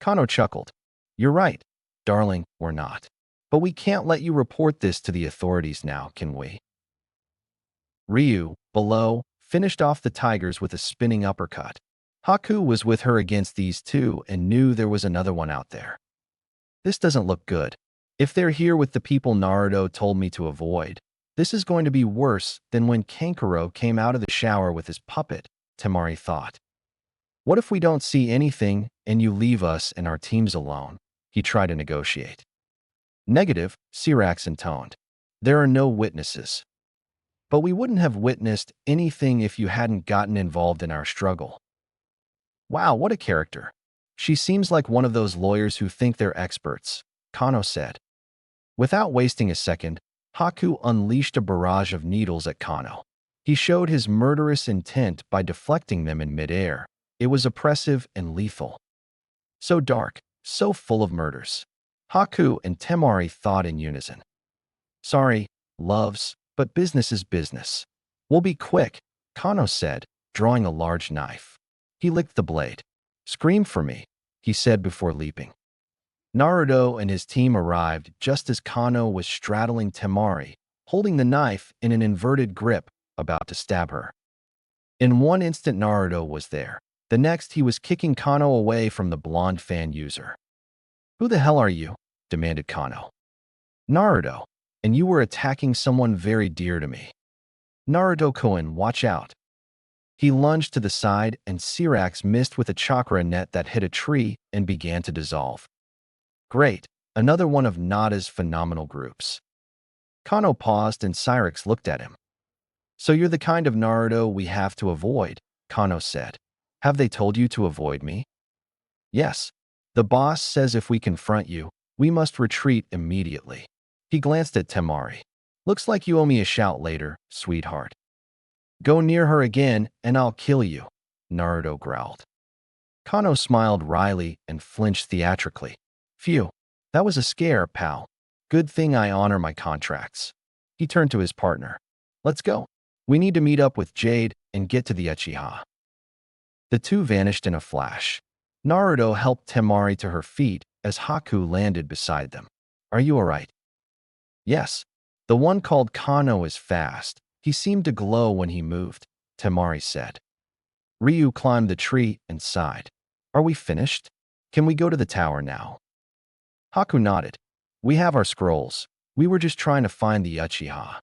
Kano chuckled. You're right, darling, we're not. But we can't let you report this to the authorities now, can we? Ryu, below, finished off the tigers with a spinning uppercut. Haku was with her against these two and knew there was another one out there. This doesn't look good. If they're here with the people Naruto told me to avoid, this is going to be worse than when Kankuro came out of the shower with his puppet, Temari thought. What if we don't see anything and you leave us and our teams alone? He tried to negotiate. Negative, Syrax intoned. There are no witnesses. But we wouldn't have witnessed anything if you hadn't gotten involved in our struggle. Wow, what a character. She seems like one of those lawyers who think they're experts, Kano said. Without wasting a second, Haku unleashed a barrage of needles at Kano. He showed his murderous intent by deflecting them in midair. It was oppressive and lethal. So dark, so full of murders. Haku and Temari thought in unison. Sorry, loves, but business is business. We'll be quick, Kano said, drawing a large knife. He licked the blade. Scream for me, he said before leaping. Naruto and his team arrived just as Kano was straddling Temari, holding the knife in an inverted grip, about to stab her. In one instant Naruto was there. The next he was kicking Kano away from the blonde fan user. Who the hell are you? Demanded Kano. Naruto, and you were attacking someone very dear to me. Naruto-kun, watch out. He lunged to the side and Syrax missed with a chakra net that hit a tree and began to dissolve. Great, another one of Nada's phenomenal groups. Kano paused and Syrax looked at him. So you're the kind of Naruto we have to avoid, Kano said. Have they told you to avoid me? Yes. The boss says if we confront you, we must retreat immediately. He glanced at Temari. Looks like you owe me a shout later, sweetheart. Go near her again and I'll kill you, Naruto growled. Kano smiled wryly and flinched theatrically. Phew, that was a scare, pal. Good thing I honor my contracts. He turned to his partner. Let's go. We need to meet up with Jade and get to the Uchiha. The two vanished in a flash. Naruto helped Temari to her feet as Haku landed beside them. Are you alright? Yes. The one called Kano is fast. He seemed to glow when he moved, Temari said. Ryu climbed the tree and sighed. Are we finished? Can we go to the tower now? Haku nodded. We have our scrolls. We were just trying to find the Uchiha.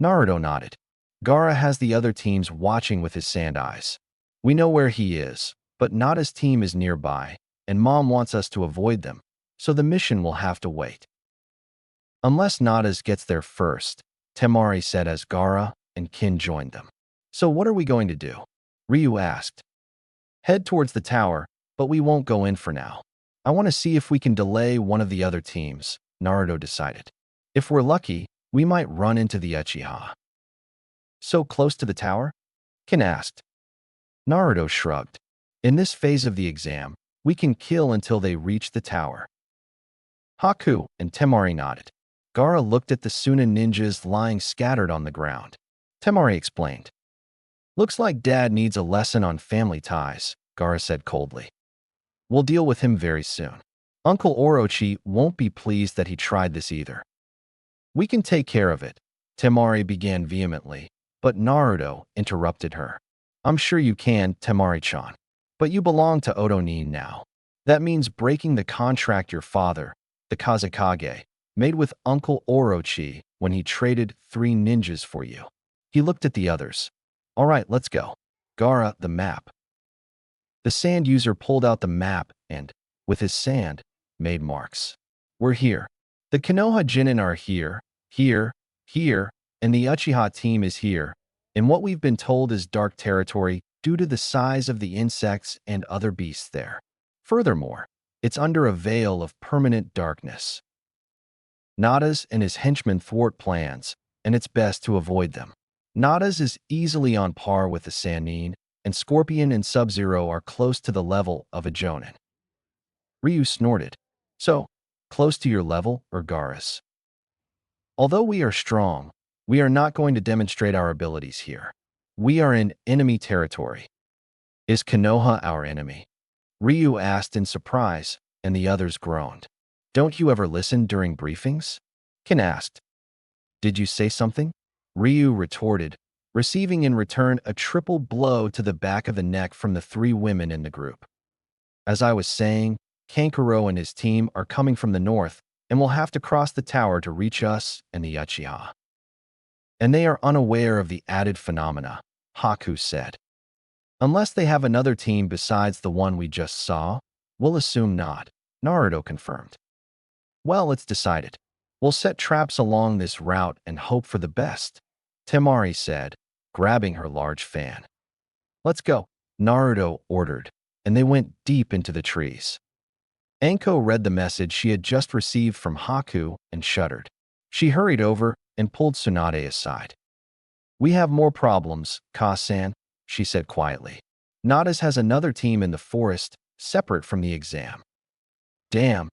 Naruto nodded. Gaara has the other teams watching with his sand eyes. We know where he is. but Nada's team is nearby, and Mom wants us to avoid them, so the mission will have to wait. Unless Nada's gets there first, Temari said as Gaara and Kin joined them. So what are we going to do? Ryu asked. Head towards the tower, but we won't go in for now. I want to see if we can delay one of the other teams, Naruto decided. If we're lucky, we might run into the Uchiha. So close to the tower? Kin asked. Naruto shrugged. In this phase of the exam, we can kill until they reach the tower. Haku and Temari nodded. Gaara looked at the Sannin ninjas lying scattered on the ground. Temari explained. Looks like Dad needs a lesson on family ties, Gaara said coldly. We'll deal with him very soon. Uncle Orochi won't be pleased that he tried this either. We can take care of it, Temari began vehemently, but Naruto interrupted her. I'm sure you can, Temari-chan. But you belong to Otonin now. That means breaking the contract your father, the Kazekage, made with Uncle Orochi when he traded 3 ninjas for you. He looked at the others. All right, let's go. Gaara, the map. The sand user pulled out the map and, with his sand, made marks. We're here. The Konoha Jinin are here, here, and the Uchiha team is here, and what we've been told is dark territory due to the size of the insects and other beasts there. Furthermore, it's under a veil of permanent darkness. Nada's and his henchmen thwart plans, and it's best to avoid them. Nada's is easily on par with the Sannin, and Scorpion and Sub-Zero are close to the level of a Jonin. Ryu snorted. So, close to your level, or Gaara's? Although we are strong, we are not going to demonstrate our abilities here. We are in enemy territory. Is Konoha our enemy? Ryu asked in surprise, and the others groaned. Don't you ever listen during briefings? Kin asked. Did you say something? Ryu retorted, receiving in return a triple blow to the back of the neck from the 3 women in the group. As I was saying, Kankuro and his team are coming from the north and will have to cross the tower to reach us and the Uchiha. And they are unaware of the added phenomena, Haku said. Unless they have another team besides the one we just saw, we'll assume not, Naruto confirmed. Well, it's decided. We'll set traps along this route and hope for the best, Temari said, grabbing her large fan. Let's go, Naruto ordered, and they went deep into the trees. Anko read the message she had just received from Haku and shuddered. She hurried over and pulled Tsunade aside. We have more problems, Ka-san, she said quietly. Nada's has another team in the forest, separate from the exam. Damn.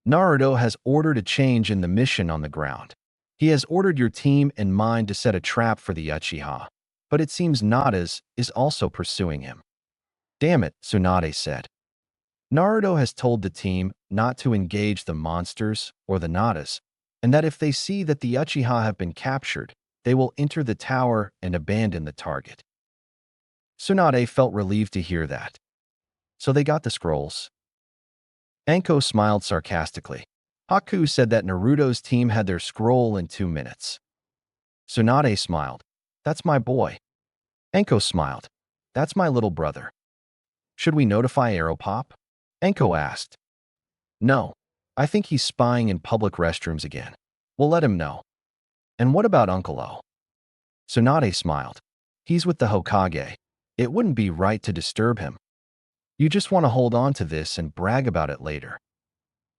Naruto has ordered a change in the mission on the ground. He has ordered your team and mine to set a trap for the Uchiha, but it seems Nada's is also pursuing him. Damn it, Tsunade said. Naruto has told the team not to engage the monsters or the Nadas, and that if they see that the Uchiha have been captured, they will enter the tower and abandon the target. Tsunade felt relieved to hear that. So they got the scrolls. Anko smiled sarcastically. Haku said that Naruto's team had their scroll in 2 minutes. Tsunade smiled. That's my boy. Anko smiled. That's my little brother. Should we notify Aeropop? Anko asked. No. I think he's spying in public restrooms again. We'll let him know. And what about Uncle O? Tsunade smiled. He's with the Hokage. It wouldn't be right to disturb him. You just want to hold on to this and brag about it later.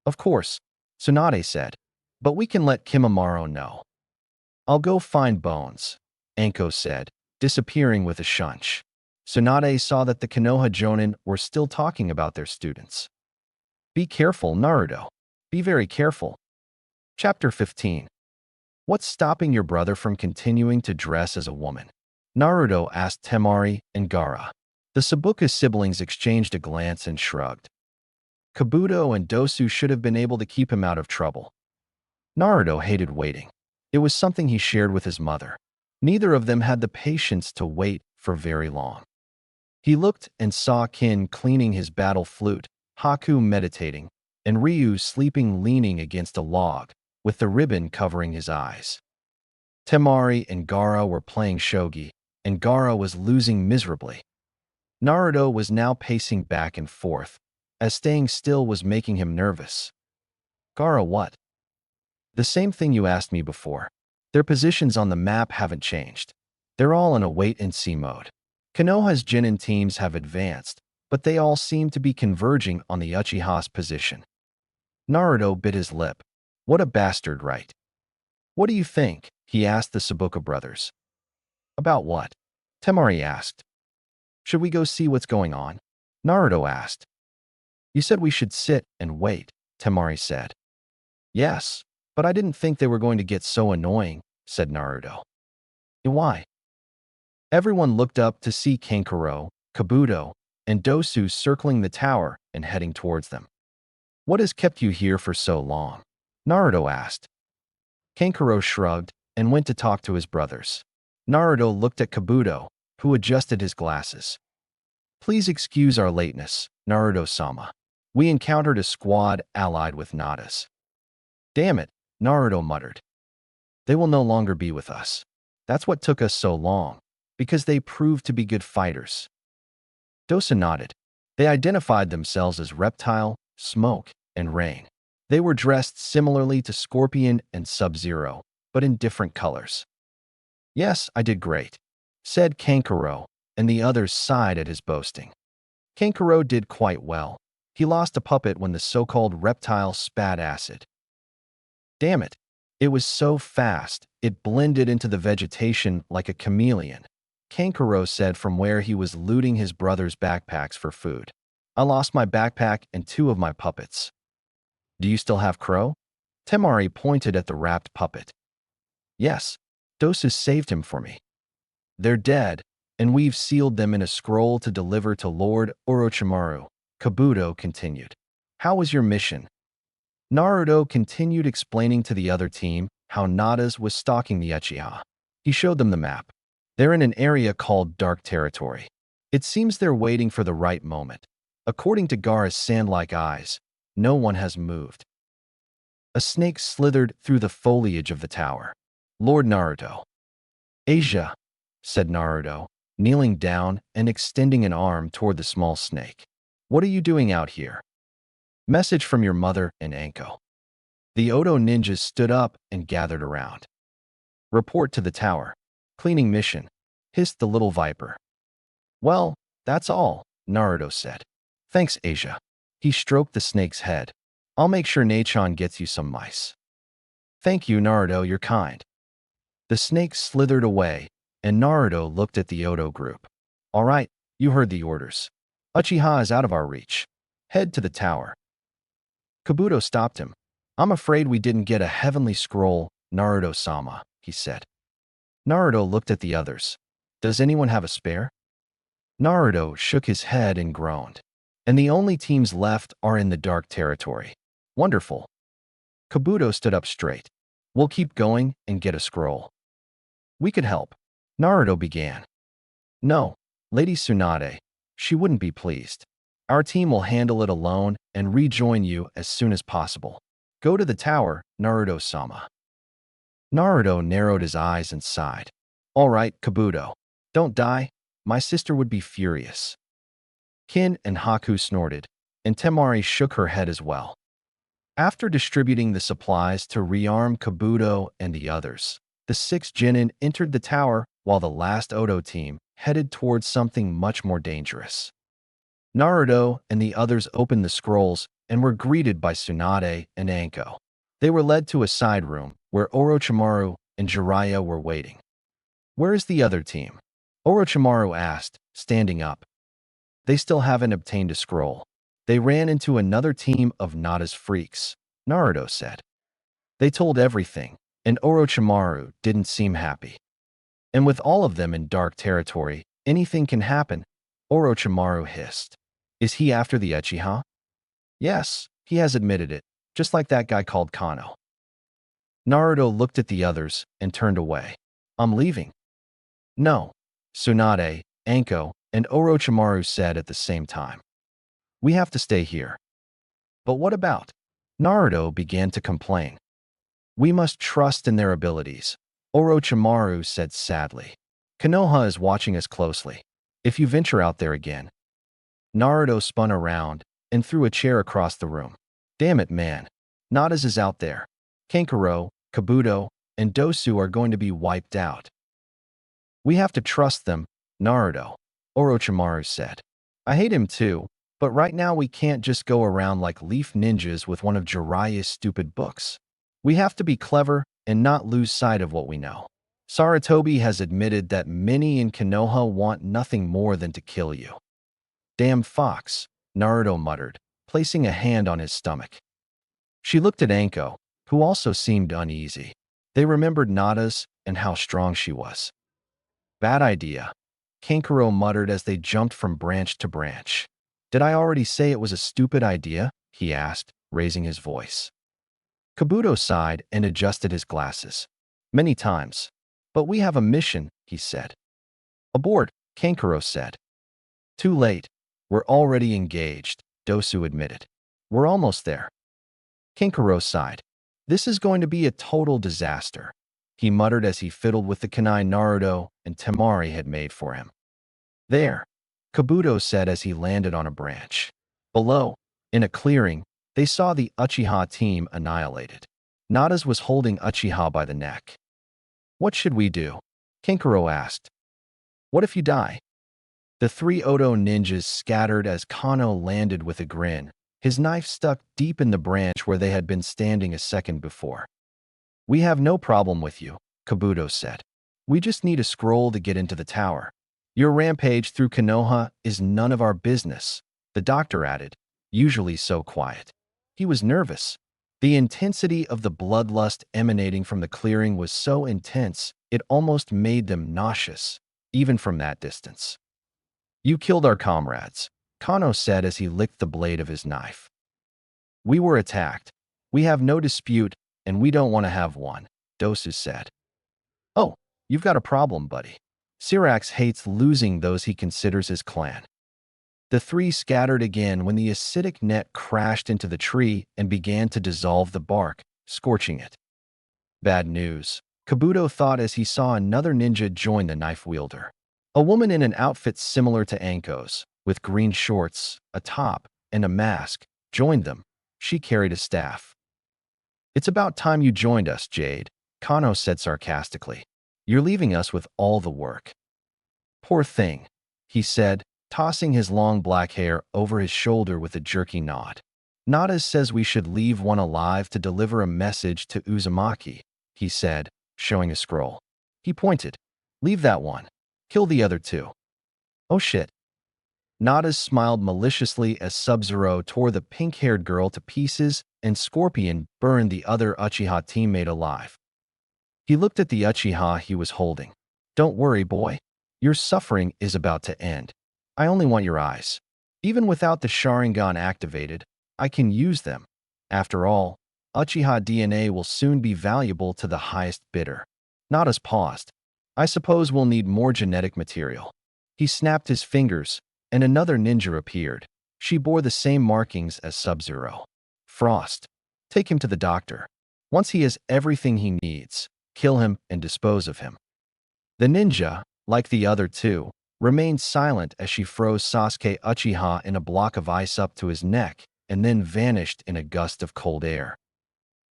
Of course, Tsunade said, but we can let Kimimaro know. I'll go find Bones, Anko said, disappearing with a shunch. Tsunade saw that the Konoha Jonin were still talking about their students. Be careful, Naruto. Be very careful. Chapter 15. What's stopping your brother from continuing to dress as a woman? Naruto asked Temari and Gaara. The Sabuka siblings exchanged a glance and shrugged. Kabuto and Dosu should have been able to keep him out of trouble. Naruto hated waiting. It was something he shared with his mother. Neither of them had the patience to wait for very long. He looked and saw Kin cleaning his battle flute, Haku meditating, and Ryu sleeping leaning against a log, with the ribbon covering his eyes. Temari and Gaara were playing shogi, and Gaara was losing miserably. Naruto was now pacing back and forth, as staying still was making him nervous. Gaara, what? The same thing you asked me before. Their positions on the map haven't changed. They're all in a wait-and-see mode. Konoha's Genin teams have advanced, but they all seem to be converging on the Uchiha's position. Naruto bit his lip. What a bastard, right? What do you think? He asked the Sabuka brothers. About what? Temari asked. Should we go see what's going on? Naruto asked. You said we should sit and wait, Temari said. Yes, but I didn't think they were going to get so annoying, said Naruto. Why? Everyone looked up to see Kankuro, Kabuto, and Dosu circling the tower and heading towards them. What has kept you here for so long? Naruto asked. Kankuro shrugged and went to talk to his brothers. Naruto looked at Kabuto, who adjusted his glasses. Please excuse our lateness, Naruto-sama. We encountered a squad allied with Nada's. Damn it, Naruto muttered. They will no longer be with us. That's what took us so long, because they proved to be good fighters. Dosa nodded. They identified themselves as Reptile, Smoke, and Rain. They were dressed similarly to Scorpion and Sub-Zero, but in different colors. Yes, I did great, said Kankuro, and the others sighed at his boasting. Kankuro did quite well. He lost a puppet when the so-called reptile spat acid. Damn it. It was so fast, it blended into the vegetation like a chameleon, Kankuro said from where he was looting his brother's backpacks for food. I lost my backpack and 2 of my puppets. Do you still have Crow? Temari pointed at the wrapped puppet. Yes, Dosu saved him for me. They're dead, and we've sealed them in a scroll to deliver to Lord Orochimaru, Kabuto continued. How was your mission? Naruto continued explaining to the other team how Nada's was stalking the Uchiha. He showed them the map. They're in an area called Dark Territory. It seems they're waiting for the right moment. According to Gaara's sand-like eyes, no one has moved. A snake slithered through the foliage of the tower. Lord Naruto. Asia, said Naruto, kneeling down and extending an arm toward the small snake. What are you doing out here? Message from your mother and Anko. The Odo ninjas stood up and gathered around. Report to the tower. Cleaning mission, hissed the little viper. Well, that's all, Naruto said. Thanks, Asia. He stroked the snake's head. I'll make sure Nachan gets you some mice. Thank you, Naruto, you're kind. The snake slithered away, and Naruto looked at the Odo group. All right, you heard the orders. Uchiha is out of our reach. Head to the tower. Kabuto stopped him. I'm afraid we didn't get a heavenly scroll, Naruto-sama, he said. Naruto looked at the others. Does anyone have a spare? Naruto shook his head and groaned. And the only teams left are in the Dark Territory. Wonderful. Kabuto stood up straight. We'll keep going and get a scroll. We could help. Naruto began. No, Lady Tsunade. She wouldn't be pleased. Our team will handle it alone and rejoin you as soon as possible. Go to the tower, Naruto-sama. Naruto narrowed his eyes and sighed. All right, Kabuto. Don't die. My sister would be furious. Kin and Haku snorted, and Temari shook her head as well. After distributing the supplies to rearm Kabuto and the others, the 6 Genin entered the tower while the last Odo team headed towards something much more dangerous. Naruto and the others opened the scrolls and were greeted by Tsunade and Anko. They were led to a side room where Orochimaru and Jiraiya were waiting. Where is the other team? Orochimaru asked, standing up. They still haven't obtained a scroll. They ran into another team of Nada's freaks, Naruto said. They told everything, and Orochimaru didn't seem happy. And with all of them in Dark Territory, anything can happen, Orochimaru hissed. Is he after the Uchiha? Yes, he has admitted it, just like that guy called Kano. Naruto looked at the others and turned away. I'm leaving. No, Tsunade, Anko, and Orochimaru said at the same time. We have to stay here. But what about? Naruto began to complain. We must trust in their abilities, Orochimaru said sadly. Konoha is watching us closely. If you venture out there again. Naruto spun around and threw a chair across the room. Damn it, man. Nadas is out there. Kankuro, Kabuto, and Dosu are going to be wiped out. We have to trust them, Naruto, Orochimaru said. I hate him too, but right now we can't just go around like leaf ninjas with one of Jiraiya's stupid books. We have to be clever and not lose sight of what we know. Sarutobi has admitted that many in Konoha want nothing more than to kill you. Damn fox, Naruto muttered, placing a hand on his stomach. She looked at Anko, who also seemed uneasy. They remembered Nada's and how strong she was. Bad idea, Kankuro muttered as they jumped from branch to branch. Did I already say it was a stupid idea? He asked, raising his voice. Kabuto sighed and adjusted his glasses. Many times. But we have a mission, he said. Abort, Kankuro said. Too late. We're already engaged, Dosu admitted. We're almost there. Kankuro sighed. This is going to be a total disaster, he muttered as he fiddled with the kunai Naruto and Temari had made for him. There, Kabuto said as he landed on a branch. Below, in a clearing, they saw the Uchiha team annihilated. Nadas was holding Uchiha by the neck. What should we do? Kankuro asked. What if you die? The three Odo ninjas scattered as Kano landed with a grin, his knife stuck deep in the branch where they had been standing a second before. We have no problem with you, Kabuto said. We just need a scroll to get into the tower. Your rampage through Konoha is none of our business, the doctor added, usually so quiet. He was nervous. The intensity of the bloodlust emanating from the clearing was so intense, it almost made them nauseous, even from that distance. You killed our comrades, Kano said as he licked the blade of his knife. We were attacked. We have no dispute, and we don't want to have one, Dosu said. Oh, you've got a problem, buddy. Syrax hates losing those he considers his clan. The three scattered again when the acidic net crashed into the tree and began to dissolve the bark, scorching it. Bad news, Kabuto thought as he saw another ninja join the knife wielder. A woman in an outfit similar to Anko's, with green shorts, a top, and a mask, joined them. She carried a staff. It's about time you joined us, Jade, Kano said sarcastically. You're leaving us with all the work. Poor thing, he said, tossing his long black hair over his shoulder with a jerky nod. Nadas says we should leave one alive to deliver a message to Uzumaki, he said, showing a scroll. He pointed. Leave that one. Kill the other two. Oh shit. Nadas smiled maliciously as Sub-Zero tore the pink-haired girl to pieces and Scorpion burned the other Uchiha teammate alive. He looked at the Uchiha he was holding. Don't worry, boy. Your suffering is about to end. I only want your eyes. Even without the Sharingan activated, I can use them. After all, Uchiha DNA will soon be valuable to the highest bidder. Nadas paused. I suppose we'll need more genetic material. He snapped his fingers, and another ninja appeared. She bore the same markings as Sub-Zero. Frost. Take him to the doctor. Once he has everything he needs, kill him and dispose of him. The ninja, like the other two, remained silent as she froze Sasuke Uchiha in a block of ice up to his neck and then vanished in a gust of cold air.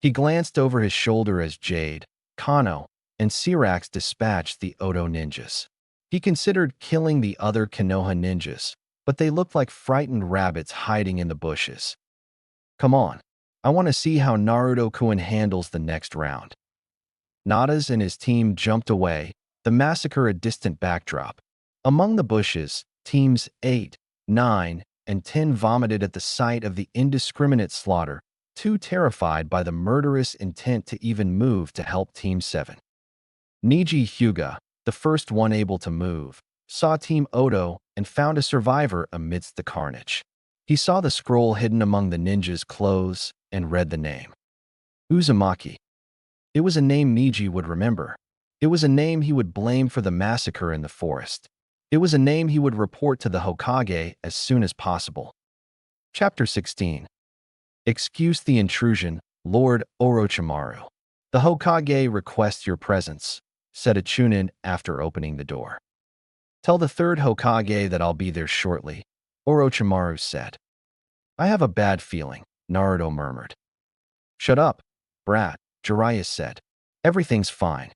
He glanced over his shoulder as Jade, Kano, and Syrax dispatched the Odo ninjas. He considered killing the other Konoha ninjas, but they looked like frightened rabbits hiding in the bushes. Come on, I want to see how Naruto-kun handles the next round. Nadas and his team jumped away, the massacre a distant backdrop. Among the bushes, teams 8, 9, and 10 vomited at the sight of the indiscriminate slaughter, too terrified by the murderous intent to even move to help Team 7. Niji Hyuga, the first one able to move, saw Team Odo and found a survivor amidst the carnage. He saw the scroll hidden among the ninjas' clothes and read the name. Uzumaki. It was a name Niji would remember. It was a name he would blame for the massacre in the forest. It was a name he would report to the Hokage as soon as possible. Chapter 16. Excuse the intrusion, Lord Orochimaru. The Hokage requests your presence, said a chunin after opening the door. Tell the third Hokage that I'll be there shortly, Orochimaru said. I have a bad feeling, Naruto murmured. Shut up, brat, Jiraiya said. Everything's fine.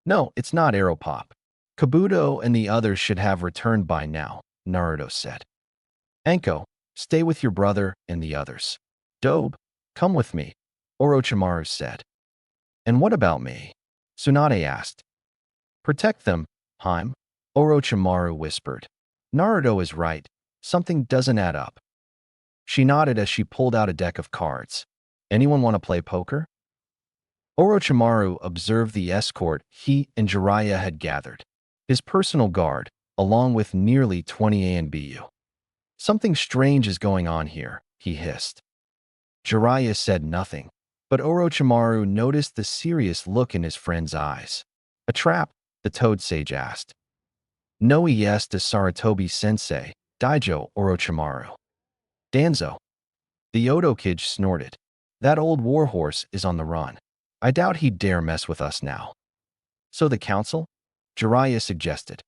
No, it's not Aeropop. Kabuto and the others should have returned by now, Naruto said. Anko, stay with your brother and the others. Dobe, come with me, Orochimaru said. And what about me? Tsunade asked. Protect them, Haim, Orochimaru whispered. Naruto is right. Something doesn't add up. She nodded as she pulled out a deck of cards. Anyone want to play poker? Orochimaru observed the escort he and Jiraiya had gathered, his personal guard, along with nearly 20 ANBU. Something strange is going on here, he hissed. Jiraiya said nothing, but Orochimaru noticed the serious look in his friend's eyes. A trap? The Toad Sage asked. No, yes to Sarutobi-sensei, Daijo Orochimaru. Danzo. The Odo kid snorted. That old warhorse is on the run. I doubt he'd dare mess with us now. So the council? Jiraiya suggested.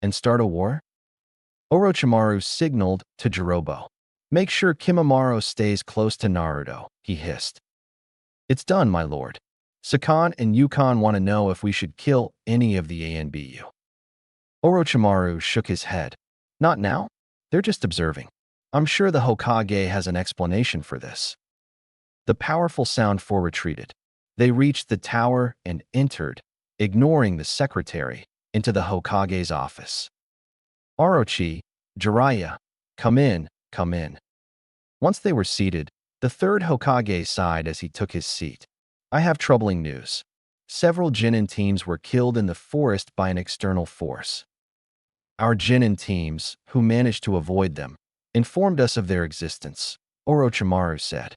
And start a war? Orochimaru signaled to Jirobo. Make sure Kimimaro stays close to Naruto, he hissed. It's done, my lord. Sakan and Yukon want to know if we should kill any of the ANBU. Orochimaru shook his head. Not now. They're just observing. I'm sure the Hokage has an explanation for this. The powerful sound four retreated. They reached the tower and entered, ignoring the secretary, into the Hokage's office. Orochi, Jiraiya, come in, come in. Once they were seated, the third Hokage sighed as he took his seat. I have troubling news. Several Genin teams were killed in the forest by an external force. Our Genin teams, who managed to avoid them, informed us of their existence, Orochimaru said.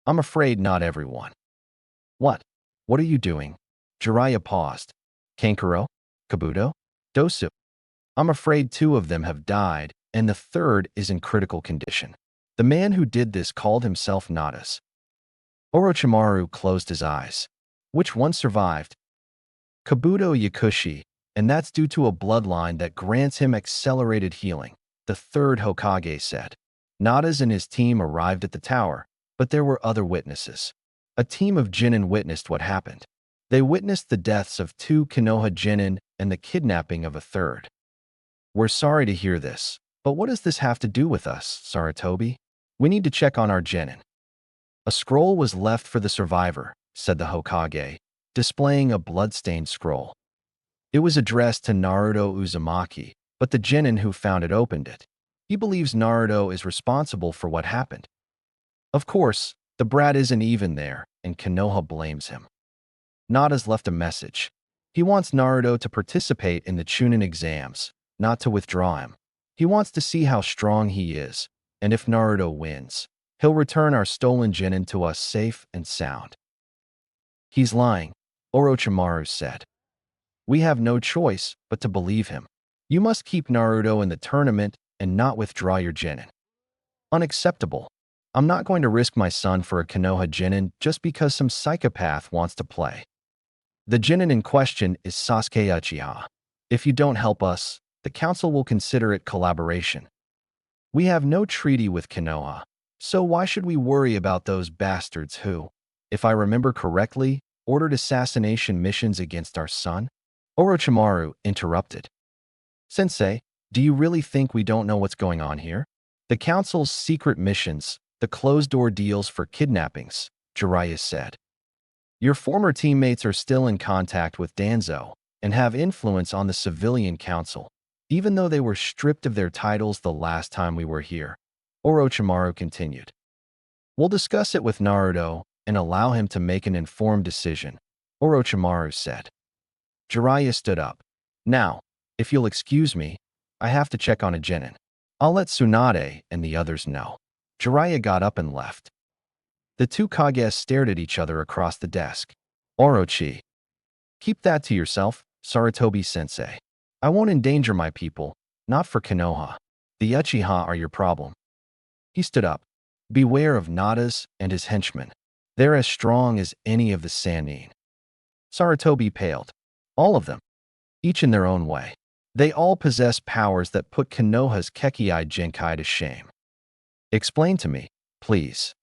I'm afraid not everyone. What? What are you doing? Jiraiya paused. Kankuro? Kabuto? Dosu? I'm afraid 2 of them have died, and the third is in critical condition. The man who did this called himself Nadas. Orochimaru closed his eyes. Which one survived? Kabuto Yakushi, and that's due to a bloodline that grants him accelerated healing, the third Hokage said. Nadas and his team arrived at the tower, but there were other witnesses. A team of Genin witnessed what happened. They witnessed the deaths of 2 Konoha Genin and the kidnapping of a third. We're sorry to hear this, but what does this have to do with us, Sarutobi? We need to check on our Genin. A scroll was left for the survivor, said the Hokage, displaying a blood-stained scroll. It was addressed to Naruto Uzumaki, but the Genin who found it opened it. He believes Naruto is responsible for what happened. Of course, the brat isn't even there, and Konoha blames him. Nada's left a message. He wants Naruto to participate in the Chunin exams, not to withdraw him. He wants to see how strong he is, and if Naruto wins, he'll return our stolen Genin to us safe and sound. He's lying, Orochimaru said. We have no choice but to believe him. You must keep Naruto in the tournament and not withdraw your Genin. Unacceptable. I'm not going to risk my son for a Konoha Genin just because some psychopath wants to play. The Genin in question is Sasuke Uchiha. If you don't help us, the council will consider it collaboration. We have no treaty with Konoha, so why should we worry about those bastards who, if I remember correctly, ordered assassination missions against our son? Orochimaru interrupted. Sensei, do you really think we don't know what's going on here? The council's secret missions, the closed-door deals for kidnappings, Jiraiya said. Your former teammates are still in contact with Danzo and have influence on the civilian council, even though they were stripped of their titles the last time we were here, Orochimaru continued. We'll discuss it with Naruto and allow him to make an informed decision, Orochimaru said. Jiraiya stood up. Now, if you'll excuse me, I have to check on a Genin. I'll let Tsunade and the others know. Jiraiya got up and left. The 2 Kages stared at each other across the desk. Orochi. Keep that to yourself, Sarutobi-sensei. I won't endanger my people, not for Konoha. The Uchiha are your problem. He stood up. Beware of Nadas and his henchmen. They're as strong as any of the Sannin. Sarutobi paled. All of them. Each in their own way. They all possess powers that put Konoha's Kekkei Genkai to shame. Explain to me, please.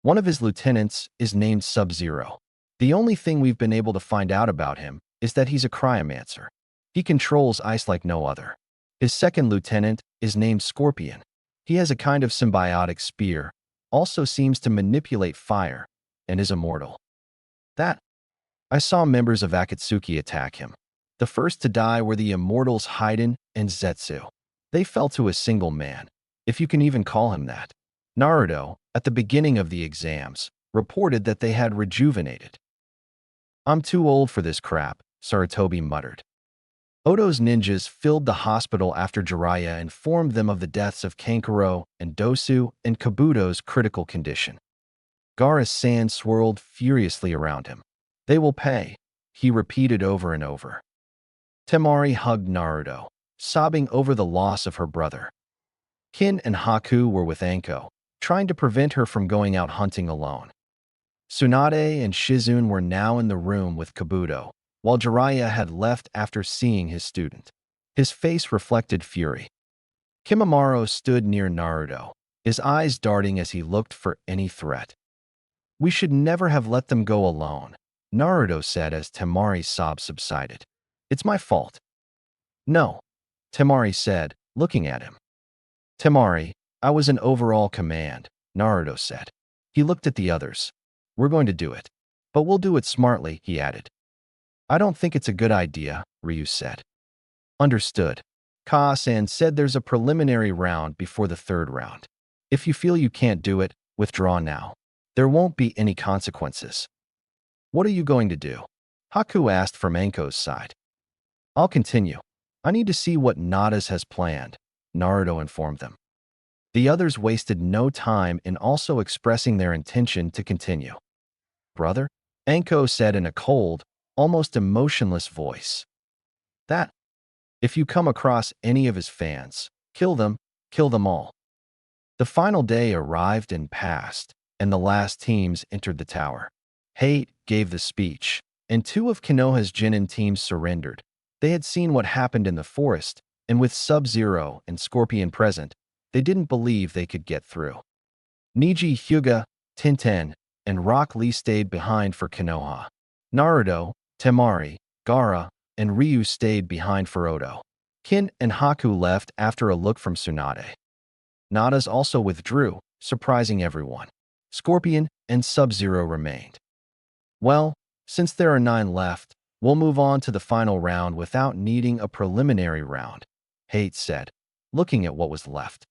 One of his lieutenants is named Sub-Zero. The only thing we've been able to find out about him is that he's a cryomancer. He controls ice like no other. His second lieutenant is named Scorpion. He has a kind of symbiotic spear, also seems to manipulate fire, and is immortal. That I saw members of Akatsuki attack him. The first to die were the immortals Haiden and Zetsu. They fell to a single man, if you can even call him that. Naruto, at the beginning of the exams, reported that they had rejuvenated. I'm too old for this crap, Sarutobi muttered. Oto's ninjas filled the hospital after Jiraiya informed them of the deaths of Kankuro and Dosu and Kabuto's critical condition. Gaara's sand swirled furiously around him. They will pay, he repeated over and over. Temari hugged Naruto, sobbing over the loss of her brother. Kin and Haku were with Anko, trying to prevent her from going out hunting alone. Tsunade and Shizune were now in the room with Kabuto, while Jiraiya had left after seeing his student. His face reflected fury. Kimimaro stood near Naruto, his eyes darting as he looked for any threat. We should never have let them go alone, Naruto said as Temari's sobs subsided. It's my fault. No, Temari said, looking at him. Temari, I was in overall command, Naruto said. He looked at the others. We're going to do it. But we'll do it smartly, he added. I don't think it's a good idea, Ryu said. Understood. Ka-san said there's a preliminary round before the third round. If you feel you can't do it, withdraw now. There won't be any consequences. What are you going to do? Haku asked from Anko's side. I'll continue. I need to see what Nada's has planned, Naruto informed them. The others wasted no time in also expressing their intention to continue. Brother? Anko said in a cold, almost emotionless voice. That, if you come across any of his fans, kill them all. The final day arrived and passed, and the last teams entered the tower. Hate gave the speech, and two of Konoha's Genin teams surrendered. They had seen what happened in the forest, and with Sub-Zero and Scorpion present, they didn't believe they could get through. Niji Hyuga, Tenten, and Rock Lee stayed behind for Konoha. Naruto, Temari, Gaara, and Ryu stayed behind for Oto. Kin and Haku left after a look from Tsunade. Nada's also withdrew, surprising everyone. Scorpion and Sub-Zero remained. Well, since there are 9 left, we'll move on to the final round without needing a preliminary round, Hate said, looking at what was left.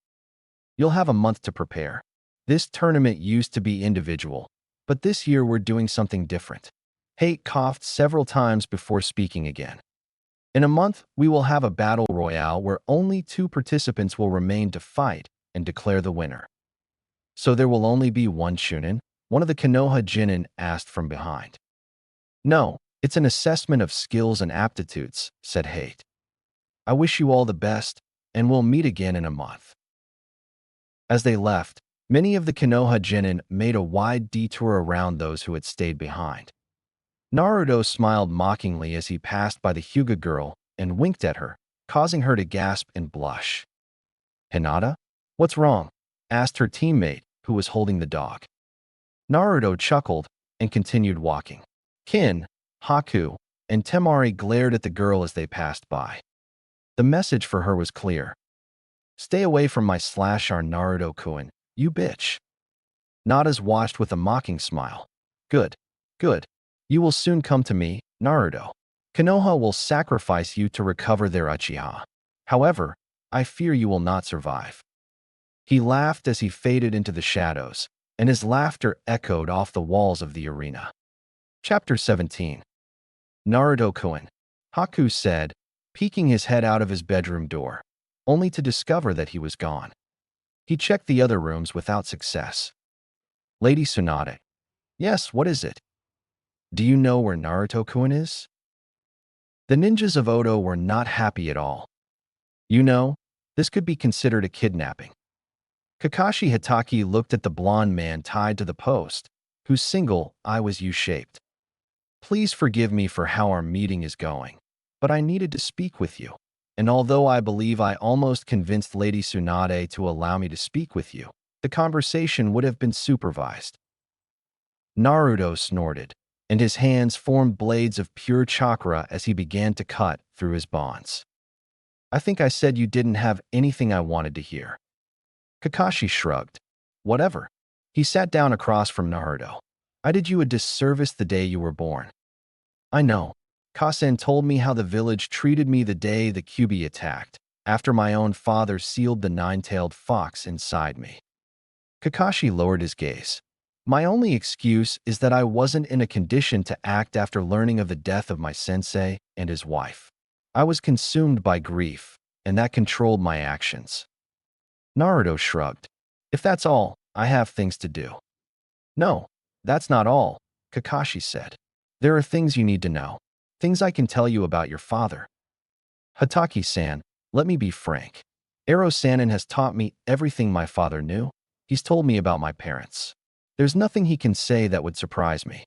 You'll have a month to prepare. This tournament used to be individual, but this year we're doing something different. Hate coughed several times before speaking again. In a month, we will have a battle royale where only 2 participants will remain to fight and declare the winner. So there will only be one Chunin? One of the Konoha Genin asked from behind. No, it's an assessment of skills and aptitudes, said Hate. I wish you all the best, and we'll meet again in a month. As they left, many of the Konoha Genin made a wide detour around those who had stayed behind. Naruto smiled mockingly as he passed by the Hyuga girl and winked at her, causing her to gasp and blush. Hinata? What's wrong? Asked her teammate, who was holding the dog. Naruto chuckled and continued walking. Kin, Haku, and Temari glared at the girl as they passed by. The message for her was clear. Stay away from my /R Naruto-kun, you bitch. Nada's watched with a mocking smile. Good, good. You will soon come to me, Naruto. Konoha will sacrifice you to recover their Uchiha. However, I fear you will not survive. He laughed as he faded into the shadows, and his laughter echoed off the walls of the arena. Chapter 17. Naruto-kun, Haku said, peeking his head out of his bedroom door, only to discover that he was gone. He checked the other rooms without success. Lady Tsunade. Yes, what is it? Do you know where Naruto-kun is? The ninjas of Oto were not happy at all. You know, this could be considered a kidnapping. Kakashi Hitaki looked at the blonde man tied to the post, whose single eye was U-shaped. Please forgive me for how our meeting is going, but I needed to speak with you. And although I believe I almost convinced Lady Tsunade to allow me to speak with you, the conversation would have been supervised. Naruto snorted, and his hands formed blades of pure chakra as he began to cut through his bonds. I think I said you didn't have anything I wanted to hear. Kakashi shrugged. Whatever. He sat down across from Naruto. I did you a disservice the day you were born. I know. Kasen told me how the village treated me the day the Kyuubi attacked, after my own father sealed the nine-tailed fox inside me. Kakashi lowered his gaze. My only excuse is that I wasn't in a condition to act after learning of the death of my sensei and his wife. I was consumed by grief, and that controlled my actions. Naruto shrugged. If that's all, I have things to do. No, that's not all, Kakashi said. There are things you need to know. Things I can tell you about your father. Hataki-san, let me be frank. Ero Sannin has taught me everything my father knew. He's told me about my parents. There's nothing he can say that would surprise me.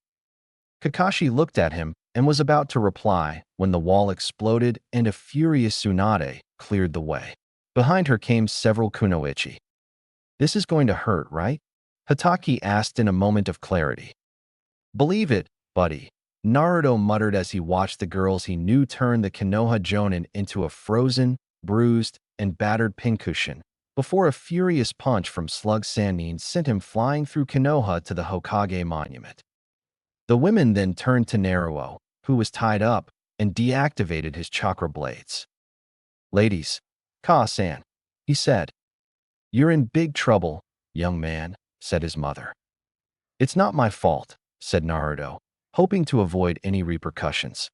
Kakashi looked at him and was about to reply when the wall exploded and a furious Tsunade cleared the way. Behind her came several kunoichi. This is going to hurt, right? Hataki asked in a moment of clarity. Believe it, buddy, Naruto muttered as he watched the girls he knew turn the Konoha Jonin into a frozen, bruised, and battered pincushion, before a furious punch from Slug Sannin sent him flying through Konoha to the Hokage monument. The women then turned to Naruto, who was tied up, and deactivated his chakra blades. Ladies, Ka-san, he said. You're in big trouble, young man, said his mother. It's not my fault, said Naruto, hoping to avoid any repercussions.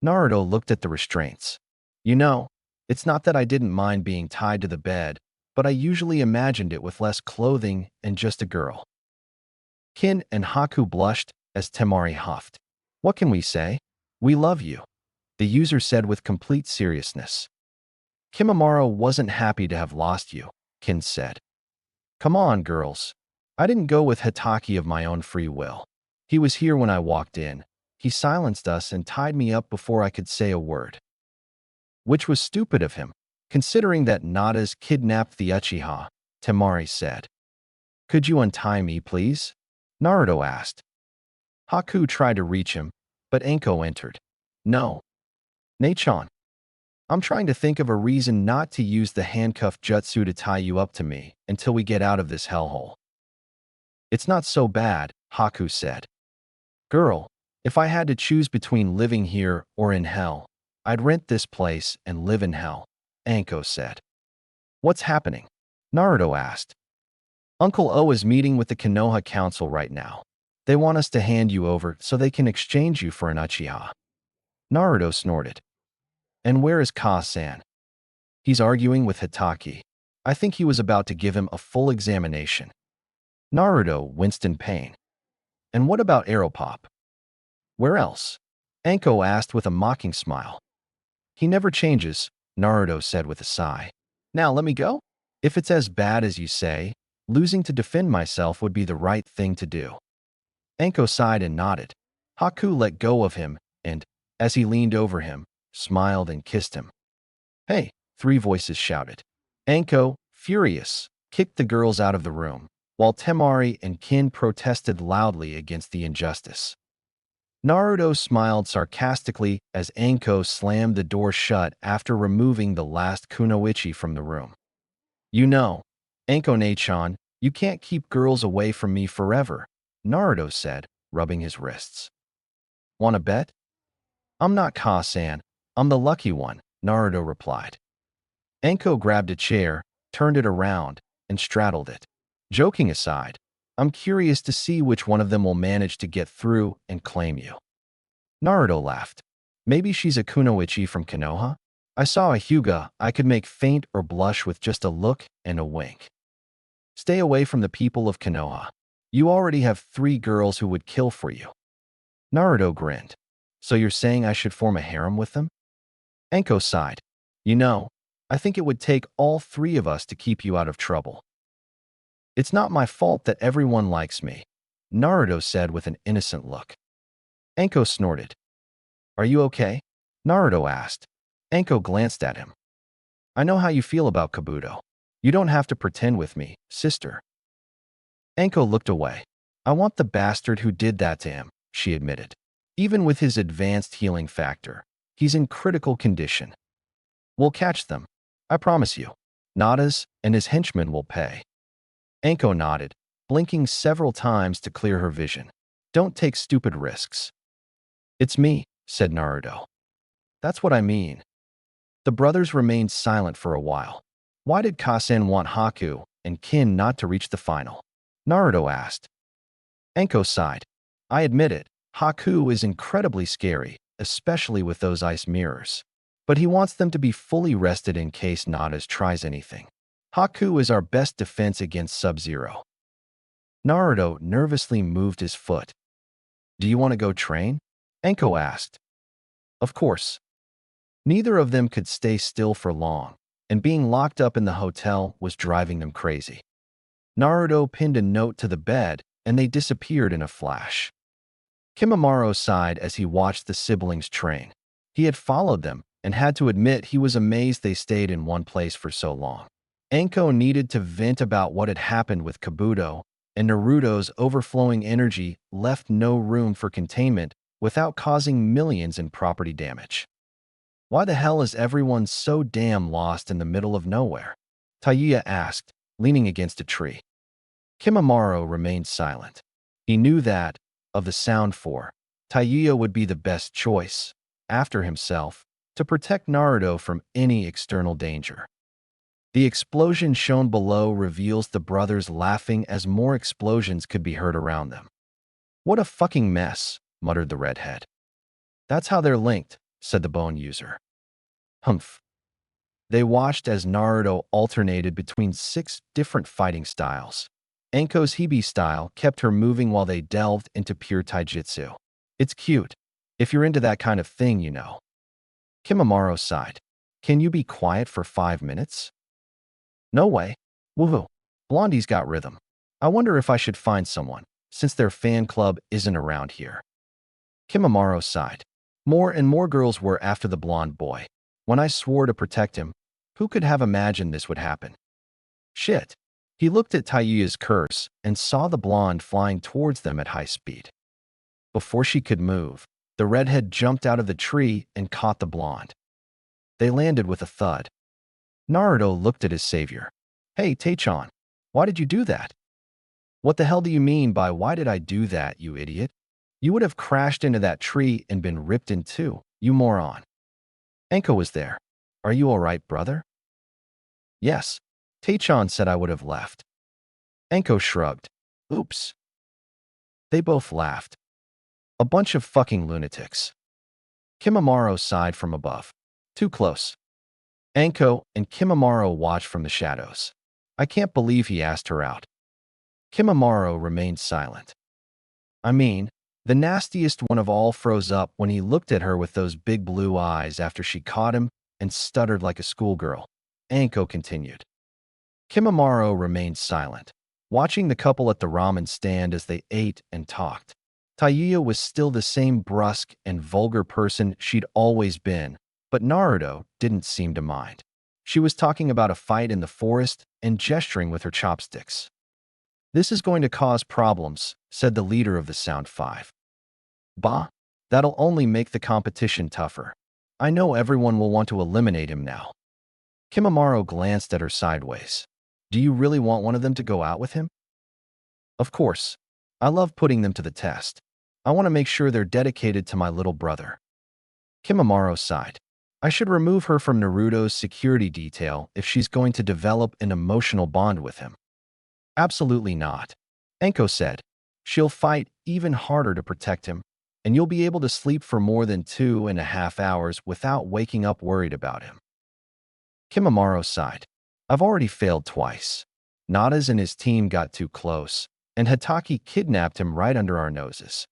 Naruto looked at the restraints. You know, it's not that I didn't mind being tied to the bed, but I usually imagined it with less clothing and just a girl. Kin and Haku blushed as Temari huffed. What can we say? We love you, the user said with complete seriousness. Kimimaro wasn't happy to have lost you, Kin said. Come on, girls. I didn't go with Hataki of my own free will. He was here when I walked in. He silenced us and tied me up before I could say a word. Which was stupid of him, considering that Nada's kidnapped the Uchiha, Temari said. Could you untie me, please? Naruto asked. Haku tried to reach him, but Anko entered. No. Nachon. I'm trying to think of a reason not to use the handcuff jutsu to tie you up to me until we get out of this hellhole. It's not so bad, Haku said. Girl, if I had to choose between living here or in hell, I'd rent this place and live in hell, Anko said. What's happening? Naruto asked. Uncle O is meeting with the Konoha Council right now. They want us to hand you over so they can exchange you for an Uchiha. Naruto snorted. And where is Ka-san? He's arguing with Hataki. I think he was about to give him a full examination. Naruto winced in pain. And what about Aeropop? Where else? Anko asked with a mocking smile. He never changes, Naruto said with a sigh. Now let me go? If it's as bad as you say, losing to defend myself would be the right thing to do. Anko sighed and nodded. Haku let go of him and, as he leaned over him, smiled and kissed him. Hey, three voices shouted. Anko, furious, kicked the girls out of the room, while Temari and Kin protested loudly against the injustice. Naruto smiled sarcastically as Anko slammed the door shut after removing the last kunoichi from the room. You know, Anko-nachan, you can't keep girls away from me forever, Naruto said, rubbing his wrists. Want to bet? I'm not Ka-san, I'm the lucky one, Naruto replied. Anko grabbed a chair, turned it around, and straddled it. Joking aside, I'm curious to see which one of them will manage to get through and claim you. Naruto laughed. Maybe she's a kunoichi from Konoha? I saw a Hyuga I could make faint or blush with just a look and a wink. Stay away from the people of Konoha. You already have 3 girls who would kill for you. Naruto grinned. So you're saying I should form a harem with them? Anko sighed. You know, I think it would take all 3 of us to keep you out of trouble. It's not my fault that everyone likes me, Naruto said with an innocent look. Anko snorted. Are you okay? Naruto asked. Anko glanced at him. I know how you feel about Kabuto. You don't have to pretend with me, sister. Anko looked away. I want the bastard who did that to him, she admitted. Even with his advanced healing factor, he's in critical condition. We'll catch them. I promise you. Nadas and his henchmen will pay. Anko nodded, blinking several times to clear her vision. Don't take stupid risks. It's me, said Naruto. That's what I mean. The brothers remained silent for a while. Why did Kasen want Haku and Kin not to reach the final? Naruto asked. Anko sighed. I admit it, Haku is incredibly scary, especially with those ice mirrors. But he wants them to be fully rested in case Nadas tries anything. Haku is our best defense against Sub-Zero. Naruto nervously moved his foot. Do you want to go train? Anko asked. Of course. Neither of them could stay still for long, and being locked up in the hotel was driving them crazy. Naruto pinned a note to the bed, and they disappeared in a flash. Kimimaro sighed as he watched the siblings train. He had followed them, and had to admit he was amazed they stayed in one place for so long. Anko needed to vent about what had happened with Kabuto, and Naruto's overflowing energy left no room for containment without causing millions in property damage. Why the hell is everyone so damn lost in the middle of nowhere? Taiya asked, leaning against a tree. Kimimaro remained silent. He knew that, of the Sound Four, Taiya would be the best choice, after himself, to protect Naruto from any external danger. The explosion shown below reveals the brothers laughing as more explosions could be heard around them. What a fucking mess, muttered the redhead. That's how they're linked, said the bone user. Humph. They watched as Naruto alternated between 6 different fighting styles. Anko's Hibi style kept her moving while they delved into pure taijutsu. It's cute, if you're into that kind of thing, you know. Kimimaro sighed. Can you be quiet for 5 minutes? No way. Woohoo. Blondie's got rhythm. I wonder if I should find someone, since their fan club isn't around here. Kimimaro sighed. More and more girls were after the blonde boy. When I swore to protect him, who could have imagined this would happen? Shit. He looked at Taiya's curse and saw the blonde flying towards them at high speed. Before she could move, the redhead jumped out of the tree and caught the blonde. They landed with a thud. Naruto looked at his savior. Hey, Taichan, why did you do that? What the hell do you mean by why did I do that, you idiot? You would have crashed into that tree and been ripped in two, you moron. Anko was there. Are you all right, brother? Yes. Taichan said I would have left. Anko shrugged. Oops. They both laughed. A bunch of fucking lunatics. Kimimaro sighed from above. Too close. Anko and Kimimaro watched from the shadows. I can't believe he asked her out. Kimimaro remained silent. I mean, the nastiest one of all froze up when he looked at her with those big blue eyes after she caught him and stuttered like a schoolgirl. Anko continued. Kimimaro remained silent, watching the couple at the ramen stand as they ate and talked. Taiya was still the same brusque and vulgar person she'd always been, but Naruto didn't seem to mind. She was talking about a fight in the forest and gesturing with her chopsticks. This is going to cause problems, said the leader of the Sound Five. Bah, that'll only make the competition tougher. I know everyone will want to eliminate him now. Kimimaro glanced at her sideways. Do you really want one of them to go out with him? Of course. I love putting them to the test. I want to make sure they're dedicated to my little brother. Kimimaro sighed. I should remove her from Naruto's security detail if she's going to develop an emotional bond with him. Absolutely not. Anko said. She'll fight even harder to protect him, and you'll be able to sleep for more than 2.5 hours without waking up worried about him. Kimimaro sighed. I've already failed twice. Nadas and his team got too close, and Hatake kidnapped him right under our noses.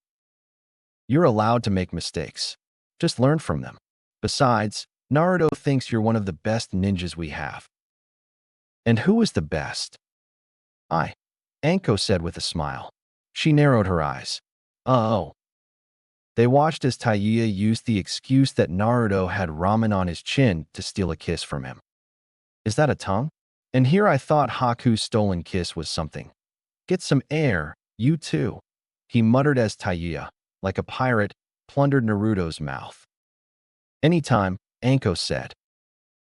You're allowed to make mistakes. Just learn from them. Besides, Naruto thinks you're one of the best ninjas we have. And who is the best? I, Anko said with a smile. She narrowed her eyes. Oh. They watched as Taiya used the excuse that Naruto had ramen on his chin to steal a kiss from him. Is that a tongue? And here I thought Haku's stolen kiss was something. Get some air, you too. He muttered as Taiya, like a pirate, plundered Naruto's mouth. Anytime, Anko said.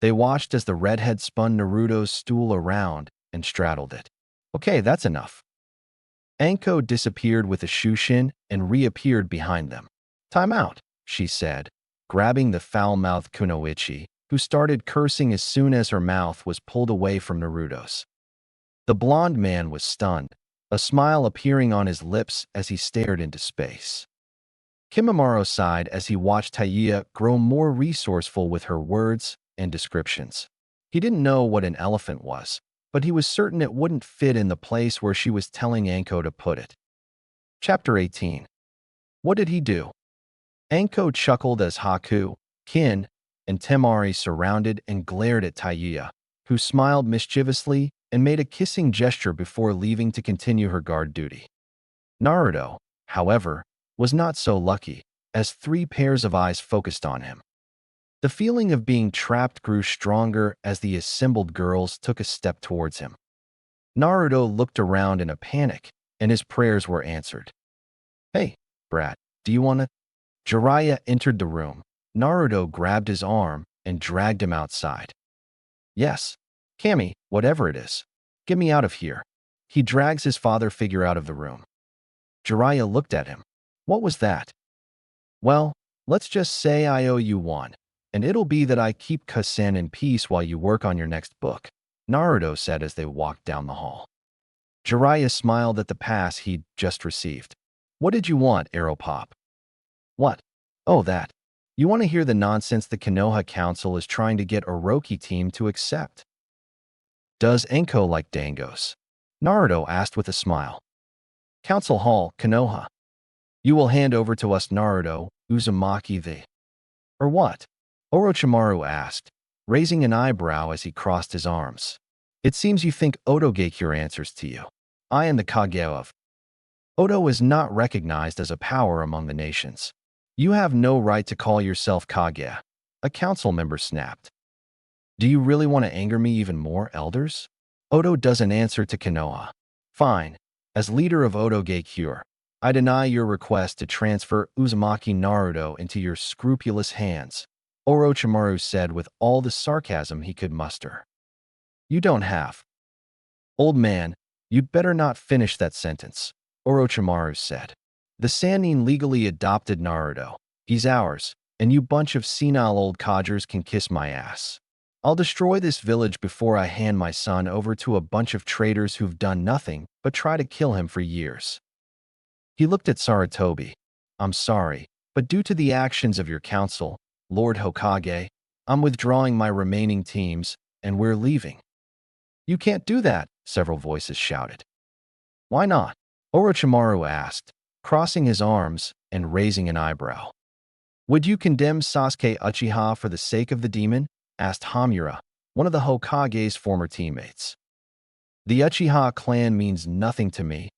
They watched as the redhead spun Naruto's stool around and straddled it. Okay, that's enough. Anko disappeared with a shushin and reappeared behind them. Time out, she said, grabbing the foul-mouthed Kunoichi, who started cursing as soon as her mouth was pulled away from Naruto's. The blond man was stunned, a smile appearing on his lips as he stared into space. Kimimaro sighed as he watched Taiya grow more resourceful with her words and descriptions. He didn't know what an elephant was, but he was certain it wouldn't fit in the place where she was telling Anko to put it. Chapter 18. What did he do? Anko chuckled as Haku, Kin, and Temari surrounded and glared at Taiya, who smiled mischievously and made a kissing gesture before leaving to continue her guard duty. Naruto, however, was not so lucky, as 3 pairs of eyes focused on him. The feeling of being trapped grew stronger as the assembled girls took a step towards him. Naruto looked around in a panic, and his prayers were answered. Hey, brat, do you want to? Jiraiya entered the room. Naruto grabbed his arm and dragged him outside. Yes, Kami, whatever it is. Get me out of here. He drags his father figure out of the room. Jiraiya looked at him. What was that? Well, let's just say I owe you one, and it'll be that I keep Kasen in peace while you work on your next book, Naruto said as they walked down the hall. Jiraiya smiled at the pass he'd just received. What did you want, Aeropop? What? Oh, that. You want to hear the nonsense the Konoha Council is trying to get Orochi team to accept? Does Enko like dangos? Naruto asked with a smile. Council Hall, Konoha. You will hand over to us Naruto, Uzumaki the... Or what? Orochimaru asked, raising an eyebrow as he crossed his arms. It seems you think Oto Geikure answers to you. I am the Kage of... Oto is not recognized as a power among the nations. You have no right to call yourself Kage, a council member snapped. Do you really want to anger me even more, elders? Oto doesn't answer to Konoha. Fine. As leader of Oto Geikure, I deny your request to transfer Uzumaki Naruto into your scrupulous hands, Orochimaru said with all the sarcasm he could muster. You don't have. Old man, you'd better not finish that sentence, Orochimaru said. The Sannin legally adopted Naruto. He's ours, and you bunch of senile old codgers can kiss my ass. I'll destroy this village before I hand my son over to a bunch of traitors who've done nothing but try to kill him for years. He looked at Sarutobi. I'm sorry, but due to the actions of your council, Lord Hokage, I'm withdrawing my remaining teams, and we're leaving. You can't do that, several voices shouted. Why not? Orochimaru asked, crossing his arms and raising an eyebrow. Would you condemn Sasuke Uchiha for the sake of the demon? Asked Hamura, one of the Hokage's former teammates. The Uchiha clan means nothing to me,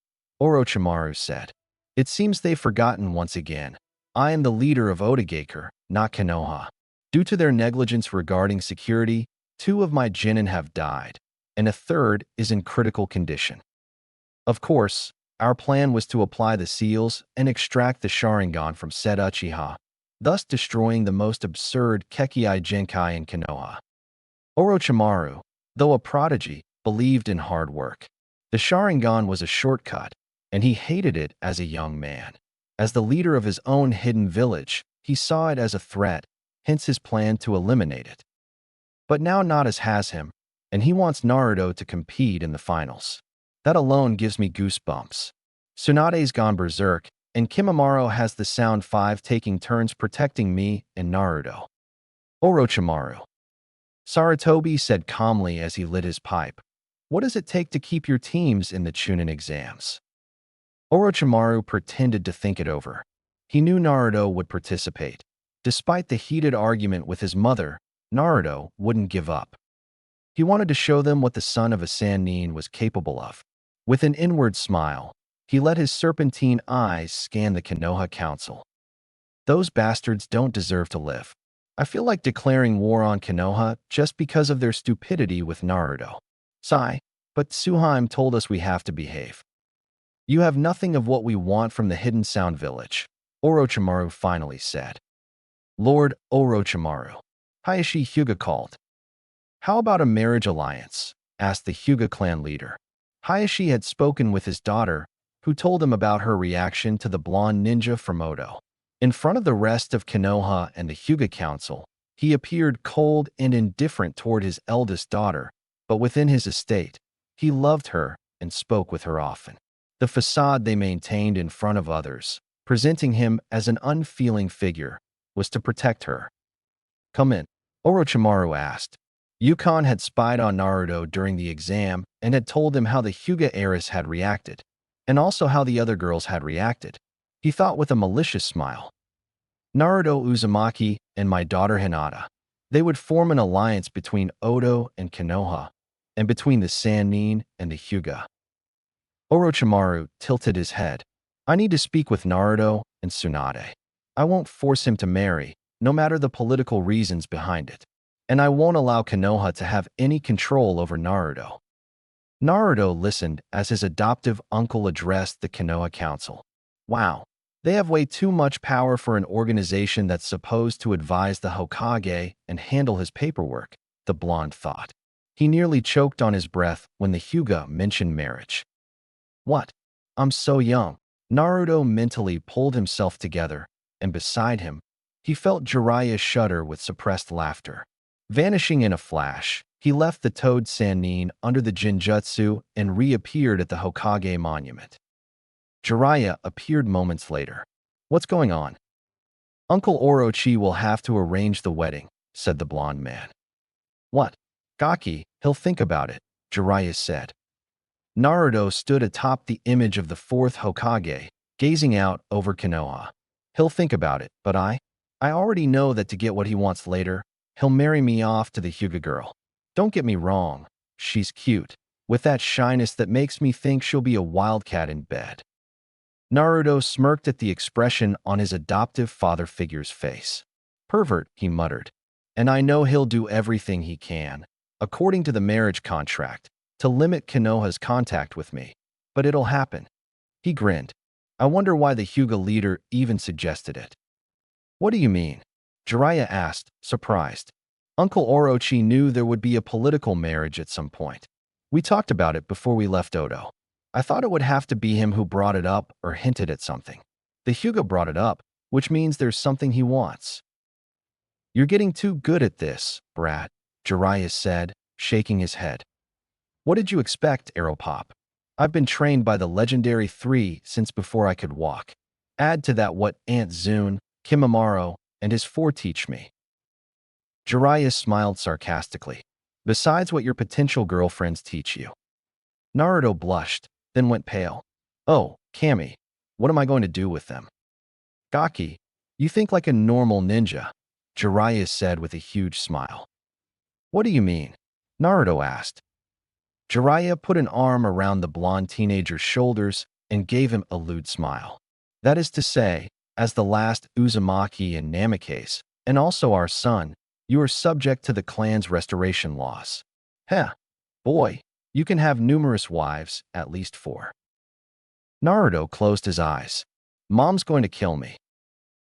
Orochimaru said. It seems they've forgotten once again. I am the leader of Otogeikure, not Konoha. Due to their negligence regarding security, 2 of my genin have died, and a 3rd is in critical condition. Of course, our plan was to apply the seals and extract the Sharingan from said Uchiha, thus destroying the most absurd Kekkai Genkai in Konoha. Orochimaru, though a prodigy, believed in hard work. The Sharingan was a shortcut, and he hated it as a young man. As the leader of his own hidden village, he saw it as a threat, hence his plan to eliminate it. But now Nadas has him, and he wants Naruto to compete in the finals. That alone gives me goosebumps. Tsunade's gone berserk, and Kimimaro has the Sound 5 taking turns protecting me and Naruto. Orochimaru. Sarutobi said calmly as he lit his pipe. What does it take to keep your teams in the Chunin exams? Orochimaru pretended to think it over. He knew Naruto would participate. Despite the heated argument with his mother, Naruto wouldn't give up. He wanted to show them what the son of a Sannin was capable of. With an inward smile, he let his serpentine eyes scan the Konoha Council. Those bastards don't deserve to live. I feel like declaring war on Konoha just because of their stupidity with Naruto. Sigh, but Suheim told us we have to behave. You have nothing of what we want from the Hidden Sound Village, Orochimaru finally said. Lord Orochimaru, Hayashi Hyuga called. How about a marriage alliance? Asked the Hyuga clan leader. Hayashi had spoken with his daughter, who told him about her reaction to the blonde ninja from Odo. In front of the rest of Konoha and the Hyuga council, he appeared cold and indifferent toward his eldest daughter, but within his estate, he loved her and spoke with her often. The facade they maintained in front of others, presenting him as an unfeeling figure, was to protect her. Come in, Orochimaru asked. Yukon had spied on Naruto during the exam and had told him how the Hyuga heiress had reacted, and also how the other girls had reacted. He thought with a malicious smile. Naruto Uzumaki and my daughter Hinata. They would form an alliance between Odo and Konoha, and between the Sannin and the Hyuga. Orochimaru tilted his head. I need to speak with Naruto and Tsunade. I won't force him to marry, no matter the political reasons behind it. And I won't allow Konoha to have any control over Naruto. Naruto listened as his adoptive uncle addressed the Konoha Council. Wow, they have way too much power for an organization that's supposed to advise the Hokage and handle his paperwork, the blonde thought. He nearly choked on his breath when the Hyuga mentioned marriage. What? I'm so young. Naruto mentally pulled himself together, and beside him, he felt Jiraiya shudder with suppressed laughter. Vanishing in a flash, he left the Toad Sannin under the Jinjutsu and reappeared at the Hokage monument. Jiraiya appeared moments later. What's going on? Uncle Orochi will have to arrange the wedding, said the blonde man. What? Gaki, he'll think about it, Jiraiya said. Naruto stood atop the image of the fourth Hokage, gazing out over Konoha. He'll think about it, but I already know that to get what he wants later, he'll marry me off to the Hyuga girl. Don't get me wrong, she's cute, with that shyness that makes me think she'll be a wildcat in bed. Naruto smirked at the expression on his adoptive father figure's face. Pervert, he muttered. And I know he'll do everything he can, according to the marriage contract, to limit Konoha's contact with me. But it'll happen. He grinned. I wonder why the Hyuga leader even suggested it. What do you mean? Jiraiya asked, surprised. Uncle Orochi knew there would be a political marriage at some point. We talked about it before we left Odo. I thought it would have to be him who brought it up or hinted at something. The Hyuga brought it up, which means there's something he wants. You're getting too good at this, brat, Jiraiya said, shaking his head. What did you expect, Aeropop? I've been trained by the legendary 3 since before I could walk. Add to that what Aunt Zune, Kimimaro, and his 4 teach me. Jiraiya smiled sarcastically. Besides what your potential girlfriends teach you. Naruto blushed, then went pale. Oh, Kami, what am I going to do with them? Gaki, you think like a normal ninja, Jiraiya said with a huge smile. What do you mean? Naruto asked. Jiraiya put an arm around the blonde teenager's shoulders and gave him a lewd smile. That is to say, as the last Uzumaki and Namikaze, and also our son, you are subject to the clan's restoration laws. Heh, boy, you can have numerous wives, at least 4. Naruto closed his eyes. Mom's going to kill me.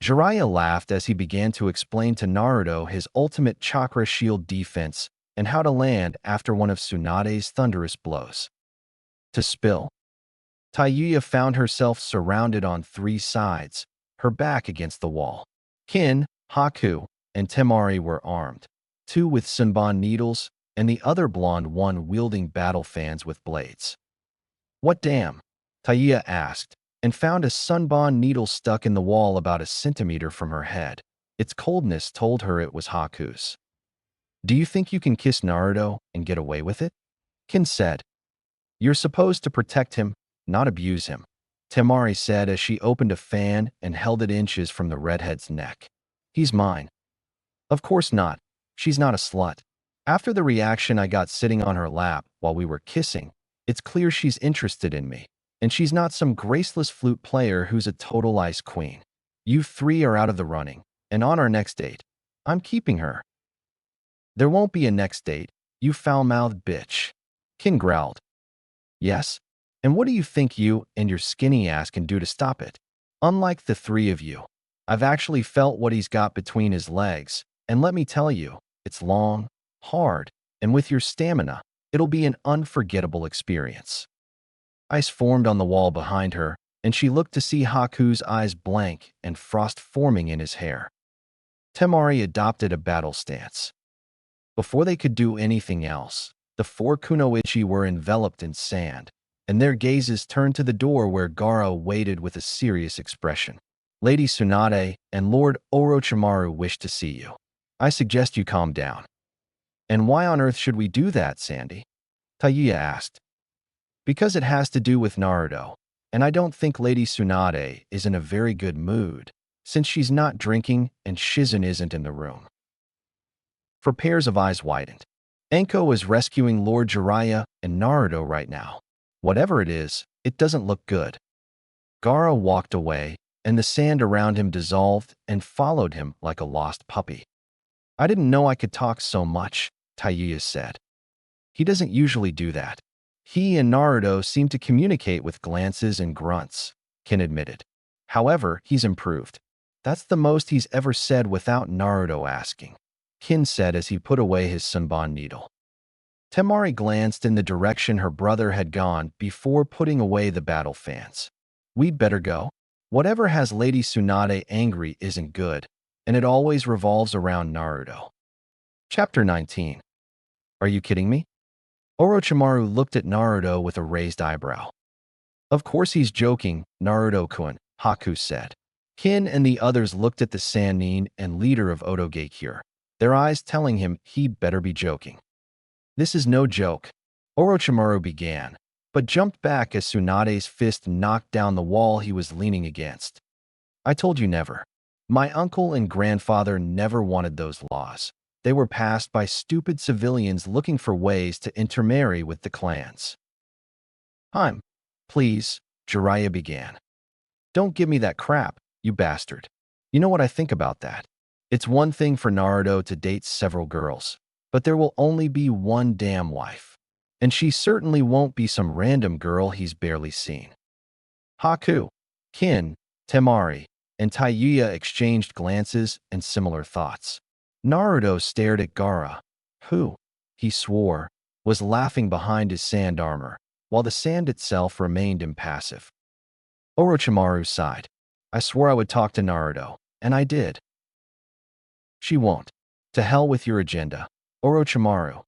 Jiraiya laughed as he began to explain to Naruto his ultimate chakra shield defense and how to land after one of Tsunade's thunderous blows. To spill. Tayuya found herself surrounded on 3 sides, her back against the wall. Kin, Haku, and Temari were armed, 2 with Sunbon needles, and the other blonde one wielding battle fans with blades. What damn? Tayuya asked, and found a Sunbon needle stuck in the wall about a centimeter from her head. Its coldness told her it was Haku's. Do you think you can kiss Naruto and get away with it? Kin said. You're supposed to protect him, not abuse him, Temari said as she opened a fan and held it inches from the redhead's neck. He's mine. Of course not. She's not a slut. After the reaction I got sitting on her lap while we were kissing, it's clear she's interested in me, and she's not some graceless flute player who's a total ice queen. You three are out of the running, and on our next date, I'm keeping her. There won't be a next date, you foul-mouthed bitch. Kin growled. Yes? And what do you think you and your skinny ass can do to stop it? Unlike the three of you, I've actually felt what he's got between his legs, and let me tell you, it's long, hard, and with your stamina, it'll be an unforgettable experience. Ice formed on the wall behind her, and she looked to see Haku's eyes blank and frost forming in his hair. Temari adopted a battle stance. Before they could do anything else, the four kunoichi were enveloped in sand, and their gazes turned to the door where Gaara waited with a serious expression. Lady Tsunade and Lord Orochimaru wish to see you. I suggest you calm down. And why on earth should we do that, Sandy? Tayuya asked. Because it has to do with Naruto, and I don't think Lady Tsunade is in a very good mood, since she's not drinking and Shizun isn't in the room. For pairs of eyes widened. Enko is rescuing Lord Jiraiya and Naruto right now. Whatever it is, it doesn't look good. Gaara walked away, and the sand around him dissolved and followed him like a lost puppy. I didn't know I could talk so much, Tayuya said. He doesn't usually do that. He and Naruto seem to communicate with glances and grunts, Kin admitted. However, he's improved. That's the most he's ever said without Naruto asking, Kin said as he put away his sunbon needle. Temari glanced in the direction her brother had gone before putting away the battle fans. We'd better go. Whatever has Lady Tsunade angry isn't good, and it always revolves around Naruto. Chapter 19. Are you kidding me? Orochimaru looked at Naruto with a raised eyebrow. Of course he's joking, Naruto-kun, Haku said. Kin and the others looked at the Sannin and leader of Otogekyure, their eyes telling him he'd better be joking. This is no joke, Orochimaru began, but jumped back as Tsunade's fist knocked down the wall he was leaning against. I told you never. My uncle and grandfather never wanted those laws. They were passed by stupid civilians looking for ways to intermarry with the clans. Please, Jiraiya began. Don't give me that crap, you bastard. You know what I think about that? It's one thing for Naruto to date several girls, but there will only be one damn wife. And she certainly won't be some random girl he's barely seen. Haku, Kin, Temari, and Tayuya exchanged glances and similar thoughts. Naruto stared at Gaara, who, he swore, was laughing behind his sand armor, while the sand itself remained impassive. Orochimaru sighed. I swore I would talk to Naruto, and I did. She won't. To hell with your agenda, Orochimaru.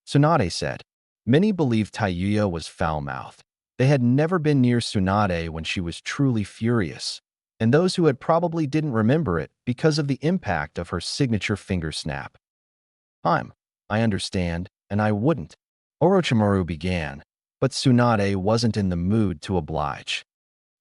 Tsunade said. Many believed Tayuya was foul-mouthed. They had never been near Tsunade when she was truly furious, and those who had probably didn't remember it because of the impact of her signature finger snap. I understand, and I wouldn't, Orochimaru began, but Tsunade wasn't in the mood to oblige.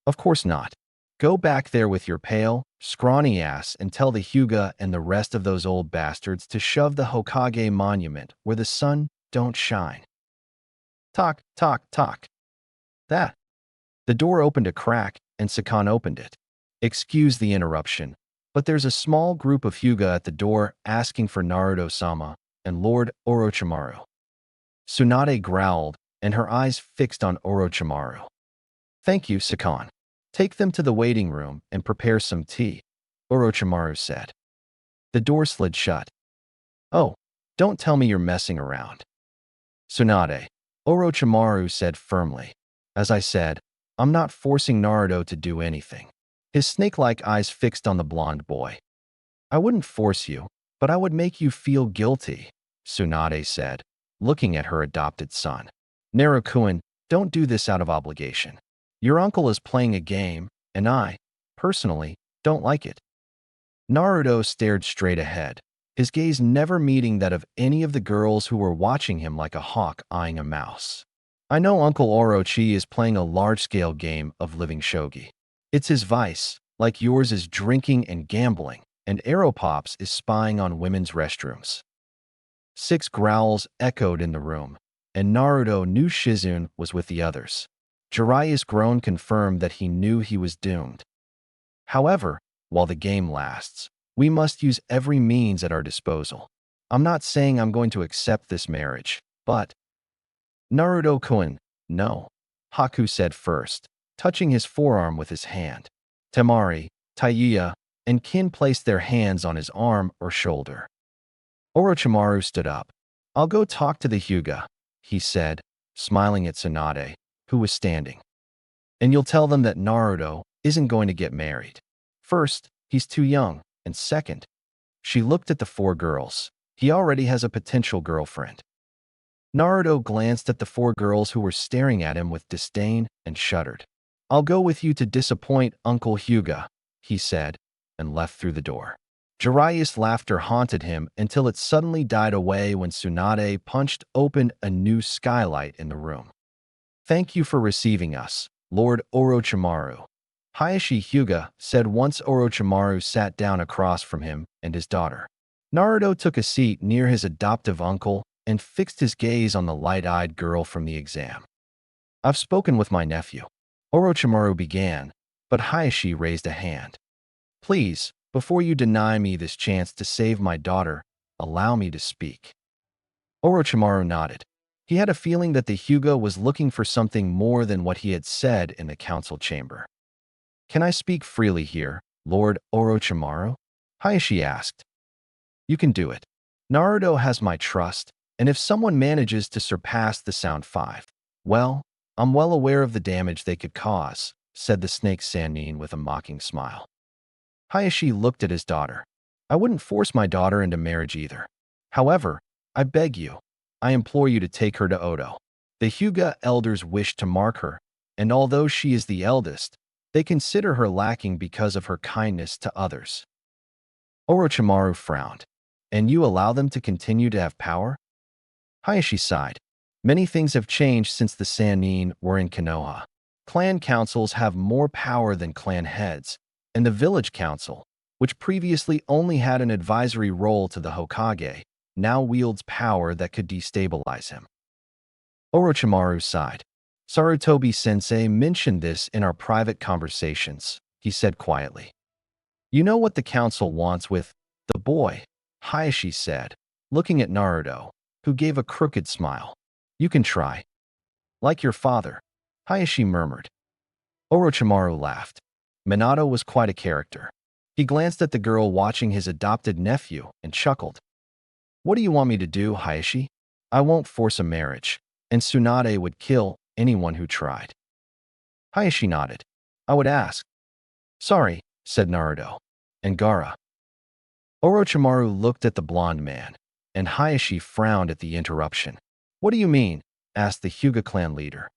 Of course not. Go back there with your pale, scrawny ass and tell the Hyuga and the rest of those old bastards to shove the Hokage monument where the sun don't shine. Talk, talk, talk. That. The door opened a crack, and Sakan opened it. Excuse the interruption, but there's a small group of Hyuga at the door asking for Naruto-sama and Lord Orochimaru. Tsunade growled, and her eyes fixed on Orochimaru. Thank you, Sakan. Take them to the waiting room and prepare some tea, Orochimaru said. The door slid shut. Oh, don't tell me you're messing around. Tsunade, Orochimaru said firmly. As I said, I'm not forcing Naruto to do anything. His snake-like eyes fixed on the blonde boy. I wouldn't force you, but I would make you feel guilty, Tsunade said, looking at her adopted son. Naruto-kun, don't do this out of obligation. Your uncle is playing a game, and I, personally, don't like it. Naruto stared straight ahead, his gaze never meeting that of any of the girls who were watching him like a hawk eyeing a mouse. I know Uncle Orochi is playing a large-scale game of living shogi. It's his vice, like yours is drinking and gambling, and Aeropops is spying on women's restrooms. 6 growls echoed in the room, and Naruto knew Shizun was with the others. Jiraiya's groan confirmed that he knew he was doomed. However, while the game lasts. We must use every means at our disposal. I'm not saying I'm going to accept this marriage, but Naruto-kun, no, Haku said first, touching his forearm with his hand. Temari, Taiya, and Kin placed their hands on his arm or shoulder. Orochimaru stood up. I'll go talk to the Hyuga, he said, smiling at Tsunade, who was standing. And you'll tell them that Naruto isn't going to get married. First, he's too young, and second, she looked at the four girls. He already has a potential girlfriend. Naruto glanced at the four girls who were staring at him with disdain and shuddered. I'll go with you to disappoint Uncle Hyuga, he said, and left through the door. Jiraiya's laughter haunted him until it suddenly died away when Tsunade punched open a new skylight in the room. Thank you for receiving us, Lord Orochimaru, Hayashi Hyuga said once Orochimaru sat down across from him and his daughter. Naruto took a seat near his adoptive uncle and fixed his gaze on the light-eyed girl from the exam. I've spoken with my nephew, Orochimaru began, but Hayashi raised a hand. Please, before you deny me this chance to save my daughter, allow me to speak. Orochimaru nodded. He had a feeling that the Hyuga was looking for something more than what he had said in the council chamber. Can I speak freely here, Lord Orochimaru? Hayashi asked. You can do it. Naruto has my trust, and if someone manages to surpass the Sound 5, well, I'm well aware of the damage they could cause, said the snake Sannin with a mocking smile. Hayashi looked at his daughter. I wouldn't force my daughter into marriage either. However, I beg you, I implore you to take her to Odo. The Hyuga elders wish to mark her, and although she is the eldest, they consider her lacking because of her kindness to others. Orochimaru frowned. And you allow them to continue to have power? Hayashi sighed. Many things have changed since the Sannin were in Konoha. Clan councils have more power than clan heads, and the village council, which previously only had an advisory role to the Hokage, now wields power that could destabilize him. Orochimaru sighed. Sarutobi-sensei mentioned this in our private conversations, he said quietly. You know what the council wants with the boy, Hayashi said, looking at Naruto, who gave a crooked smile. You can try. Like your father, Hayashi murmured. Orochimaru laughed. Minato was quite a character. He glanced at the girl watching his adopted nephew and chuckled. What do you want me to do, Hayashi? I won't force a marriage, and Tsunade would kill anyone who tried. Hayashi nodded. I would ask. Sorry, said Naruto. And Gaara. Orochimaru looked at the blonde man, and Hayashi frowned at the interruption. What do you mean? Asked the Hyuga clan leader.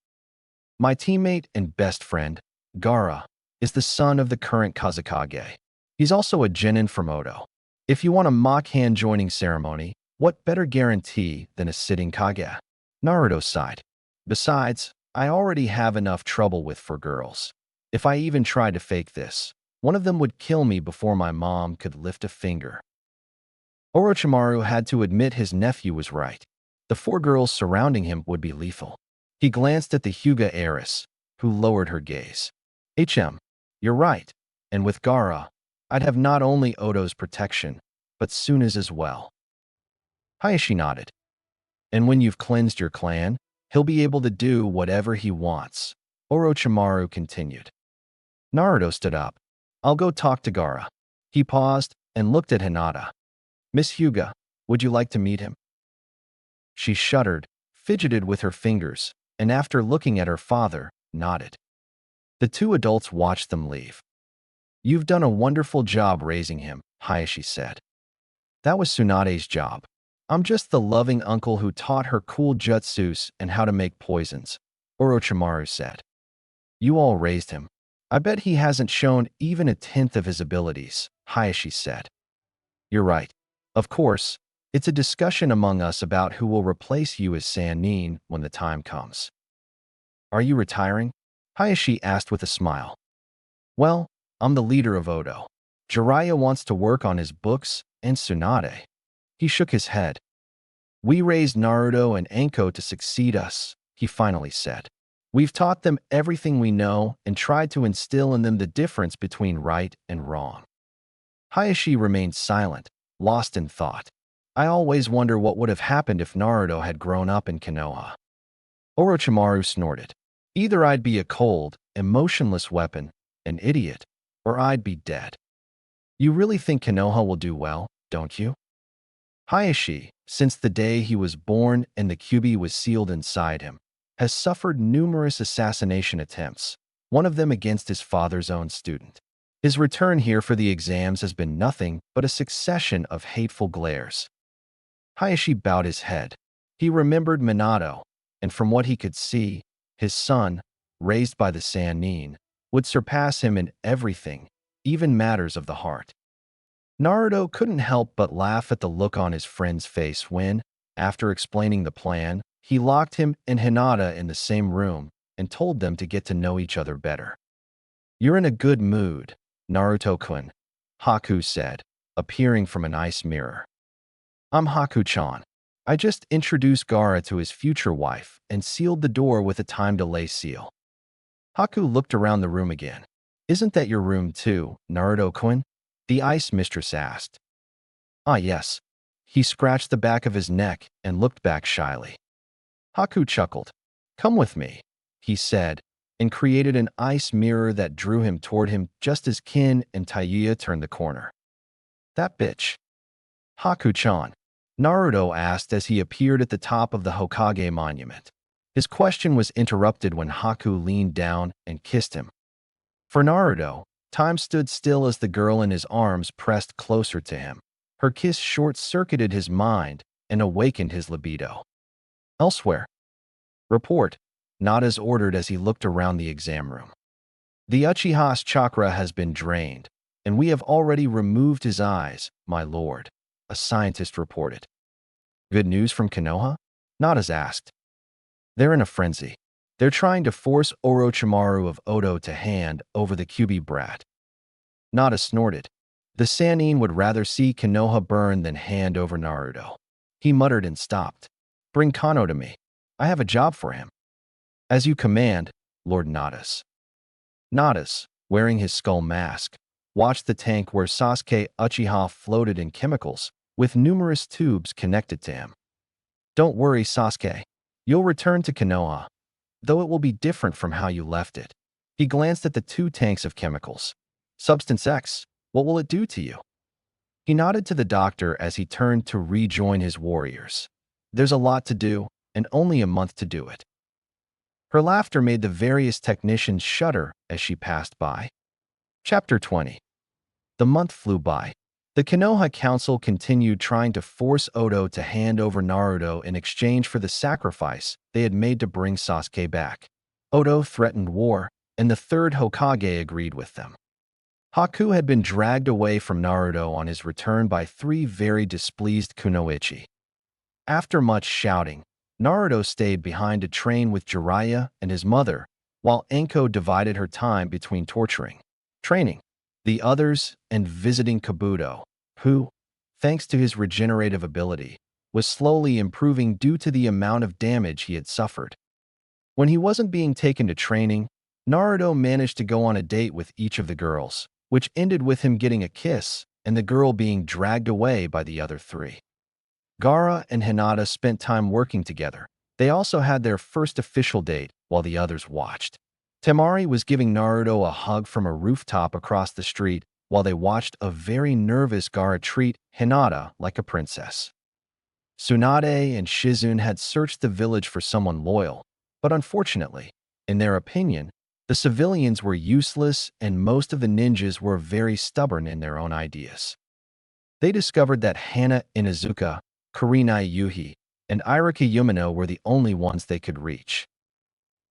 My teammate and best friend, Gaara, is the son of the current Kazekage. He's also a genin from Odo. If you want a mock hand-joining ceremony, what better guarantee than a sitting Kage? Naruto sighed. Besides, I already have enough trouble with for girls. If I even tried to fake this, one of them would kill me before my mom could lift a finger. Orochimaru had to admit his nephew was right. The four girls surrounding him would be lethal. He glanced at the Hyuga heiress, who lowered her gaze. You're right, and with Gaara, I'd have not only Odo's protection, but Tsuna's as well. Hayashi nodded. And when you've cleansed your clan, he'll be able to do whatever he wants, Orochimaru continued. Naruto stood up. I'll go talk to Gaara. He paused and looked at Hinata. Miss Hyuga, would you like to meet him? She shuddered, fidgeted with her fingers, and after looking at her father, nodded. The two adults watched them leave. You've done a wonderful job raising him, Hayashi said. That was Tsunade's job. I'm just the loving uncle who taught her cool jutsus and how to make poisons, Orochimaru said. You all raised him. I bet he hasn't shown even a tenth of his abilities, Hayashi said. You're right. Of course, it's a discussion among us about who will replace you as Sannin when the time comes. Are you retiring? Hayashi asked with a smile. Well, I'm the leader of Odo. Jiraiya wants to work on his books and Tsunade. He shook his head. We raised Naruto and Anko to succeed us, he finally said. We've taught them everything we know and tried to instill in them the difference between right and wrong. Hayashi remained silent, lost in thought. I always wonder what would have happened if Naruto had grown up in Konoha. Orochimaru snorted. Either I'd be a cold, emotionless weapon, an idiot, or I'd be dead. You really think Konoha will do well, don't you? Hayashi, since the day he was born and the Kyuubi was sealed inside him, has suffered numerous assassination attempts, one of them against his father's own student. His return here for the exams has been nothing but a succession of hateful glares. Hayashi bowed his head. He remembered Minato, and from what he could see, his son, raised by the Sannin, would surpass him in everything, even matters of the heart. Naruto couldn't help but laugh at the look on his friend's face when, after explaining the plan, he locked him and Hinata in the same room and told them to get to know each other better. "You're in a good mood, Naruto-kun," Haku said, appearing from an ice mirror. "I'm Haku-chan. I just introduced Gaara to his future wife and sealed the door with a time delay seal." Haku looked around the room again. "Isn't that your room too, Naruto-kun?" the ice mistress asked. "Ah, yes." He scratched the back of his neck and looked back shyly. Haku chuckled. "Come with me," he said, and created an ice mirror that drew him toward him just as Kin and Taiya turned the corner. "That bitch." "Haku-chan," Naruto asked as he appeared at the top of the Hokage monument. His question was interrupted when Haku leaned down and kissed him. For Naruto, time stood still as the girl in his arms pressed closer to him. Her kiss short-circuited his mind and awakened his libido. Elsewhere. "Report," Nada's ordered as he looked around the exam room. "The Uchiha's chakra has been drained, and we have already removed his eyes, my lord," a scientist reported. "Good news from Konoha?" Nada's asked. "They're in a frenzy. They're trying to force Orochimaru of Odo to hand over the Kyuubi brat." Nada snorted. The Sannin would rather see Konoha burn than hand over Naruto. He muttered and stopped. "Bring Kano to me. I have a job for him." "As you command, Lord Nadas." Nadas, wearing his skull mask, watched the tank where Sasuke Uchiha floated in chemicals, with numerous tubes connected to him. "Don't worry, Sasuke. You'll return to Konoha, though it will be different from how you left it." He glanced at the two tanks of chemicals. "Substance X, what will it do to you?" He nodded to the doctor as he turned to rejoin his warriors. "There's a lot to do, and only a month to do it." Her laughter made the various technicians shudder as she passed by. Chapter 20. The month flew by. The Konoha Council continued trying to force Odo to hand over Naruto in exchange for the sacrifice they had made to bring Sasuke back. Odo threatened war, and the third Hokage agreed with them. Haku had been dragged away from Naruto on his return by three very displeased kunoichi. After much shouting, Naruto stayed behind to train with Jiraiya and his mother, while Enko divided her time between torturing, training the others, and visiting Kabuto, who, thanks to his regenerative ability, was slowly improving due to the amount of damage he had suffered. When he wasn't being taken to training, Naruto managed to go on a date with each of the girls, which ended with him getting a kiss and the girl being dragged away by the other three. Gaara and Hinata spent time working together. They also had their first official date while the others watched. Temari was giving Naruto a hug from a rooftop across the street while they watched a very nervous Gaara treat Hinata like a princess. Tsunade and Shizune had searched the village for someone loyal, but unfortunately, in their opinion, the civilians were useless and most of the ninjas were very stubborn in their own ideas. They discovered that Hana Inuzuka, Kurenai Yuhi, and Irika Yumino were the only ones they could reach.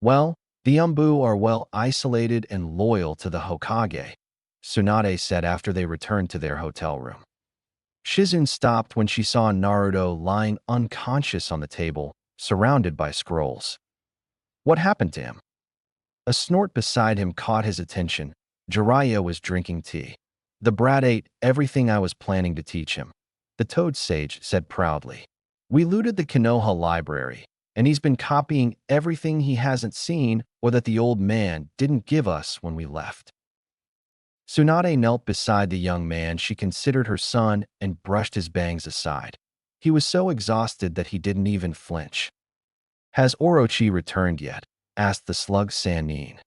"Well, the Umbu are well isolated and loyal to the Hokage," Tsunade said after they returned to their hotel room. Shizune stopped when she saw Naruto lying unconscious on the table, surrounded by scrolls. What happened to him? A snort beside him caught his attention. Jiraiya was drinking tea. "The brat ate everything I was planning to teach him," the Toad Sage said proudly. "We looted the Konoha library, and he's been copying everything he hasn't seen or that the old man didn't give us when we left." Tsunade knelt beside the young man she considered her son and brushed his bangs aside. He was so exhausted that he didn't even flinch. "Has Orochi returned yet?" asked the slug Sannin.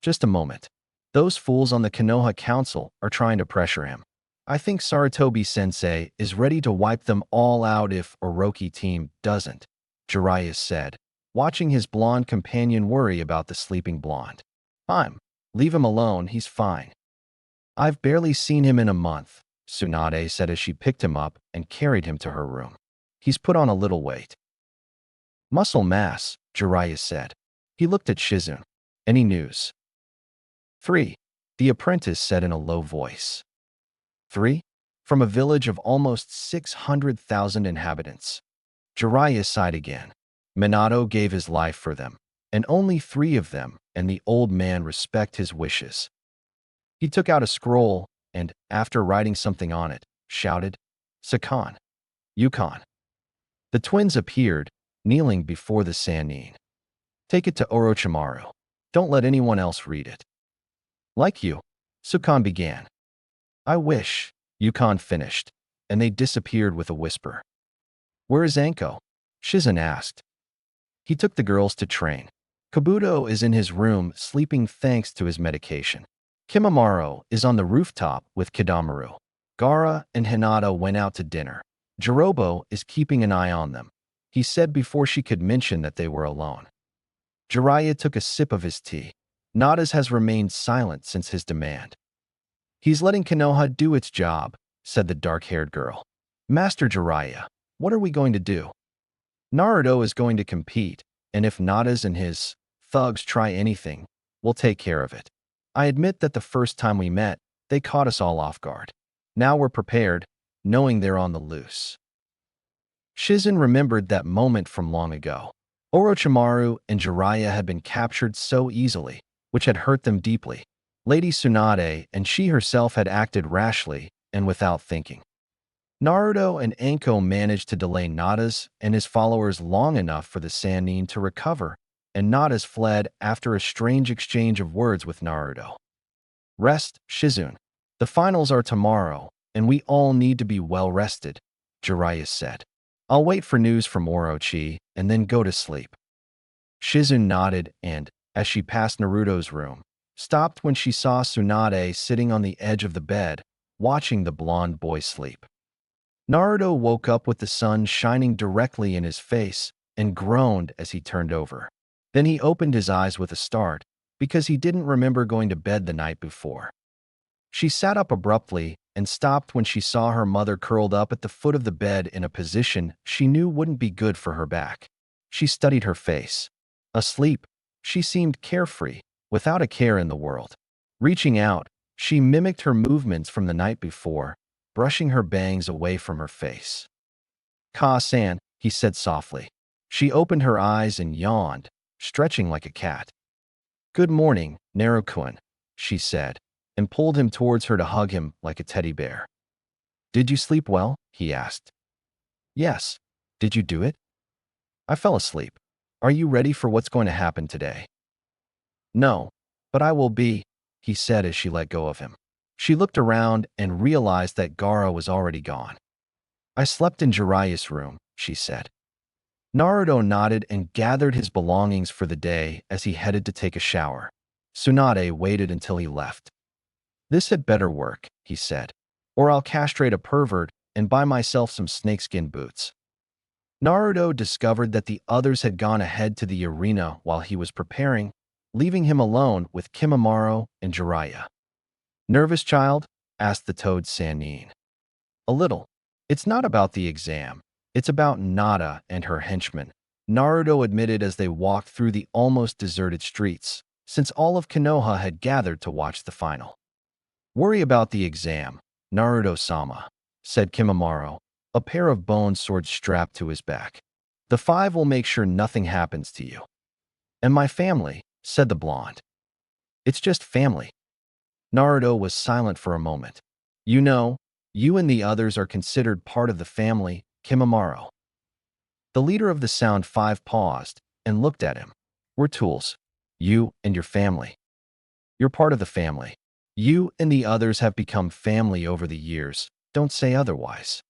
"Just a moment. Those fools on the Konoha Council are trying to pressure him. I think Sarutobi-sensei is ready to wipe them all out if Orochi team doesn't," Jiraiya said, watching his blonde companion worry about the sleeping blonde. Leave him alone, he's fine." "I've barely seen him in a month," Tsunade said as she picked him up and carried him to her room. "He's put on a little weight." "Muscle mass," Jiraiya said. He looked at Shizune. "Any news?" "3," the apprentice said in a low voice. "3? From a village of almost 600,000 inhabitants." Jiraiya sighed again. Minato gave his life for them, and only 3 of them, and the old man respect his wishes. He took out a scroll and, after writing something on it, shouted, "Sakan, Yukon." The twins appeared, kneeling before the Sannin. "Take it to Orochimaru. Don't let anyone else read it." "Like you," Sukan began. "I wish," Yukon finished, and they disappeared with a whisper. "Where is Anko?" Shizun asked. "He took the girls to train. Kabuto is in his room sleeping thanks to his medication. Kimimaro is on the rooftop with Kidamaru. Gaara and Hinata went out to dinner. Jirobo is keeping an eye on them," he said before she could mention that they were alone. Jiraiya took a sip of his tea. Nadas has remained silent since his demand. "He's letting Konoha do its job," said the dark-haired girl. "Master Jiraiya, what are we going to do?" "Naruto is going to compete, and if Nadas and his thugs try anything, we'll take care of it. I admit that the first time we met, they caught us all off guard. Now we're prepared, knowing they're on the loose." Shizun remembered that moment from long ago. Orochimaru and Jiraiya had been captured so easily, which had hurt them deeply. Lady Tsunade and she herself had acted rashly and without thinking. Naruto and Anko managed to delay Nadas and his followers long enough for the Sannin to recover, and Nadas fled after a strange exchange of words with Naruto. "Rest, Shizune. The finals are tomorrow, and we all need to be well rested," Jiraiya said. "I'll wait for news from Orochi and then go to sleep." Shizune nodded and, as she passed Naruto's room, stopped when she saw Tsunade sitting on the edge of the bed, watching the blonde boy sleep. Naruto woke up with the sun shining directly in his face and groaned as he turned over. Then he opened his eyes with a start because he didn't remember going to bed the night before. She sat up abruptly and stopped when she saw her mother curled up at the foot of the bed in a position she knew wouldn't be good for her back. She studied her face. Asleep, she seemed carefree, without a care in the world. Reaching out, she mimicked her movements from the night before, brushing her bangs away from her face. "Ka-san," he said softly. She opened her eyes and yawned, stretching like a cat. "Good morning, Naruto-kun," she said, and pulled him towards her to hug him like a teddy bear. "Did you sleep well?" he asked. "Yes. Did you do it?" "I fell asleep. Are you ready for what's going to happen today?" "No, but I will be," he said as she let go of him. She looked around and realized that Gaara was already gone. "I slept in Jiraiya's room," she said. Naruto nodded and gathered his belongings for the day as he headed to take a shower. Tsunade waited until he left. "This had better work," he said, "or I'll castrate a pervert and buy myself some snakeskin boots." Naruto discovered that the others had gone ahead to the arena while he was preparing, leaving him alone with Kimimaro and Jiraiya. "Nervous, child?" asked the toad Sannin. "A little. It's not about the exam. It's about Nada and her henchmen," Naruto admitted as they walked through the almost deserted streets, since all of Konoha had gathered to watch the final. "Worry about the exam, Naruto-sama," said Kimimaro, a pair of bone swords strapped to his back. "The 5 will make sure nothing happens to you." "And my family," said the blonde. "It's just family." Naruto was silent for a moment. "You know, you and the others are considered part of the family, Kimimaro." The leader of the Sound 5 paused and looked at him. "We're tools. You and your family. You're part of the family." You and the others have become family over the years. Don't say otherwise.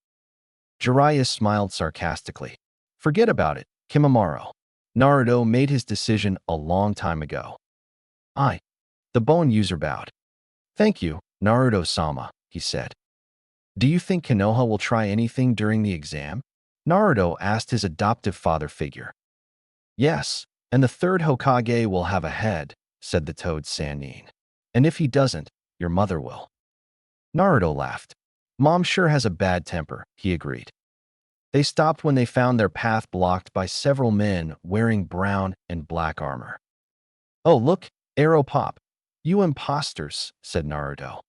Jiraiya smiled sarcastically. Forget about it, Kimimaro. Naruto made his decision a long time ago. The bone user bowed. Thank you, Naruto-sama, he said. Do you think Konoha will try anything during the exam? Naruto asked his adoptive father figure. Yes, and the third Hokage will have a head, said the toad Sannin. And if he doesn't, your mother will. Naruto laughed. Mom sure has a bad temper, he agreed. They stopped when they found their path blocked by several men wearing brown and black armor. Oh, look, Arrow Pop. You imposters, said Naruto.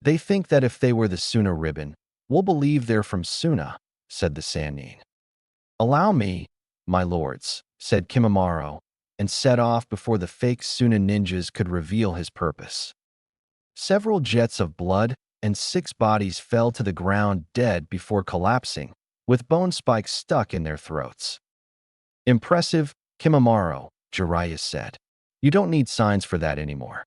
They think that if they were the Suna ribbon, we'll believe they're from Suna, said the Sannin. Allow me, my lords, said Kimimaro, and set off before the fake Suna ninjas could reveal his purpose. Several jets of blood and 6 bodies fell to the ground dead before collapsing, with bone spikes stuck in their throats. Impressive, Kimimaro, Jiraiya said. You don't need signs for that anymore.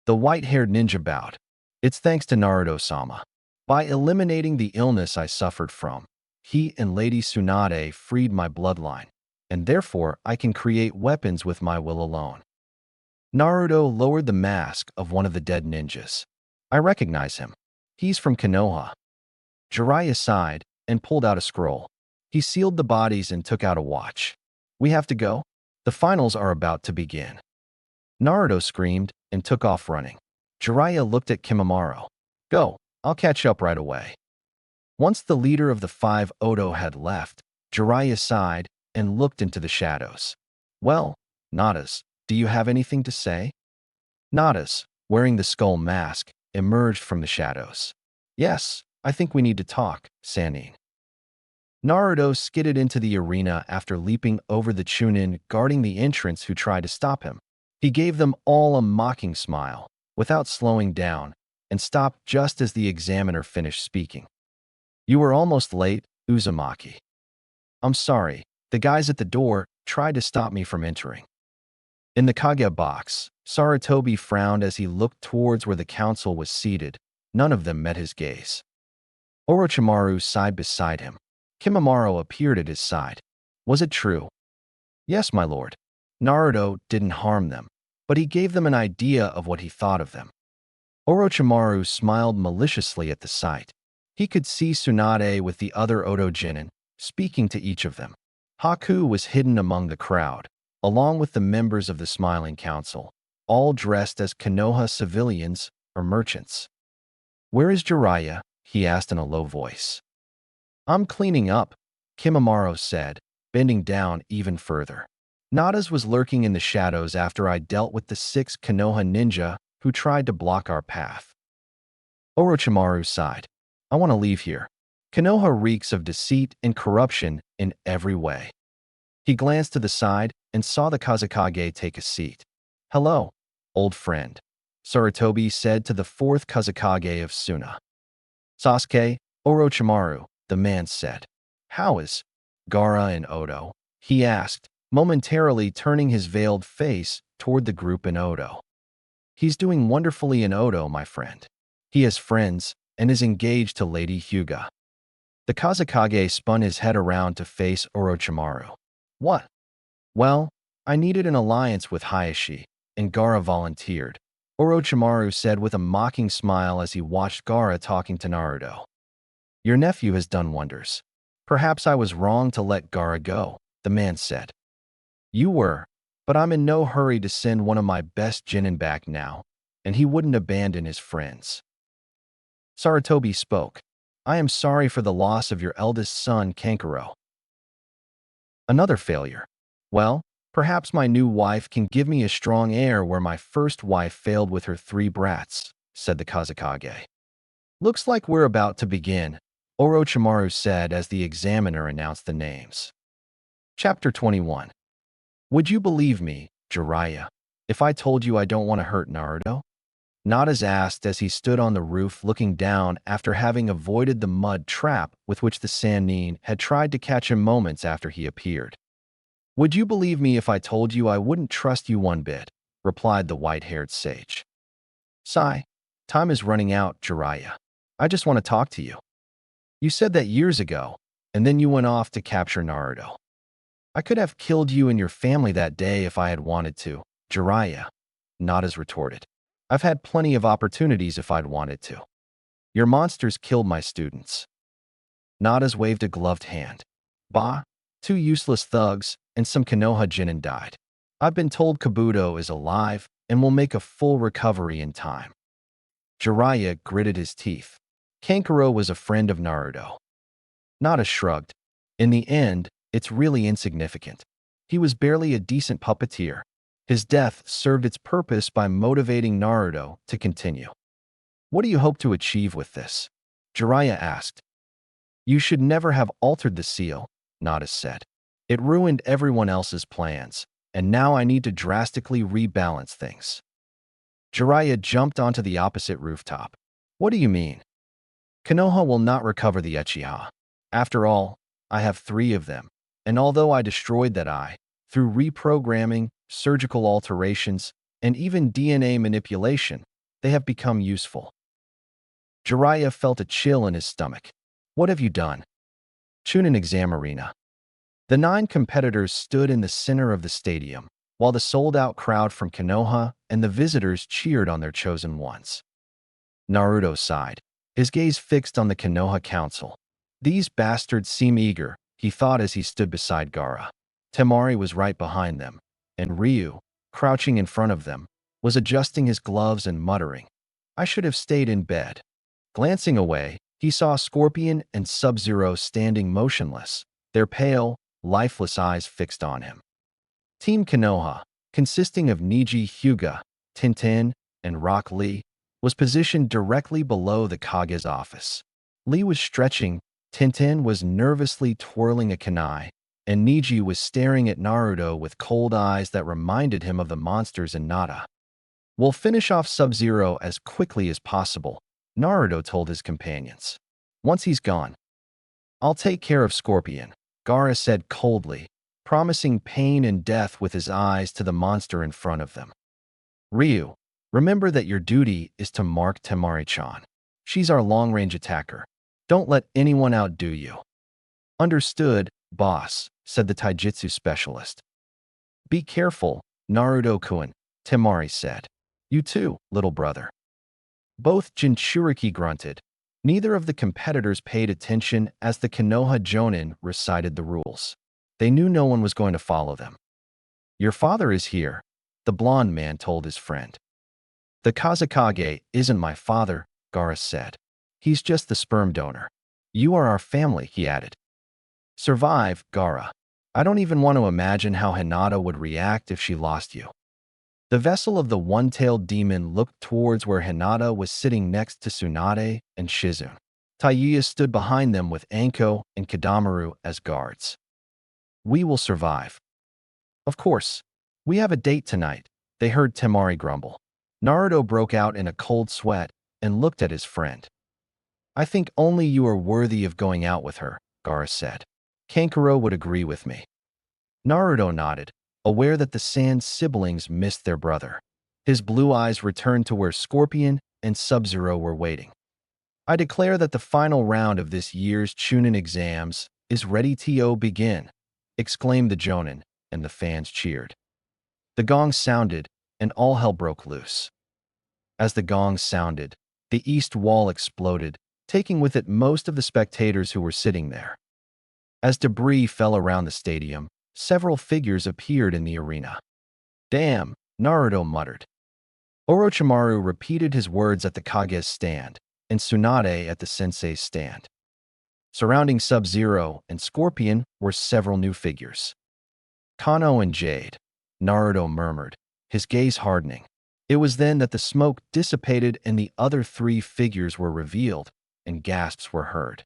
The white-haired ninja bowed. It's thanks to Naruto-sama. By eliminating the illness I suffered from, he and Lady Tsunade freed my bloodline, and therefore I can create weapons with my will alone. Naruto lowered the mask of one of the dead ninjas. I recognize him. He's from Konoha. Jiraiya sighed and pulled out a scroll. He sealed the bodies and took out a watch. We have to go? The finals are about to begin. Naruto screamed and took off running. Jiraiya looked at Kimimaro. Go, I'll catch up right away. Once the leader of the 5 Odo had left, Jiraiya sighed and looked into the shadows. Well, Nadas, do you have anything to say? Nadas, wearing the skull mask, emerged from the shadows. Yes, I think we need to talk, Sannin. Naruto skidded into the arena after leaping over the Chunin guarding the entrance who tried to stop him. He gave them all a mocking smile, without slowing down, and stopped just as the examiner finished speaking. You were almost late, Uzumaki. I'm sorry, the guys at the door tried to stop me from entering. In the Kage box, Sarutobi frowned as he looked towards where the council was seated. None of them met his gaze. Orochimaru sighed beside him. Kimimaro appeared at his side. Was it true? Yes, my lord. Naruto didn't harm them, but he gave them an idea of what he thought of them. Orochimaru smiled maliciously at the sight. He could see Tsunade with the other Odo Genin, speaking to each of them. Haku was hidden among the crowd, along with the members of the Smiling Council, all dressed as Konoha civilians or merchants. Where is Jiraiya? He asked in a low voice. I'm cleaning up, Kimimaro said, bending down even further. Nadas was lurking in the shadows after I dealt with the 6 Konoha ninja who tried to block our path. Orochimaru sighed. I want to leave here. Konoha reeks of deceit and corruption in every way. He glanced to the side and saw the Kazekage take a seat. Hello, old friend, Sarutobi said to the 4th Kazekage of Suna. Sasuke, Orochimaru, the man said. How is Gaara and Odo? He asked, momentarily turning his veiled face toward the group in Odo. He's doing wonderfully in Odo, my friend. He has friends and is engaged to Lady Hyuga. The Kazekage spun his head around to face Orochimaru. What? Well, I needed an alliance with Hayashi, and Gaara volunteered, Orochimaru said with a mocking smile as he watched Gaara talking to Naruto. Your nephew has done wonders. Perhaps I was wrong to let Gaara go, the man said. You were, but I'm in no hurry to send one of my best genin back now, and he wouldn't abandon his friends. Sarutobi spoke. I am sorry for the loss of your eldest son, Kankuro. Another failure. Well, perhaps my new wife can give me a strong heir where my first wife failed with her 3 brats, said the Kazekage. Looks like we're about to begin, Orochimaru said as the examiner announced the names. Chapter 21. Would you believe me, Jiraiya, if I told you I don't want to hurt Naruto? Nadas asked as he stood on the roof looking down after having avoided the mud trap with which the Sannin had tried to catch him moments after he appeared. Would you believe me if I told you I wouldn't trust you one bit, replied the white-haired sage. Sigh. Time is running out, Jiraiya. I just want to talk to you. You said that years ago, and then you went off to capture Naruto. I could have killed you and your family that day if I had wanted to, Jiraiya. Nada's retorted. I've had plenty of opportunities if I'd wanted to. Your monsters killed my students. Nada's waved a gloved hand. Bah, two useless thugs and some Konoha Genin died. I've been told Kabuto is alive and will make a full recovery in time. Jiraiya gritted his teeth. Kankuro was a friend of Naruto. Nada shrugged. In the end, it's really insignificant. He was barely a decent puppeteer. His death served its purpose by motivating Naruto to continue. What do you hope to achieve with this? Jiraiya asked. You should never have altered the seal, Nada said. It ruined everyone else's plans, and now I need to drastically rebalance things. Jiraiya jumped onto the opposite rooftop. What do you mean? Konoha will not recover the Uchiha. After all, I have 3 of them, and although I destroyed that eye, through reprogramming, surgical alterations, and even DNA manipulation, they have become useful. Jiraiya felt a chill in his stomach. What have you done? Chunin exam arena. The 9 competitors stood in the center of the stadium, while the sold-out crowd from Konoha and the visitors cheered on their chosen ones. Naruto sighed, his gaze fixed on the Konoha council. These bastards seem eager, he thought as he stood beside Gaara. Temari was right behind them, and Ryu, crouching in front of them, was adjusting his gloves and muttering, I should have stayed in bed. Glancing away, he saw Scorpion and Sub-Zero standing motionless, their pale, lifeless eyes fixed on him. Team Konoha, consisting of Neji Hyuga, Tintin, and Rock Lee, was positioned directly below the Kage's office. Lee was stretching, Tintin was nervously twirling a kunai, and Neji was staring at Naruto with cold eyes that reminded him of the monsters in Nada. We'll finish off Sub-Zero as quickly as possible, Naruto told his companions. Once he's gone, I'll take care of Scorpion, Gaara said coldly, promising pain and death with his eyes to the monster in front of them. Ryu, remember that your duty is to mark Temari-chan. She's our long-range attacker. Don't let anyone outdo you. Understood, boss, said the taijutsu specialist. Be careful, Naruto-kun, Temari said. You too, little brother. Both Jinchuriki grunted. Neither of the competitors paid attention as the Konoha Jonin recited the rules. They knew no one was going to follow them. Your father is here, the blond man told his friend. The Kazekage isn't my father, Gaara said. He's just the sperm donor. You are our family, he added. Survive, Gaara. I don't even want to imagine how Hinata would react if she lost you. The vessel of the one-tailed demon looked towards where Hinata was sitting next to Tsunade and Shizune. Taiya stood behind them with Anko and Kadamaru as guards. We will survive. Of course. We have a date tonight, they heard Temari grumble. Naruto broke out in a cold sweat and looked at his friend. I think only you are worthy of going out with her, Gaara said. Kankuro would agree with me. Naruto nodded, aware that the Sand siblings missed their brother. His blue eyes returned to where Scorpion and Sub-Zero were waiting. I declare that the final round of this year's Chunin exams is ready to begin, exclaimed the Jonin, and the fans cheered. The gong sounded, and all hell broke loose. As the gong sounded, the east wall exploded, taking with it most of the spectators who were sitting there. As debris fell around the stadium, several figures appeared in the arena. Damn, Naruto muttered. Orochimaru repeated his words at the Kage's stand, and Tsunade at the sensei's stand. Surrounding Sub-Zero and Scorpion were several new figures. Kano and Jade, Naruto murmured, his gaze hardening. It was then that the smoke dissipated and the other 3 figures were revealed, and gasps were heard.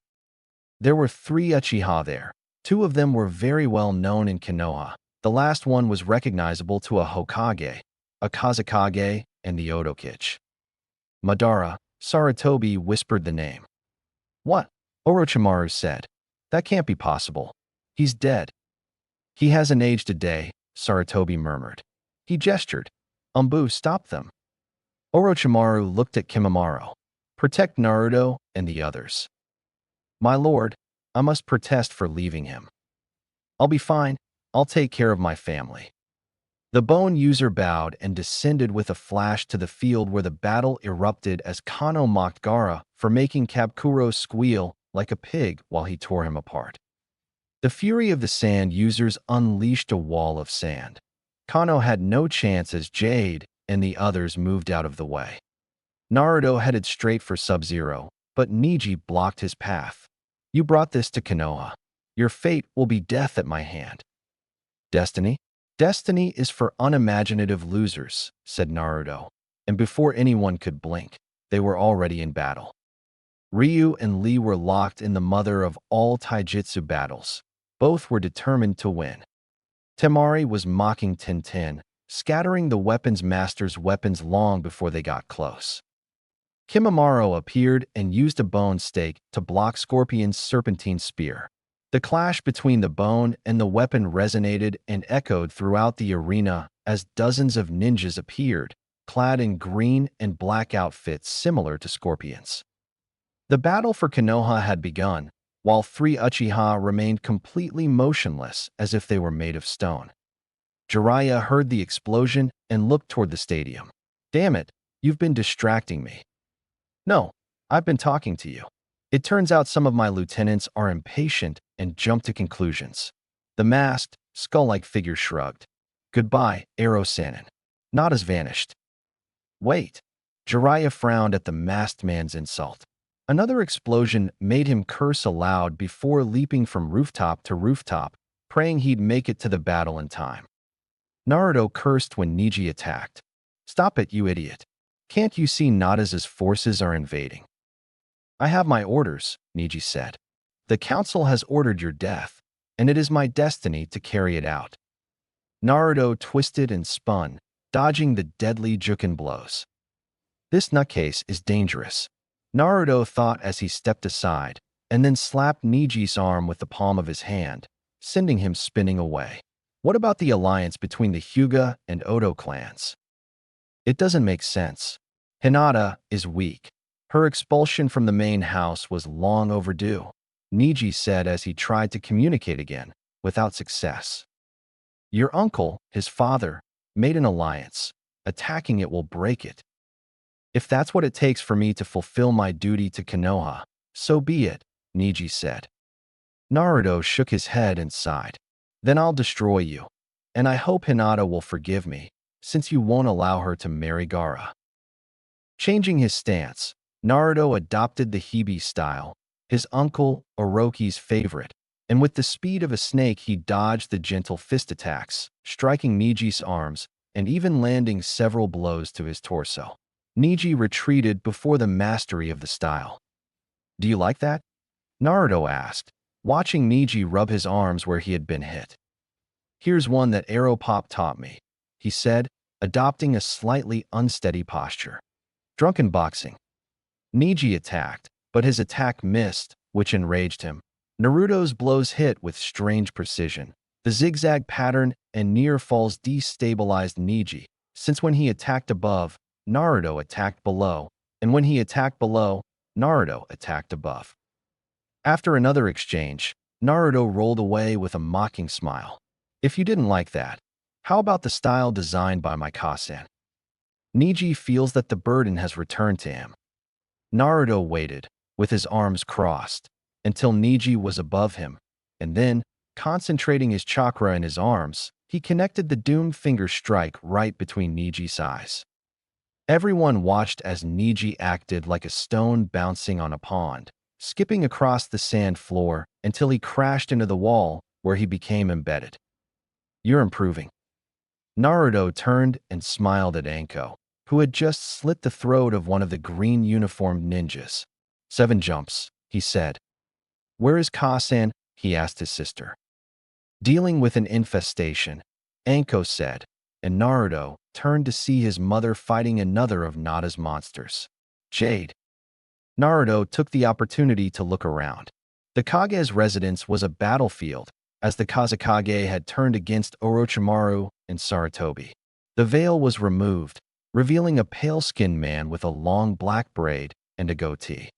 There were 3 Uchiha there. 2 of them were very well known in Konoha. The last one was recognizable to a Hokage, a Kazekage, and the Otokichi. Madara, Sarutobi whispered the name. What? Orochimaru said. That can't be possible. He's dead. He hasn't aged a day, Sarutobi murmured. He gestured. Umbu, stop them. Orochimaru looked at Kimimaro. Protect Naruto and the others. My lord, I must protest for leaving him. I'll be fine. I'll take care of my family. The bone user bowed and descended with a flash to the field where the battle erupted as Kano mocked Gaara for making Kabukicho squeal like a pig while he tore him apart. The fury of the sand users unleashed a wall of sand. Kano had no chance as Jade and the others moved out of the way. Naruto headed straight for Sub-Zero, but Neji blocked his path. You brought this to Konoha. Your fate will be death at my hand. Destiny? Destiny is for unimaginative losers, said Naruto, and before anyone could blink, they were already in battle. Ryu and Lee were locked in the mother of all taijutsu battles. Both were determined to win. Temari was mocking Tintin, scattering the weapons master's weapons long before they got close. Kimimaro appeared and used a bone stake to block Scorpion's serpentine spear. The clash between the bone and the weapon resonated and echoed throughout the arena as dozens of ninjas appeared, clad in green and black outfits similar to Scorpion's. The battle for Konoha had begun, while 3 Uchiha remained completely motionless as if they were made of stone. Jiraiya heard the explosion and looked toward the stadium. Damn it, you've been distracting me. No, I've been talking to you. It turns out some of my lieutenants are impatient and jump to conclusions. The masked, skull-like figure shrugged. Goodbye, Arrow Sannin. Nada's vanished. Wait. Jiraiya frowned at the masked man's insult. Another explosion made him curse aloud before leaping from rooftop to rooftop, praying he'd make it to the battle in time. Naruto cursed when Neji attacked. Stop it, you idiot. Can't you see Nada's forces are invading? I have my orders, Neji said. The council has ordered your death, and it is my destiny to carry it out. Naruto twisted and spun, dodging the deadly Juken blows. This nutcase is dangerous, Naruto thought as he stepped aside, and then slapped Neji's arm with the palm of his hand, sending him spinning away. What about the alliance between the Hyuga and Odo clans? It doesn't make sense. Hinata is weak. Her expulsion from the main house was long overdue, Neji said as he tried to communicate again, without success. Your uncle, his father, made an alliance. Attacking it will break it. If that's what it takes for me to fulfill my duty to Konoha, so be it, Neji said. Naruto shook his head and sighed. Then I'll destroy you. And I hope Hinata will forgive me, since you won't allow her to marry Gaara. Changing his stance, Naruto adopted the Hibi style, his uncle Orochi's favorite, and with the speed of a snake he dodged the gentle fist attacks, striking Neji's arms and even landing several blows to his torso. Neji retreated before the mastery of the style. Do you like that? Naruto asked, watching Neji rub his arms where he had been hit. Here's one that Arrow Pop taught me, he said, adopting a slightly unsteady posture. Drunken boxing. Neji attacked, but his attack missed, which enraged him. Naruto's blows hit with strange precision. The zigzag pattern and near falls destabilized Neji, since when he attacked above, Naruto attacked below, and when he attacked below, Naruto attacked above. After another exchange, Naruto rolled away with a mocking smile. If you didn't like that, how about the style designed by my Kasen? Neji feels that the burden has returned to him. Naruto waited, with his arms crossed, until Neji was above him, and then, concentrating his chakra in his arms, he connected the doomed finger strike right between Neji's eyes. Everyone watched as Neji acted like a stone bouncing on a pond, skipping across the sand floor until he crashed into the wall where he became embedded. You're improving. Naruto turned and smiled at Anko, who had just slit the throat of one of the green-uniformed ninjas. 7 jumps, he said. Where is Kasen? He asked his sister. Dealing with an infestation, Anko said, and Naruto turned to see his mother fighting another of Nada's monsters. Jade. Naruto took the opportunity to look around. The Kage's residence was a battlefield, as the Kazekage had turned against Orochimaru and Sarutobi. The veil was removed, revealing a pale-skinned man with a long black braid and a goatee.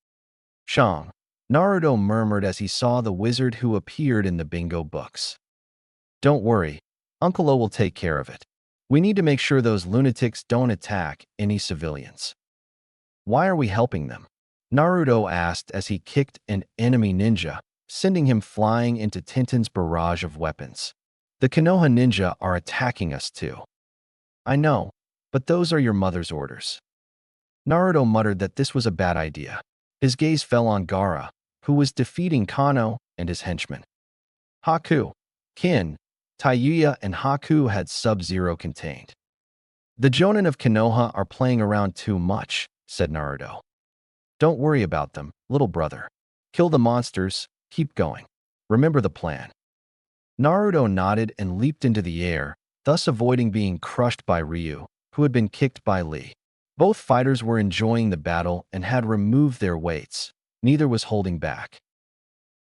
"Shang," Naruto murmured as he saw the wizard who appeared in the bingo books. "Don't worry, Uncle O will take care of it. We need to make sure those lunatics don't attack any civilians." "Why are we helping them?" Naruto asked as he kicked an enemy ninja, sending him flying into Tintin's barrage of weapons. "The Konoha ninja are attacking us too." "I know, but those are your mother's orders." Naruto muttered that this was a bad idea. His gaze fell on Gaara, who was defeating Kano and his henchmen. Haku, Kin, Taiyuya, and Haku had Sub-Zero contained. "The Jonin of Konoha are playing around too much," said Naruto. "Don't worry about them, little brother. Kill the monsters, keep going. Remember the plan." Naruto nodded and leaped into the air, thus avoiding being crushed by Ryu, who had been kicked by Lee. Both fighters were enjoying the battle and had removed their weights. Neither was holding back.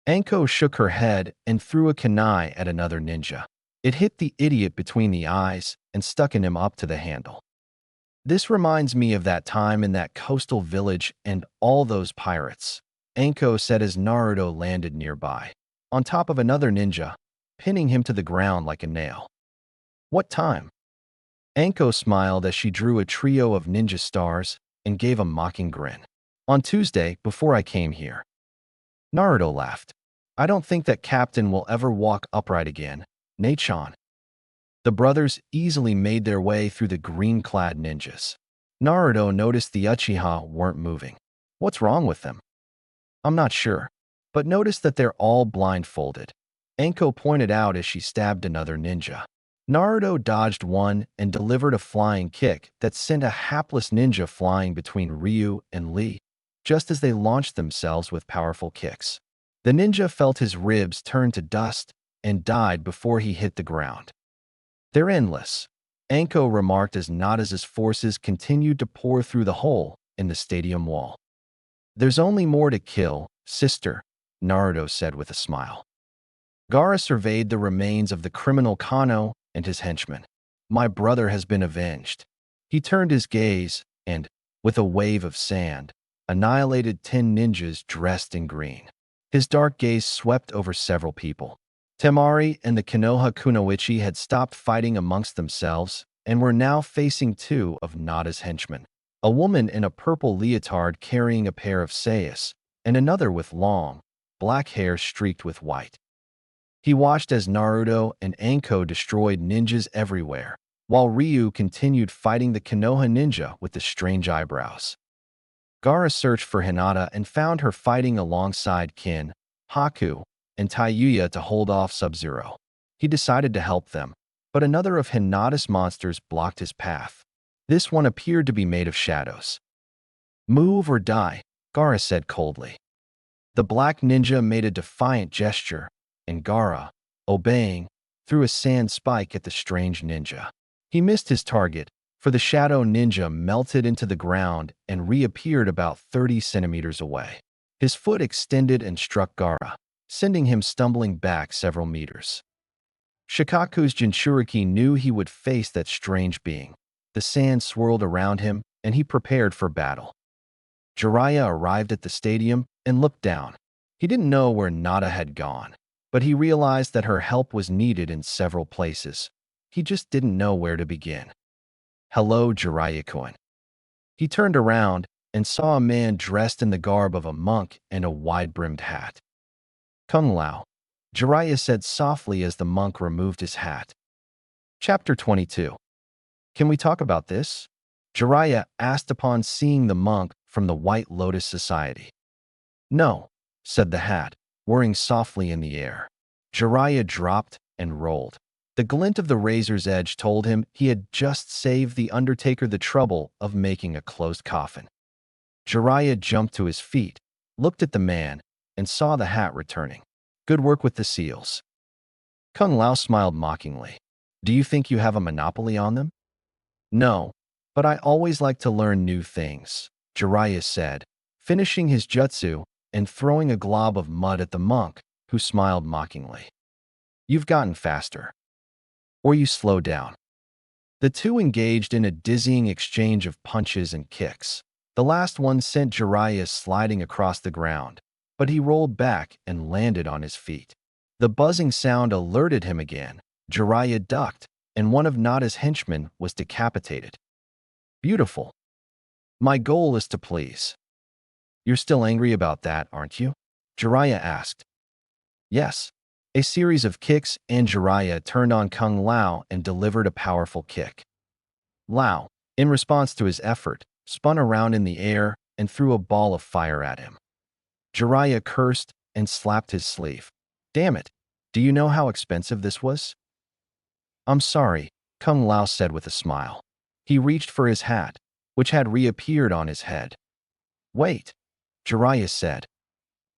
Anko shook her head and threw a kunai at another ninja. It hit the idiot between the eyes and stuck him up to the handle. "This reminds me of that time in that coastal village and all those pirates," Anko said as Naruto landed nearby, on top of another ninja, pinning him to the ground like a nail. "What time?" Anko smiled as she drew a trio of ninja stars and gave a mocking grin. "On Tuesday, before I came here." Naruto laughed. "I don't think that Captain will ever walk upright again, Nachan." The brothers easily made their way through the green-clad ninjas. Naruto noticed the Uchiha weren't moving. "What's wrong with them?" "I'm not sure, but notice that they're all blindfolded," Anko pointed out as she stabbed another ninja. Naruto dodged one and delivered a flying kick that sent a hapless ninja flying between Ryu and Lee, just as they launched themselves with powerful kicks. The ninja felt his ribs turn to dust and died before he hit the ground. "They're endless," Anko remarked as Nada's forces continued to pour through the hole in the stadium wall. "There's only more to kill, sister," Naruto said with a smile. Gaara surveyed the remains of the criminal Kano and his henchmen. "My brother has been avenged." He turned his gaze and, with a wave of sand, annihilated 10 ninjas dressed in green. His dark gaze swept over several people. Temari and the Konoha Kunoichi had stopped fighting amongst themselves and were now facing 2 of Nada's henchmen, a woman in a purple leotard carrying a pair of sayas, and another with long, black hair streaked with white. He watched as Naruto and Anko destroyed ninjas everywhere, while Ryu continued fighting the Konoha ninja with the strange eyebrows. Gaara searched for Hinata and found her fighting alongside Kin, Haku, and Taiyuya to hold off Sub-Zero. He decided to help them, but another of Hinata's monsters blocked his path. This one appeared to be made of shadows. "Move or die," Gaara said coldly. The black ninja made a defiant gesture, and Gaara, obeying, threw a sand spike at the strange ninja. He missed his target, for the shadow ninja melted into the ground and reappeared about 30 centimeters away. His foot extended and struck Gaara, sending him stumbling back several meters. Shikaku's Jinchuriki knew he would face that strange being. The sand swirled around him, and he prepared for battle. Jiraiya arrived at the stadium and looked down. He didn't know where Nada had gone, but he realized that her help was needed in several places. He just didn't know where to begin. "Hello, Jiraiya-kun." He turned around and saw a man dressed in the garb of a monk and a wide-brimmed hat. "Kung Lao," Jiraiya said softly as the monk removed his hat. Chapter 22. "Can we talk about this?" Jiraiya asked upon seeing the monk from the White Lotus Society. "No," said the hat, whirring softly in the air. Jiraiya dropped and rolled. The glint of the razor's edge told him he had just saved the Undertaker the trouble of making a closed coffin. Jiraiya jumped to his feet, looked at the man, and saw the hat returning. "Good work with the seals." Kung Lao smiled mockingly. "Do you think you have a monopoly on them?" "No, but I always like to learn new things," Jiraiya said, finishing his jutsu and throwing a glob of mud at the monk, who smiled mockingly. "You've gotten faster. Or you slow down." The two engaged in a dizzying exchange of punches and kicks. The last one sent Jiraiya sliding across the ground, but he rolled back and landed on his feet. The buzzing sound alerted him again. Jiraiya ducked, and one of Nada's henchmen was decapitated. Beautiful. My goal is to please. You're still angry about that, aren't you? Jiraiya asked. Yes. A series of kicks, and Jiraiya turned on Kung Lao and delivered a powerful kick. Lao, in response to his effort, spun around in the air and threw a ball of fire at him. Jiraiya cursed and slapped his sleeve. Damn it, do you know how expensive this was? I'm sorry, Kung Lao said with a smile. He reached for his hat, which had reappeared on his head. Wait, Jiraiya said.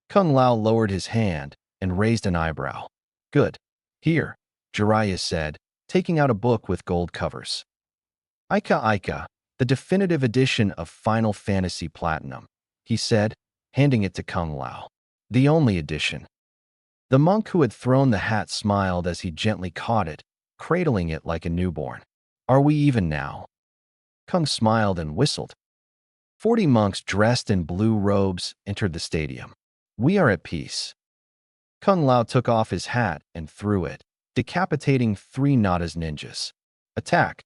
Kung Lao lowered his hand and raised an eyebrow. Good. Here, Jiraiya said, taking out a book with gold covers. Ika Ika, the definitive edition of Final Fantasy Platinum, he said, handing it to Kung Lao. The only edition. The monk who had thrown the hat smiled as he gently caught it, cradling it like a newborn. Are we even now? Kung smiled and whistled. 40 monks dressed in blue robes entered the stadium. We are at peace. Kung Lao took off his hat and threw it, decapitating 3 Nada's ninjas. Attack!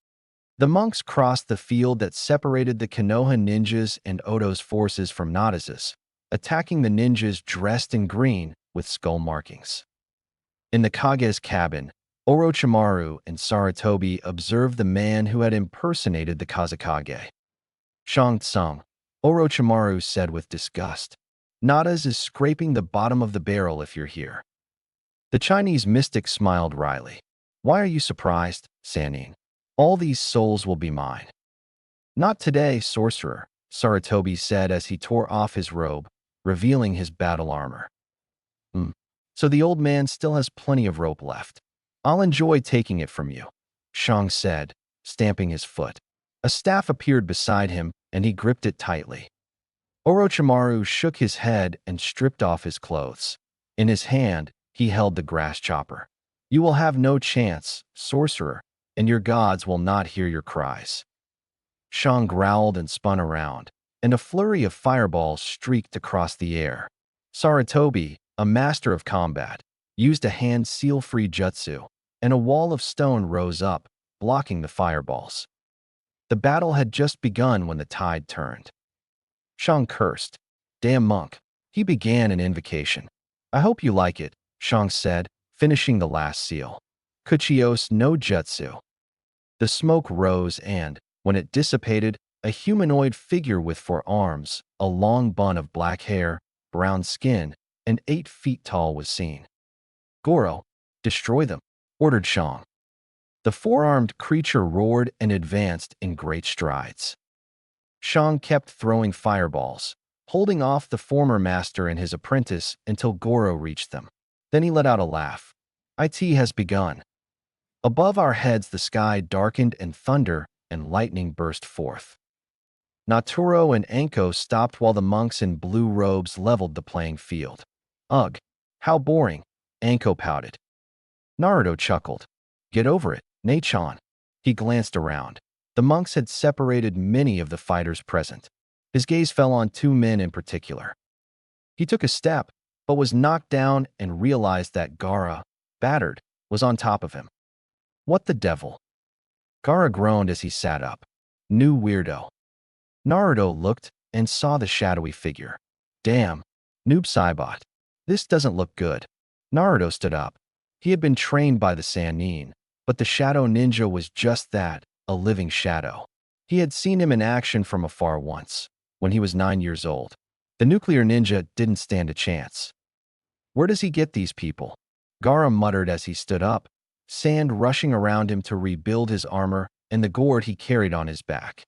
The monks crossed the field that separated the Konoha ninjas and Odo's forces from Nada's, attacking the ninjas dressed in green with skull markings. In the Kage's cabin, Orochimaru and Sarutobi observed the man who had impersonated the Kazekage. Shang Tsung, Orochimaru said with disgust. Nada's is scraping the bottom of the barrel if you're here. The Chinese mystic smiled wryly. Why are you surprised, Sannin? All these souls will be mine. Not today, sorcerer, Sarutobi said as he tore off his robe, revealing his battle armor. So the old man still has plenty of rope left. I'll enjoy taking it from you, Shang said, stamping his foot. A staff appeared beside him, and he gripped it tightly. Orochimaru shook his head and stripped off his clothes. In his hand, he held the grass chopper. You will have no chance, sorcerer, and your gods will not hear your cries. Shang growled and spun around, and a flurry of fireballs streaked across the air. Sarutobi, a master of combat, used a hand seal-free jutsu, and a wall of stone rose up, blocking the fireballs. The battle had just begun when the tide turned. Shang cursed. Damn monk. He began an invocation. I hope you like it, Shang said, finishing the last seal. Kuchios no jutsu. The smoke rose and, when it dissipated, a humanoid figure with 4 arms, a long bun of black hair, brown skin, and 8 feet tall was seen. Goro, destroy them, ordered Shang. The 4-armed creature roared and advanced in great strides. Shang kept throwing fireballs, holding off the former master and his apprentice until Goro reached them. Then he let out a laugh. It has begun. Above our heads the sky darkened and thunder and lightning burst forth. Naturo and Anko stopped while the monks in blue robes leveled the playing field. Ugh, how boring, Anko pouted. Naruto chuckled. Get over it, Nei-chan. He glanced around. The monks had separated many of the fighters present. His gaze fell on 2 men in particular. He took a step, but was knocked down and realized that Gaara, battered, was on top of him. What the devil? Gaara groaned as he sat up. New weirdo. Naruto looked and saw the shadowy figure. Damn, Noob Saibot. This doesn't look good. Naruto stood up. He had been trained by the Sannin, but the shadow ninja was just that, a living shadow. He had seen him in action from afar once, when he was 9 years old. The nuclear ninja didn't stand a chance. Where does he get these people? Gaara muttered as he stood up, sand rushing around him to rebuild his armor and the gourd he carried on his back.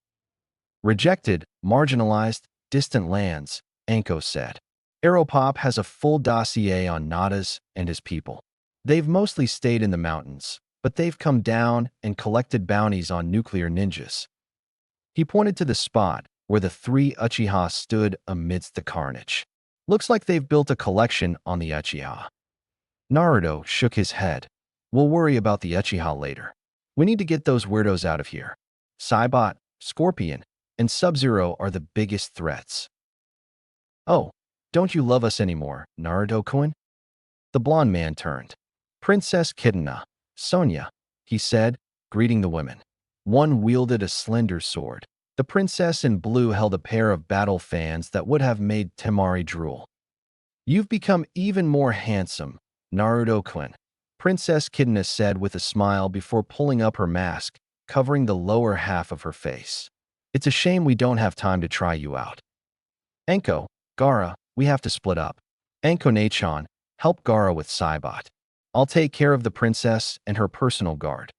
Rejected, marginalized, distant lands, Anko said. Aeropop has a full dossier on Nada's and his people. They've mostly stayed in the mountains, but they've come down and collected bounties on nuclear ninjas. He pointed to the spot where the 3 Uchiha stood amidst the carnage. Looks like they've built a collection on the Uchiha. Naruto shook his head. We'll worry about the Uchiha later. We need to get those weirdos out of here. Saibot, Scorpion, and Sub-Zero are the biggest threats. Oh, don't you love us anymore, Naruto-kun? The blonde man turned. Princess Kitana, Sonia, he said, greeting the women. One wielded a slender sword. The princess in blue held a pair of battle fans that would have made Temari drool. You've become even more handsome, Naruto-kun, Princess Kitana said with a smile before pulling up her mask, covering the lower half of her face. It's a shame we don't have time to try you out. Enko, Gaara, we have to split up. Anko-ne-chan, help Gaara with Saibot. I'll take care of the princess and her personal guard.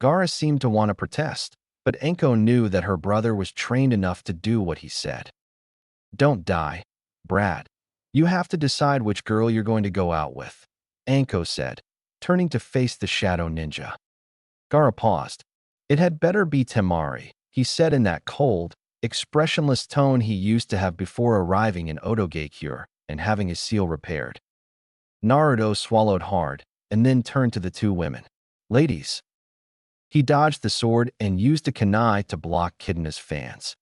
Gaara seemed to want to protest, but Enko knew that her brother was trained enough to do what he said. Don't die, Brad. You have to decide which girl you're going to go out with, Enko said, turning to face the shadow ninja. Gaara paused. It had better be Temari, he said in that cold, expressionless tone he used to have before arriving in Otogekyure and having his seal repaired. Naruto swallowed hard and then turned to the two women. Ladies. He dodged the sword and used a kunai to block Kitana's fans.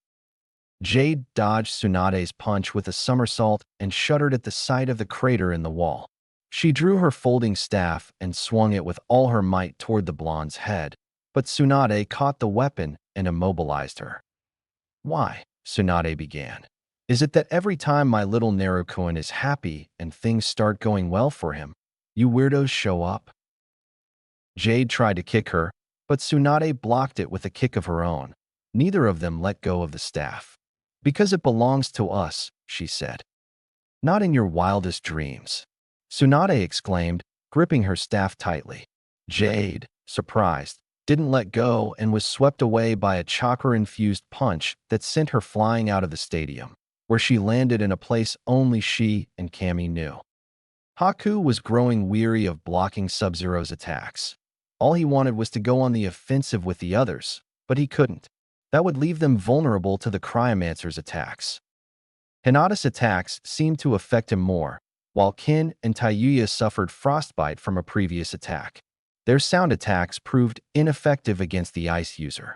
Jade dodged Tsunade's punch with a somersault and shuddered at the sight of the crater in the wall. She drew her folding staff and swung it with all her might toward the blonde's head, but Tsunade caught the weapon and immobilized her. Why? Tsunade began. Is it that every time my little Naruto-kun is happy and things start going well for him, you weirdos show up? Jade tried to kick her, but Tsunade blocked it with a kick of her own. Neither of them let go of the staff. Because it belongs to us, she said. Not in your wildest dreams. Tsunade exclaimed, gripping her staff tightly. Jade, surprised, didn't let go and was swept away by a chakra-infused punch that sent her flying out of the stadium, where she landed in a place only she and Kami knew. Haku was growing weary of blocking Sub-Zero's attacks. All he wanted was to go on the offensive with the others, but he couldn't. That would leave them vulnerable to the Cryomancer's attacks. Hinata's attacks seemed to affect him more, while Kin and Taiyuya suffered frostbite from a previous attack. Their sound attacks proved ineffective against the ice user.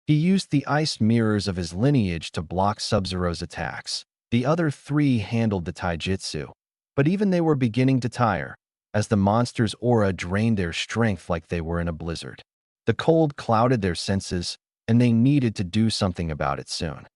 He used the ice mirrors of his lineage to block Sub-Zero's attacks. The other three handled the taijutsu, but even they were beginning to tire, as the monster's aura drained their strength like they were in a blizzard. The cold clouded their senses, and they needed to do something about it soon.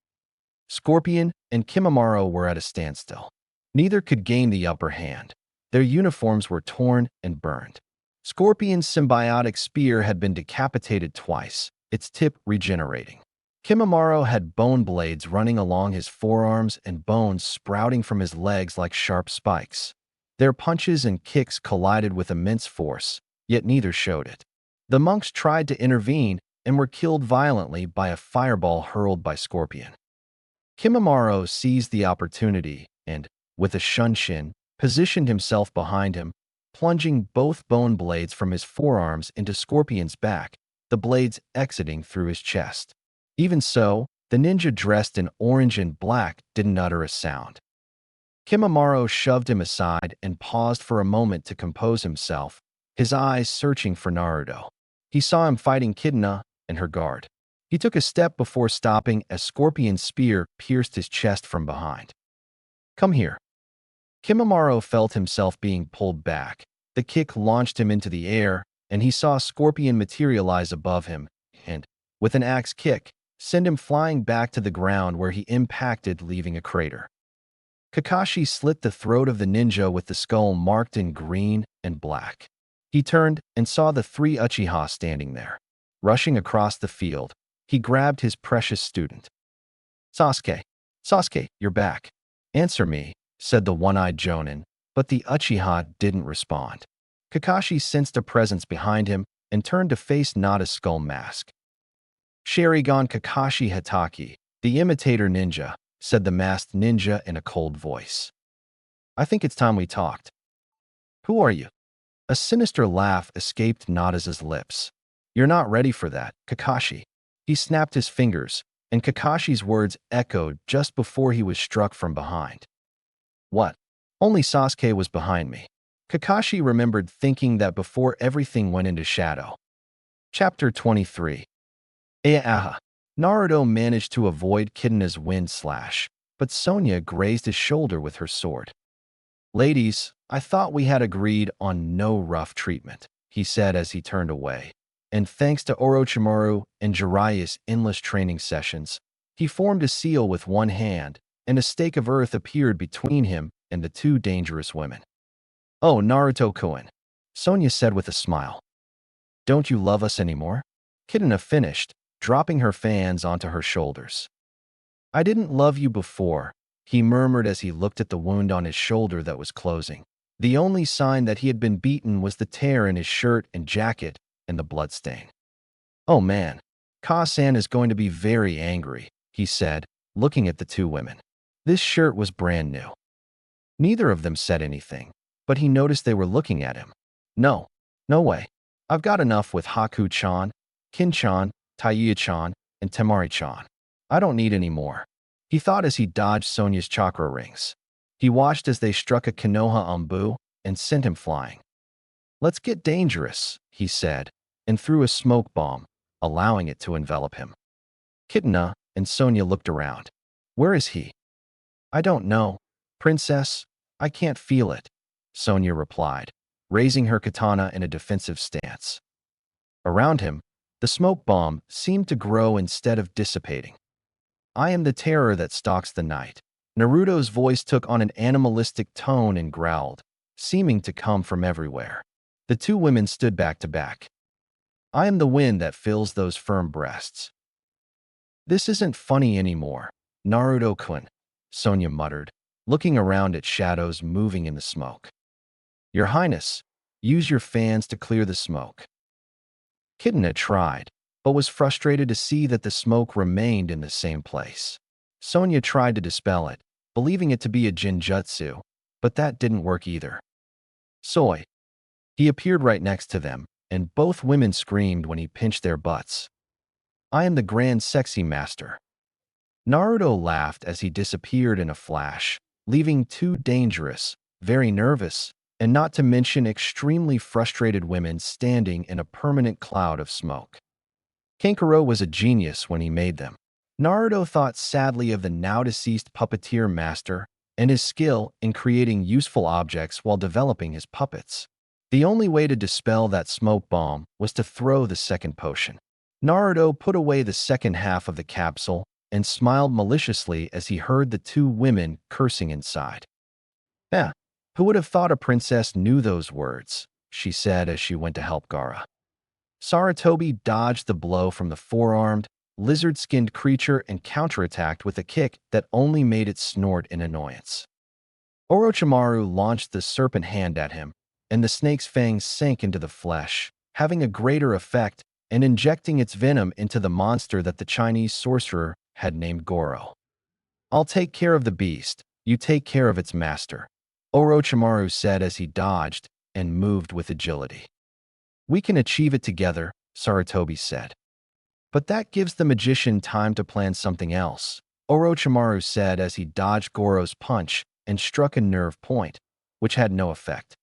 Scorpion and Kimimaro were at a standstill. Neither could gain the upper hand. Their uniforms were torn and burned. Scorpion's symbiotic spear had been decapitated twice, its tip regenerating. Kimimaro had bone blades running along his forearms and bones sprouting from his legs like sharp spikes. Their punches and kicks collided with immense force, yet neither showed it. The monks tried to intervene and were killed violently by a fireball hurled by Scorpion. Kimimaro seized the opportunity and, with a shunshin, positioned himself behind him, plunging both bone blades from his forearms into Scorpion's back, the blades exiting through his chest. Even so, the ninja dressed in orange and black didn't utter a sound. Kimimaro shoved him aside and paused for a moment to compose himself, his eyes searching for Naruto. He saw him fighting Kitana and her guard. He took a step before stopping as Scorpion's spear pierced his chest from behind. Come here. Kimimaro felt himself being pulled back. The kick launched him into the air, and he saw Scorpion materialize above him and, with an axe kick, send him flying back to the ground where he impacted, leaving a crater. Kakashi slit the throat of the ninja with the skull marked in green and black. He turned and saw the three Uchiha standing there. Rushing across the field, he grabbed his precious student. Sasuke, Sasuke, you're back. Answer me, said the one-eyed Jonin, but the Uchiha didn't respond. Kakashi sensed a presence behind him and turned to face Nada's skull mask. Sharingan Kakashi Hatake, the imitator ninja, said the masked ninja in a cold voice. I think it's time we talked. Who are you? A sinister laugh escaped Nada's lips. You're not ready for that, Kakashi. He snapped his fingers, and Kakashi's words echoed just before he was struck from behind. What? Only Sasuke was behind me. Kakashi remembered thinking that before everything went into shadow. Chapter 23. Aha. Naruto managed to avoid Kitana's wind slash, but Sonya grazed his shoulder with her sword. Ladies, I thought we had agreed on no rough treatment, he said as he turned away. And thanks to Orochimaru and Jiraiya's endless training sessions, he formed a seal with one hand, and a stake of earth appeared between him and the two dangerous women. Oh, Naruto-kun, Sonya said with a smile. Don't you love us anymore? Kitana finished, dropping her fans onto her shoulders. I didn't love you before, he murmured as he looked at the wound on his shoulder that was closing. The only sign that he had been beaten was the tear in his shirt and jacket and the bloodstain. Oh man, Ka-san is going to be very angry, he said, looking at the two women. This shirt was brand new. Neither of them said anything, but he noticed they were looking at him. No way. I've got enough with Haku-chan, Kin-chan, Taiya-chan, and Temari-chan. I don't need any more, he thought as he dodged Sonya's chakra rings. He watched as they struck a Konoha Ambu and sent him flying. Let's get dangerous, he said, and threw a smoke bomb, allowing it to envelop him. Kitana and Sonya looked around. Where is he? I don't know, Princess. I can't feel it, Sonya replied, raising her katana in a defensive stance. Around him, the smoke bomb seemed to grow instead of dissipating. I am the terror that stalks the night. Naruto's voice took on an animalistic tone and growled, seeming to come from everywhere. The two women stood back to back. I am the wind that fills those firm breasts. This isn't funny anymore, Naruto-kun, Sonya muttered, looking around at shadows moving in the smoke. Your Highness, use your fans to clear the smoke. Kitana tried, but was frustrated to see that the smoke remained in the same place. Sonya tried to dispel it, believing it to be a genjutsu, but that didn't work either. Soy. He appeared right next to them, and both women screamed when he pinched their butts. I am the Grand Sexy Master. Naruto laughed as he disappeared in a flash, leaving two dangerous, very nervous, and not to mention extremely frustrated women standing in a permanent cloud of smoke. Kankuro was a genius when he made them. Naruto thought sadly of the now-deceased puppeteer master and his skill in creating useful objects while developing his puppets. The only way to dispel that smoke bomb was to throw the second potion. Naruto put away the second half of the capsule and smiled maliciously as he heard the two women cursing inside. Who would have thought a princess knew those words, she said as she went to help Gaara. Sarutobi dodged the blow from the four-armed, lizard-skinned creature and counterattacked with a kick that only made it snort in annoyance. Orochimaru launched the serpent hand at him, and the snake's fangs sank into the flesh, having a greater effect and injecting its venom into the monster that the Chinese sorcerer had named Goro. I'll take care of the beast, you take care of its master, Orochimaru said as he dodged and moved with agility. We can achieve it together, Sarutobi said. But that gives the magician time to plan something else, Orochimaru said as he dodged Goro's punch and struck a nerve point, which had no effect.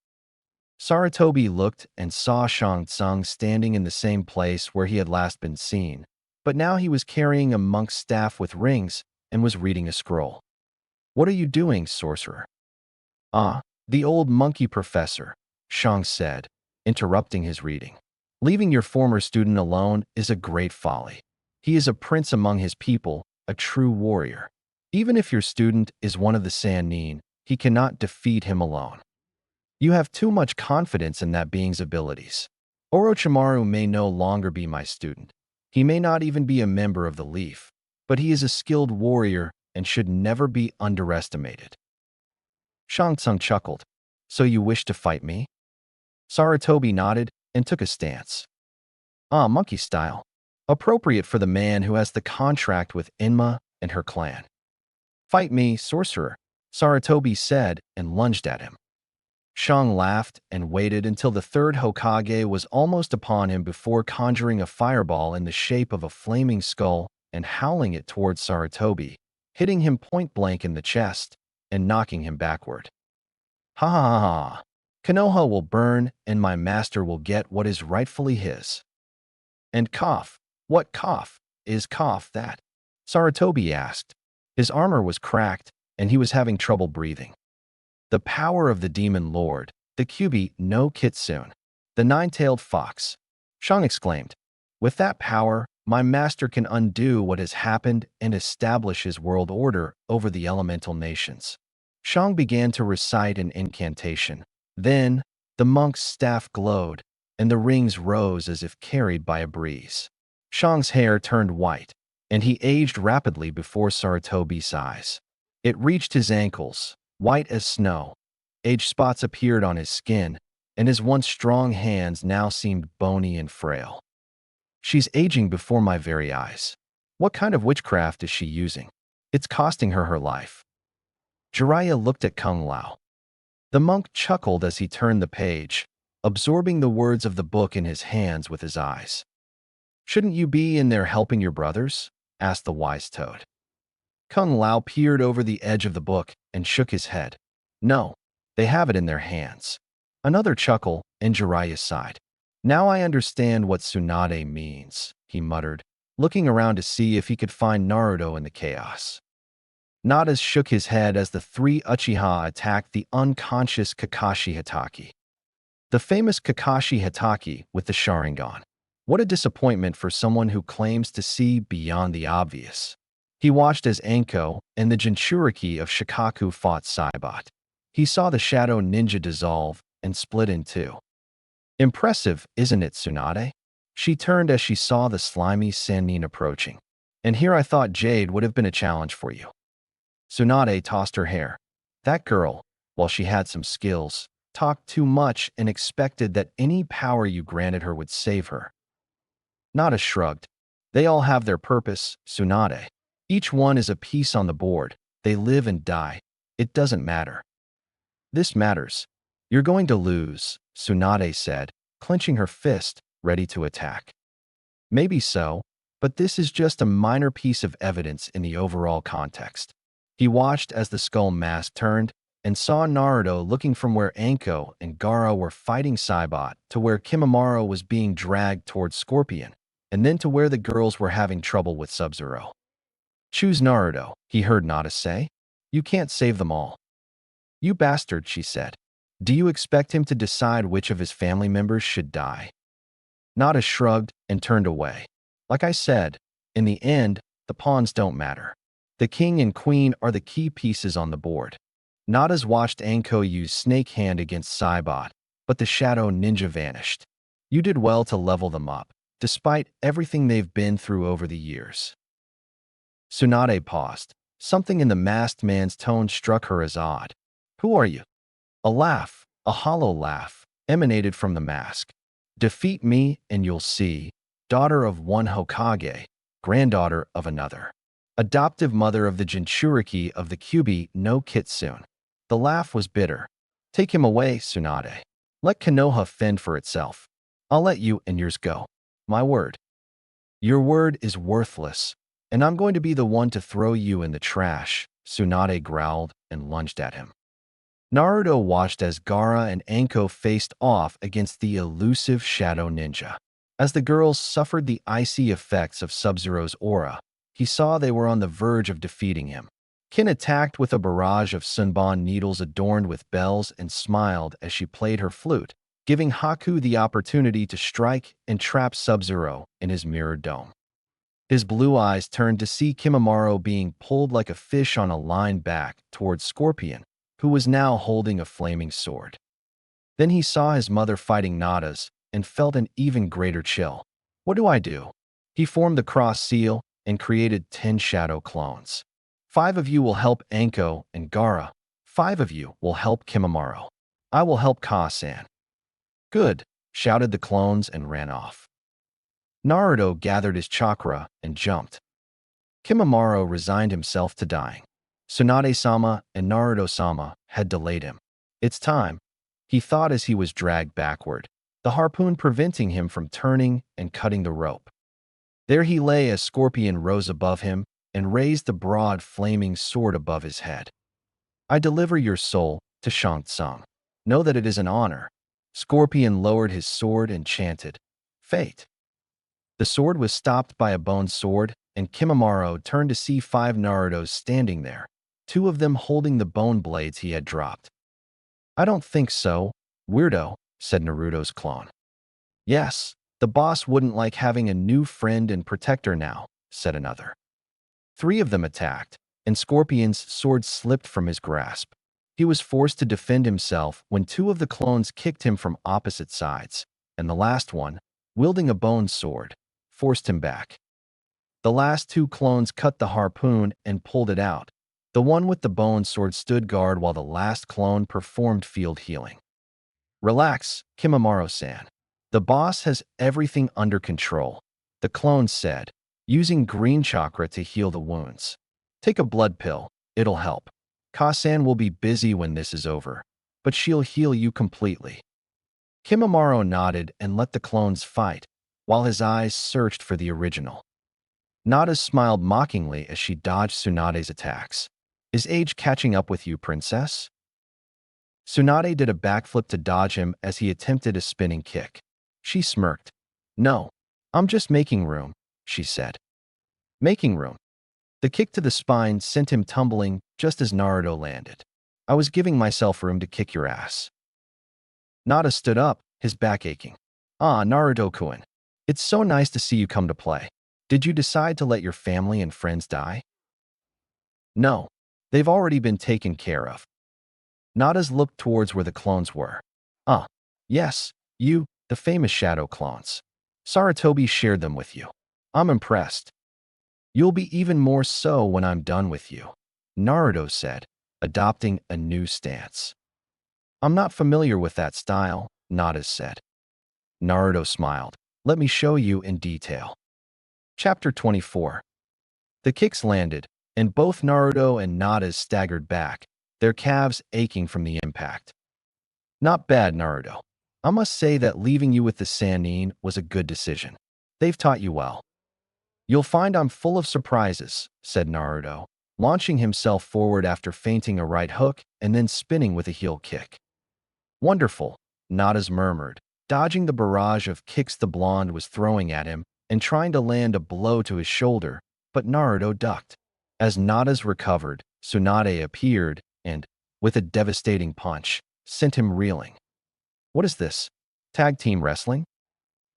Sarutobi looked and saw Shang Tsung standing in the same place where he had last been seen, but now he was carrying a monk's staff with rings and was reading a scroll. What are you doing, sorcerer? The old monkey professor, Shang said, interrupting his reading. Leaving your former student alone is a great folly. He is a prince among his people, a true warrior. Even if your student is one of the Sannin, he cannot defeat him alone. You have too much confidence in that being's abilities. Orochimaru may no longer be my student. He may not even be a member of the Leaf, but he is a skilled warrior and should never be underestimated. Shang Tsung chuckled. So you wish to fight me? Sarutobi nodded and took a stance. Monkey style. Appropriate for the man who has the contract with Enma and her clan. Fight me, sorcerer, Sarutobi said and lunged at him. Shang laughed and waited until the third Hokage was almost upon him before conjuring a fireball in the shape of a flaming skull and howling it towards Sarutobi, hitting him point-blank in the chest and knocking him backward. Ha ha ha ha! Konoha will burn and my master will get what is rightfully his. And cough. What cough is cough that? Sarutobi asked. His armor was cracked, and he was having trouble breathing. The power of the demon lord, the Kyubi no Kitsune, the nine-tailed fox, Shang exclaimed. With that power, my master can undo what has happened and establish his world order over the elemental nations. Shang began to recite an incantation. Then, the monk's staff glowed, and the rings rose as if carried by a breeze. Shang's hair turned white, and he aged rapidly before Sarutobi's eyes. It reached his ankles, white as snow. Age spots appeared on his skin, and his once strong hands now seemed bony and frail. She's aging before my very eyes. What kind of witchcraft is she using? It's costing her her life. Jiraiya looked at Kung Lao. The monk chuckled as he turned the page, absorbing the words of the book in his hands with his eyes. Shouldn't you be in there helping your brothers? Asked the wise toad. Kung Lao peered over the edge of the book and shook his head. No, they have it in their hands. Another chuckle, and Jiraiya sighed. Now I understand what Tsunade means, he muttered, looking around to see if he could find Naruto in the chaos. Nada shook his head as the three Uchiha attacked the unconscious Kakashi Hatake. The famous Kakashi Hatake with the Sharingan. What a disappointment for someone who claims to see beyond the obvious. He watched as Anko and the Jinchuriki of Shikaku fought Saibot. He saw the shadow ninja dissolve and split in two. Impressive, isn't it, Tsunade? She turned as she saw the slimy Sannin approaching. And here I thought Jade would have been a challenge for you. Tsunade tossed her hair. That girl, while she had some skills, talked too much and expected that any power you granted her would save her. Nada shrugged. They all have their purpose, Tsunade. Each one is a piece on the board. They live and die. It doesn't matter. This matters. You're going to lose, Tsunade said, clenching her fist, ready to attack. Maybe so, but this is just a minor piece of evidence in the overall context. He watched as the skull mask turned and saw Naruto looking from where Anko and Gaara were fighting Saibot to where Kimimaro was being dragged towards Scorpion, and then to where the girls were having trouble with Sub-Zero. Choose Naruto, he heard Nada say. You can't save them all. You bastard, she said. Do you expect him to decide which of his family members should die? Nada shrugged and turned away. Like I said, in the end, the pawns don't matter. The king and queen are the key pieces on the board. Nada's watched Anko use Snake Hand against Saibot, but the shadow ninja vanished. You did well to level them up, despite everything they've been through over the years. Tsunade paused. Something in the masked man's tone struck her as odd. Who are you? A laugh, a hollow laugh, emanated from the mask. Defeat me and you'll see, daughter of one Hokage, granddaughter of another. Adoptive mother of the Jinchuriki of the Kyubi no Kitsune. The laugh was bitter. Take him away, Tsunade. Let Konoha fend for itself. I'll let you and yours go. My word. Your word is worthless, and I'm going to be the one to throw you in the trash, Tsunade growled and lunged at him. Naruto watched as Gaara and Anko faced off against the elusive Shadow Ninja. As the girls suffered the icy effects of Sub-Zero's aura, he saw they were on the verge of defeating him. Kin attacked with a barrage of Sunbon needles adorned with bells and smiled as she played her flute, giving Haku the opportunity to strike and trap Sub-Zero in his mirror dome. His blue eyes turned to see Kimimaro being pulled like a fish on a line back towards Scorpion, who was now holding a flaming sword. Then he saw his mother fighting Nada's and felt an even greater chill. What do I do? He formed the cross seal and created 10 shadow clones. 5 of you will help Anko and Gaara. 5 of you will help Kimimaro. I will help Ka-san. Good, shouted the clones and ran off. Naruto gathered his chakra and jumped. Kimimaro resigned himself to dying. Tsunade-sama and Naruto-sama had delayed him. It's time, he thought as he was dragged backward, the harpoon preventing him from turning and cutting the rope. There he lay as Scorpion rose above him and raised the broad flaming sword above his head. I deliver your soul to Shang Tsung. Know that it is an honor. Scorpion lowered his sword and chanted, Fate. The sword was stopped by a bone sword, and Kimimaro turned to see 5 Narutos standing there, 2 of them holding the bone blades he had dropped. "I don't think so, weirdo," said Naruto's clone. "Yes, the boss wouldn't like having a new friend and protector now," said another. 3 of them attacked, and Scorpion's sword slipped from his grasp. He was forced to defend himself when 2 of the clones kicked him from opposite sides, and the last one, wielding a bone sword, forced him back. The last 2 clones cut the harpoon and pulled it out. The one with the bone sword stood guard while the last clone performed field healing. "Relax, Kimimaro-san. The boss has everything under control," the clone said, using green chakra to heal the wounds. "Take a blood pill, it'll help. Ka-san will be busy when this is over, but she'll heal you completely." Kimimaro nodded and let the clones fight, while his eyes searched for the original. Nada smiled mockingly as she dodged Tsunade's attacks. "Is age catching up with you, princess?" Tsunade did a backflip to dodge him as he attempted a spinning kick. She smirked. "No, I'm just making room," she said. "Making room?" The kick to the spine sent him tumbling just as Naruto landed. "I was giving myself room to kick your ass." Nada stood up, his back aching. "Ah, Naruto-kun. It's so nice to see you come to play. Did you decide to let your family and friends die?" "No, they've already been taken care of." Nada's looked towards where the clones were. "Ah, yes, you, the famous shadow clones. Sarutobi shared them with you. I'm impressed. You'll be even more so when I'm done with you," Naruto said, adopting a new stance. "I'm not familiar with that style," Nada said. Naruto smiled. "Let me show you in detail." Chapter 24. The kicks landed, and both Naruto and Nada staggered back, their calves aching from the impact. "Not bad, Naruto. I must say that leaving you with the Sannin was a good decision. They've taught you well." "You'll find I'm full of surprises," said Naruto, launching himself forward after feinting a right hook and then spinning with a heel kick. "Wonderful," Nada's murmured, dodging the barrage of kicks the blonde was throwing at him and trying to land a blow to his shoulder, but Naruto ducked. As Nada's recovered, Tsunade appeared and, with a devastating punch, sent him reeling. "What is this? Tag team wrestling?"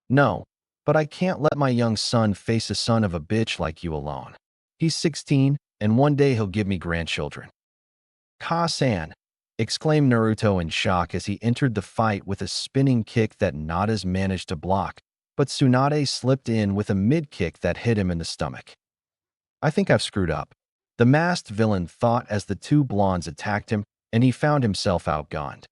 "No, but I can't let my young son face a son of a bitch like you alone. He's 16, and one day he'll give me grandchildren." "Ka-san!" exclaimed Naruto in shock as he entered the fight with a spinning kick that Nada's managed to block, but Tsunade slipped in with a mid-kick that hit him in the stomach. "I think I've screwed up," the masked villain thought as the 2 blondes attacked him, and he found himself outgunned.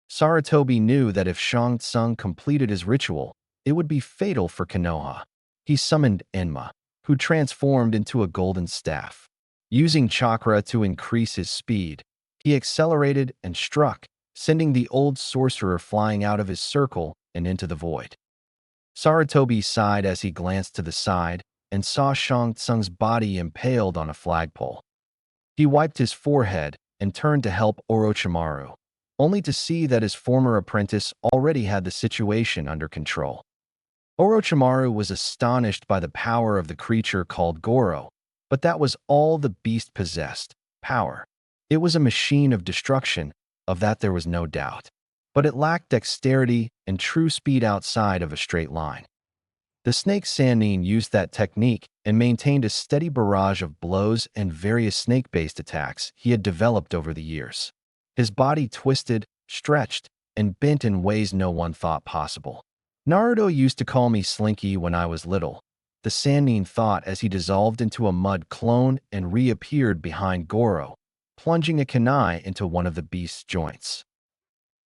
Sarutobi knew that if Shang Tsung completed his ritual, it would be fatal for Konoha. He summoned Enma, who transformed into a golden staff. Using chakra to increase his speed, he accelerated and struck, sending the old sorcerer flying out of his circle and into the void. Sarutobi sighed as he glanced to the side and saw Shang Tsung's body impaled on a flagpole. He wiped his forehead and turned to help Orochimaru, only to see that his former apprentice already had the situation under control. Orochimaru was astonished by the power of the creature called Goro, but that was all the beast possessed, power. It was a machine of destruction, of that there was no doubt, but it lacked dexterity and true speed outside of a straight line. The snake Sannin used that technique and maintained a steady barrage of blows and various snake-based attacks he had developed over the years. His body twisted, stretched, and bent in ways no one thought possible. "Naruto used to call me Slinky when I was little," the Sannin thought as he dissolved into a mud clone and reappeared behind Goro, plunging a kunai into one of the beast's joints.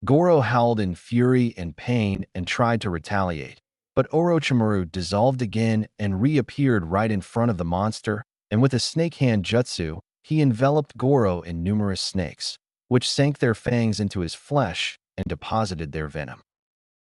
Goro howled in fury and pain and tried to retaliate, but Orochimaru dissolved again and reappeared right in front of the monster, and with a snake hand jutsu, he enveloped Goro in numerous snakes, which sank their fangs into his flesh and deposited their venom.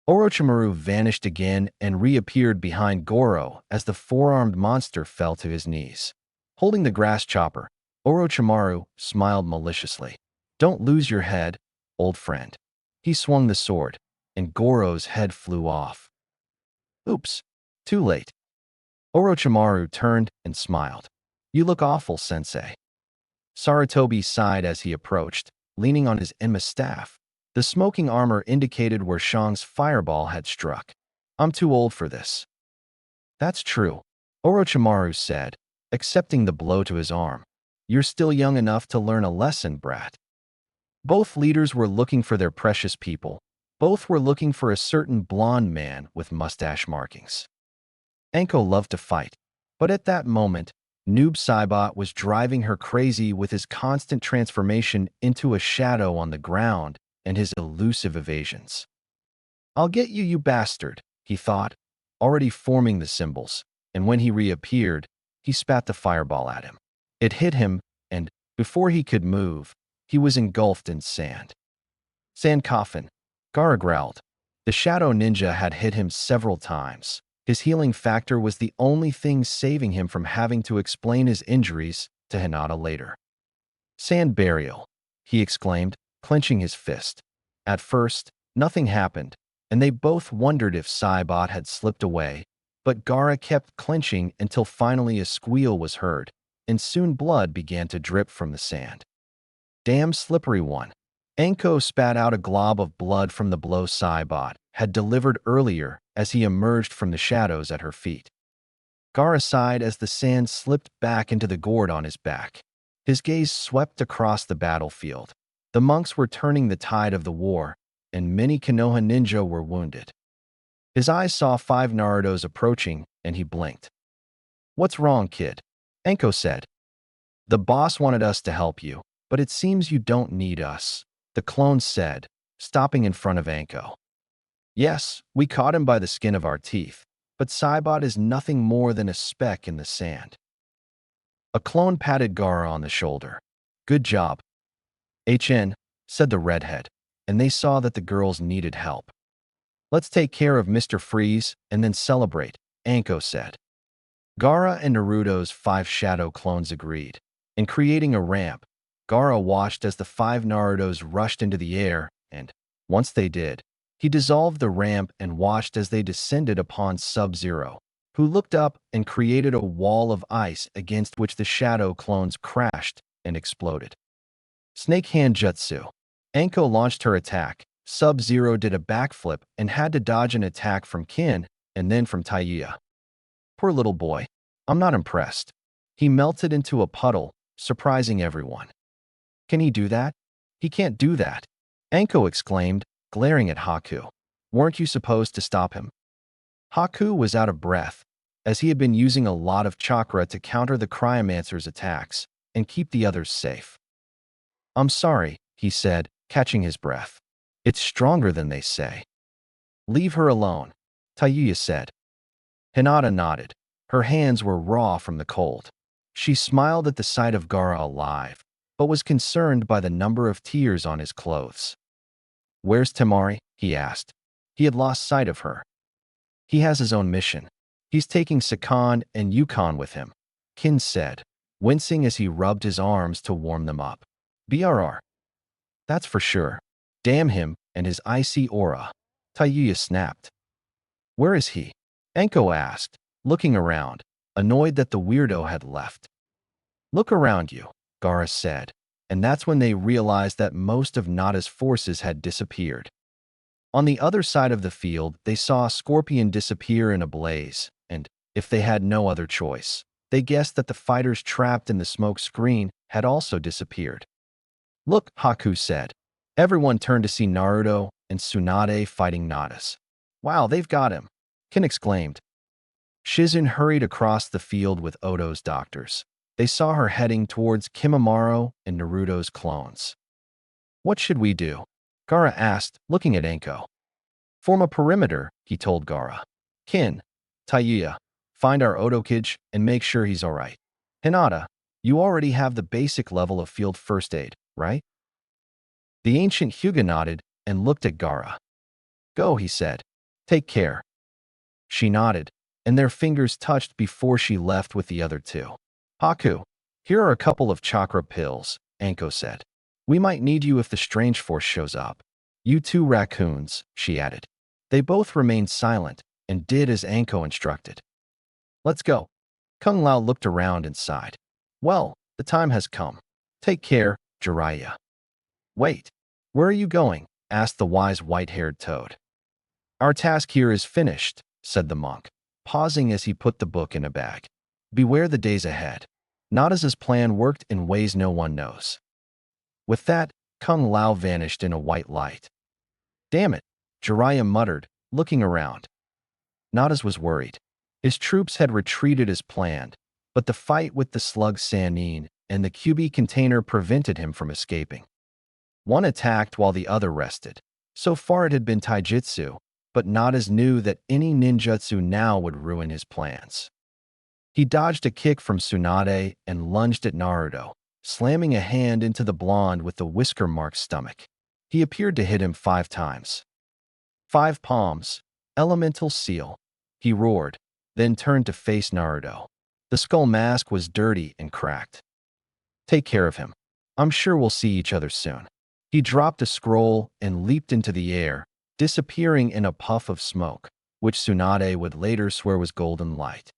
Orochimaru vanished again and reappeared behind Goro as the four-armed monster fell to his knees. Holding the grass chopper, Orochimaru smiled maliciously. "Don't lose your head, old friend." He swung the sword, and Goro's head flew off. "Oops." Too late. Orochimaru turned and smiled. You look awful, sensei. Sarutobi sighed as he approached, leaning on his Enma staff. The smoking armor indicated where Shang's fireball had struck. I'm too old for this. That's true, Orochimaru said, accepting the blow to his arm. You're still young enough to learn a lesson, brat. Both leaders were looking for their precious people. Both were looking for a certain blonde man with mustache markings. Anko loved to fight, but at that moment, Noob Saibot was driving her crazy with his constant transformation into a shadow on the ground and his elusive evasions. I'll get you, you bastard, he thought, already forming the symbols, and when he reappeared, he spat the fireball at him. It hit him, and, before he could move, he was engulfed in sand. Sand coffin, Gaara growled. The shadow ninja had hit him several times. His healing factor was the only thing saving him from having to explain his injuries to Hinata later. Sand burial, he exclaimed, clenching his fist. At first, nothing happened, and they both wondered if Saibot had slipped away, but Gaara kept clenching until finally a squeal was heard, and soon blood began to drip from the sand. Damn slippery one. Anko spat out a glob of blood from the blow Saibot had delivered earlier as he emerged from the shadows at her feet. Gaara sighed as the sand slipped back into the gourd on his back. His gaze swept across the battlefield. The monks were turning the tide of the war, and many Konoha ninja were wounded. His eyes saw 5 Narutos approaching, and he blinked. What's wrong, kid? Anko said. The boss wanted us to help you, but it seems you don't need us, the clone said, stopping in front of Anko. Yes, we caught him by the skin of our teeth, but Saibot is nothing more than a speck in the sand. A clone patted Gaara on the shoulder. Good job. HN, said the redhead, and they saw that the girls needed help. Let's take care of Mr. Freeze and then celebrate, Anko said. Gaara and Naruto's 5 shadow clones agreed. In creating a ramp, Gaara watched as the 5 Narutos rushed into the air, and, once they did, he dissolved the ramp and watched as they descended upon Sub-Zero, who looked up and created a wall of ice against which the shadow clones crashed and exploded. Snake Hand Jutsu. Anko launched her attack. Sub-Zero did a backflip and had to dodge an attack from Kin and then from Taiya. Poor little boy. I'm not impressed. He melted into a puddle, surprising everyone. Can he do that? He can't do that, Anko exclaimed, glaring at Haku. Weren't you supposed to stop him? Haku was out of breath, as he had been using a lot of chakra to counter the Cryomancer's attacks and keep the others safe. I'm sorry, he said, catching his breath. It's stronger than they say. Leave her alone, Taiya said. Hinata nodded. Her hands were raw from the cold. She smiled at the sight of Gaara alive, but was concerned by the number of tears on his clothes. Where's Temari? He asked. He had lost sight of her. He has his own mission. He's taking Sakan and Yukon with him, Kin said, wincing as he rubbed his arms to warm them up. BRR. That's for sure. Damn him and his icy aura, Taiya snapped. Where is he? Anko asked, looking around, annoyed that the weirdo had left. Look around you, Gaara said, and that's when they realized that most of Nada's forces had disappeared. On the other side of the field, they saw a scorpion disappear in a blaze, and, if they had no other choice, they guessed that the fighters trapped in the smoke screen had also disappeared. Look, Haku said. Everyone turned to see Naruto and Tsunade fighting Nadas. Wow, they've got him, Kin exclaimed. Shizun hurried across the field with Odo's doctors. They saw her heading towards Kimimaro and Naruto's clones. What should we do? Gaara asked, looking at Anko. Form a perimeter, he told Gaara. Kin, Taiya, find our Odo-kid and make sure he's alright. Hinata, you already have the basic level of field first aid, right? The ancient Hyuga nodded and looked at Gaara. Go, he said. Take care. She nodded, and their fingers touched before she left with the other 2. Haku, here are a couple of chakra pills, Anko said. We might need you if the strange force shows up. You 2 raccoons, she added. They both remained silent, and did as Anko instructed. Let's go. Kung Lao looked around and sighed. Well, the time has come. Take care, Jiraiya. Wait, where are you going? Asked the wise white-haired toad. Our task here is finished, said the monk, pausing as he put the book in a bag. Beware the days ahead. Nada's plan worked in ways no one knows. With that, Kung Lao vanished in a white light. Damn it, Jiraiya muttered, looking around. Nadas was worried. His troops had retreated as planned, but the fight with the slug Sannin and the QB container prevented him from escaping. One attacked while the other rested. So far it had been taijutsu, but Nadas knew that any ninjutsu now would ruin his plans. He dodged a kick from Tsunade and lunged at Naruto, slamming a hand into the blonde with the whisker-marked stomach. He appeared to hit him 5 times. 5 palms. Elemental seal. He roared, then turned to face Naruto. The skull mask was dirty and cracked. Take care of him. I'm sure we'll see each other soon. He dropped a scroll and leaped into the air, disappearing in a puff of smoke, which Tsunade would later swear was golden light.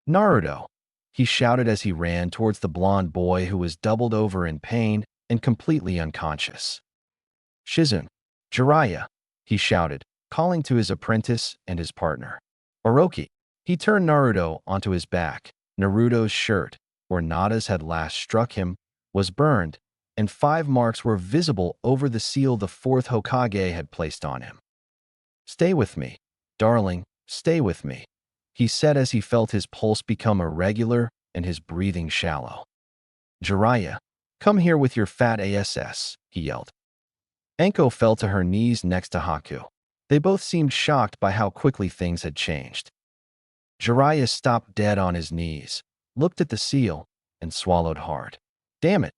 Naruto, he shouted as he ran towards the blonde boy who was doubled over in pain and completely unconscious. Shizun, Jiraiya, he shouted, calling to his apprentice and his partner. Orochi, he turned Naruto onto his back. Naruto's shirt, where Nada's had last struck him, was burned, and 5 marks were visible over the seal the 4th Hokage had placed on him. Stay with me, darling, stay with me, he said as he felt his pulse become irregular and his breathing shallow. Jiraiya, come here with your fat ass, he yelled. Anko fell to her knees next to Haku. They both seemed shocked by how quickly things had changed. Jiraiya stopped dead on his knees, looked at the seal, and swallowed hard. Damn it,